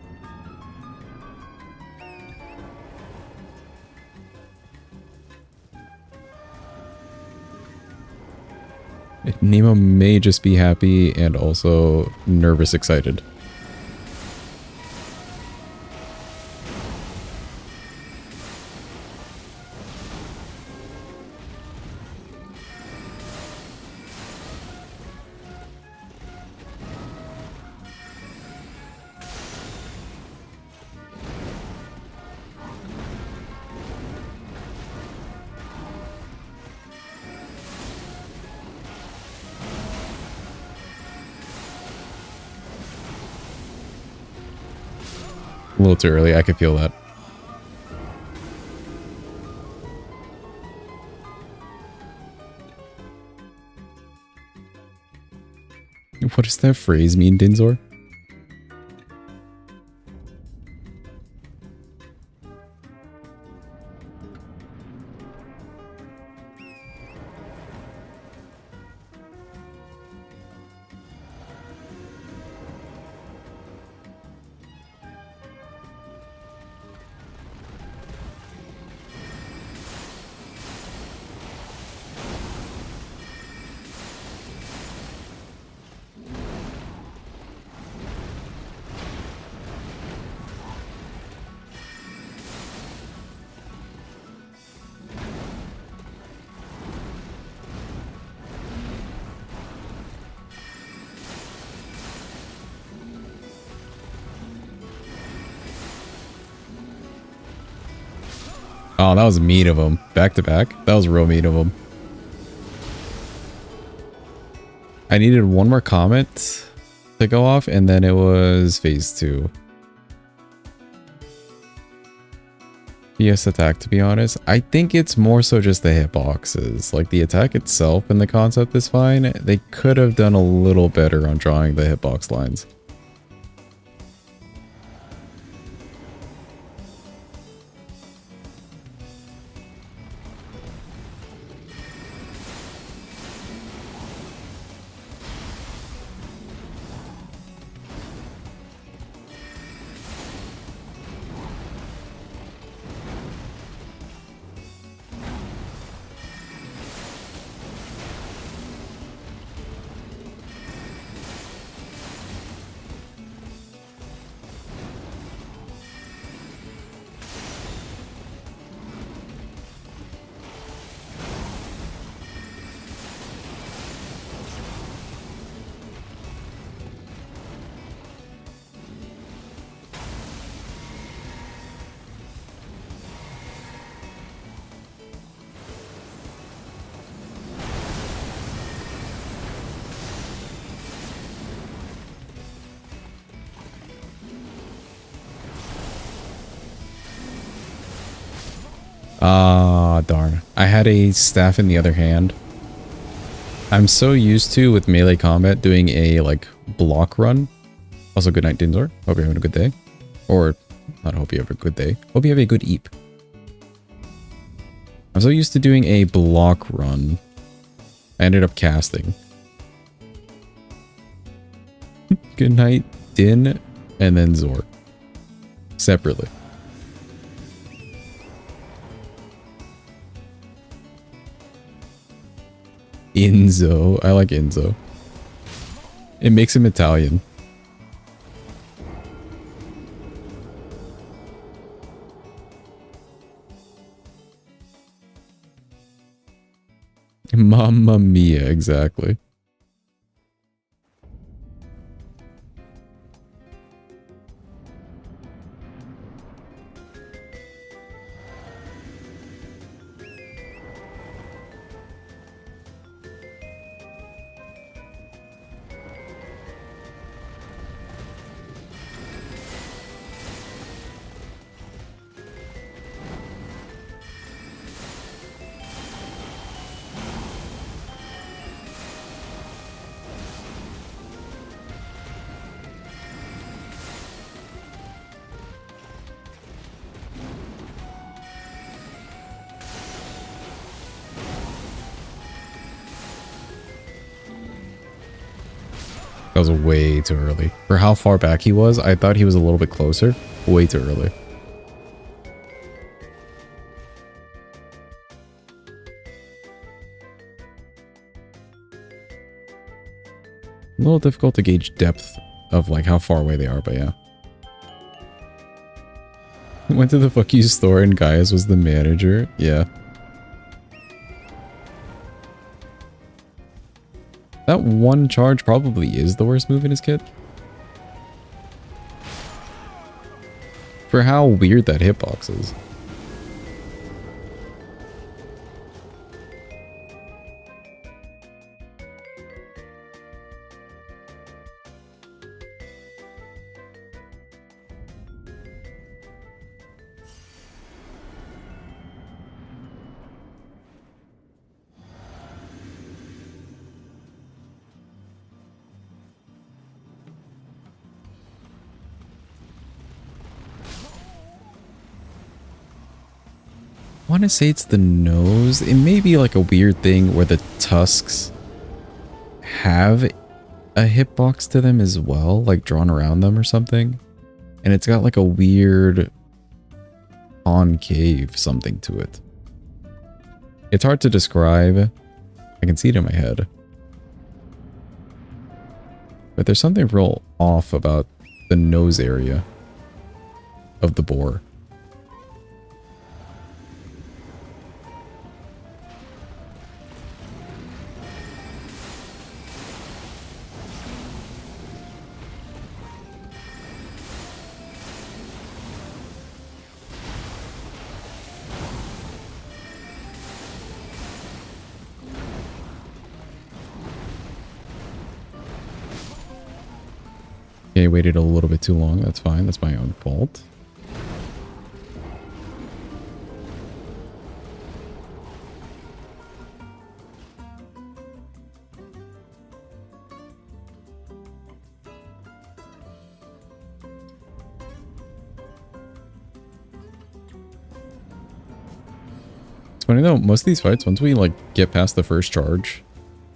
Nemo may just be happy and also nervous excited. A little too early, I could feel that. What does that phrase mean, Dinzor? Oh, that was mean of him. Back to back? That was real mean of him. I needed one more comet to go off, and then it was phase 2. BS attack, to be honest. I think it's more so just the hitboxes. Like, the attack itself and the concept is fine. They could have done a little better on drawing the hitbox lines. Ah, darn. I had a staff in the other hand. I'm so used to, with melee combat, doing a, like, block run. Also, good night, Dinzor. Hope you're having a good day. Or, not hope you have a good day. Hope you have a good eep. I'm so used to doing a block run. I ended up casting. Good night, Din, and then Zor. Separately. Enzo. I like Enzo. It makes him Italian. Mamma mia, exactly. That was way too early. For how far back he was, I thought he was a little bit closer. Way too early. A little difficult to gauge depth of like how far away they are, but yeah. Went to the fuck you store and Gaius was the manager. Yeah. That one charge probably is the worst move in his kit. For how weird that hitbox is. I want to say it's the nose. It may be like a weird thing where the tusks have a hitbox to them as well, like drawn around them or something. And it's got like a weird concave something to it. It's hard to describe. I can see it in my head. But there's something real off about the nose area of the boar. Okay, waited a little bit too long. That's fine. That's my own fault. It's funny though, most of these fights, once we like get past the first charge,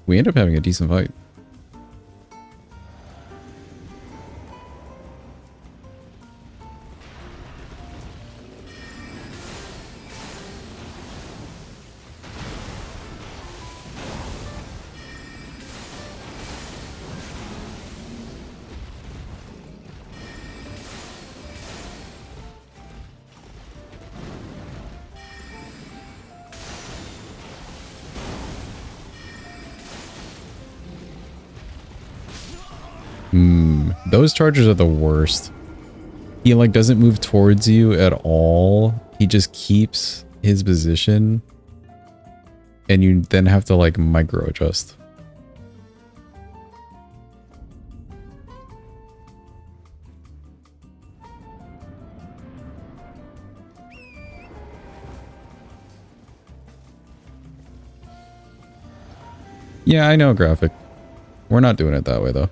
we end up having a decent fight. Those chargers are the worst. He like doesn't move towards you at all. He just keeps his position. And you then have to like micro adjust. Yeah, I know, graphic. We're not doing it that way, though.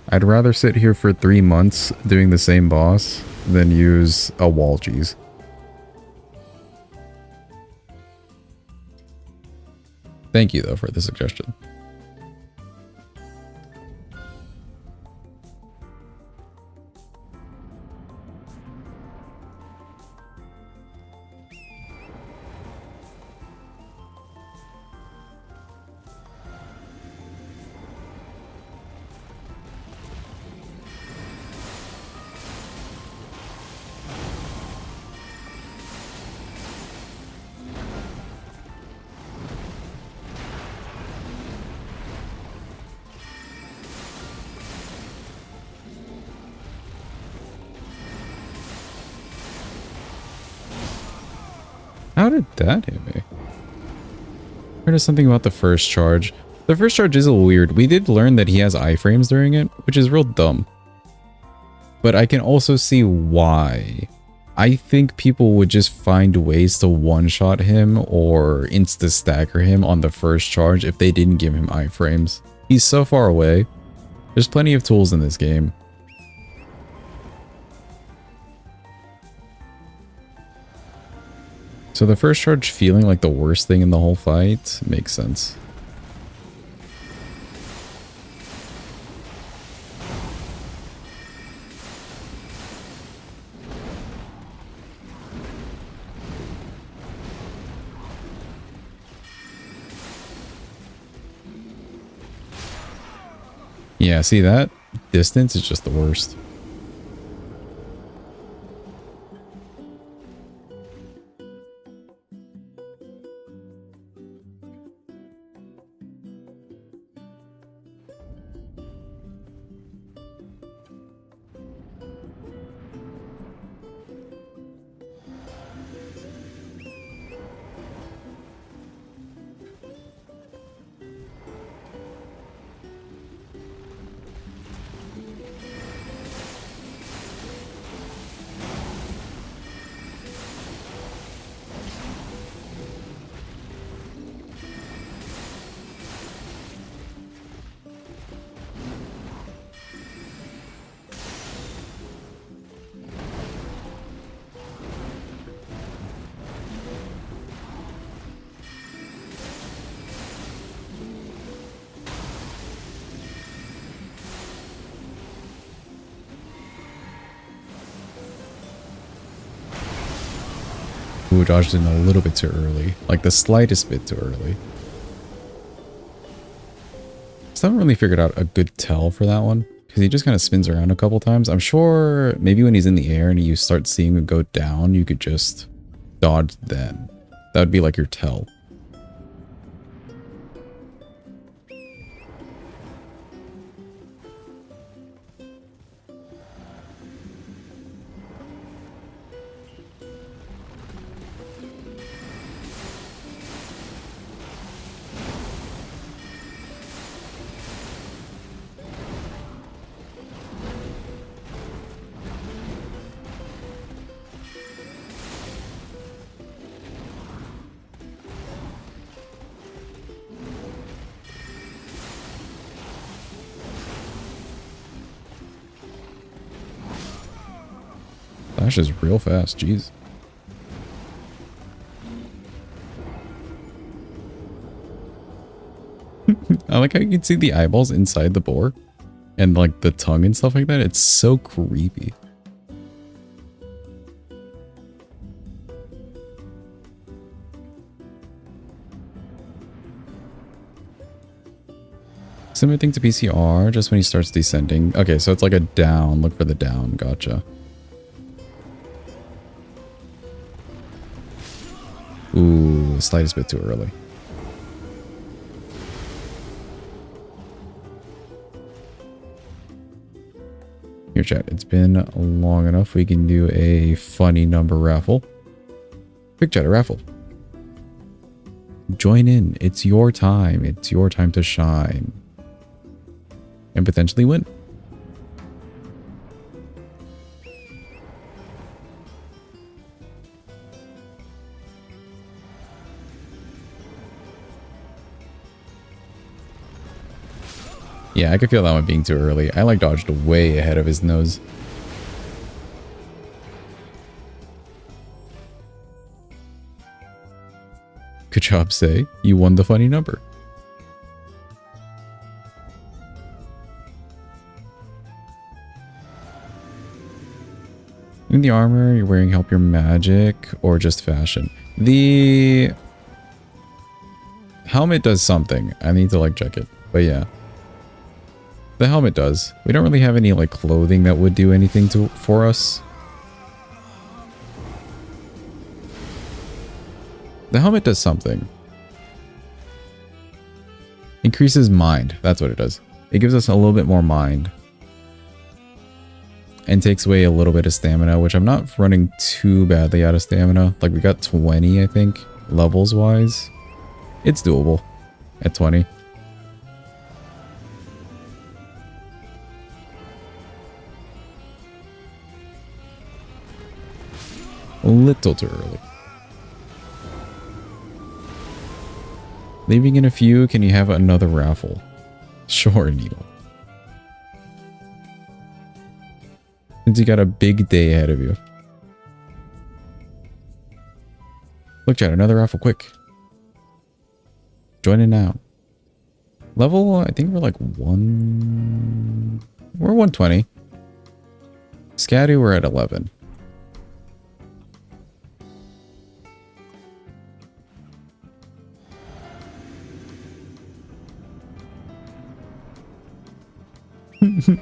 I'd rather sit here for 3 months doing the same boss than use a wall cheese. Thank you, though, for the suggestion. How did that hit me? I heard something about the first charge. The first charge is a little weird. We did learn that he has iframes during it, which is real dumb. But I can also see why. I think people would just find ways to one-shot him or insta-stagger him on the first charge if they didn't give him iframes. He's so far away. There's plenty of tools in this game. So the first charge feeling like the worst thing in the whole fight makes sense. Yeah, see that? Distance is just the worst. Ooh, dodged in a little bit too early. Like the slightest bit too early. Still haven't really figured out a good tell for that one. Because he just kind of spins around a couple times. I'm sure maybe when he's in the air and you start seeing him go down, you could just dodge then. That would be like your tell. Flash is real fast, jeez. I like how you can see the eyeballs inside the boar. And like the tongue and stuff like that. It's so creepy. Similar thing to PCR, just when he starts descending. Okay, so it's like a down. Look for the down. Gotcha. Ooh, slightest bit too early. Here, chat. It's been long enough. We can do a funny number raffle. Quick chat, a raffle. Join in. It's your time. It's your time to shine. And potentially win. Yeah, I could feel that one being too early. I like dodged way ahead of his nose. Good job, Say. You won the funny number. In the armor, you're wearing help your magic or just fashion. The helmet does something. I need to like check it. But yeah. The helmet does. We don't really have any like clothing that would do anything for us. The helmet does something. Increases mind. That's what it does. It gives us a little bit more mind. And takes away a little bit of stamina, which I'm not running too badly out of stamina. Like we got 20, I think, levels wise. It's doable at 20. A little too early. Leaving in a few, can you have another raffle? Sure, Needle. Since you got a big day ahead of you. Look, chat, another raffle, quick. Join in now. Level, I think we're like we're 120. Scatty, we're at 11.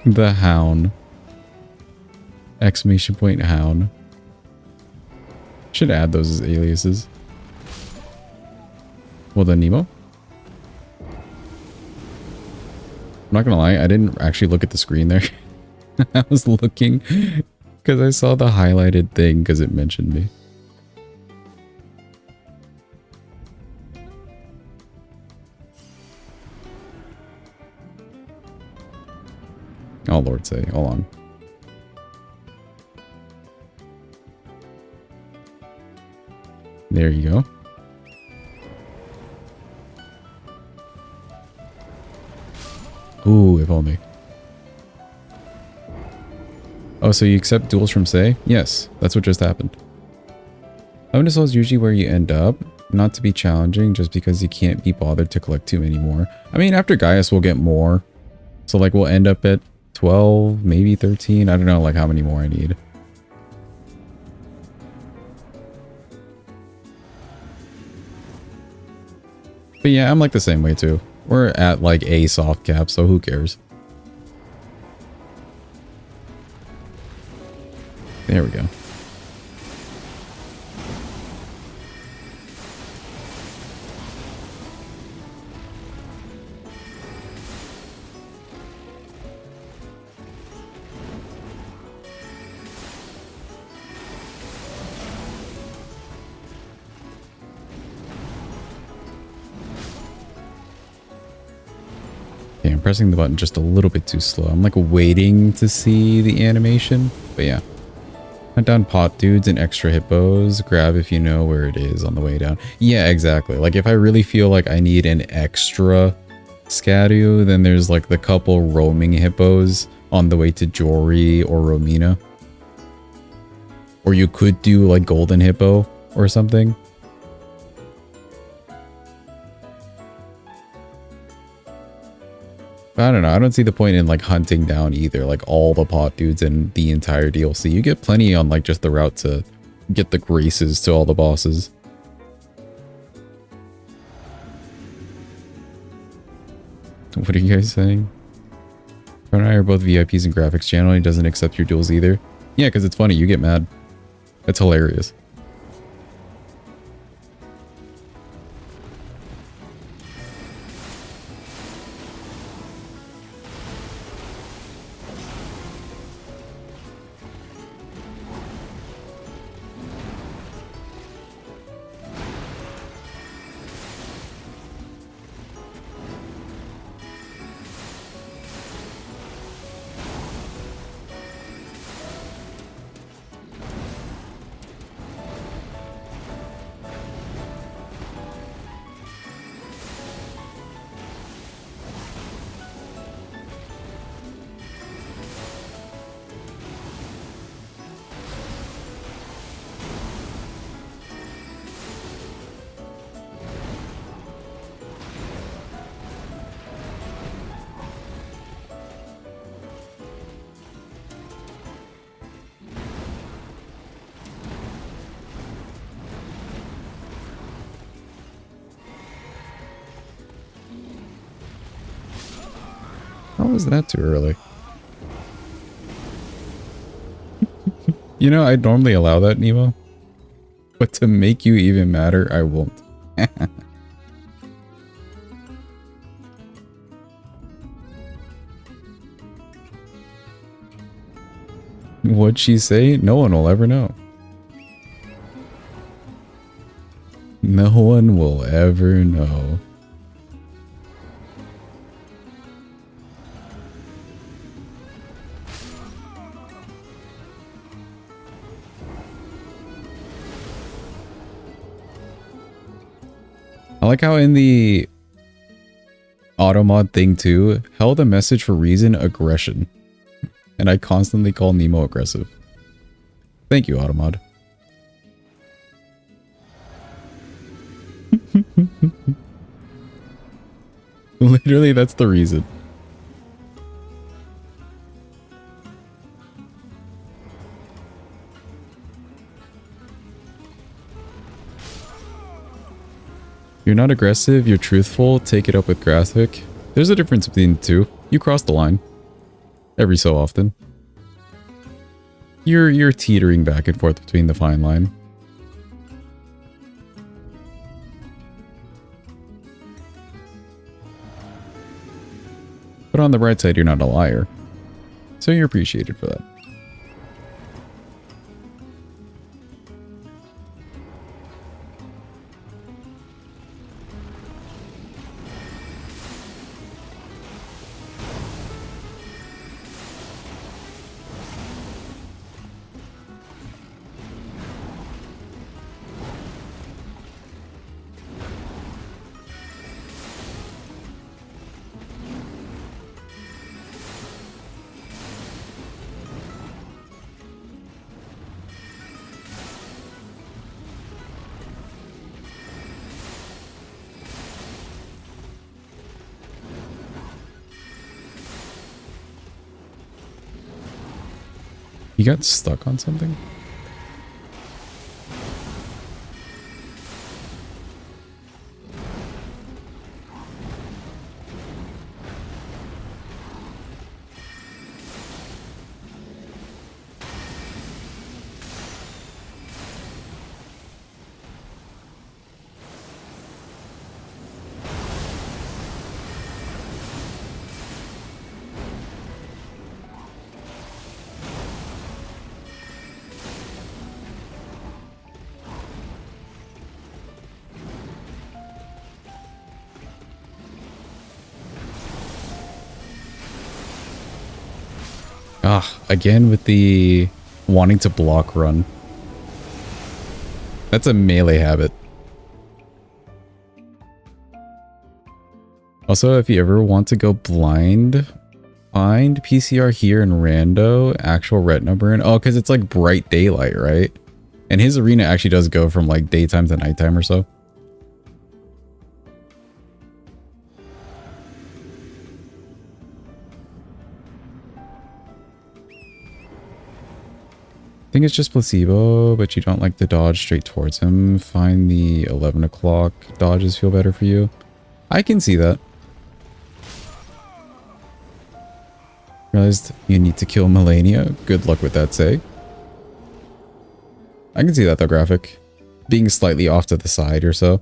The Hound. Exclamation point Hound. Should add those as aliases. Well done, Nemo. I'm not gonna lie, I didn't actually look at the screen there. I was looking because I saw the highlighted thing because it mentioned me. Oh, Lord say, hold on. There you go. Ooh, if only. Oh, so you accept duels from Say? Yes, that's what just happened. Heaven is usually where you end up. Not to be challenging, just because you can't be bothered to collect too many more. I mean, after Gaius, we'll get more. So, like, we'll end up at 12, maybe 13. I don't know, like, how many more I need. But yeah, I'm like the same way too. We're at like a soft cap, so who cares? There we go. Okay, I'm pressing the button just a little bit too slow. I'm like waiting to see the animation, but yeah. Hunt down pot dudes and extra hippos. Grab if you know where it is on the way down. Yeah, exactly. Like if I really feel like I need an extra Scadu, then there's like the couple roaming hippos on the way to Jory or Romina. Or you could do like golden hippo or something. I don't know. I don't see the point in like hunting down either, like all the pot dudes in the entire DLC. You get plenty on like just the route to get the graces to all the bosses. What are you guys saying? Fred and I are both VIPs in graphics channel. He doesn't accept your duels either. Yeah, because it's funny. You get mad. It's hilarious. How was that too early? You know, I'd normally allow that, Nemo. But to make you even madder, I won't. What'd she say? No one will ever know. No one will ever know. I like how in the automod thing too, held a message for reason aggression. And I constantly call Nemo aggressive. Thank you, automod. Literally, that's the reason. You're not aggressive, you're truthful, take it up with graphic. There's a difference between the two. You cross the line. Every so often. You're teetering back and forth between the fine line. But on the bright side, you're not a liar. So you're appreciated for that. You got stuck on something? Ah, again with the wanting to block run. That's a melee habit. Also, if you ever want to go blind, find PCR here in Rando, actual retina burn. Oh, because it's like bright daylight, right? And his arena actually does go from like daytime to nighttime or so. I think it's just placebo, but you don't like to dodge straight towards him. Find the 11 o'clock dodges feel better for you. I can see that. Realized you need to kill Melania. Good luck with that, say. I can see that though, graphic. Being slightly off to the side or so.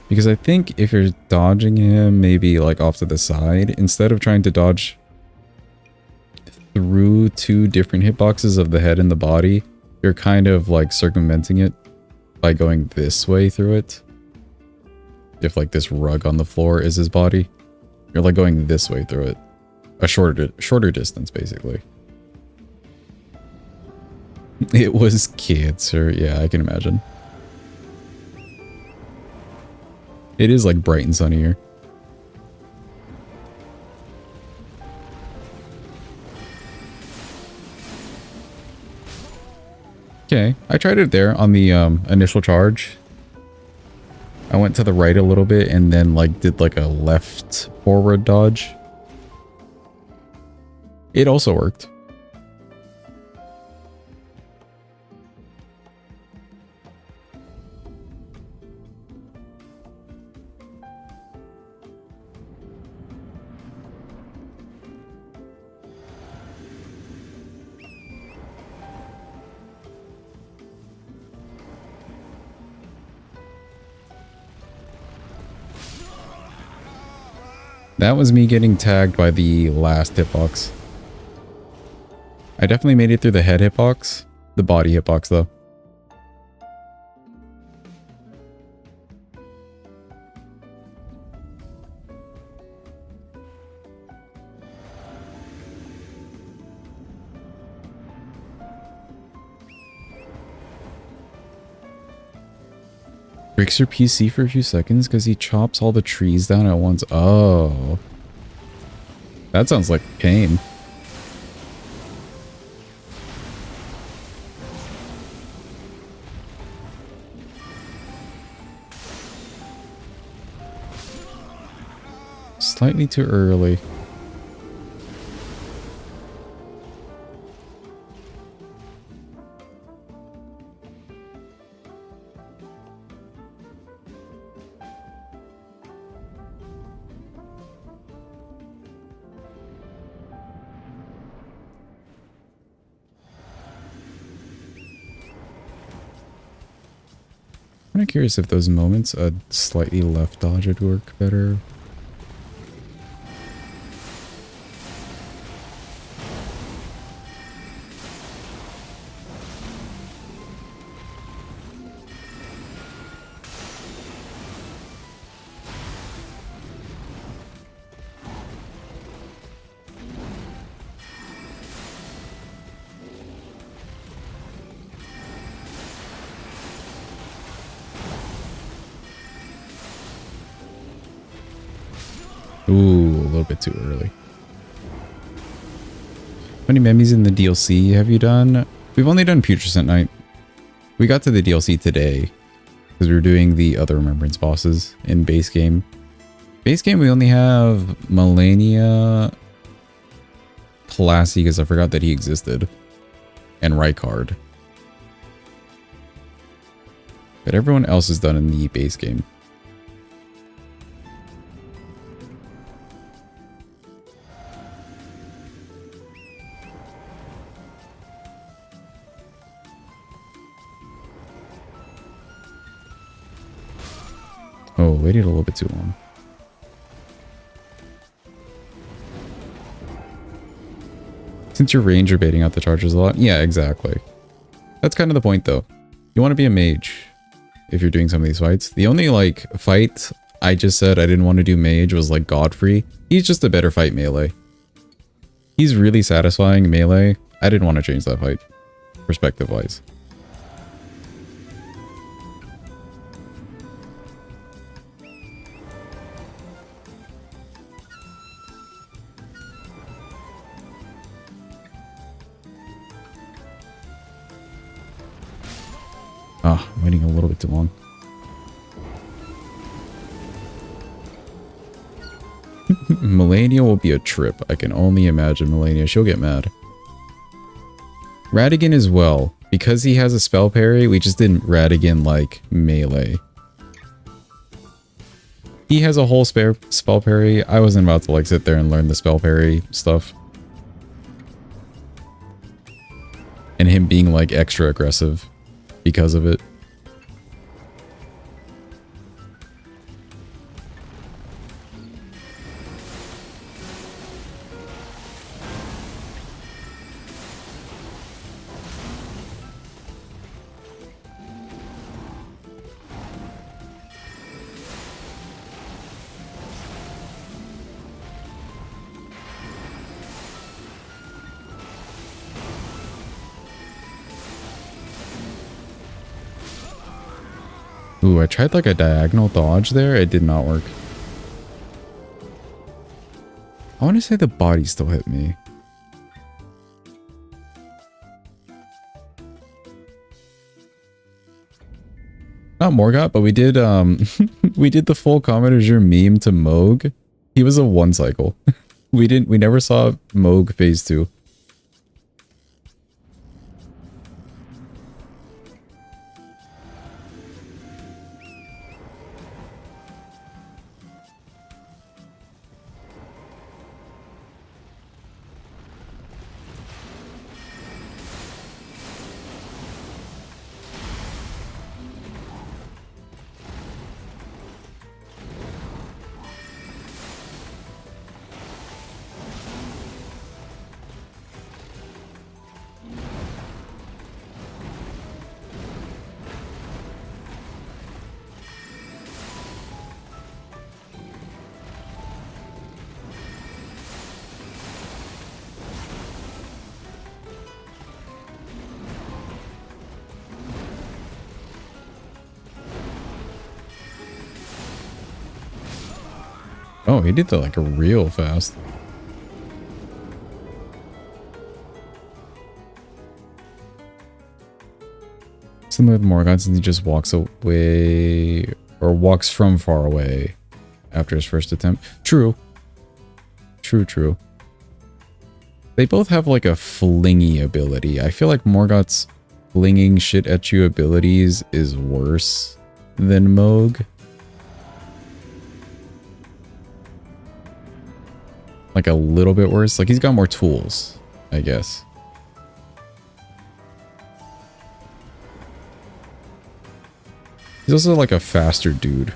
Because I think if you're dodging him maybe like off to the side, instead of trying to dodge through two different hitboxes of the head and the body, you're kind of like circumventing it by going this way through it. If like this rug on the floor is his body, you're like going this way through it. A shorter distance, basically. It was cancer. Yeah, I can imagine. It is like bright and sunny here. Okay, I tried it there on the initial charge. I went to the right a little bit and then like did like a left forward dodge. It also worked. That was me getting tagged by the last hitbox. I definitely made it through the head hitbox. The body hitbox, though. Breaks your PC for a few seconds because he chops all the trees down at once. Oh. That sounds like pain. Slightly too early. I'm kind of curious if those moments a slightly left dodge would work better. Ooh, a little bit too early. How many memes in the DLC have you done? We've only done Putrescent Night. We got to the DLC today because we were doing the other Remembrance bosses in base game. Base game, we only have Melania, Classy, because I forgot that he existed, and Rykard. But everyone else is done in the base game. Oh, waited a little bit too long. Since you're ranger baiting out the charges a lot? Yeah, exactly. That's kind of the point, though. You want to be a mage if you're doing some of these fights. The only, like, fight I just said I didn't want to do mage was, like, Godfrey. He's just a better fight melee. He's really satisfying melee. I didn't want to change that fight, perspective-wise. Ah, I'm waiting a little bit too long. Melania will be a trip. I can only imagine Melania. She'll get mad. Radigan as well. Because he has a spell parry, we just didn't Radigan like melee. He has a whole spell parry. I wasn't about to like sit there and learn the spell parry stuff. And him being like extra aggressive because of it. Ooh, I tried like a diagonal dodge there. It did not work. I want to say the body still hit me. Not Morgott, but we did we did the full Comet Azure meme to Moog. He was a one cycle. We never saw Moog phase 2. Oh, he did that like real fast. Similar with Morgan, since he just walks away or walks from far away after his first attempt. True. True. They both have like a flingy ability. I feel like Morgoth's flinging shit at you abilities is worse than Moog. Like a little bit worse. Like he's got more tools, I guess. He's also like a faster dude.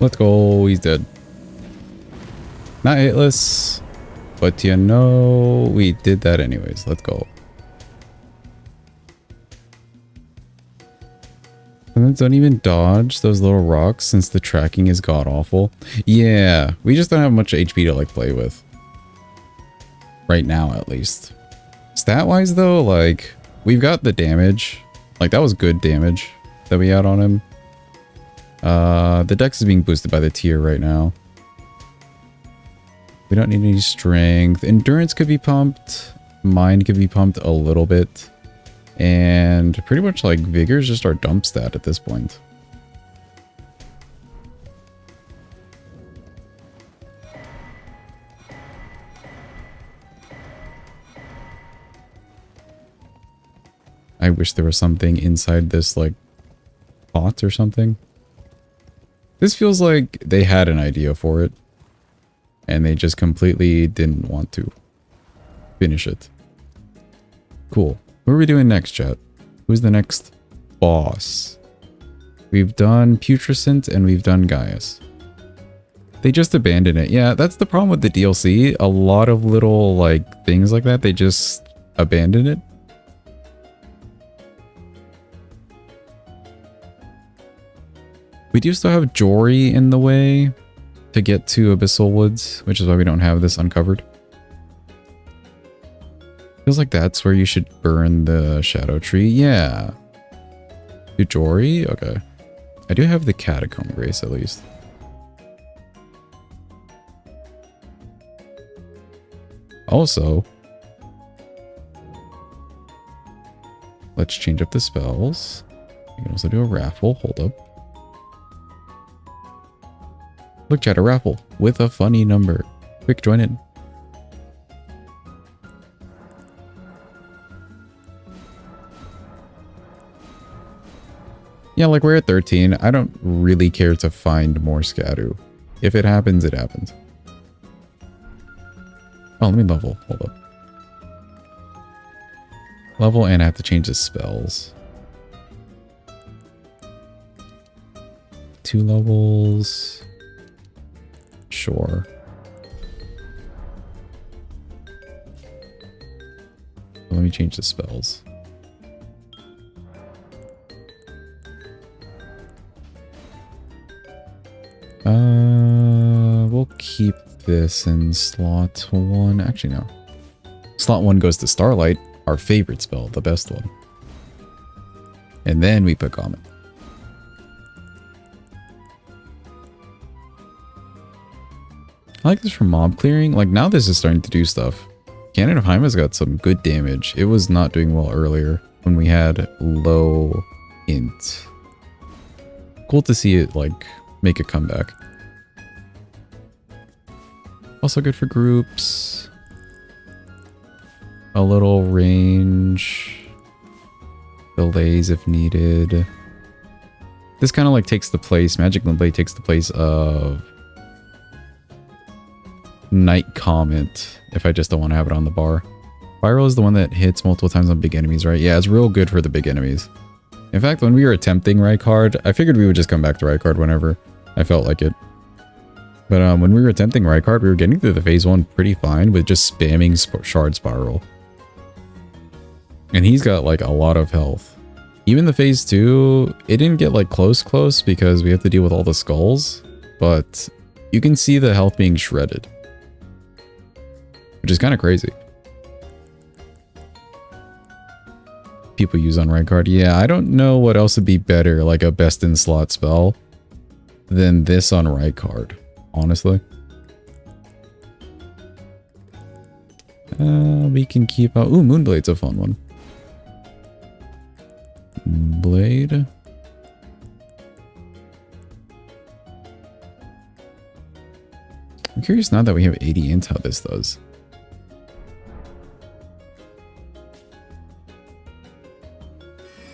Let's go. He's dead. Not hitless. But you know, we did that anyways. Let's go. And then don't even dodge those little rocks since the tracking is god awful. Yeah, we just don't have much HP to like play with. Right now, at least. Stat-wise though, like, we've got the damage. Like, that was good damage that we had on him. The dex is being boosted by the tier right now. We don't need any strength. Endurance could be pumped. Mind could be pumped a little bit. And pretty much like Vigor is just our dump stat at this point. I wish there was something inside this like pot or something. This feels like they had an idea for it. And they just completely didn't want to finish it. Cool. What are we doing next, chat? Who's the next boss? We've done Putrescent and we've done Gaius. They just abandoned it. Yeah, that's the problem with the DLC. A lot of little, like, things like that, they just abandon it. We do still have Jory in the way to get to Abyssal Woods, which is why we don't have this uncovered. Feels like that's where you should burn the Shadow Tree. Yeah. Do Jory? Okay. I do have the Catacomb Grace at least. Also, let's change up the spells. We can also do a raffle. Hold up. Look, chat, a raffle with a funny number. Quick, join in. Yeah, like we're at 13. I don't really care to find more Scadu. If it happens, it happens. Oh, let me level. Hold up. Level, and I have to change the spells. 2 levels. Sure. Let me change the spells. We'll keep this in slot 1. Actually, no. Slot 1 goes to Starlight, our favorite spell, the best one. And then we put Comet. I like this for mob clearing. Like, now this is starting to do stuff. Cannon of Haima's got some good damage. It was not doing well earlier when we had low int. Cool to see it, like, make a comeback. Also good for groups. A little range. Delays if needed. This kind of like takes the place, Magic Blade takes the place of Night Comet, if I just don't want to have it on the bar. Viral is the one that hits multiple times on big enemies, right? Yeah, it's real good for the big enemies. In fact, when we were attempting right card, I figured we would just come back to right card whenever I felt like it. But when we were attempting right card, we were getting through the phase 1 pretty fine with just spamming Shard Spiral. And he's got like a lot of health. Even the phase 2, it didn't get like close because we have to deal with all the skulls. But you can see the health being shredded. Which is kind of crazy. People use on right card. Yeah, I don't know what else would be better, like a best in slot spell, than this on right card, honestly. We can keep out. Ooh, Moonblade's a fun one. Blade. I'm curious now that we have 80 int how this does.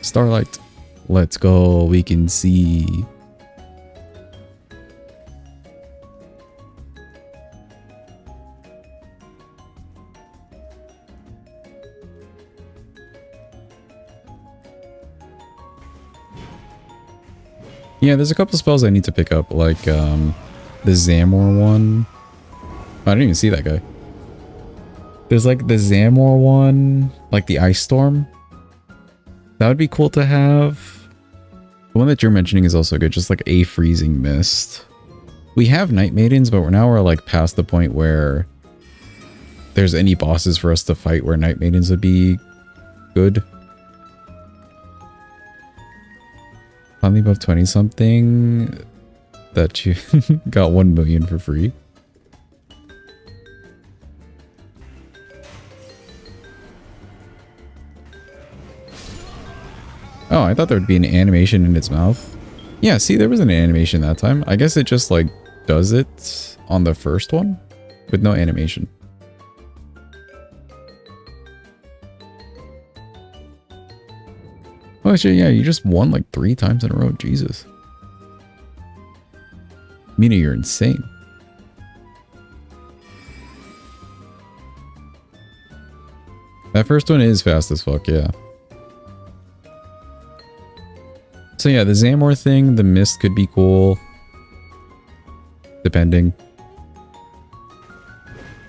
Starlight. Let's go. We can see. Yeah, there's a couple spells I need to pick up, like the Zamor one. I didn't even see that guy. There's like the Zamor one, like the Ice Storm. That would be cool to have. The one that you're mentioning is also good, just like a Freezing Mist. We have Night Maidens, but we're like past the point where there's any bosses for us to fight where Night Maidens would be good. Finally above 20 something that you got 1 million for free. Oh, I thought there would be an animation in its mouth. Yeah, see, there was an animation that time. I guess it just like does it on the first one with no animation. Oh shit, yeah, you just won like 3 times in a row. Jesus. Mina, you're insane. That first one is fast as fuck, yeah. So yeah, the Zamor thing, the mist could be cool. Depending.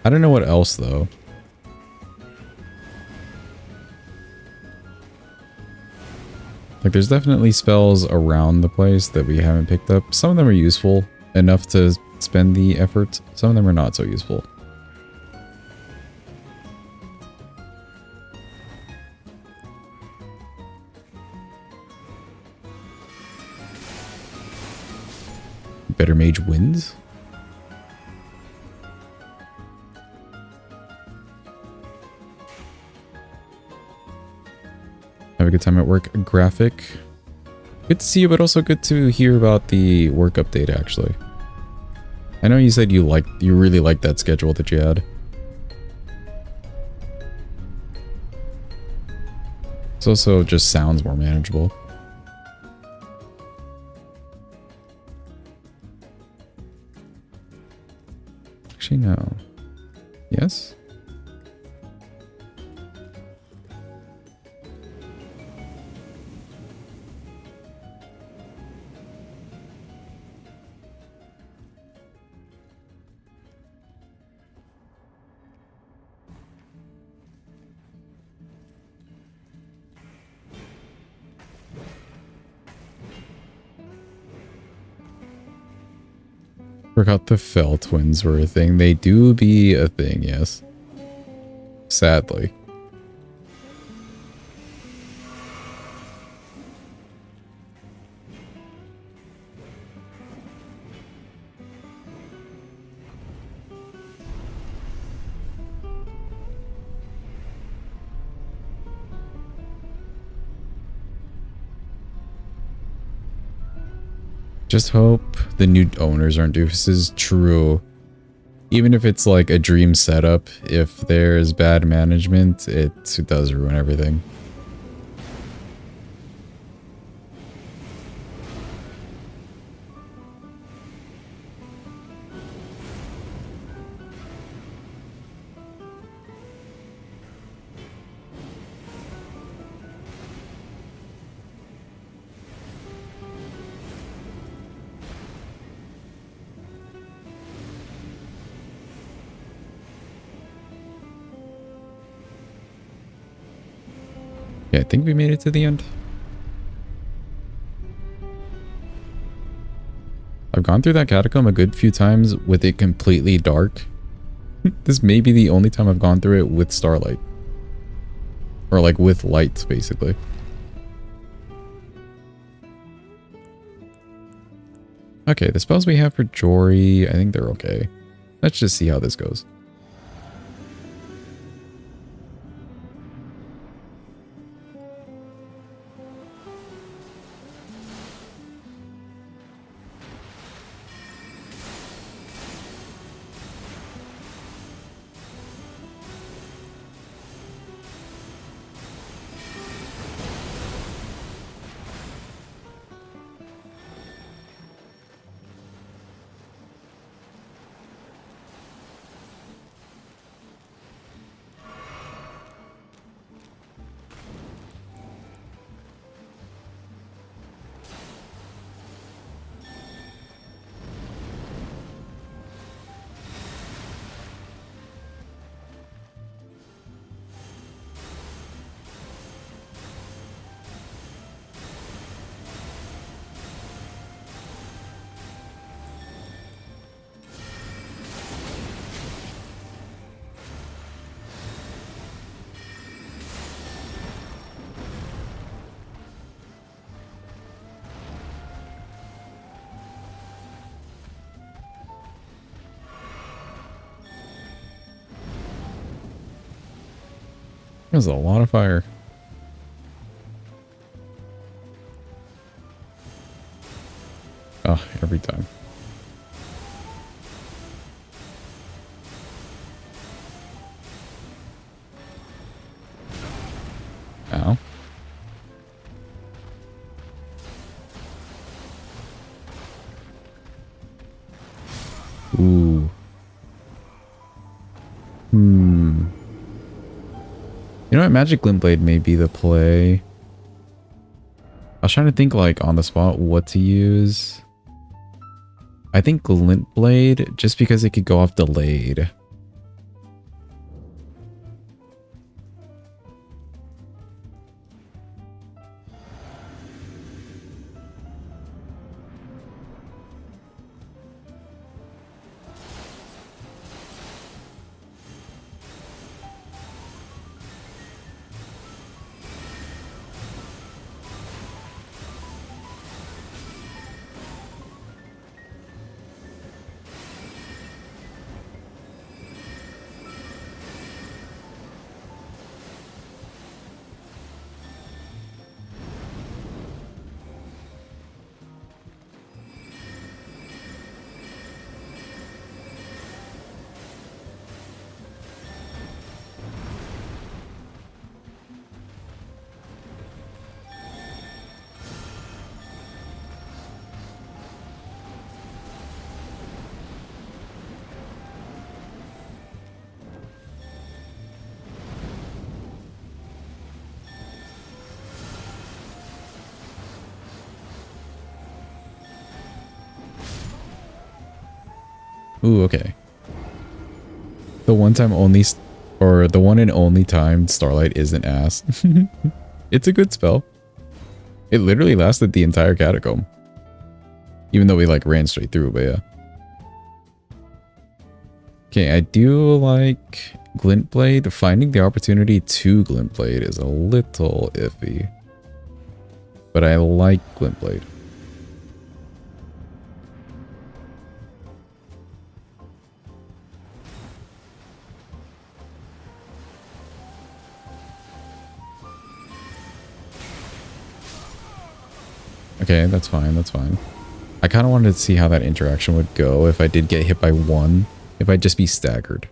I don't know what else though. Like there's definitely spells around the place that we haven't picked up. Some of them are useful enough to spend the effort. Some of them are not so useful. Better mage wins. Have a good time at work. Graphic. Good to see you, but also good to hear about the work update, actually. I know you said you really liked that schedule that you had. It also just sounds more manageable. Actually, no. Yes? Forgot the Fell twins were a thing. They do be a thing, yes. Sadly. Just hope the new owners aren't doofuses. True. Even if it's like a dream setup, if there's bad management, it does ruin everything. Yeah, I think we made it to the end. I've gone through that catacomb a good few times with it completely dark. This may be the only time I've gone through it with starlight. Or like with lights, basically. Okay, the spells we have for Jory, I think they're okay. Let's just see how this goes. There's a lot of fire. Oh, every time. Ow. Ooh. You know what? Magic Glint Blade may be the play. I was trying to think like on the spot what to use. I think Glint Blade just because it could go off delayed. Ooh, okay. The one time only, or the one and only time Starlight isn't ass. It's a good spell. It literally lasted the entire catacomb. Even though we like ran straight through, but yeah. Okay, I do like Glint Blade. Finding the opportunity to Glint Blade is a little iffy. But I like Glint Blade. Okay, that's fine, that's fine. I kind of wanted to see how that interaction would go if I did get hit by one. If I'd just be staggered.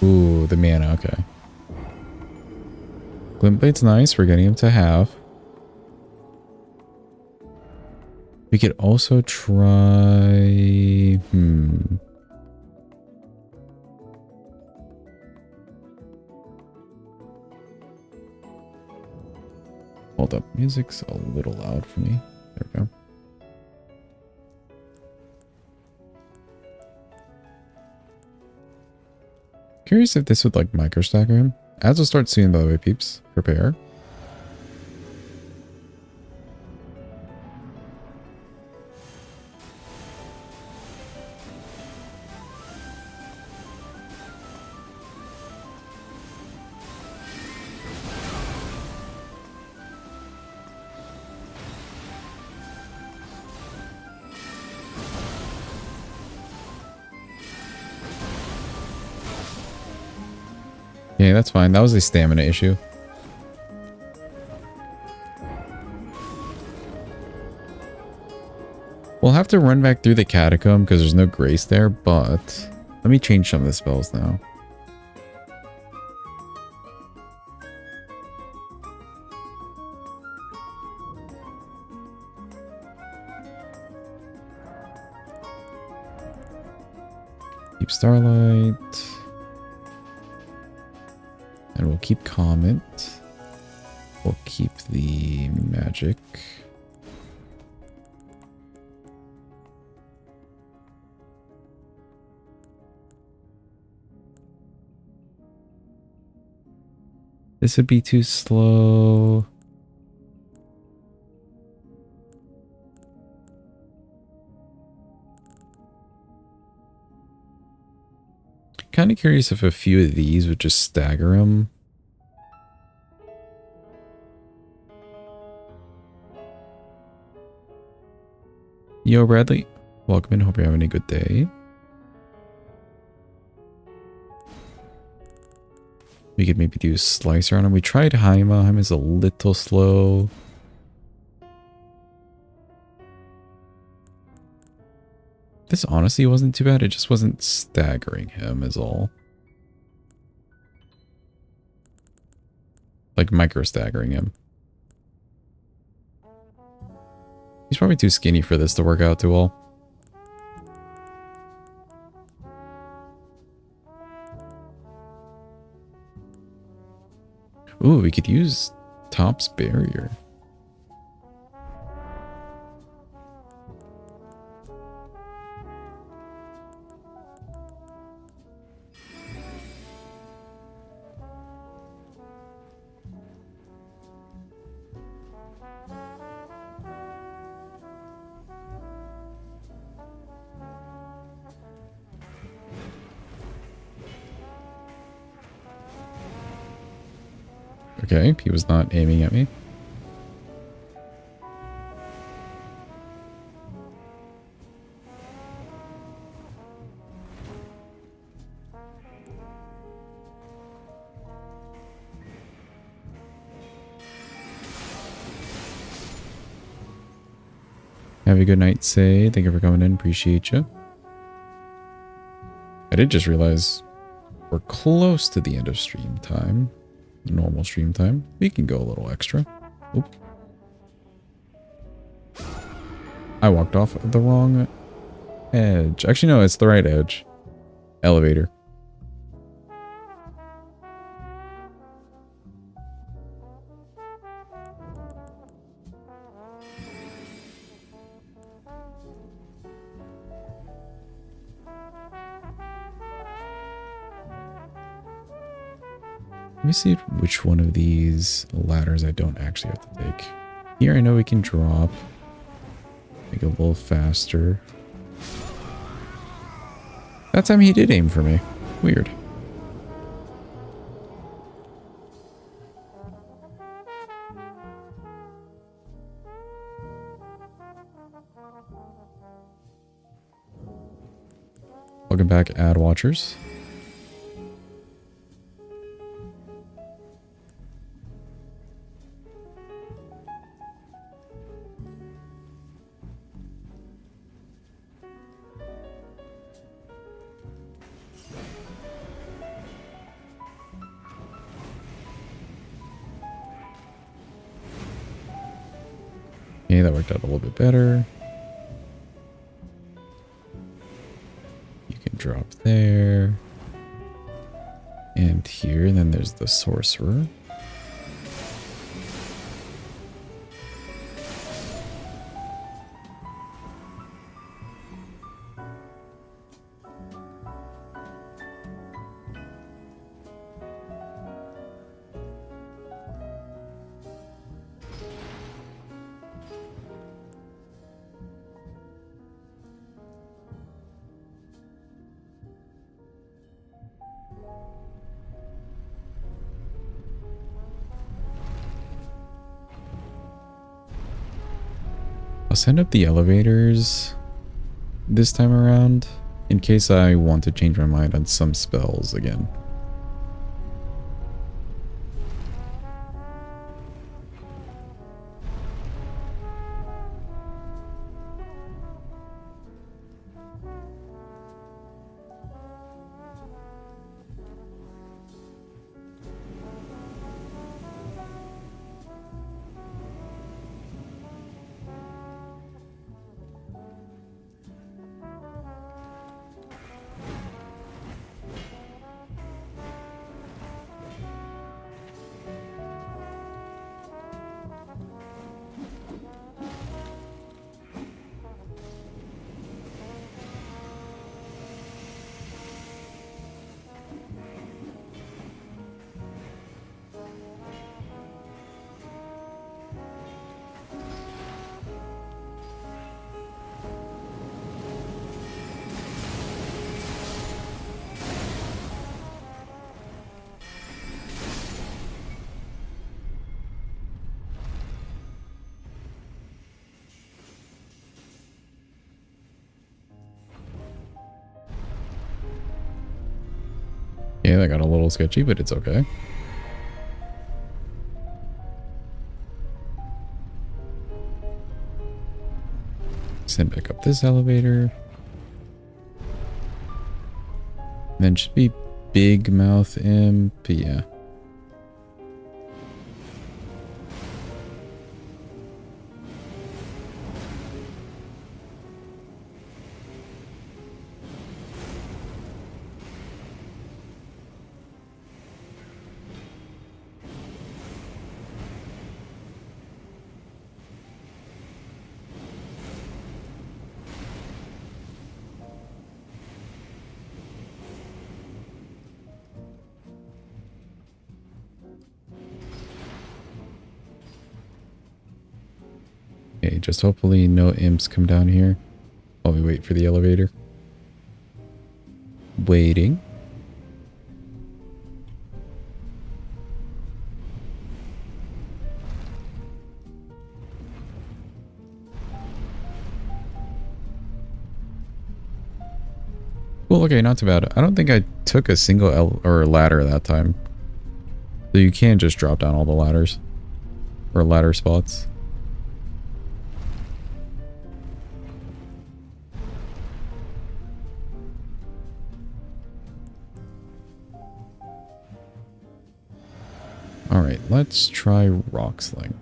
Ooh, the mana, okay. Glint Blade's nice, we're getting him to half. We could also try... Hold up, music's a little loud for me. There we go. Curious if this would like microstagger him. As we'll start soon, by the way, peeps. Prepare. Yeah, that's fine. That was a stamina issue. We'll have to run back through the catacomb because there's no grace there, but let me change some of the spells now. Keep Starlight. And we'll keep Comet. We'll keep the magic. This would be too slow. Kind of curious if a few of these would just stagger him. Yo, Bradley. Welcome in. Hope you're having a good day. We could maybe do Slicer on him. We tried Haima. Haima's a little slow. This honestly wasn't too bad. It just wasn't staggering him is all. Like micro staggering him. He's probably too skinny for this to work out too well. Ooh, we could use Top's Barrier. Okay, he was not aiming at me. Have a good night, Say. Thank you for coming in. Appreciate you. I did just realize we're close to the end of stream time. Normal stream time. We can go a little extra. Oop. I walked off the wrong edge. Actually, no, it's the right edge. Elevator. Let me see which one of these ladders I don't actually have to take. Here I know we can drop. Make it a little faster. That time he did aim for me. Weird. Welcome back, ad watchers. Okay, that worked out a little bit better. You can drop there. And here, and then there's the sorcerer. I'll send up the elevators this time around in case I want to change my mind on some spells again. Yeah, that got a little sketchy, but it's okay. Send back up this elevator. Then should be Big Mouth Imp, yeah. Okay, just hopefully no imps come down here while we wait for the elevator. Waiting. Well, okay, not too bad. I don't think I took a single ladder that time. So you can just drop down all the ladders. Or ladder spots. Alright, let's try rock sling.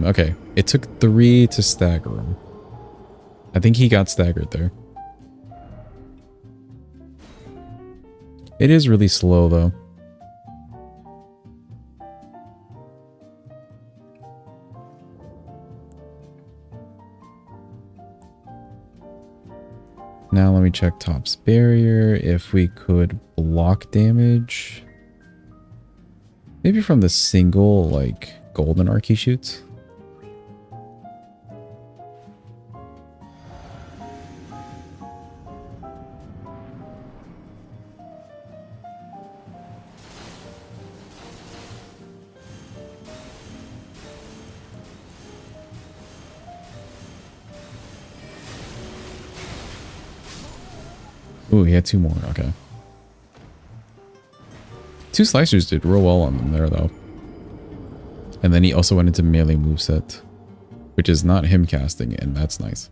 Okay. It took 3 to stagger him. I think he got staggered there. It is really slow, though. Now let me check Top's barrier. If we could block damage. Maybe from the single, like, golden arc he shoots. Ooh, he had 2 more. Okay. 2 slicers did real well on them there, though. And then he also went into melee moveset, which is not him casting, and that's nice.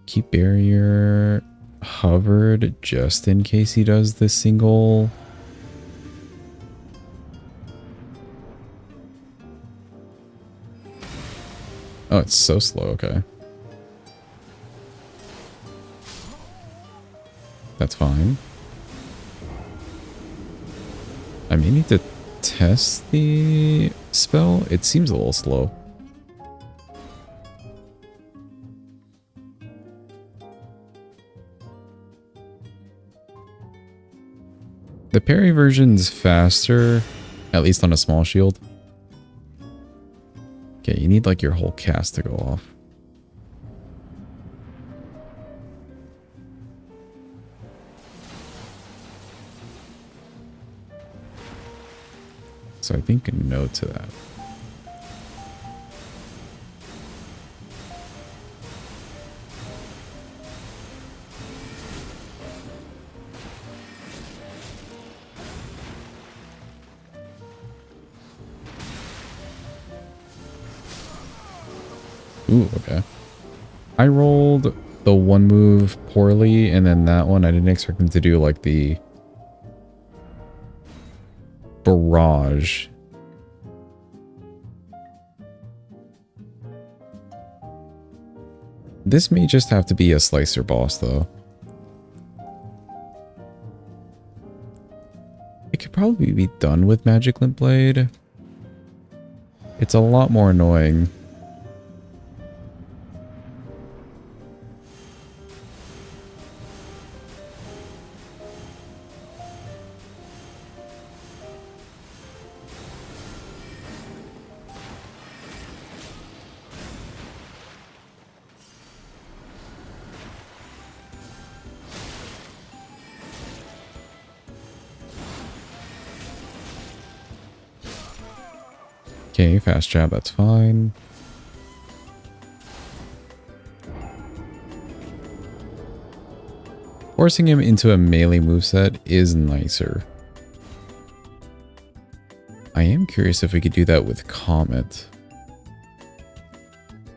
Keep barrier hovered just in case he does the single. Oh, it's so slow. Okay. That's fine. I may need to test the spell. It seems a little slow. The parry version's faster, at least on a small shield. Okay, you need like your whole cast to go off. So I think no to that. Ooh, okay. I rolled the one move poorly, and then that one I didn't expect him to do like the barrage. This may just have to be a slicer boss, though. probably be done with Magic Glint Blade. It's a lot more annoying. Okay, fast jab, that's fine. Forcing him into a melee moveset is nicer. I am curious if we could do that with Comet.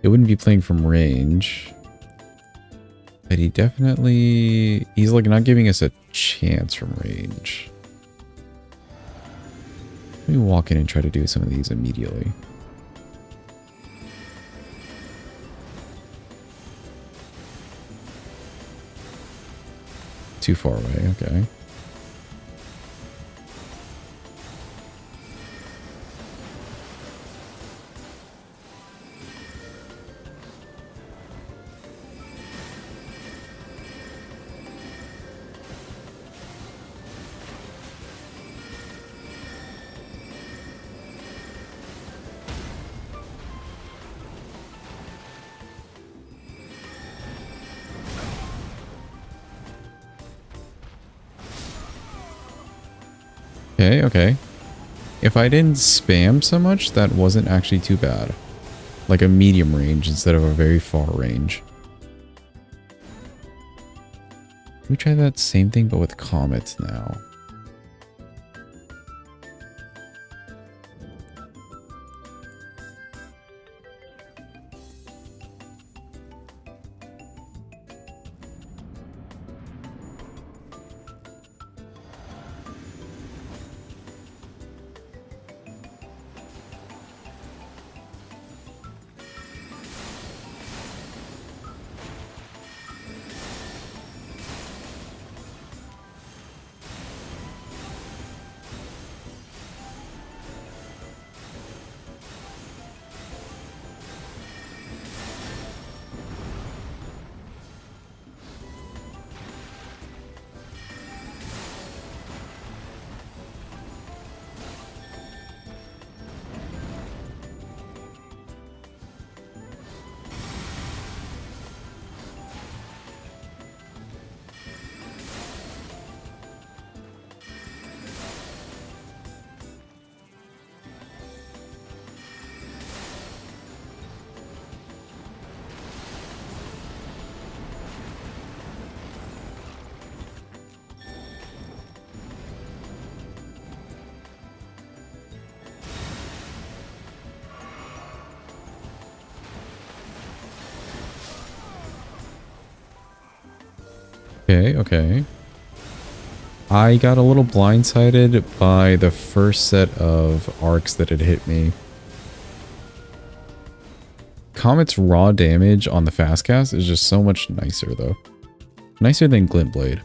It wouldn't be playing from range. But he's like not giving us a chance from range. Let me walk in and try to do some of these immediately. Too far away, okay. Okay, okay. If I didn't spam so much, that wasn't actually too bad. Like a medium range instead of a very far range. Let me try that same thing but with Comets now. Okay, okay. I got a little blindsided by the first set of arcs that had hit me. Comet's raw damage on the fast cast is just so much nicer though. Nicer than Glint Blade.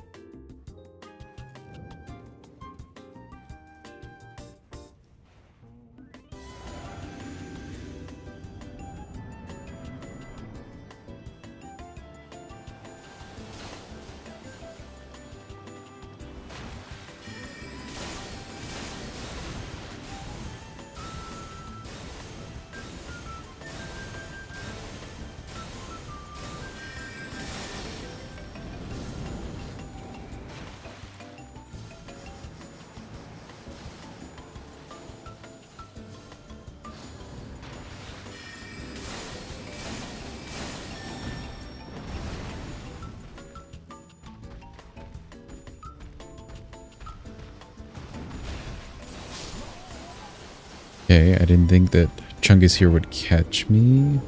Okay, I didn't think that Chungus here would catch me.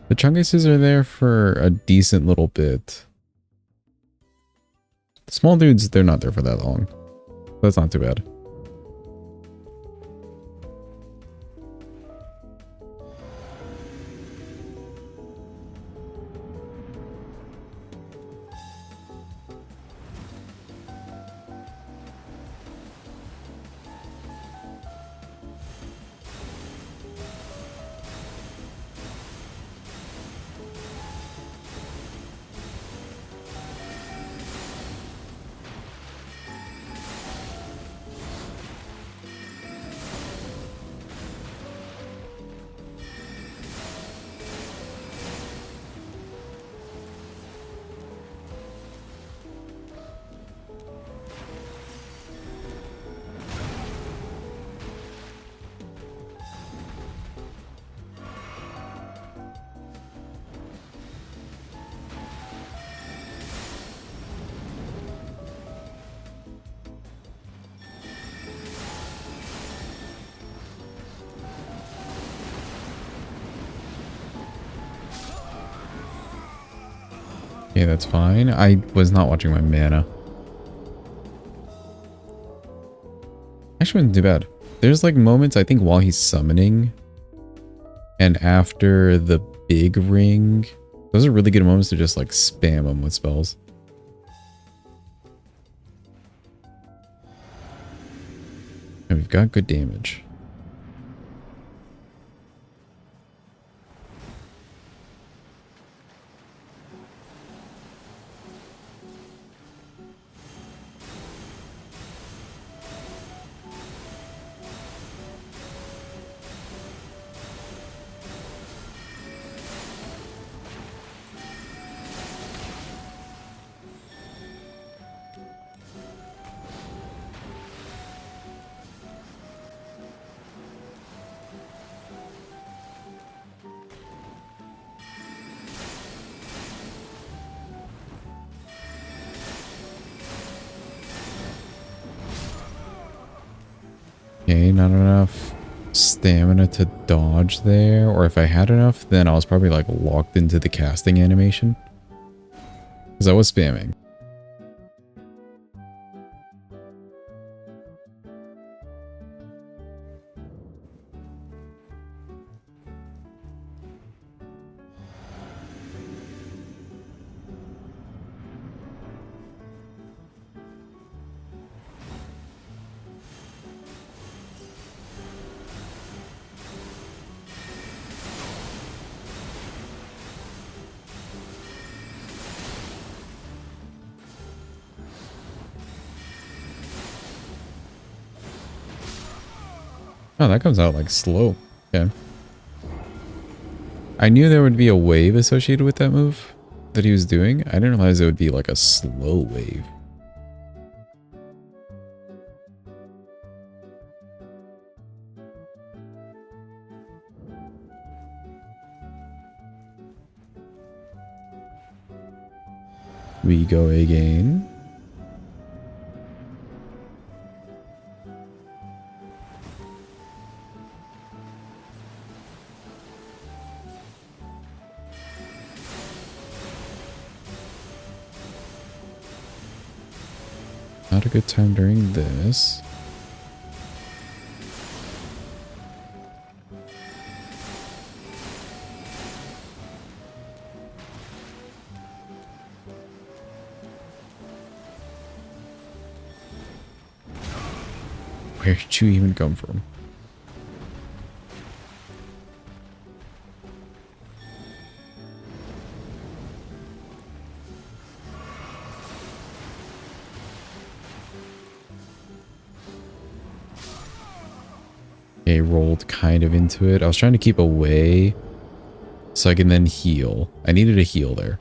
The Chunguses are there for a decent little bit. The small dudes, they're not there for that long. That's not too bad. Okay, that's fine. I was not watching my mana. Actually, wasn't too bad. There's like moments, I think, while he's summoning and after the big ring. Those are really good moments to just like spam him with spells. And we've got good damage. Okay, not enough stamina to dodge there. Or if I had enough, then I was probably like locked into the casting animation. Because I was spamming. Oh, that comes out like slow. Okay. I knew there would be a wave associated with that move that he was doing. I didn't realize it would be like a slow wave. We go again. Not a good time during this. Where did you even come from? Okay, rolled kind of into it. I was trying to keep away so I can then heal. I needed a heal there.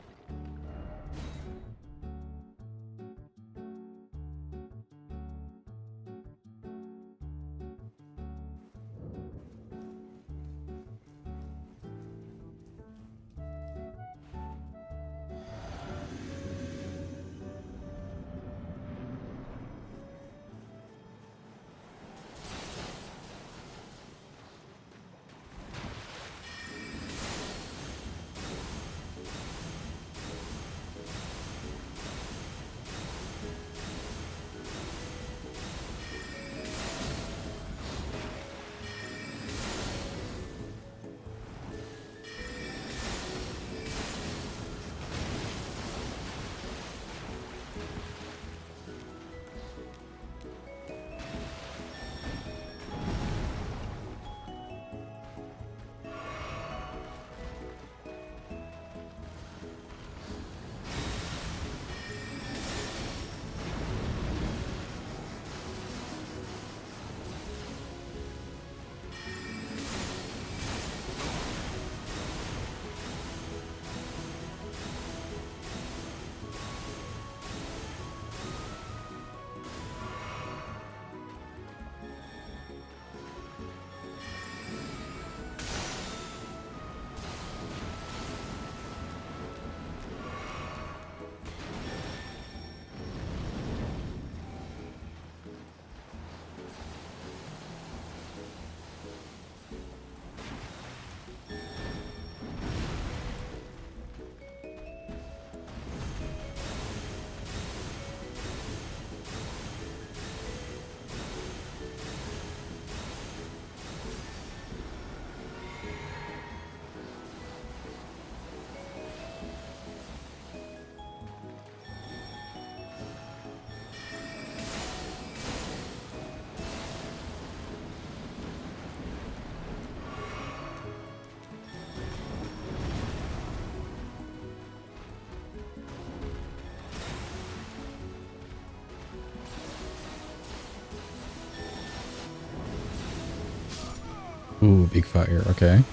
Ooh, big fire. Okay.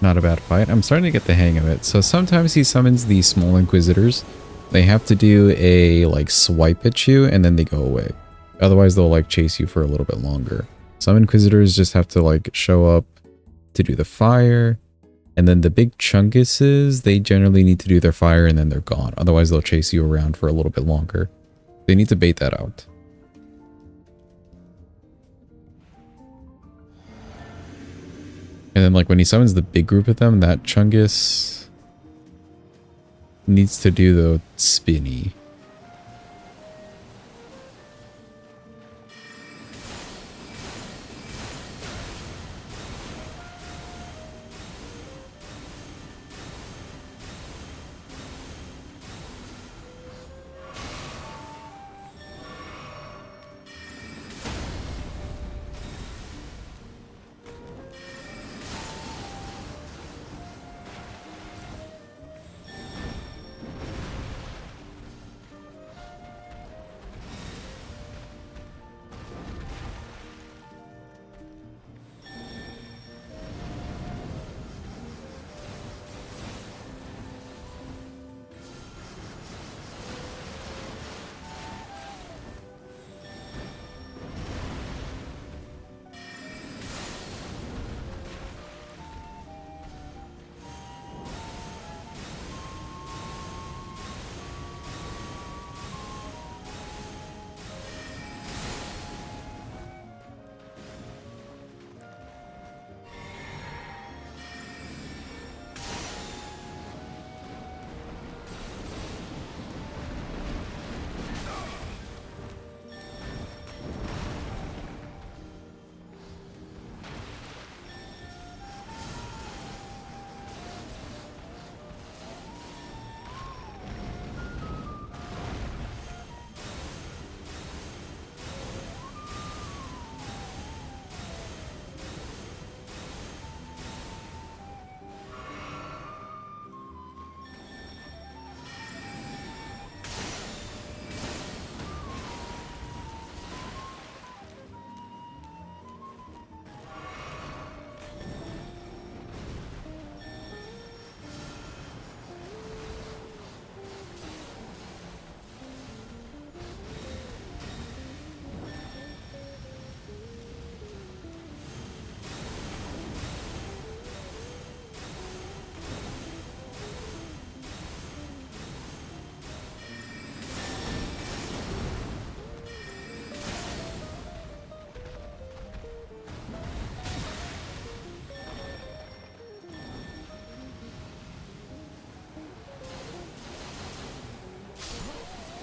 Not a bad fight. I'm starting to get the hang of it. So sometimes he summons these small inquisitors. They have to do a like swipe at you and then they go away. Otherwise they'll like chase you for a little bit longer. Some inquisitors just have to like show up to do the fire. And then the big chunguses, they generally need to do their fire and then they're gone. Otherwise they'll chase you around for a little bit longer. They need to bait that out. And then like when he summons the big group of them, that chungus needs to do the spinny.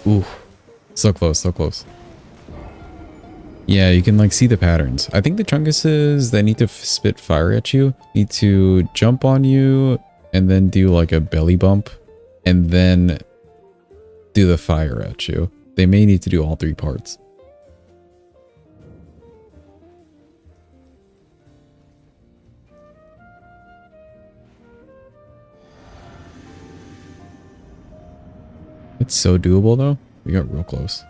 Ooh, so close, so close. Yeah, you can like see the patterns. I think the chunguses that need to spit fire at you need to jump on you and then do like a belly bump and then do the fire at you. They may need to do all three parts. It's so doable though. We got real close.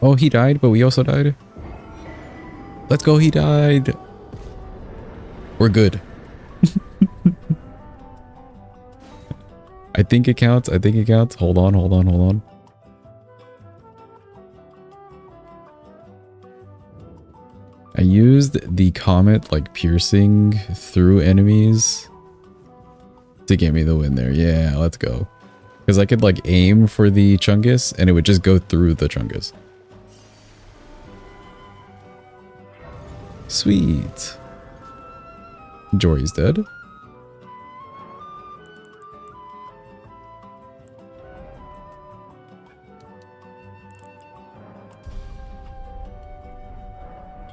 Oh, he died, but we also died. Let's go, he died. We're good. I think it counts. I think it counts. Hold on, hold on, hold on. I used the comet like piercing through enemies to get me the win there. Yeah, let's go. Because I could like aim for the Chungus and it would just go through the Chungus. Sweet. Jory's dead.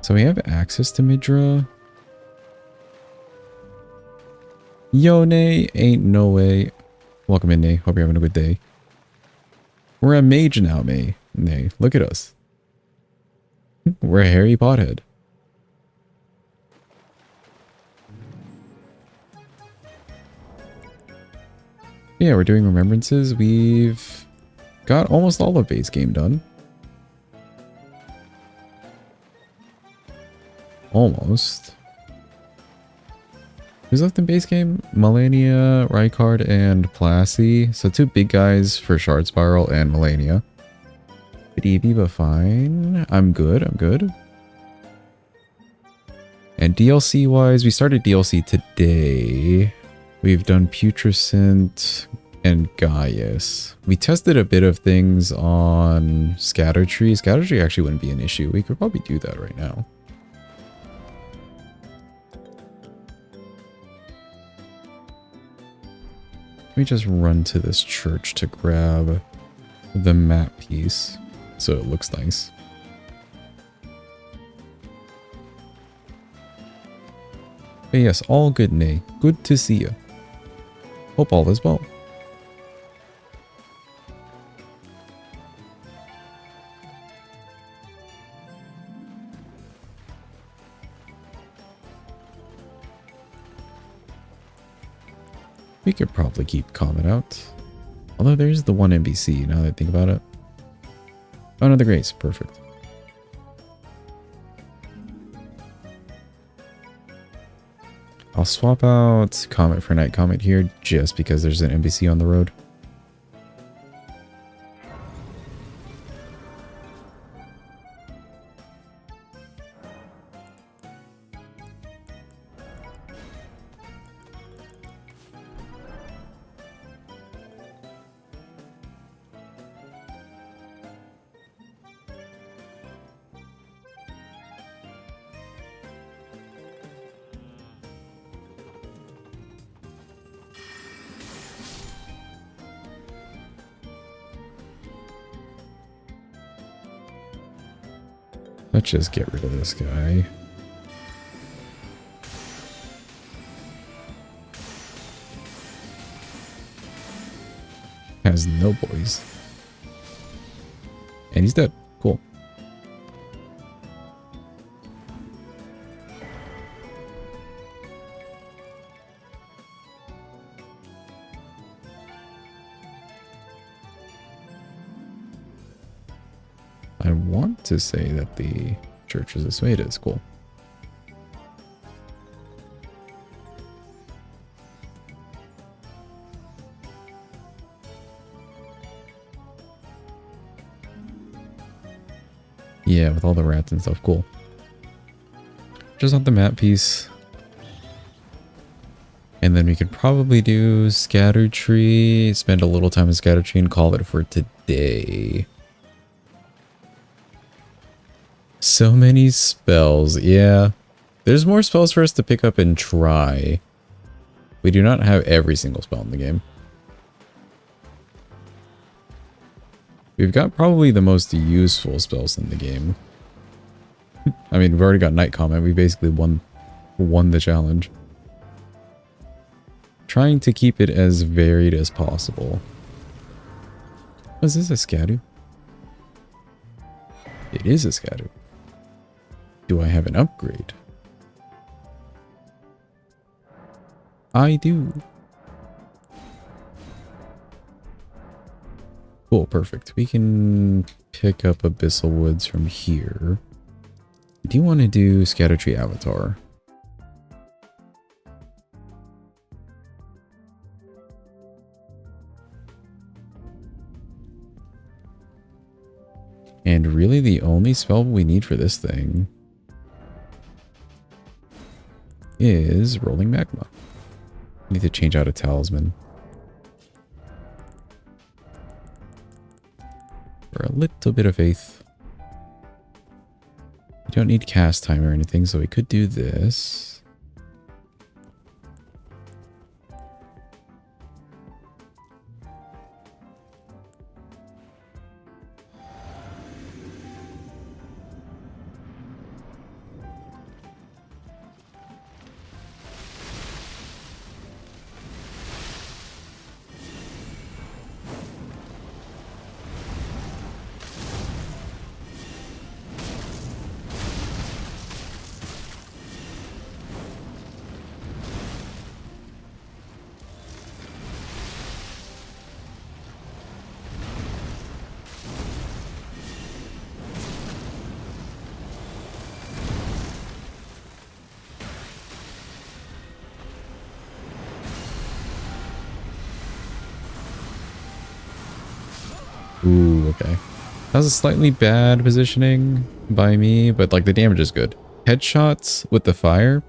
So we have access to Midra. Yo, Nay. Ain't no way. Welcome in, Nay. Hope you're having a good day. We're a mage now, May. Nay, look at us. We're a hairy pothead. Yeah, we're doing remembrances. We've got almost all of base game done. Almost. Who's left in base game? Melania, Rykard, and Plassey. So 2 big guys for Shard Spiral and Melania. Viva fine. I'm good, I'm good. And DLC wise, we started DLC today. We've done Putrescent and Gaius. We tested a bit of things on Scatter Tree. Scatter Tree actually wouldn't be an issue. We could probably do that right now. Let me just run to this church to grab the map piece so it looks nice. But yes, all good, Nay. Good to see you. Hope all is well. We could probably keep Comet out. Although there's the one NPC now that I think about it. Oh no, the Grace. Perfect. I'll swap out Comet for Night Comet here just because there's an NPC on the road. Let's just get rid of this guy. Has no boys. And he's dead. Cool. I want to say that the church is this way. It is cool. Yeah, with all the rats and stuff. Cool. Just want the map piece. And then we could probably do Scatter Tree, spend a little time in Scatter Tree and call it for today. So many spells. Yeah. There's more spells for us to pick up and try. We do not have every single spell in the game. We've got probably the most useful spells in the game. I mean, we've already got Night Comet. We basically won the challenge. Trying to keep it as varied as possible. Was this a Scadu? It is a Scadu. Do I have an upgrade? I do. Cool, perfect. We can pick up Abyssal Woods from here. I do want to do Scatter Tree Avatar. And really the only spell we need for this thing is Rolling Magma. I need to change out a talisman. For a little bit of faith. We don't need cast time or anything, so we could do this. Ooh, okay. That was a slightly bad positioning by me, but like the damage is good. Headshots with the fire,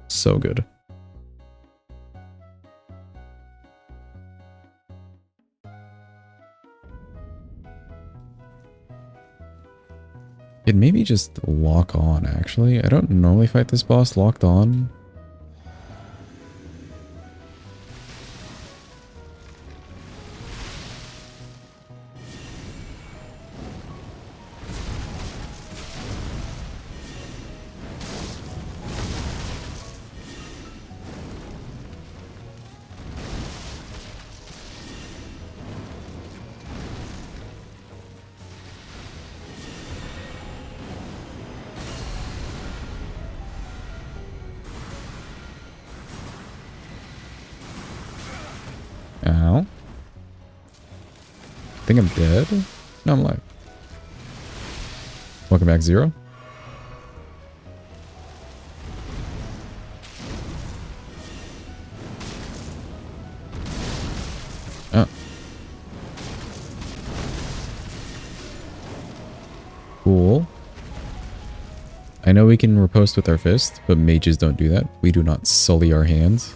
so good. It maybe just lock on, actually. I don't normally fight this boss locked on. Ow. I think I'm dead. No, I'm alive. Welcome back, Zero. Oh. Cool. I know we can riposte with our fist, but mages don't do that. We do not sully our hands.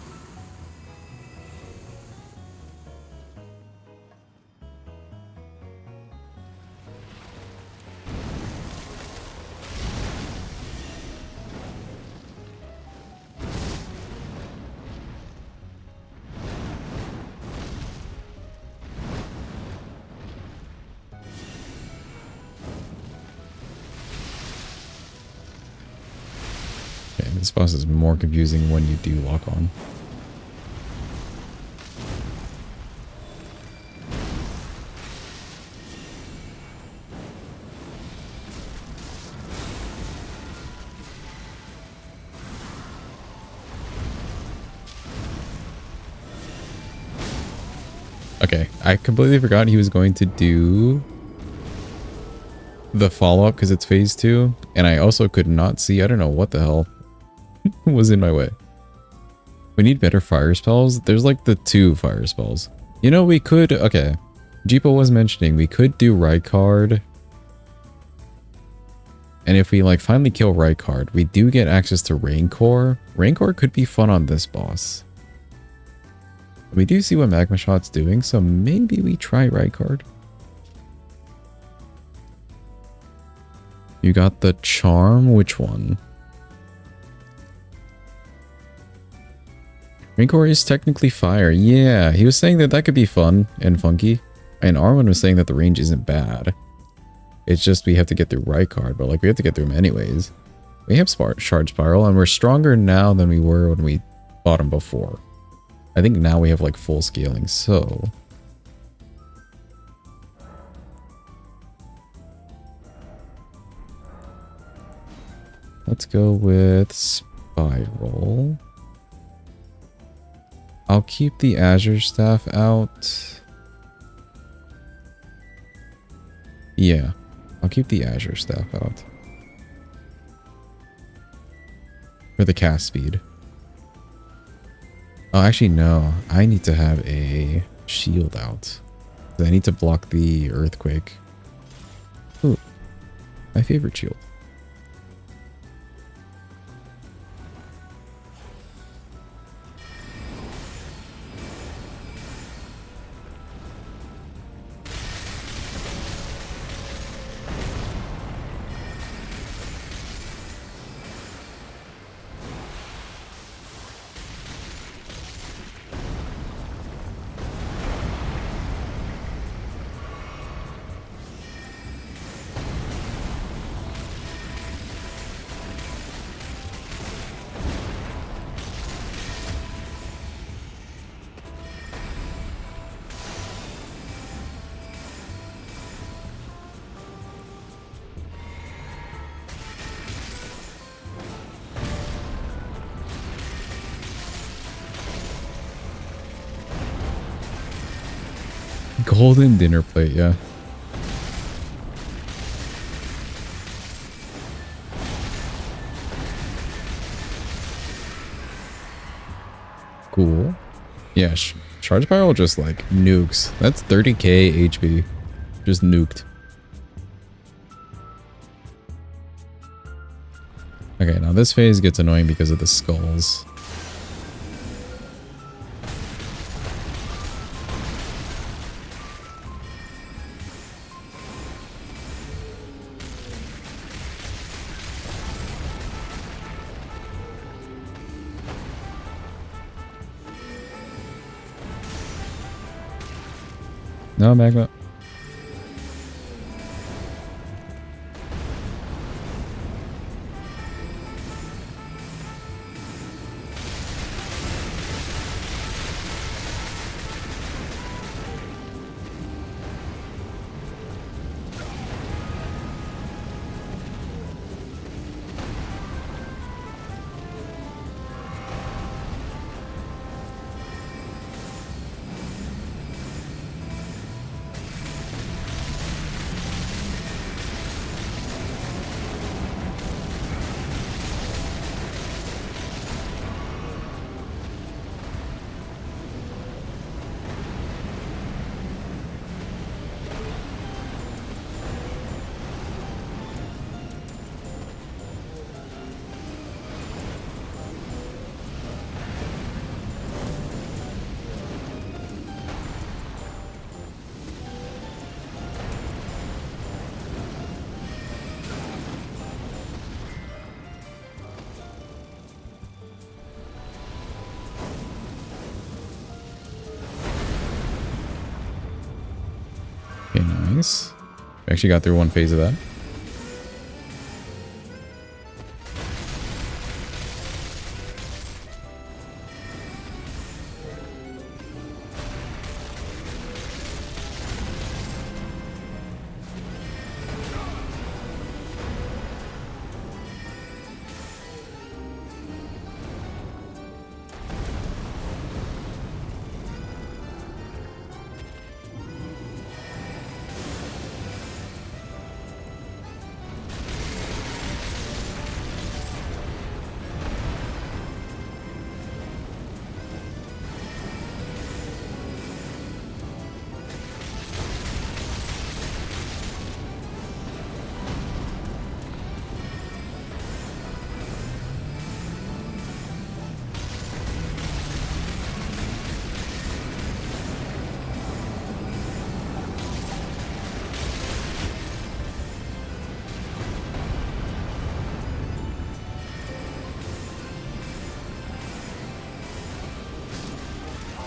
This boss is more confusing when you do lock on. Okay, I completely forgot he was going to do the follow-up because it's phase 2, and I also could not see, I don't know what the hell was in my way. We need better fire spells. There's like the 2 fire spells. You know, we could, okay, Jeepo was mentioning we could do Rykard. And if we like finally kill Rykard, we do get access to Raincore. Raincore could be fun on this boss. We do see what Magma Shot's doing, so maybe we try Rykard. You got the charm, which one? Raincore is technically fire. Yeah, he was saying that that could be fun and funky. And Arwen was saying that the range isn't bad. It's just we have to get through Rykard, but like we have to get through him anyways. We have Shard Spiral, and we're stronger now than we were when we fought him before. I think now we have like full scaling, so... let's go with Spiral. I'll keep the Azure Staff out. Yeah. I'll keep the Azure Staff out. For the cast speed. Oh, actually, no. I need to have a shield out. I need to block the earthquake. Ooh. My favorite shield. Golden dinner plate, yeah. Cool. Yeah, Charge Spiral just like nukes. That's 30k HP. Just nuked. Okay, now this phase gets annoying because of the skulls. No, magma. Okay, nice. We actually got through one phase of that.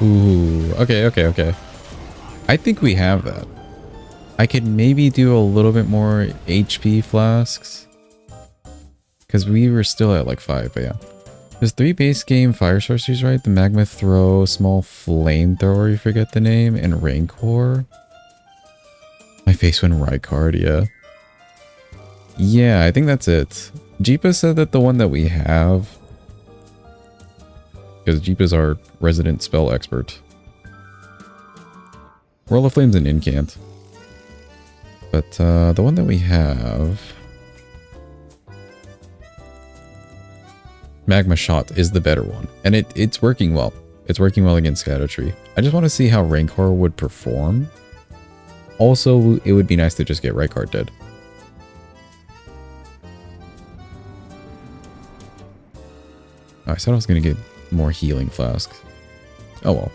Ooh, okay. I think we have that. I could maybe do a little bit more HP flasks. Because we were still at like 5, but yeah. There's 3 base game fire sorceries, right? The magma throw, small flamethrower, you forget the name, and rancor. My face went right card, yeah. Yeah, I think that's it. Jeepa said that the one that we have, because Jeepa's our resident spell expert. Whirl of Flame's an incant. But the one that we have, Magma Shot, is the better one. And it's working well. It's working well against Shadow Tree. I just want to see how Rancor would perform. Also, it would be nice to just get Rancor dead. Oh, I said I was going to get more healing flasks. Oh well.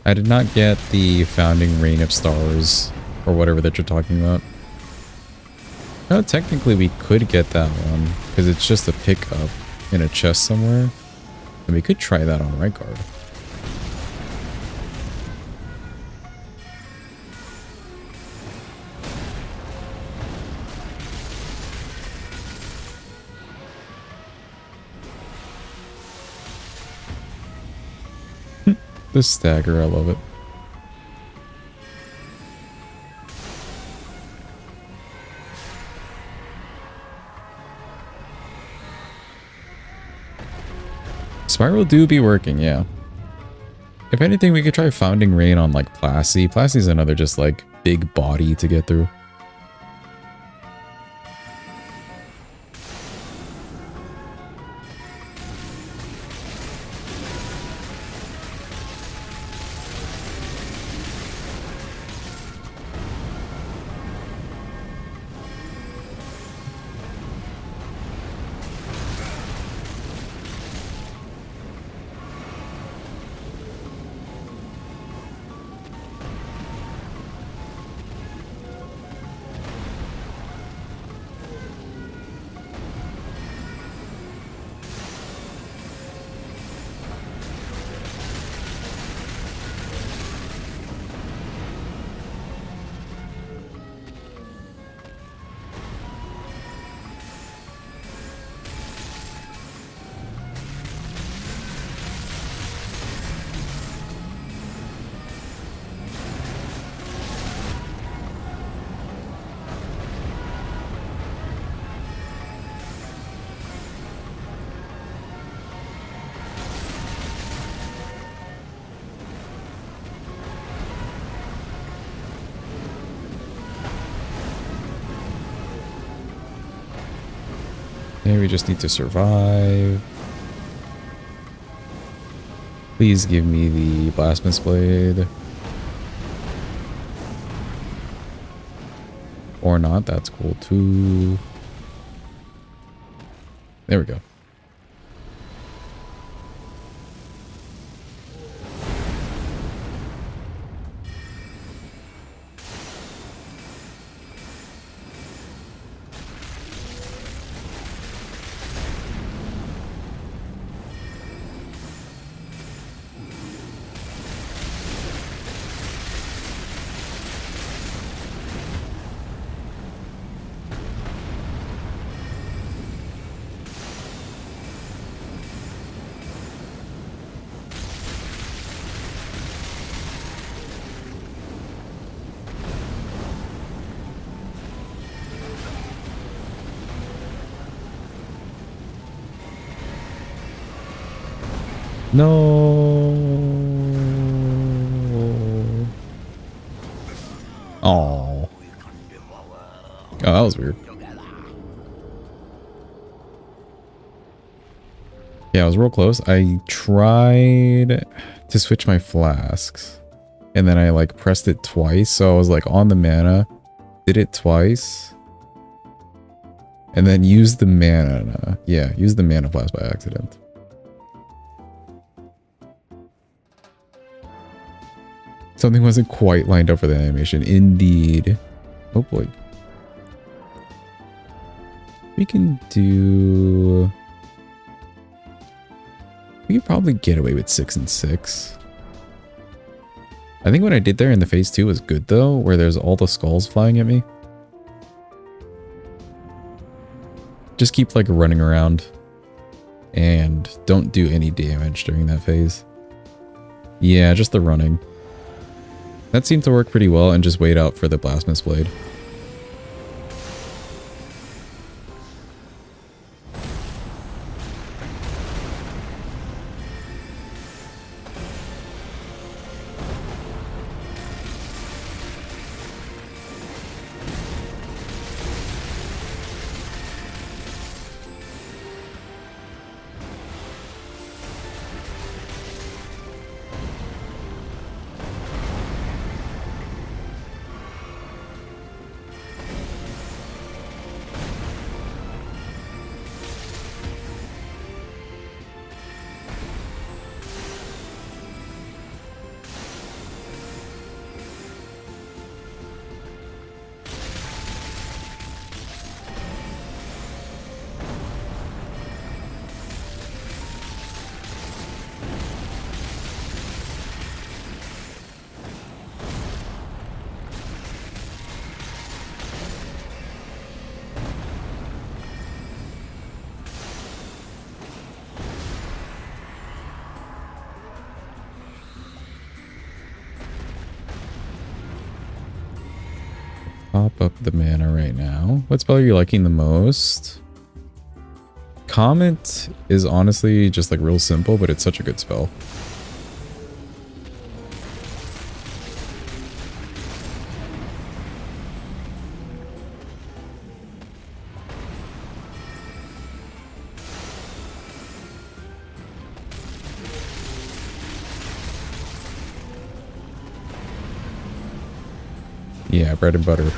I did not get the Founding Rain of Stars, or whatever that you're talking about. No, technically we could get that one, because it's just a pickup in a chest somewhere. And we could try that on right guard. This stagger, I love it. Spiral do be working, yeah. If anything, we could try Founding Rain on like Plassey. Plassey's another just like big body to get through. Okay, we just need to survive. Please give me the Blasphemous Blade. Or not, that's cool too. There we go. No. Oh. Oh, that was weird. Yeah, I was real close. I tried to switch my flasks. And then I like pressed it twice. So I was like on the mana. Did it twice. And then used the mana. Yeah, used the mana flask by accident. Something wasn't quite lined up for the animation. Indeed. Oh boy. We can do... We could probably get away with 6 and 6. I think what I did there in the phase 2 was good though, where there's all the skulls flying at me. Just keep like running around and don't do any damage during that phase. Yeah, just the running. That seemed to work pretty well, and just wait out for the Blasphemous Blade. Pop up the mana right now. What spell are you liking the most? Comet is honestly just like real simple, but it's such a good spell. Yeah, bread and butter.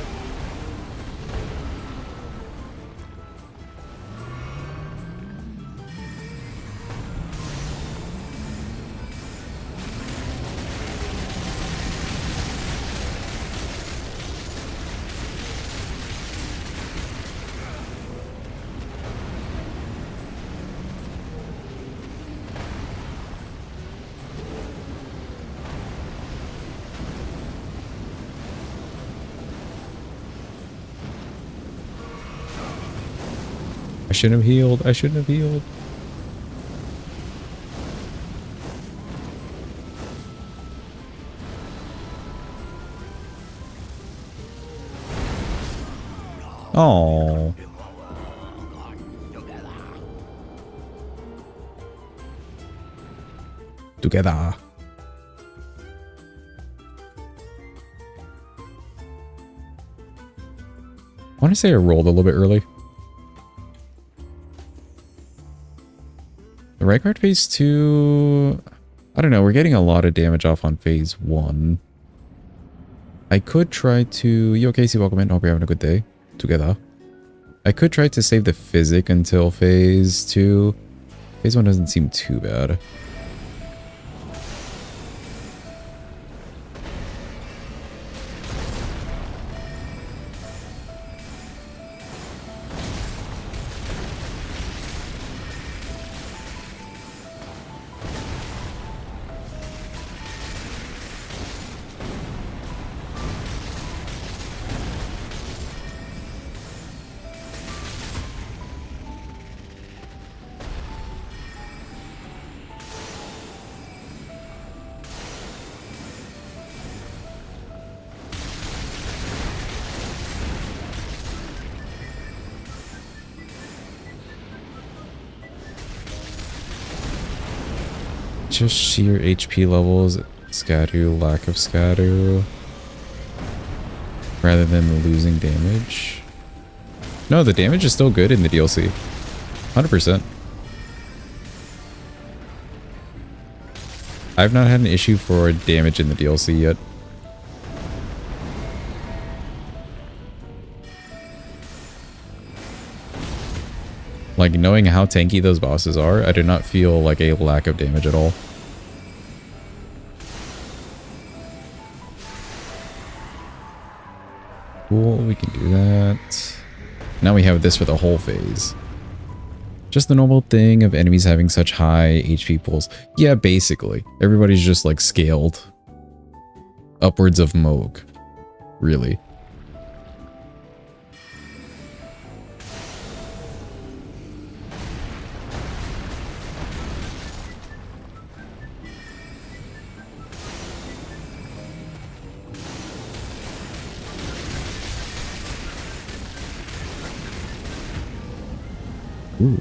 I shouldn't have healed. I shouldn't have healed. Oh. Together. I want to say I rolled a little bit early. The right card phase 2, I don't know, we're getting a lot of damage off on phase 1. I could try to... You okay, see, welcome in. Hope you're having a good day. Together. I could try to save the physic until phase 2. Phase 1 doesn't seem too bad. Just sheer HP levels, scatter, lack of scatter, rather than losing damage. No, the damage is still good in the DLC. 100%. I've not had an issue for damage in the DLC yet. Like, knowing how tanky those bosses are, I do not feel like a lack of damage at all. Cool, we can do that. Now we have this for the whole phase. Just the normal thing of enemies having such high HP pools. Yeah, basically. Everybody's just like scaled upwards of Moog. Really. Ooh.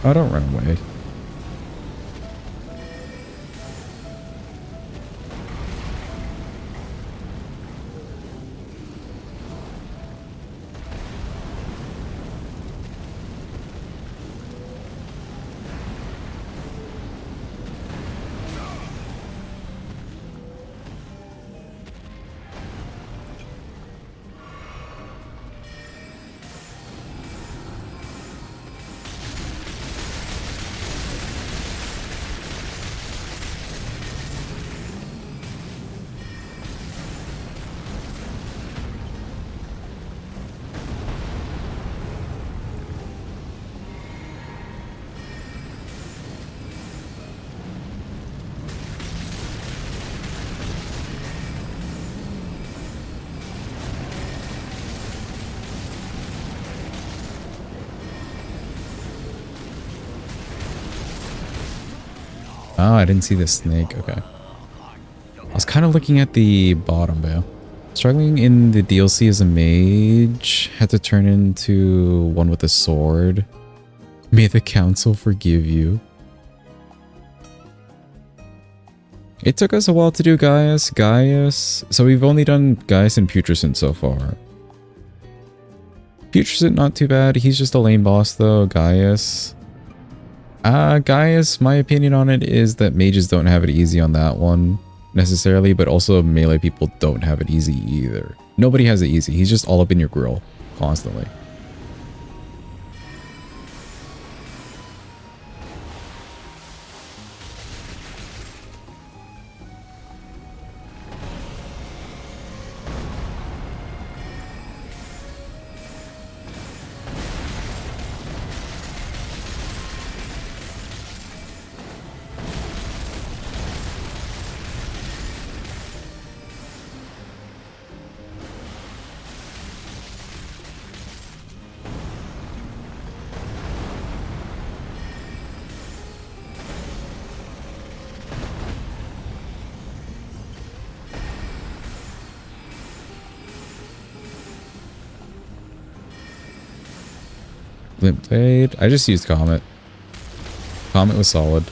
Oh, don't run away. Oh, I didn't see the snake. Okay. I was kind of looking at the bottom bow. Struggling in the DLC as a mage. Had to turn into one with a sword. May the council forgive you. It took us a while to do Gaius. So we've only done Gaius and Putrescent so far. Putrescent not too bad. He's just a lame boss though. Gaius, my opinion on it is that mages don't have it easy on that one necessarily, but also melee people don't have it easy either. Nobody has it easy. He's just all up in your grill constantly. Limp Blade. I just used Comet. Comet was solid.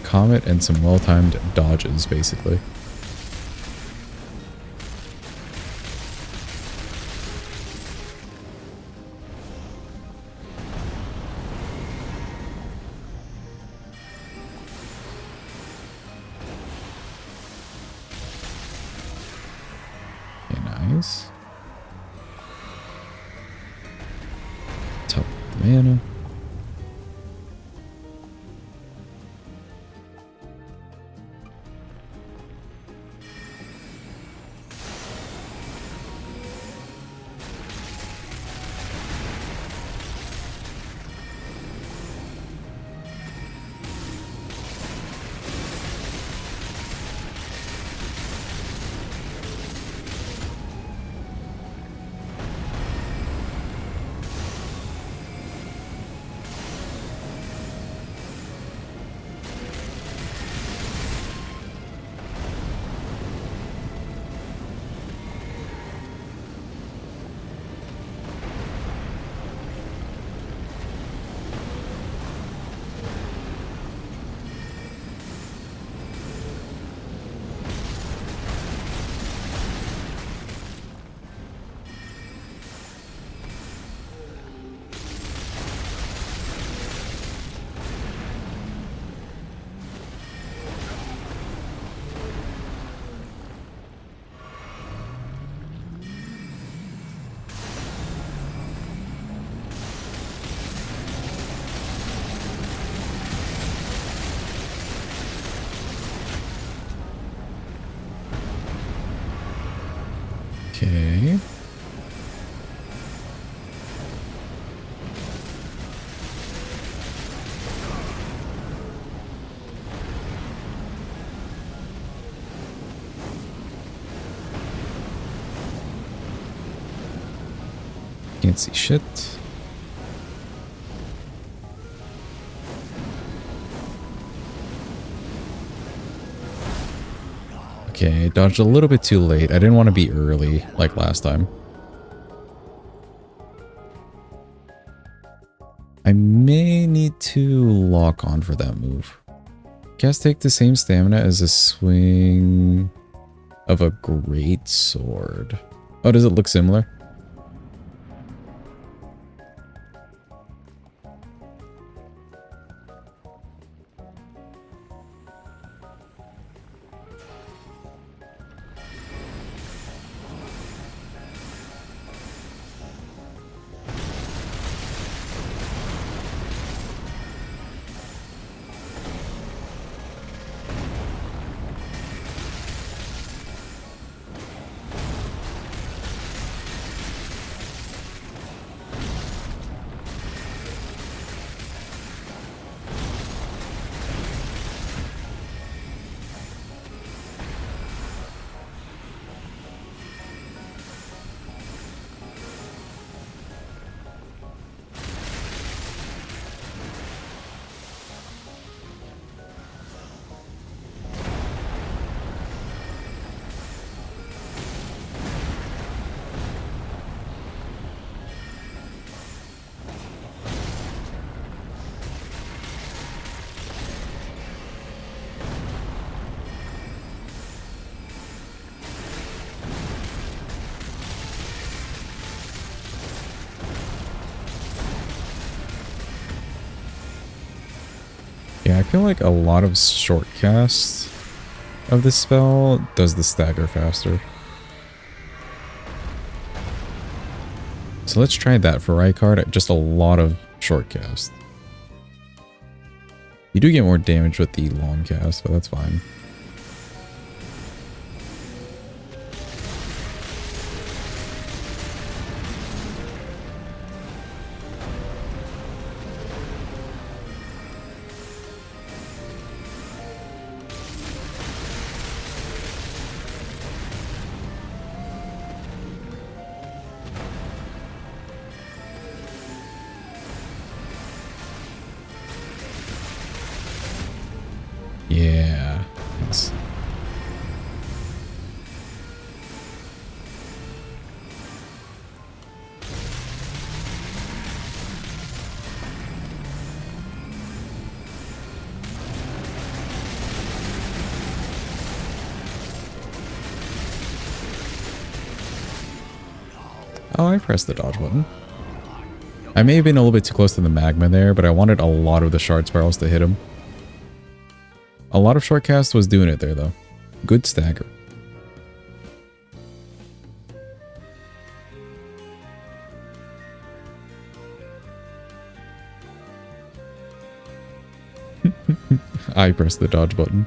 Comet and some well-timed dodges, basically. Nice. Top the mana. Okay. Can't see shit. Okay, dodged a little bit too late. I didn't want to be early like last time. I may need to lock on for that move. Cast take the same stamina as a swing of a great sword. Oh, does it look similar? Yeah, I feel like a lot of short casts of this spell does the stagger faster. So let's try that for Rykard. Just a lot of short cast. You do get more damage with the long cast, but that's fine. Yeah. Thanks. Oh, I pressed the dodge button. I may have been a little bit too close to the magma there, but I wanted a lot of the shard spirals to hit him. A lot of short cast was doing it there, though. Good stagger. I pressed the dodge button.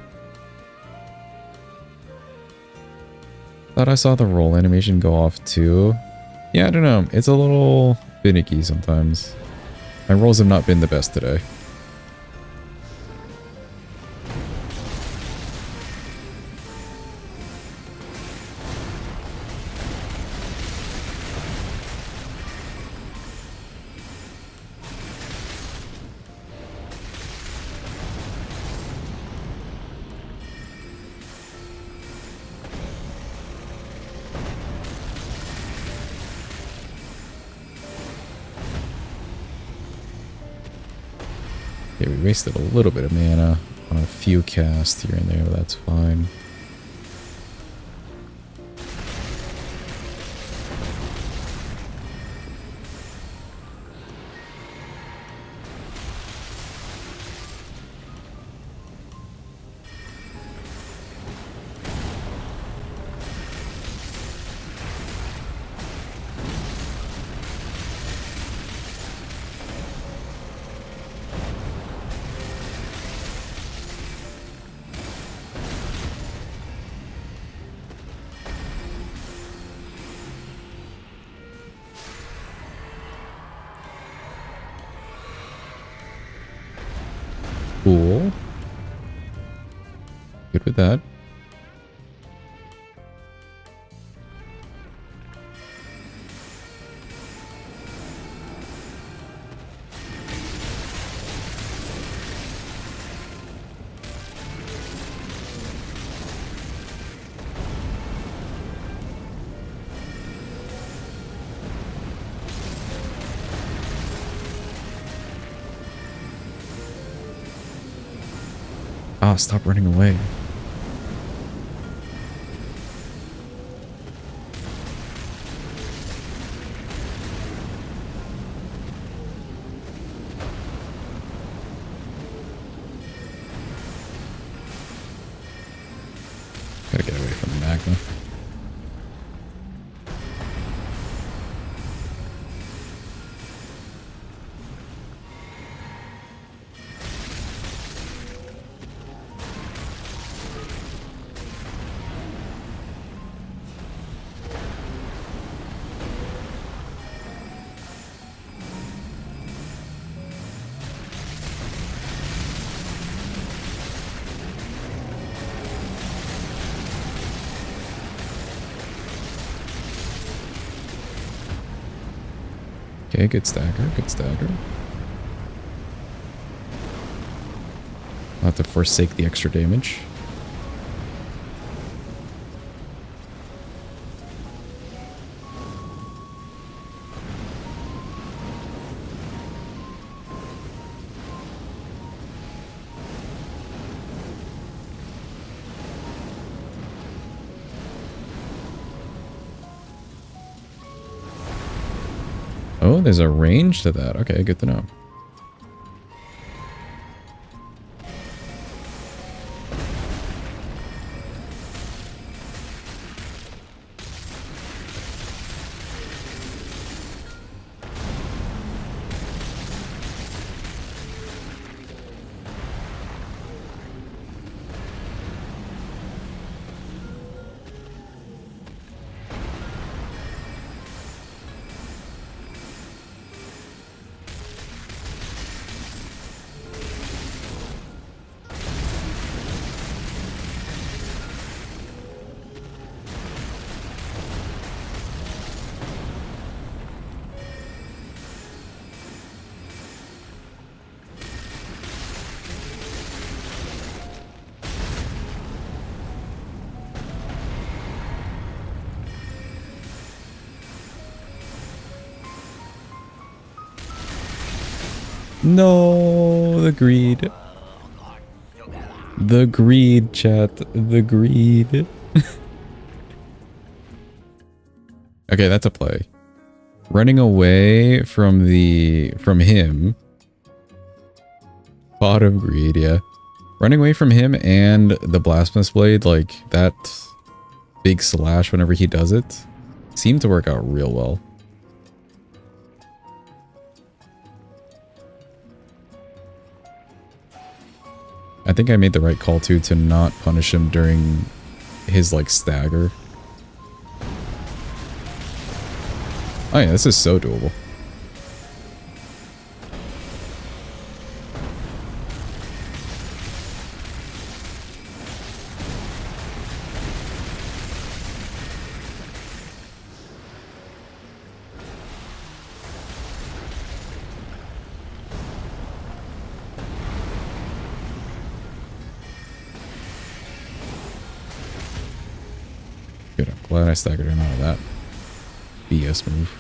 Thought I saw the roll animation go off too. Yeah, I don't know. It's a little finicky sometimes. My rolls have not been the best today. Okay, we wasted a little bit of mana on a few casts here and there, but that's fine. Cool. Good with that. Ah, stop running away. Gotta get away from the magma. Okay, good stagger, good stagger. I'll have to forsake the extra damage. Oh, there's a range to that. Okay, good to know. No, the greed. The greed, chat. The greed. Okay, that's a play. Running away from him. Pot of greed, yeah. Running away from him and the blasphemous blade, like that big slash whenever he does it, seemed to work out real well. I think I made the right call too to not punish him during his like stagger. Oh yeah, this is so doable. Good, I'm glad I staggered him out of that BS move.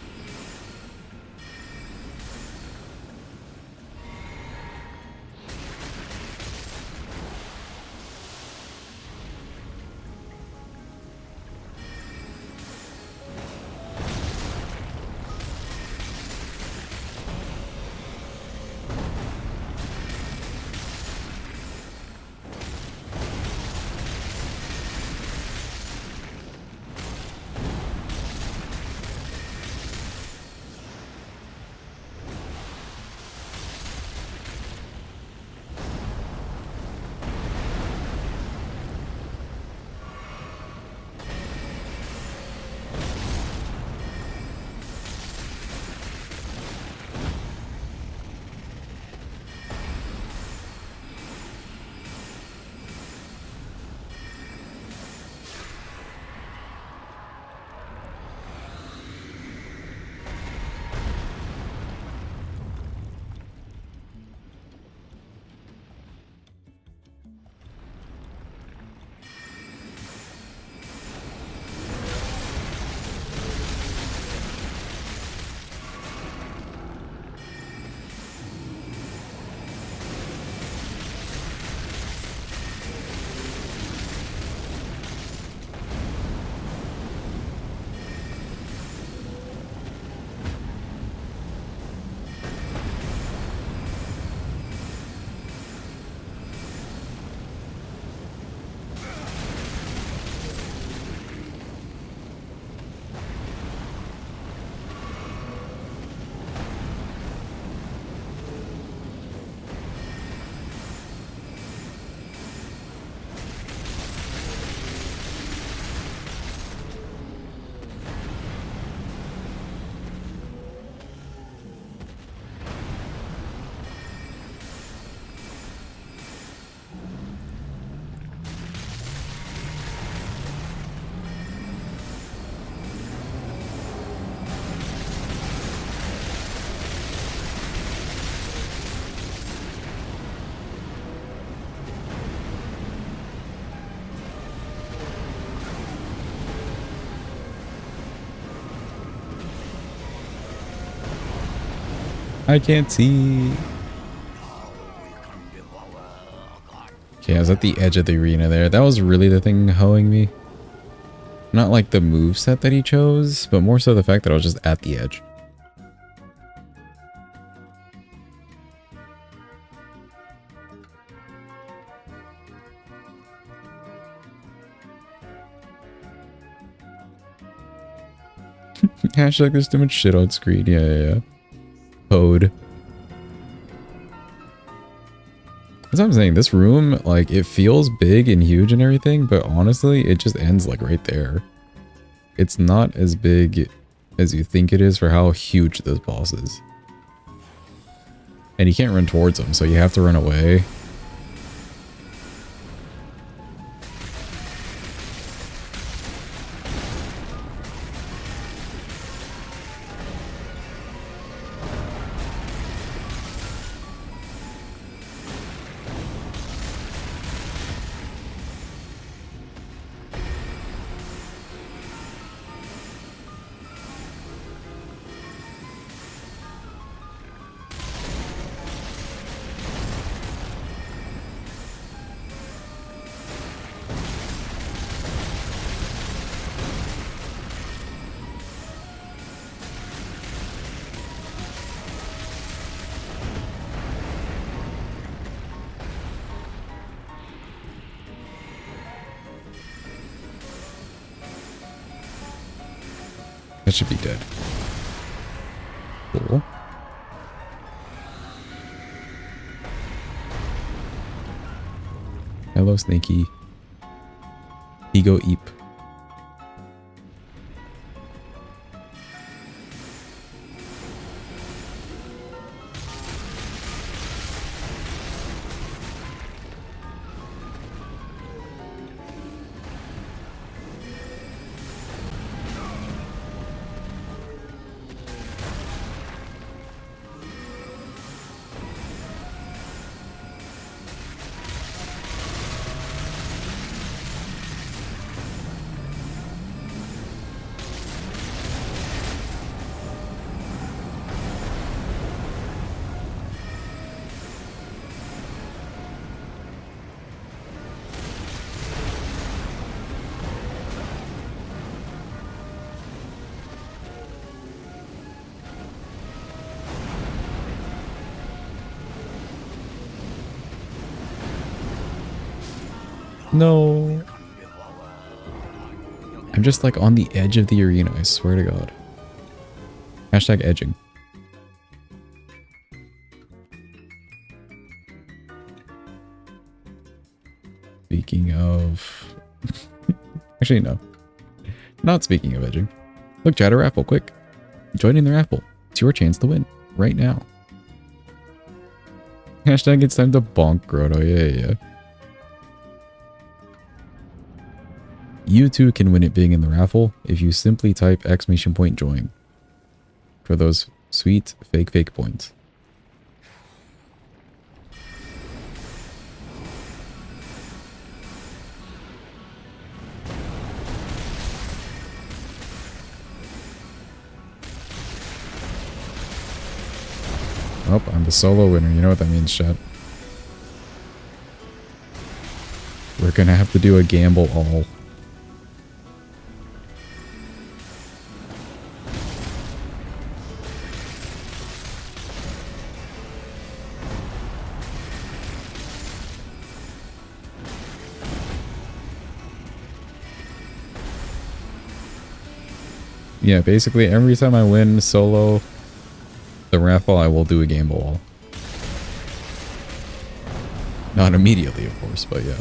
I can't see. Okay, I was at the edge of the arena there. That was really the thing hoeing me. Not like the move set that he chose, but more so the fact that I was just at the edge. Hashtag there's too much shit on screen. Yeah. Code. That's what I'm saying. This room, like, it feels big and huge and everything, but honestly, it just ends, like, right there. It's not as big as you think it is for how huge this boss is. And you can't run towards him, so you have to run away. That should be dead. Cool. Hello, Snaky. Ego Eep. No. I'm just like on the edge of the arena, I swear to God. Hashtag edging. Speaking of... Actually, no. Not speaking of edging. Look, chat a raffle, quick. Join in the raffle. It's your chance to win. Right now. Hashtag it's time to bonk Grotto. Yeah. You too can win it being in the raffle if you simply type !join for those sweet fake points. Oh, I'm the solo winner. You know what that means, chat. We're gonna have to do a gamble all. Yeah, basically every time I win solo the raffle, I will do a game ball. Not immediately, of course, but yeah.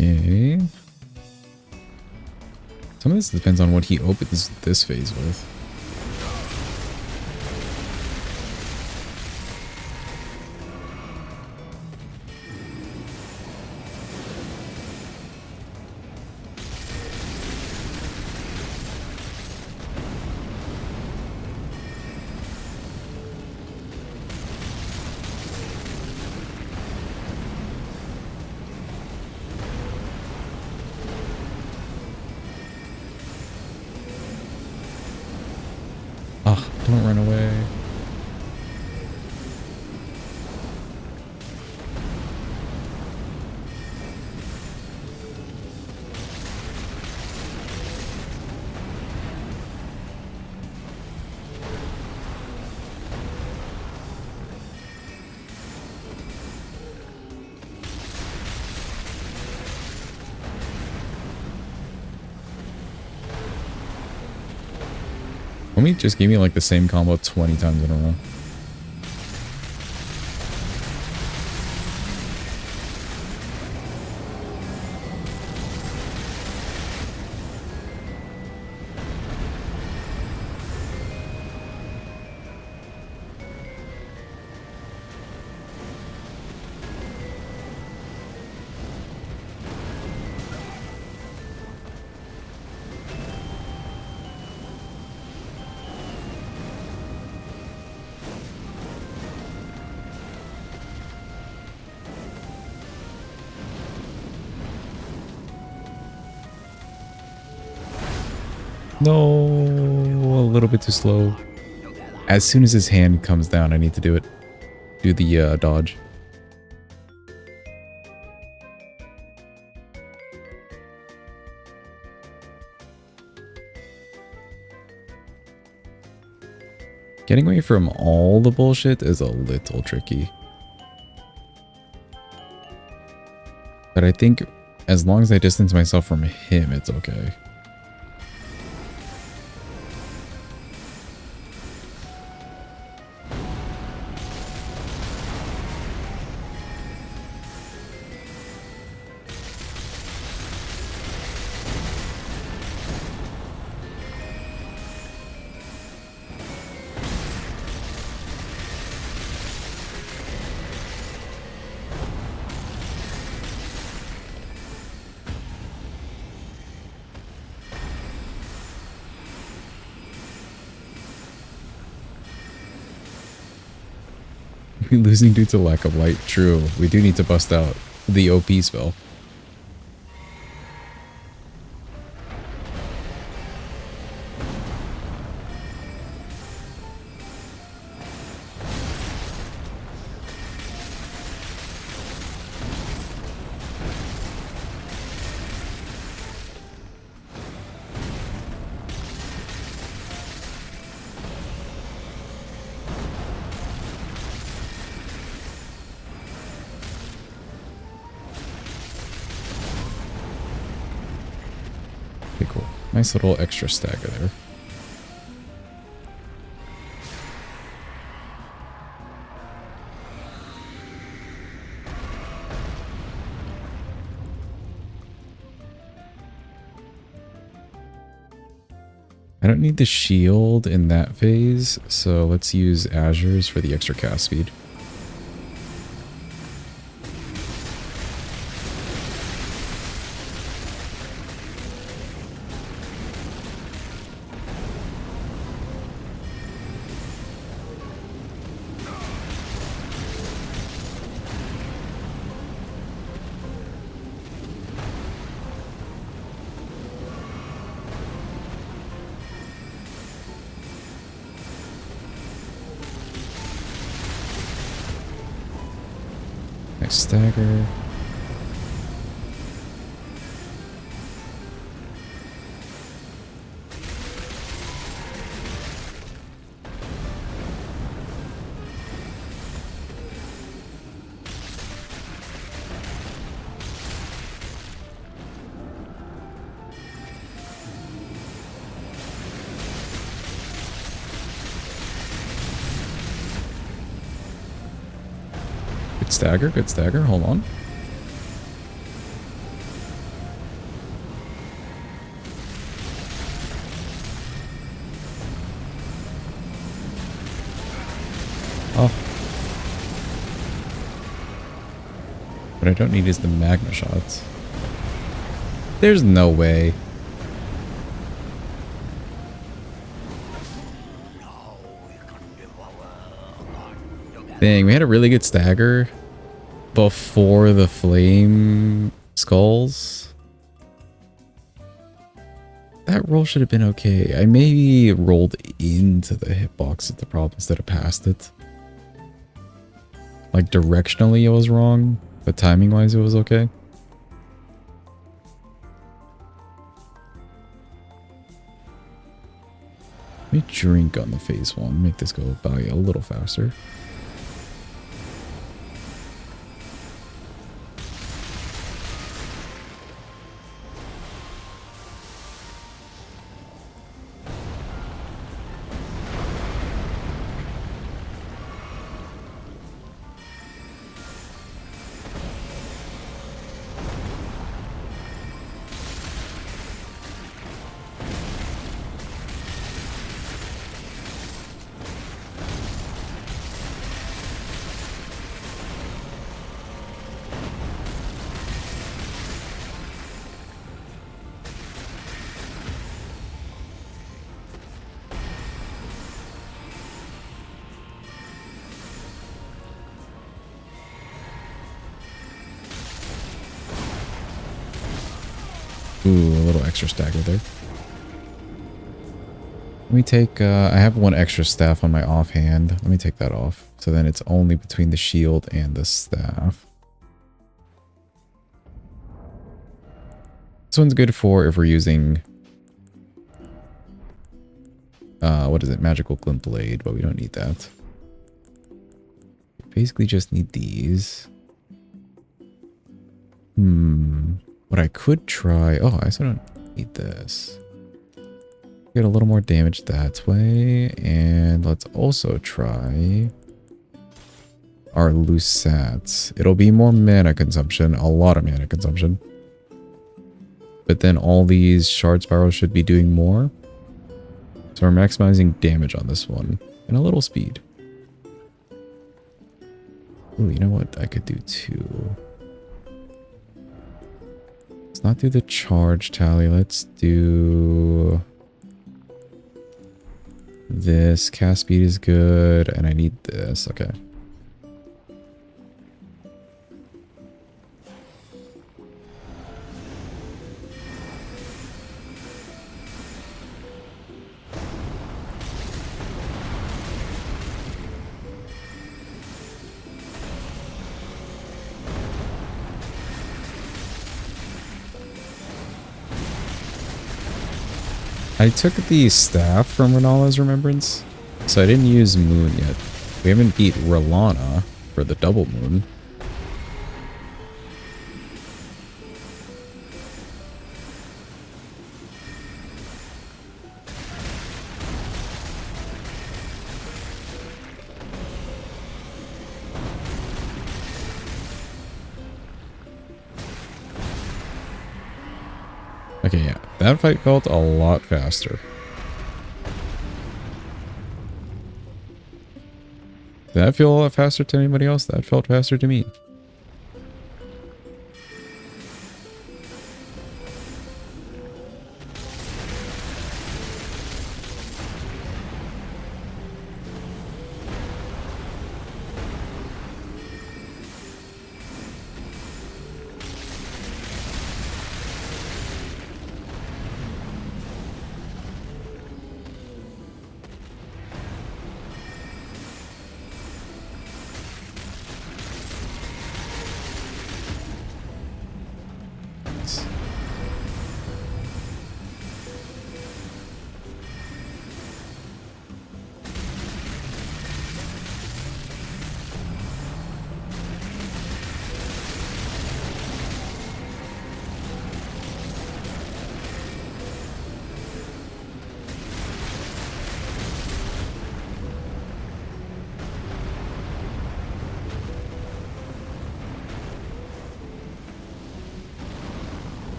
Okay. Some of this depends on what he opens this phase with. Oh, don't run away. Homie just gave me like the same combo 20 times in a row. No, a little bit too slow. As soon as his hand comes down, I need to do it. Do the dodge. Getting away from all the bullshit is a little tricky. But I think as long as I distance myself from him, it's okay. Losing due to lack of light. True. We do need to bust out the OP spell. Okay, cool. Nice little extra stagger there. I don't need the shield in that phase, so let's use Azure's for the extra cast speed. Nice stagger. Good stagger, hold on. What I don't need is the magma shots. There's no way. Dang, we had a really good stagger before the flame skulls. That roll should have been okay. I maybe rolled into the hitbox at the problem instead of past it. Like directionally it was wrong, but timing wise it was okay. Let me drink on the phase one, make this go by a little faster. Ooh, a little extra stagger there. Let me take, I have one extra staff on my offhand. Let me take that off. So then it's only between the shield and the staff. This one's good for if we're using, what is it? Magical glint blade, but we don't need that. Basically just need these. What I could try... Oh, I also don't need this. Get a little more damage that way. And let's also try our Lusats. It'll be more mana consumption. A lot of mana consumption. But then all these shard spirals should be doing more. So we're maximizing damage on this one. And a little speed. Ooh, you know what I could do too? Let's not do the charge tally. Let's do this. Cast speed is good. And I need this. Okay. I took the staff from Renala's Remembrance, so I didn't use Moon yet. We haven't beat Relana for the double moon. Okay, yeah. That fight felt a lot faster. Did that feel a lot faster to anybody else? That felt faster to me.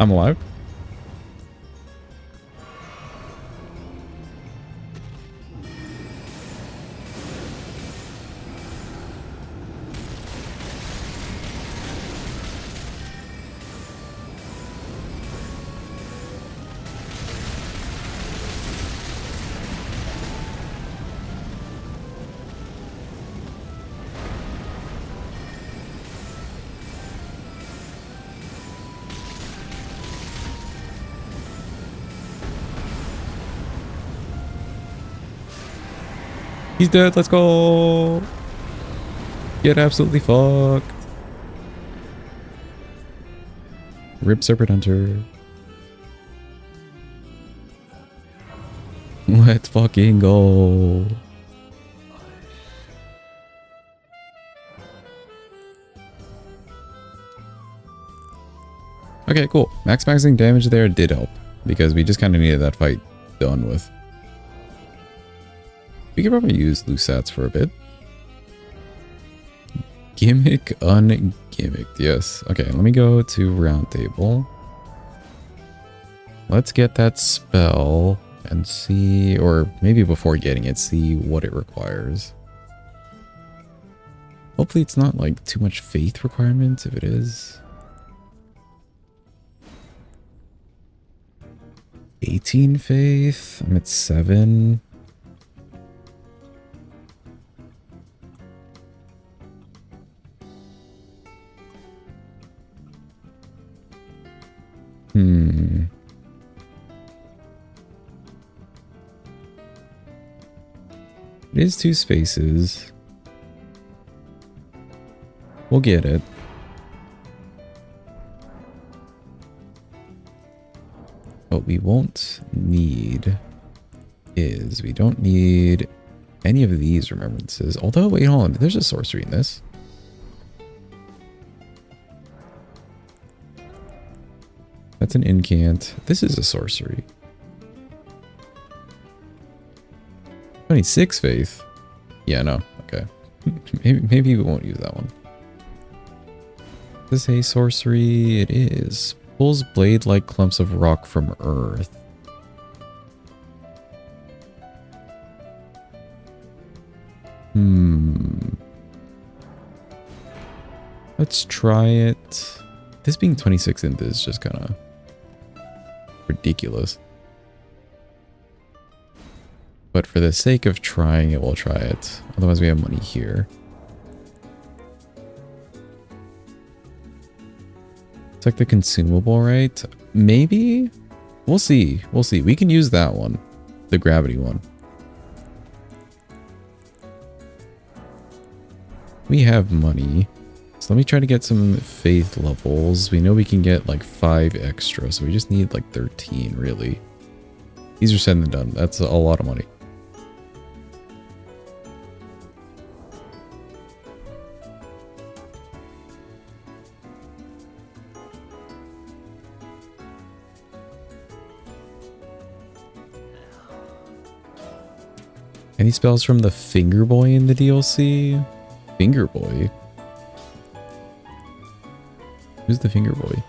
I'm alive. He's dead. Let's go. Get absolutely fucked. Rip Serpent Hunter. Let's fucking go. Okay, cool. Maximizing damage there did help because we just kind of needed that fight done with. We could probably use Lusats for a bit. Gimmick ungimmicked. Yes. Okay, let me go to round table. Let's get that spell and see, or maybe before getting it, see what it requires. Hopefully it's not like too much faith requirements if it is. 18 faith. I'm at 7. It is 2 spaces. We'll get it. What we won't need is we don't need any of these remembrances. Although, wait, hold on. There's a sorcery in this. That's an incant. This is a sorcery. 26 faith. Yeah, no. Okay. maybe we won't use that one. Is this a sorcery? It is. Pulls blade-like clumps of rock from earth. Let's try it. This being 26 into is just kind of ridiculous. But for the sake of trying it, we'll try it. Otherwise, we have money here. It's like the consumable, right? Maybe? We'll see. We'll see. We can use that one. The gravity one. We have money. So let me try to get some faith levels. We know we can get like 5 extra. So we just need like 13, really. These are said and done. That's a lot of money. Any spells from the Finger Boy in the DLC? Finger Boy? Who's the Finger Boy?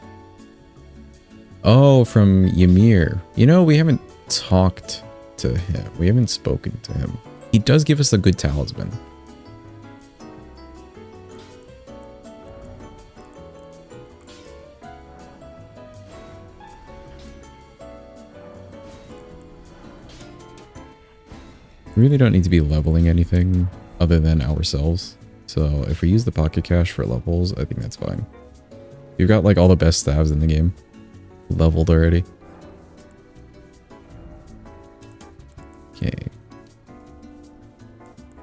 Oh, from Ymir. You know, we haven't talked to him. We haven't spoken to him. He does give us a good talisman. We really don't need to be leveling anything other than ourselves. So if we use the pocket cash for levels, I think that's fine. You've got like all the best stabs in the game leveled already. Okay.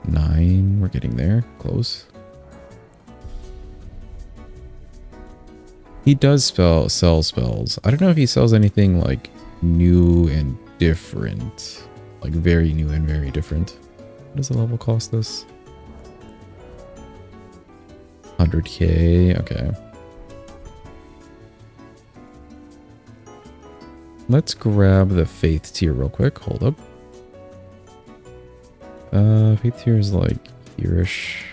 9, we're getting there. Close. He does sell spells. I don't know if he sells anything like new and different. Like very new and very different. What does the level cost this? 100k. Okay. Let's grab the faith tier real quick. Hold up. Faith tier is like here-ish.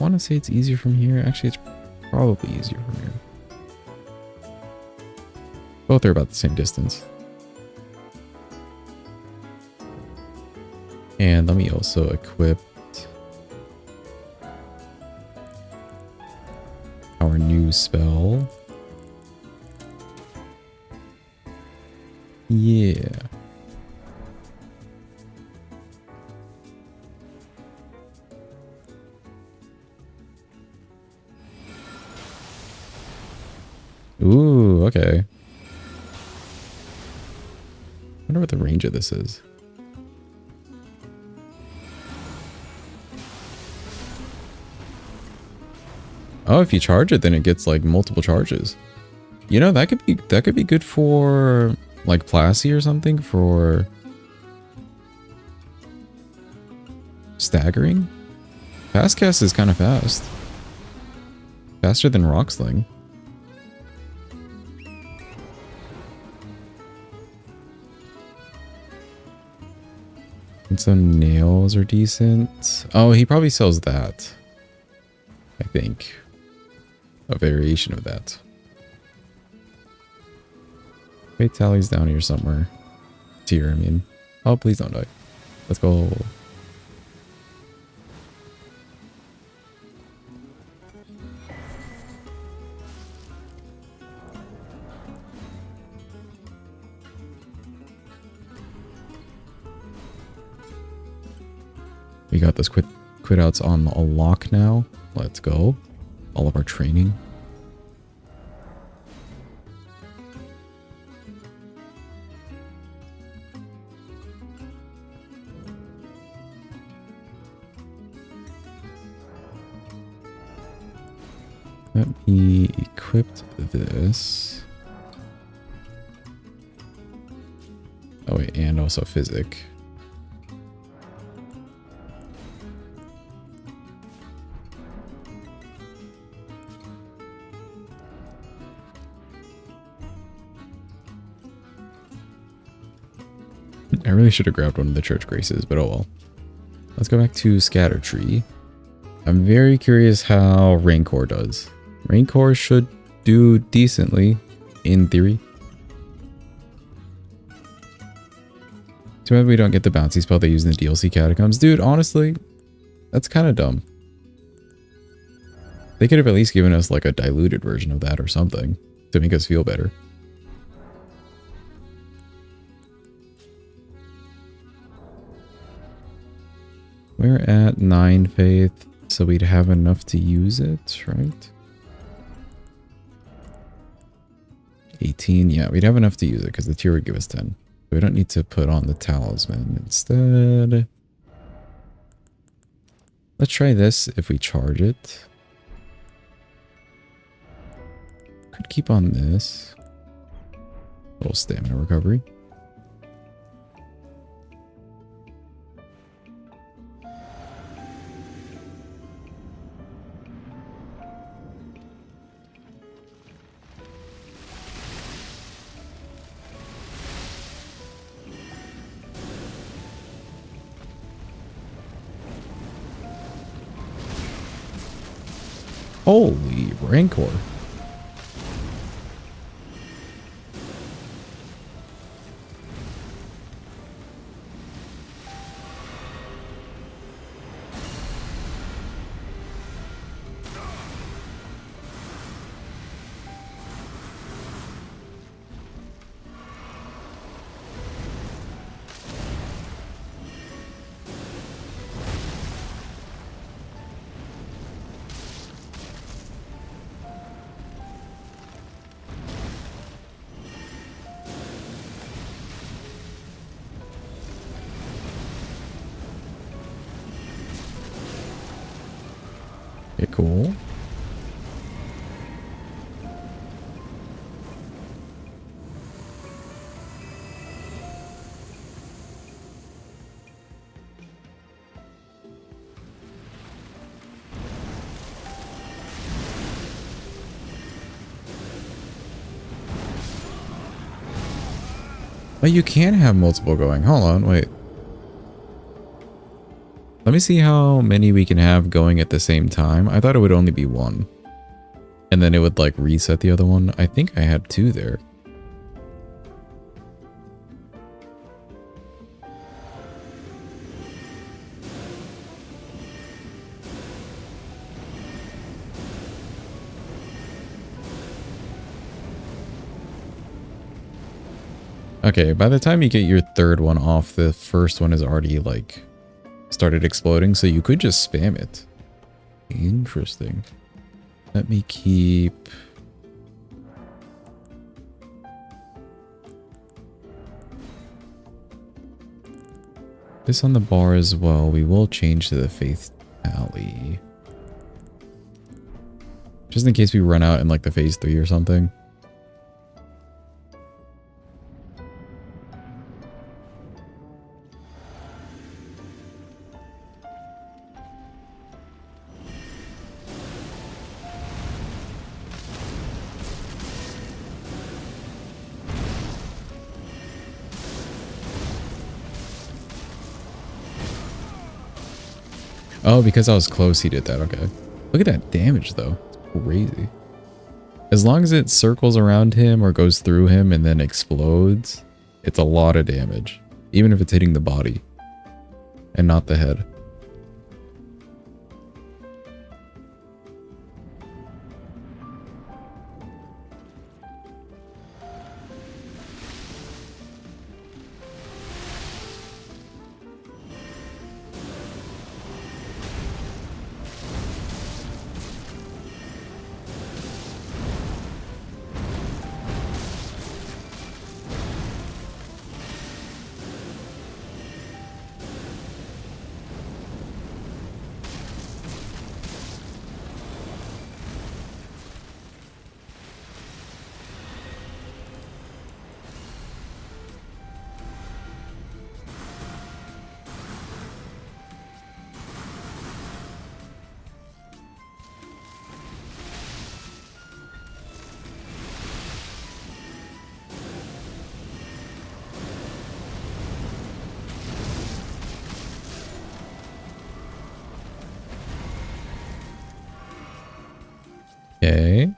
want to say it's easier from here. Actually, it's probably easier from here. Both are about the same distance. And let me also equip our new spell. Yeah. Ooh, okay. I wonder what the range of this is. Oh, if you charge it, then it gets like multiple charges. You know, that could be good for like Plassey or something, for staggering. Fast cast is kind of fast. Faster than Rock Sling. And some nails are decent. Oh, he probably sells that. I think. A variation of that. Fate tally's down here somewhere. Tier, I mean. Oh, please don't die. Let's go. We got this quit outs on a lock now. Let's go. All of our training. Let me equip this. Oh wait, and also physic. I really should have grabbed one of the church graces, but oh well. Let's go back to Scatter Tree. I'm very curious how Rancor does. Rancor should do decently, in theory. Too bad we don't get the bouncy spell they use in the DLC Catacombs. Dude, honestly, that's kind of dumb. They could have at least given us like a diluted version of that or something to make us feel better. We're at 9 faith, so we'd have enough to use it, right? 18, yeah, we'd have enough to use it because the tier would give us 10. We don't need to put on the talisman instead. Let's try this if we charge it. Could keep on this. Little stamina recovery. Holy Rancor. Okay, cool. But you can have multiple going. Hold on, wait. Let me see how many we can have going at the same time. I thought it would only be one. And then it would like reset the other one. I think I had 2 there. Okay, by the time you get your 3rd one off, the first one is already like started exploding, so you could just spam it. Interesting. Let me keep this on the bar as well. We will change to the Faith Alley. Just in case we run out in like the phase 3 or something. Oh, because I was close, he did that. Okay. Look at that damage, though. It's crazy. As long as it circles around him or goes through him and then explodes, it's a lot of damage. Even if it's hitting the body and not the head. Okay.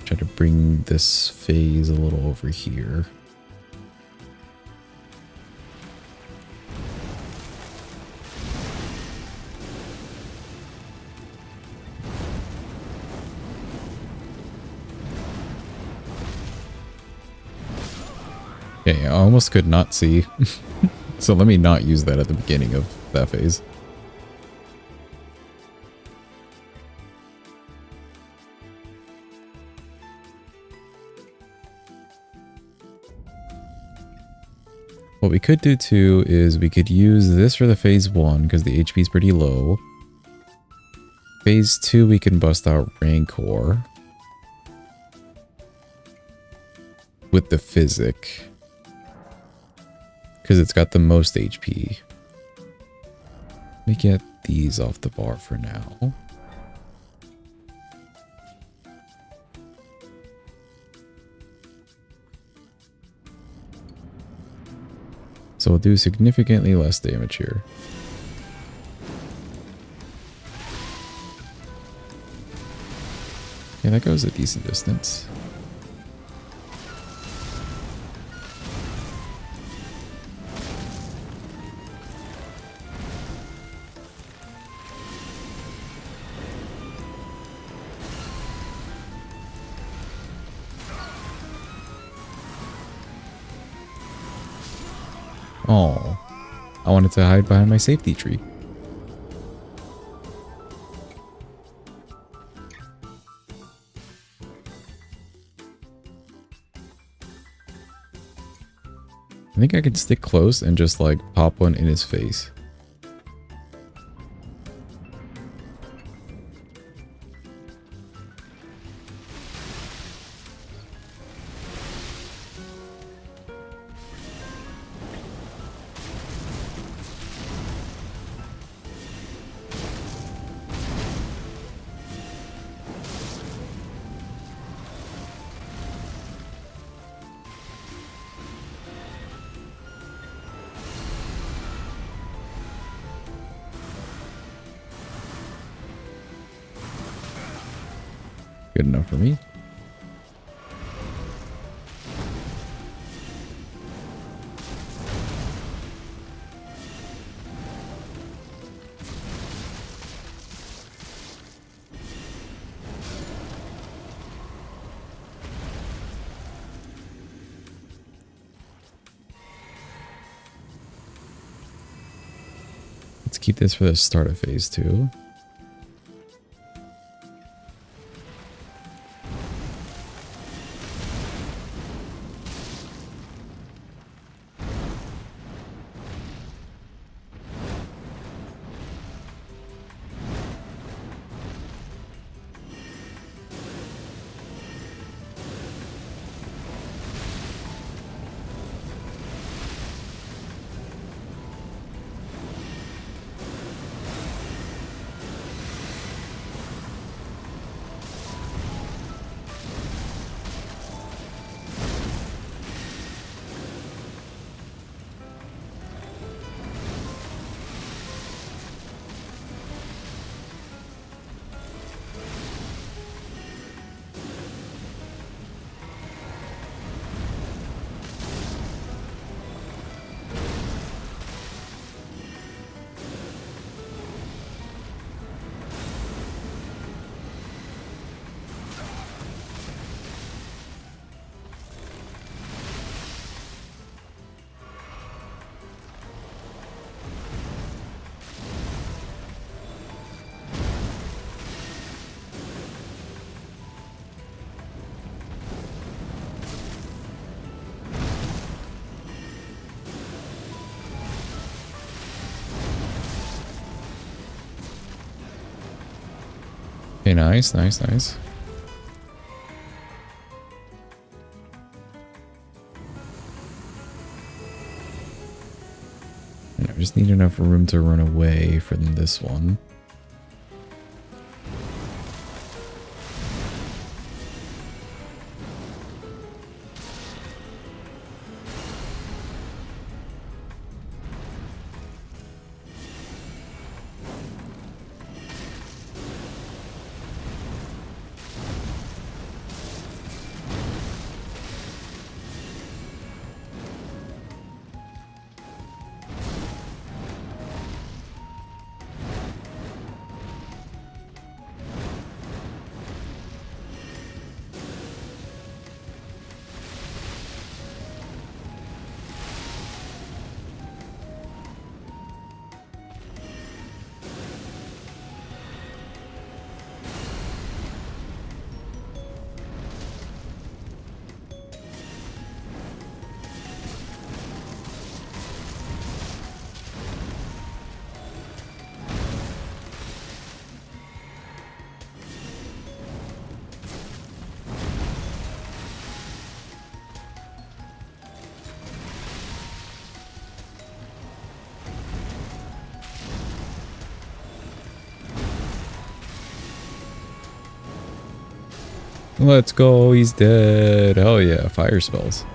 Try to bring this phase a little over here. Okay, I almost could not see. So let me not use that at the beginning of that phase. What we could do too is we could use this for the phase 1 because the HP is pretty low. Phase 2 we can bust out Rancor with the Physic because it's got the most HP. Let me get these off the bar for now. So we'll do significantly less damage here. Yeah, that goes a decent distance. Oh, I wanted to hide behind my safety tree. I think I can stick close and just like pop one in his face. Good enough for me. Let's keep this for the start of phase 2. Okay, nice, nice, nice. And I just need enough room to run away from this one. Let's go, he's dead. Oh yeah, fire spells.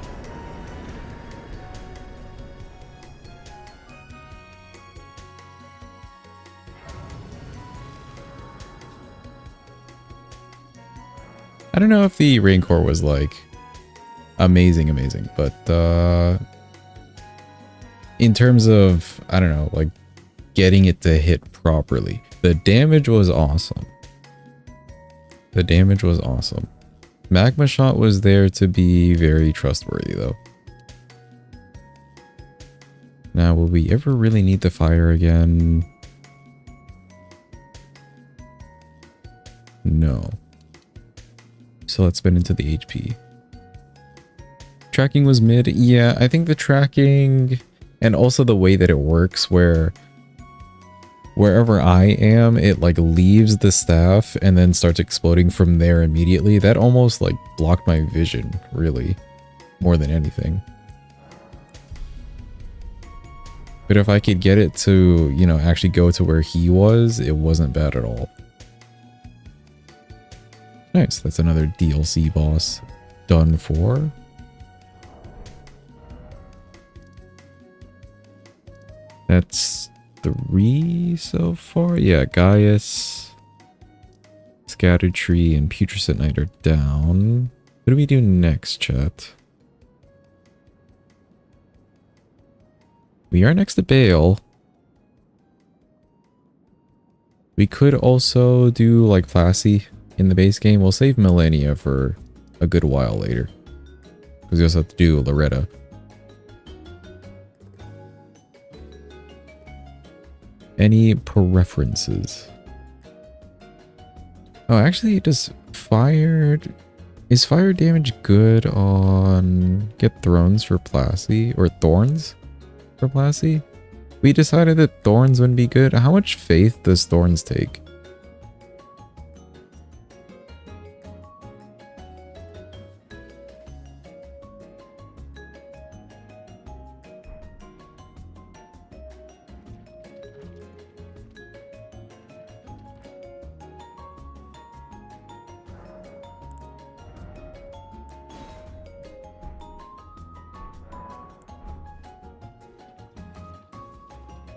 I don't know if the Rancor was like amazing, but in terms of, I don't know, like getting it to hit properly, the damage was awesome. The damage was awesome. Magma Shot was there to be very trustworthy though. Now, will we ever really need the fire again? No. So let's spin into the HP. Tracking was mid. Yeah, I think the tracking and also the way that it works where wherever I am, it like leaves the staff and then starts exploding from there immediately. That almost like blocked my vision, really, more than anything. But if I could get it to, you know, actually go to where he was, it wasn't bad at all. Nice, that's another DLC boss done for. That's 3 so far. Yeah, Gaius. Scattered Tree and Putrescent Knight are down. What do we do next, chat? We are next to Bale. We could also do like Plassey in the base game. We'll save Millennia for a good while later. Because we also have to do Loretta. Any preferences? Oh, actually, does fire... Is fire damage good on... Get thrones for Plassey? Or thorns for Plassey? We decided that thorns wouldn't be good. How much faith does thorns take?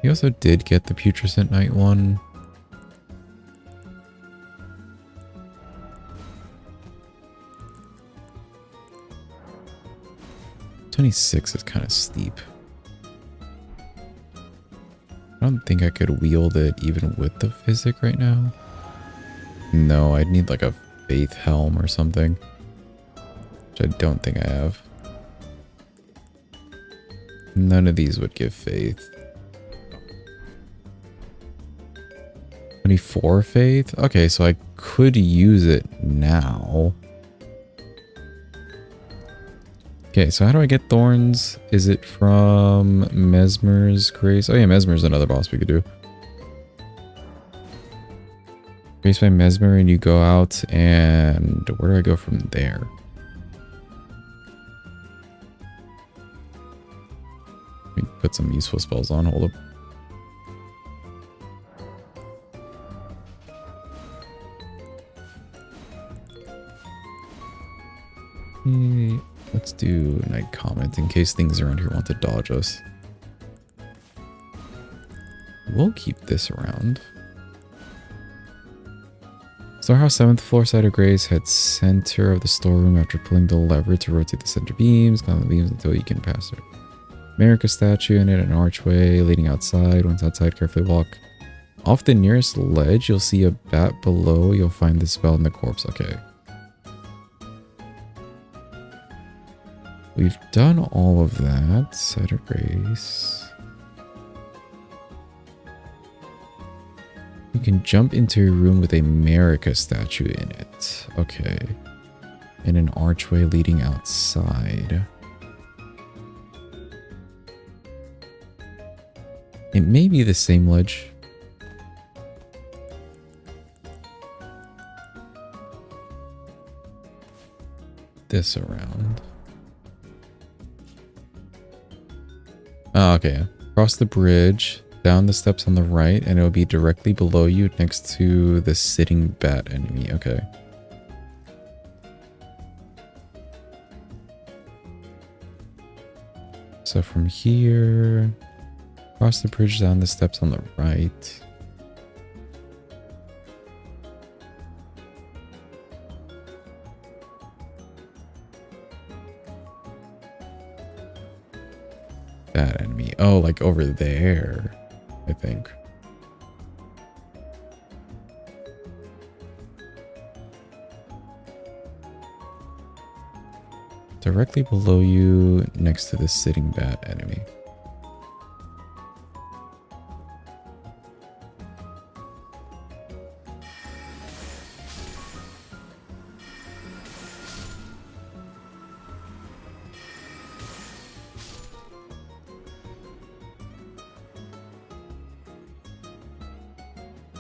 He also did get the Putrescent Knight one. $26 is kind of steep. I don't think I could wield it even with the physic right now. No, I'd need like a Faith Helm or something. Which I don't think I have. None of these would give Faith. 24 faith? Okay, so I could use it now. Okay, so how do I get thorns? Is it from Mesmer's Grace? Oh yeah, Mesmer's another boss we could do. Grace by Mesmer, and you go out, and where do I go from there? Let me put some useful spells on, hold up. Let's do Night Comment in case things around here want to dodge us. We'll keep this around. Storehouse 7th floor side of Grace, head center of the storeroom after pulling the lever to rotate the center beams. Climb the beams until you can pass it. America statue and an archway leading outside. Once outside, carefully walk off the nearest ledge. You'll see a bat below. You'll find the spell in the corpse. Okay. We've done all of that. Side of Grace. You can jump into a room with a America statue in it. Okay. And an archway leading outside. It may be the same ledge. This around. Oh, okay. Cross the bridge, down the steps on the right, and it'll be directly below you next to the sitting bat enemy. Okay. So from here, cross the bridge, down the steps on the right. That enemy. Oh, like over there, I think. Directly below you, next to the sitting bat enemy.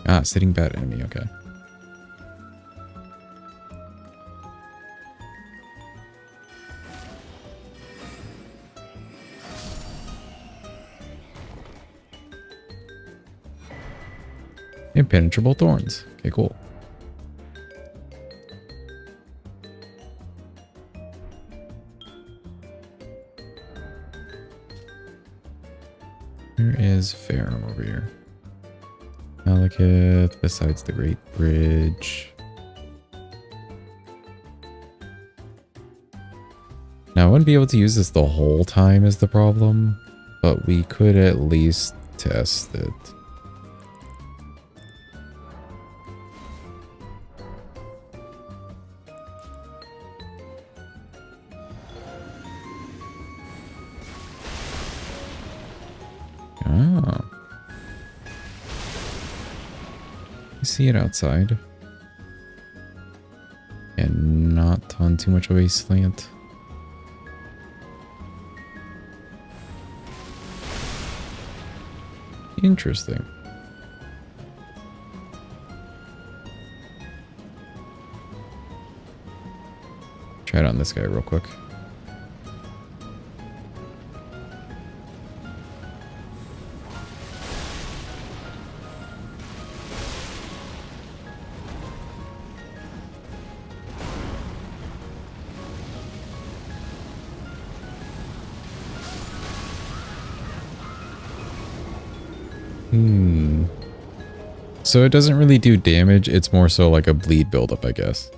Ah, sitting bat enemy, okay. Impenetrable thorns. Okay, cool. There is Farum over here. Malekith, besides the Great Bridge. Now, I wouldn't be able to use this the whole time is the problem, but we could at least test it. Ah. You see it outside. And not on too much of a slant. Interesting. Try it on this guy real quick. So it doesn't really do damage, it's more so like a bleed buildup, I guess.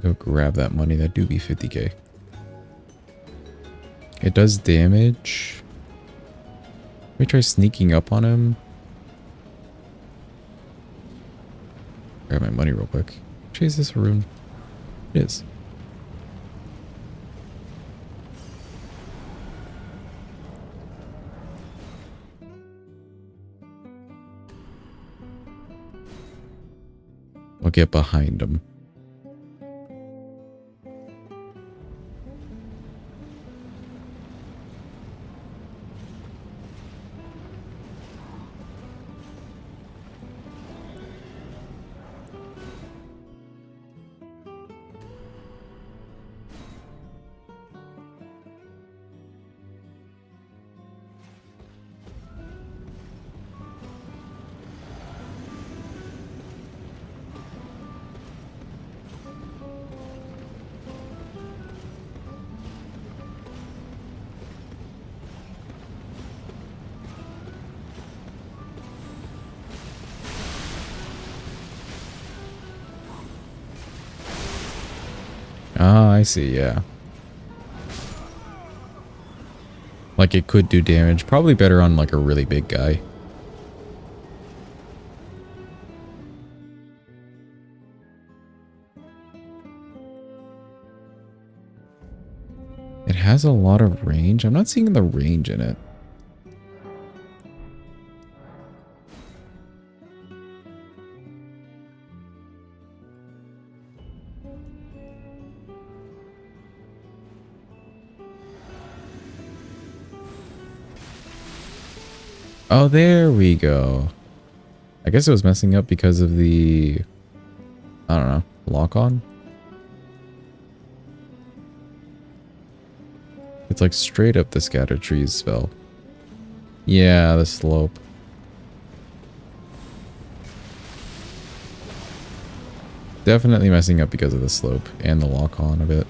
Go grab that money, that do be 50k. It does damage. Let me try sneaking up on him. Grab my money real quick. Actually, is this a rune? It is. I'll get behind him. Ah, I see, yeah. Like it could do damage. Probably better on like a really big guy. It has a lot of range. I'm not seeing the range in it. Oh, there we go. I guess it was messing up because of the, I don't know, lock on. It's like straight up the scatter trees spell. Yeah, the slope. Definitely messing up because of the slope and the lock on of it.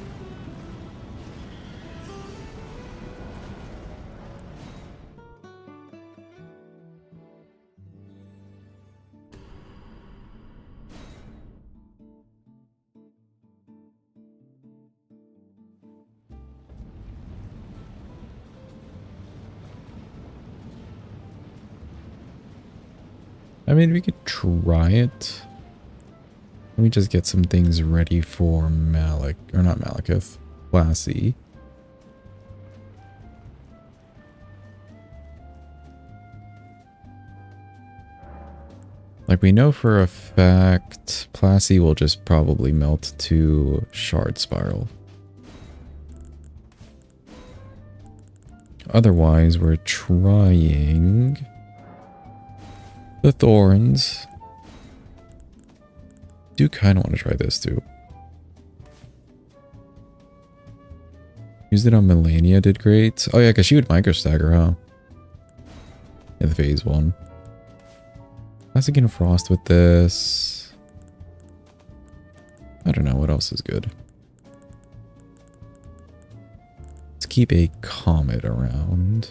I mean, we could try it. Let me just get some things ready for Malik, or not Malekith, Lassie. Like we know for a fact, Plassie will just probably melt to Shard Spiral. Otherwise, we're trying the Thorns. Do kind of want to try this too. Used it on Melania, did great. Oh yeah, because she would micro stagger, huh? In the phase 1. Classic and Frost with this. I don't know what else is good. Let's keep a Comet around.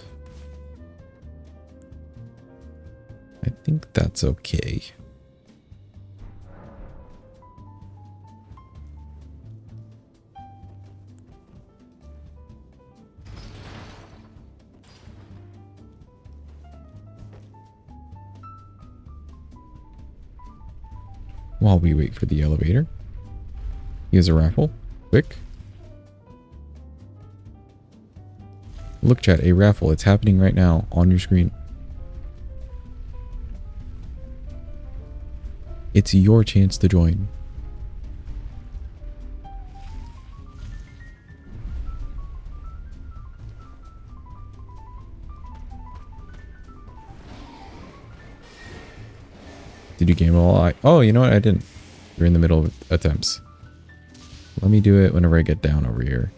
think that's okay. While we wait for the elevator, here's a raffle. Quick. Look, chat, a raffle. It's happening right now on your screen. It's your chance to join. Did you game all? Oh, you know what? I didn't. You're in the middle of attempts. Let me do it whenever I get down over here.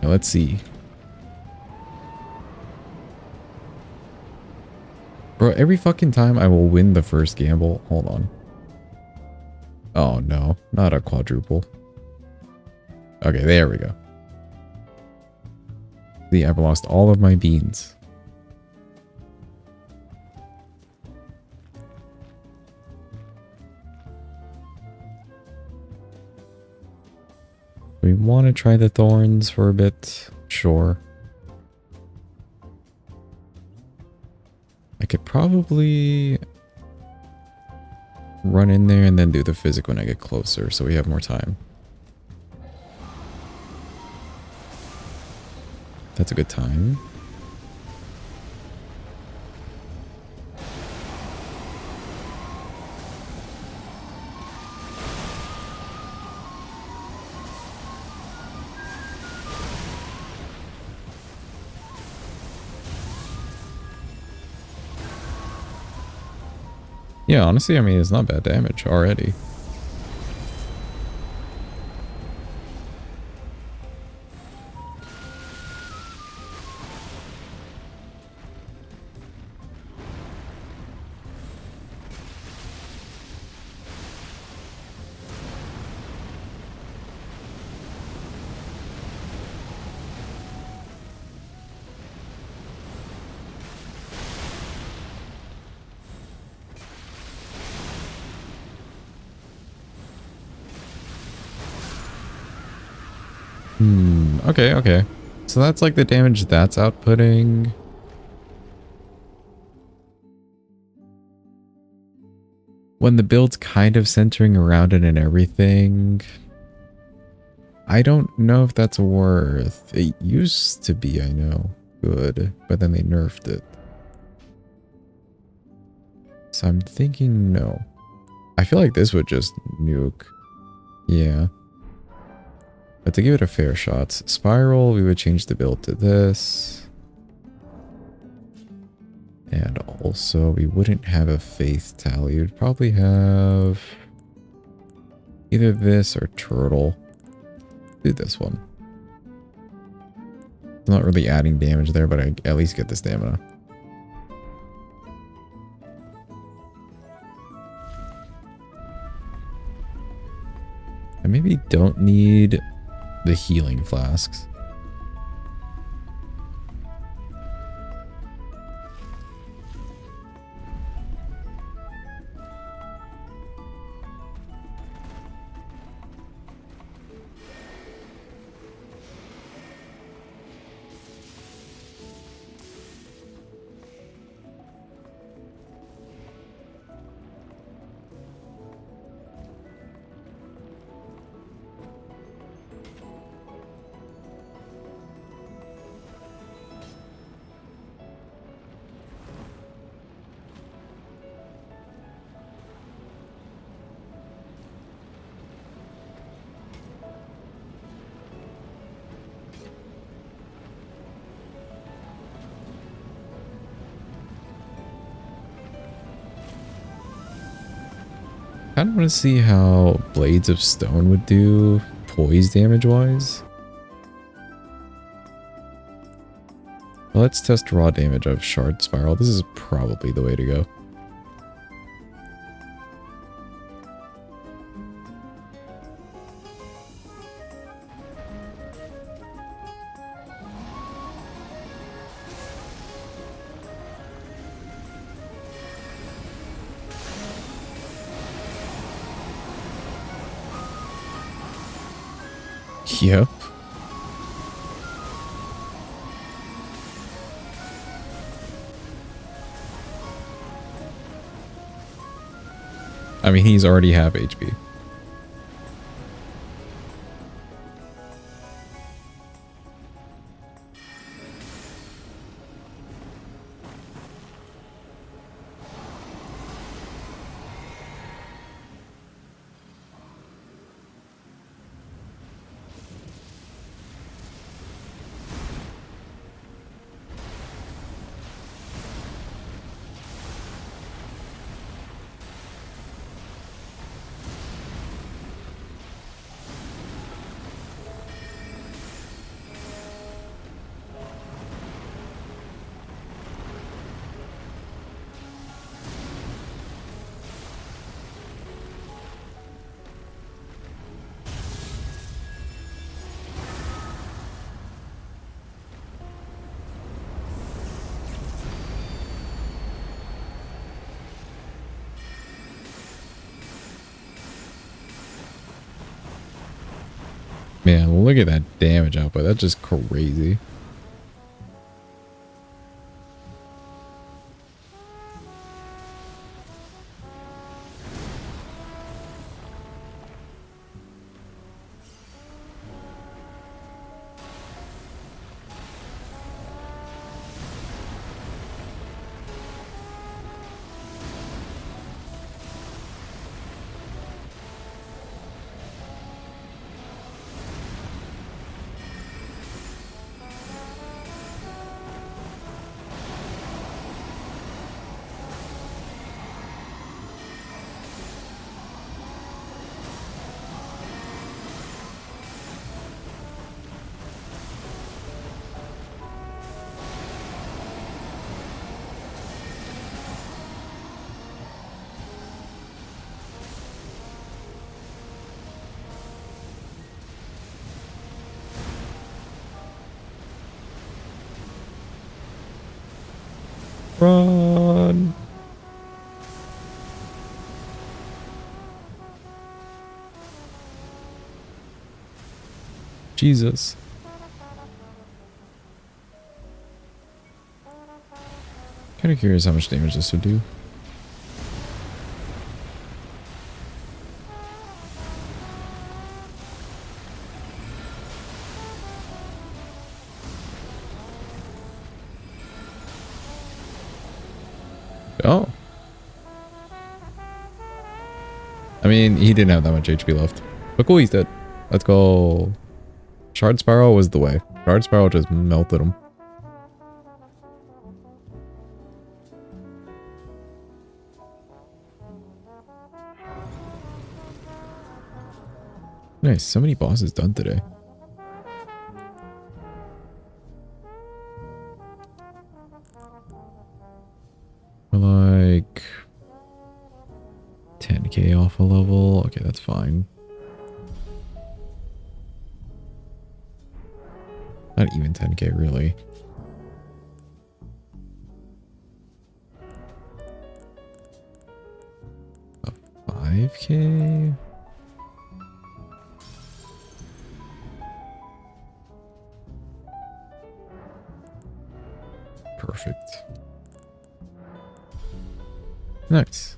Now let's see. Bro, every fucking time I will win the first gamble. Hold on. Oh no, not a quadruple. Okay, there we go. See, I've lost all of my beans. We want to try the thorns for a bit. Sure. I could probably run in there and then do the physic when I get closer so we have more time. That's a good time. Yeah, honestly, I mean, it's not bad damage already. Okay, okay. So that's like the damage that's outputting. When the build's kind of centering around it and everything, I don't know if that's worth. It used to be, I know, good, but then they nerfed it. So I'm thinking no. I feel like this would just nuke. Yeah. But to give it a fair shot, Spiral, we would change the build to this. And also, we wouldn't have a Faith Tally. We'd probably have either this or Turtle. Do this one. I'm not really adding damage there, but I at least get the stamina. I maybe don't need the healing flasks. kind of want to see how Blades of Stone would do poise damage wise. Well, let's test raw damage of Shard Spiral. This is probably the way to go. Yep. I mean, he's already half HP. Man, look at that damage output. That's just crazy. Run! Jesus. Kind of curious how much damage this would do. Oh. I mean, he didn't have that much HP left. But cool, he's dead. Let's go. Shard Spiral was the way. Shard Spiral just melted him. Nice, so many bosses done today. We're like 10k off a level. Okay, that's fine. Not even 10k really. A 5k? Perfect. Nice.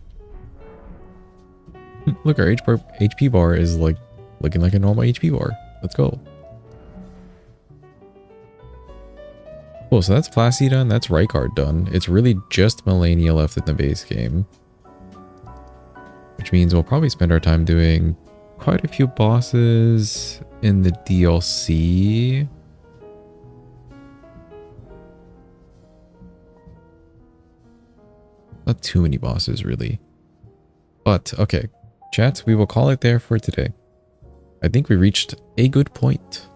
Look, our HP bar is like looking like a normal HP bar. Let's go. Cool, so that's Plassey done. That's Rykard done. It's really just Melania left in the base game. Which means we'll probably spend our time doing quite a few bosses in the DLC. Not too many bosses, really. But, okay. Chat, we will call it there for today. I think we reached a good point.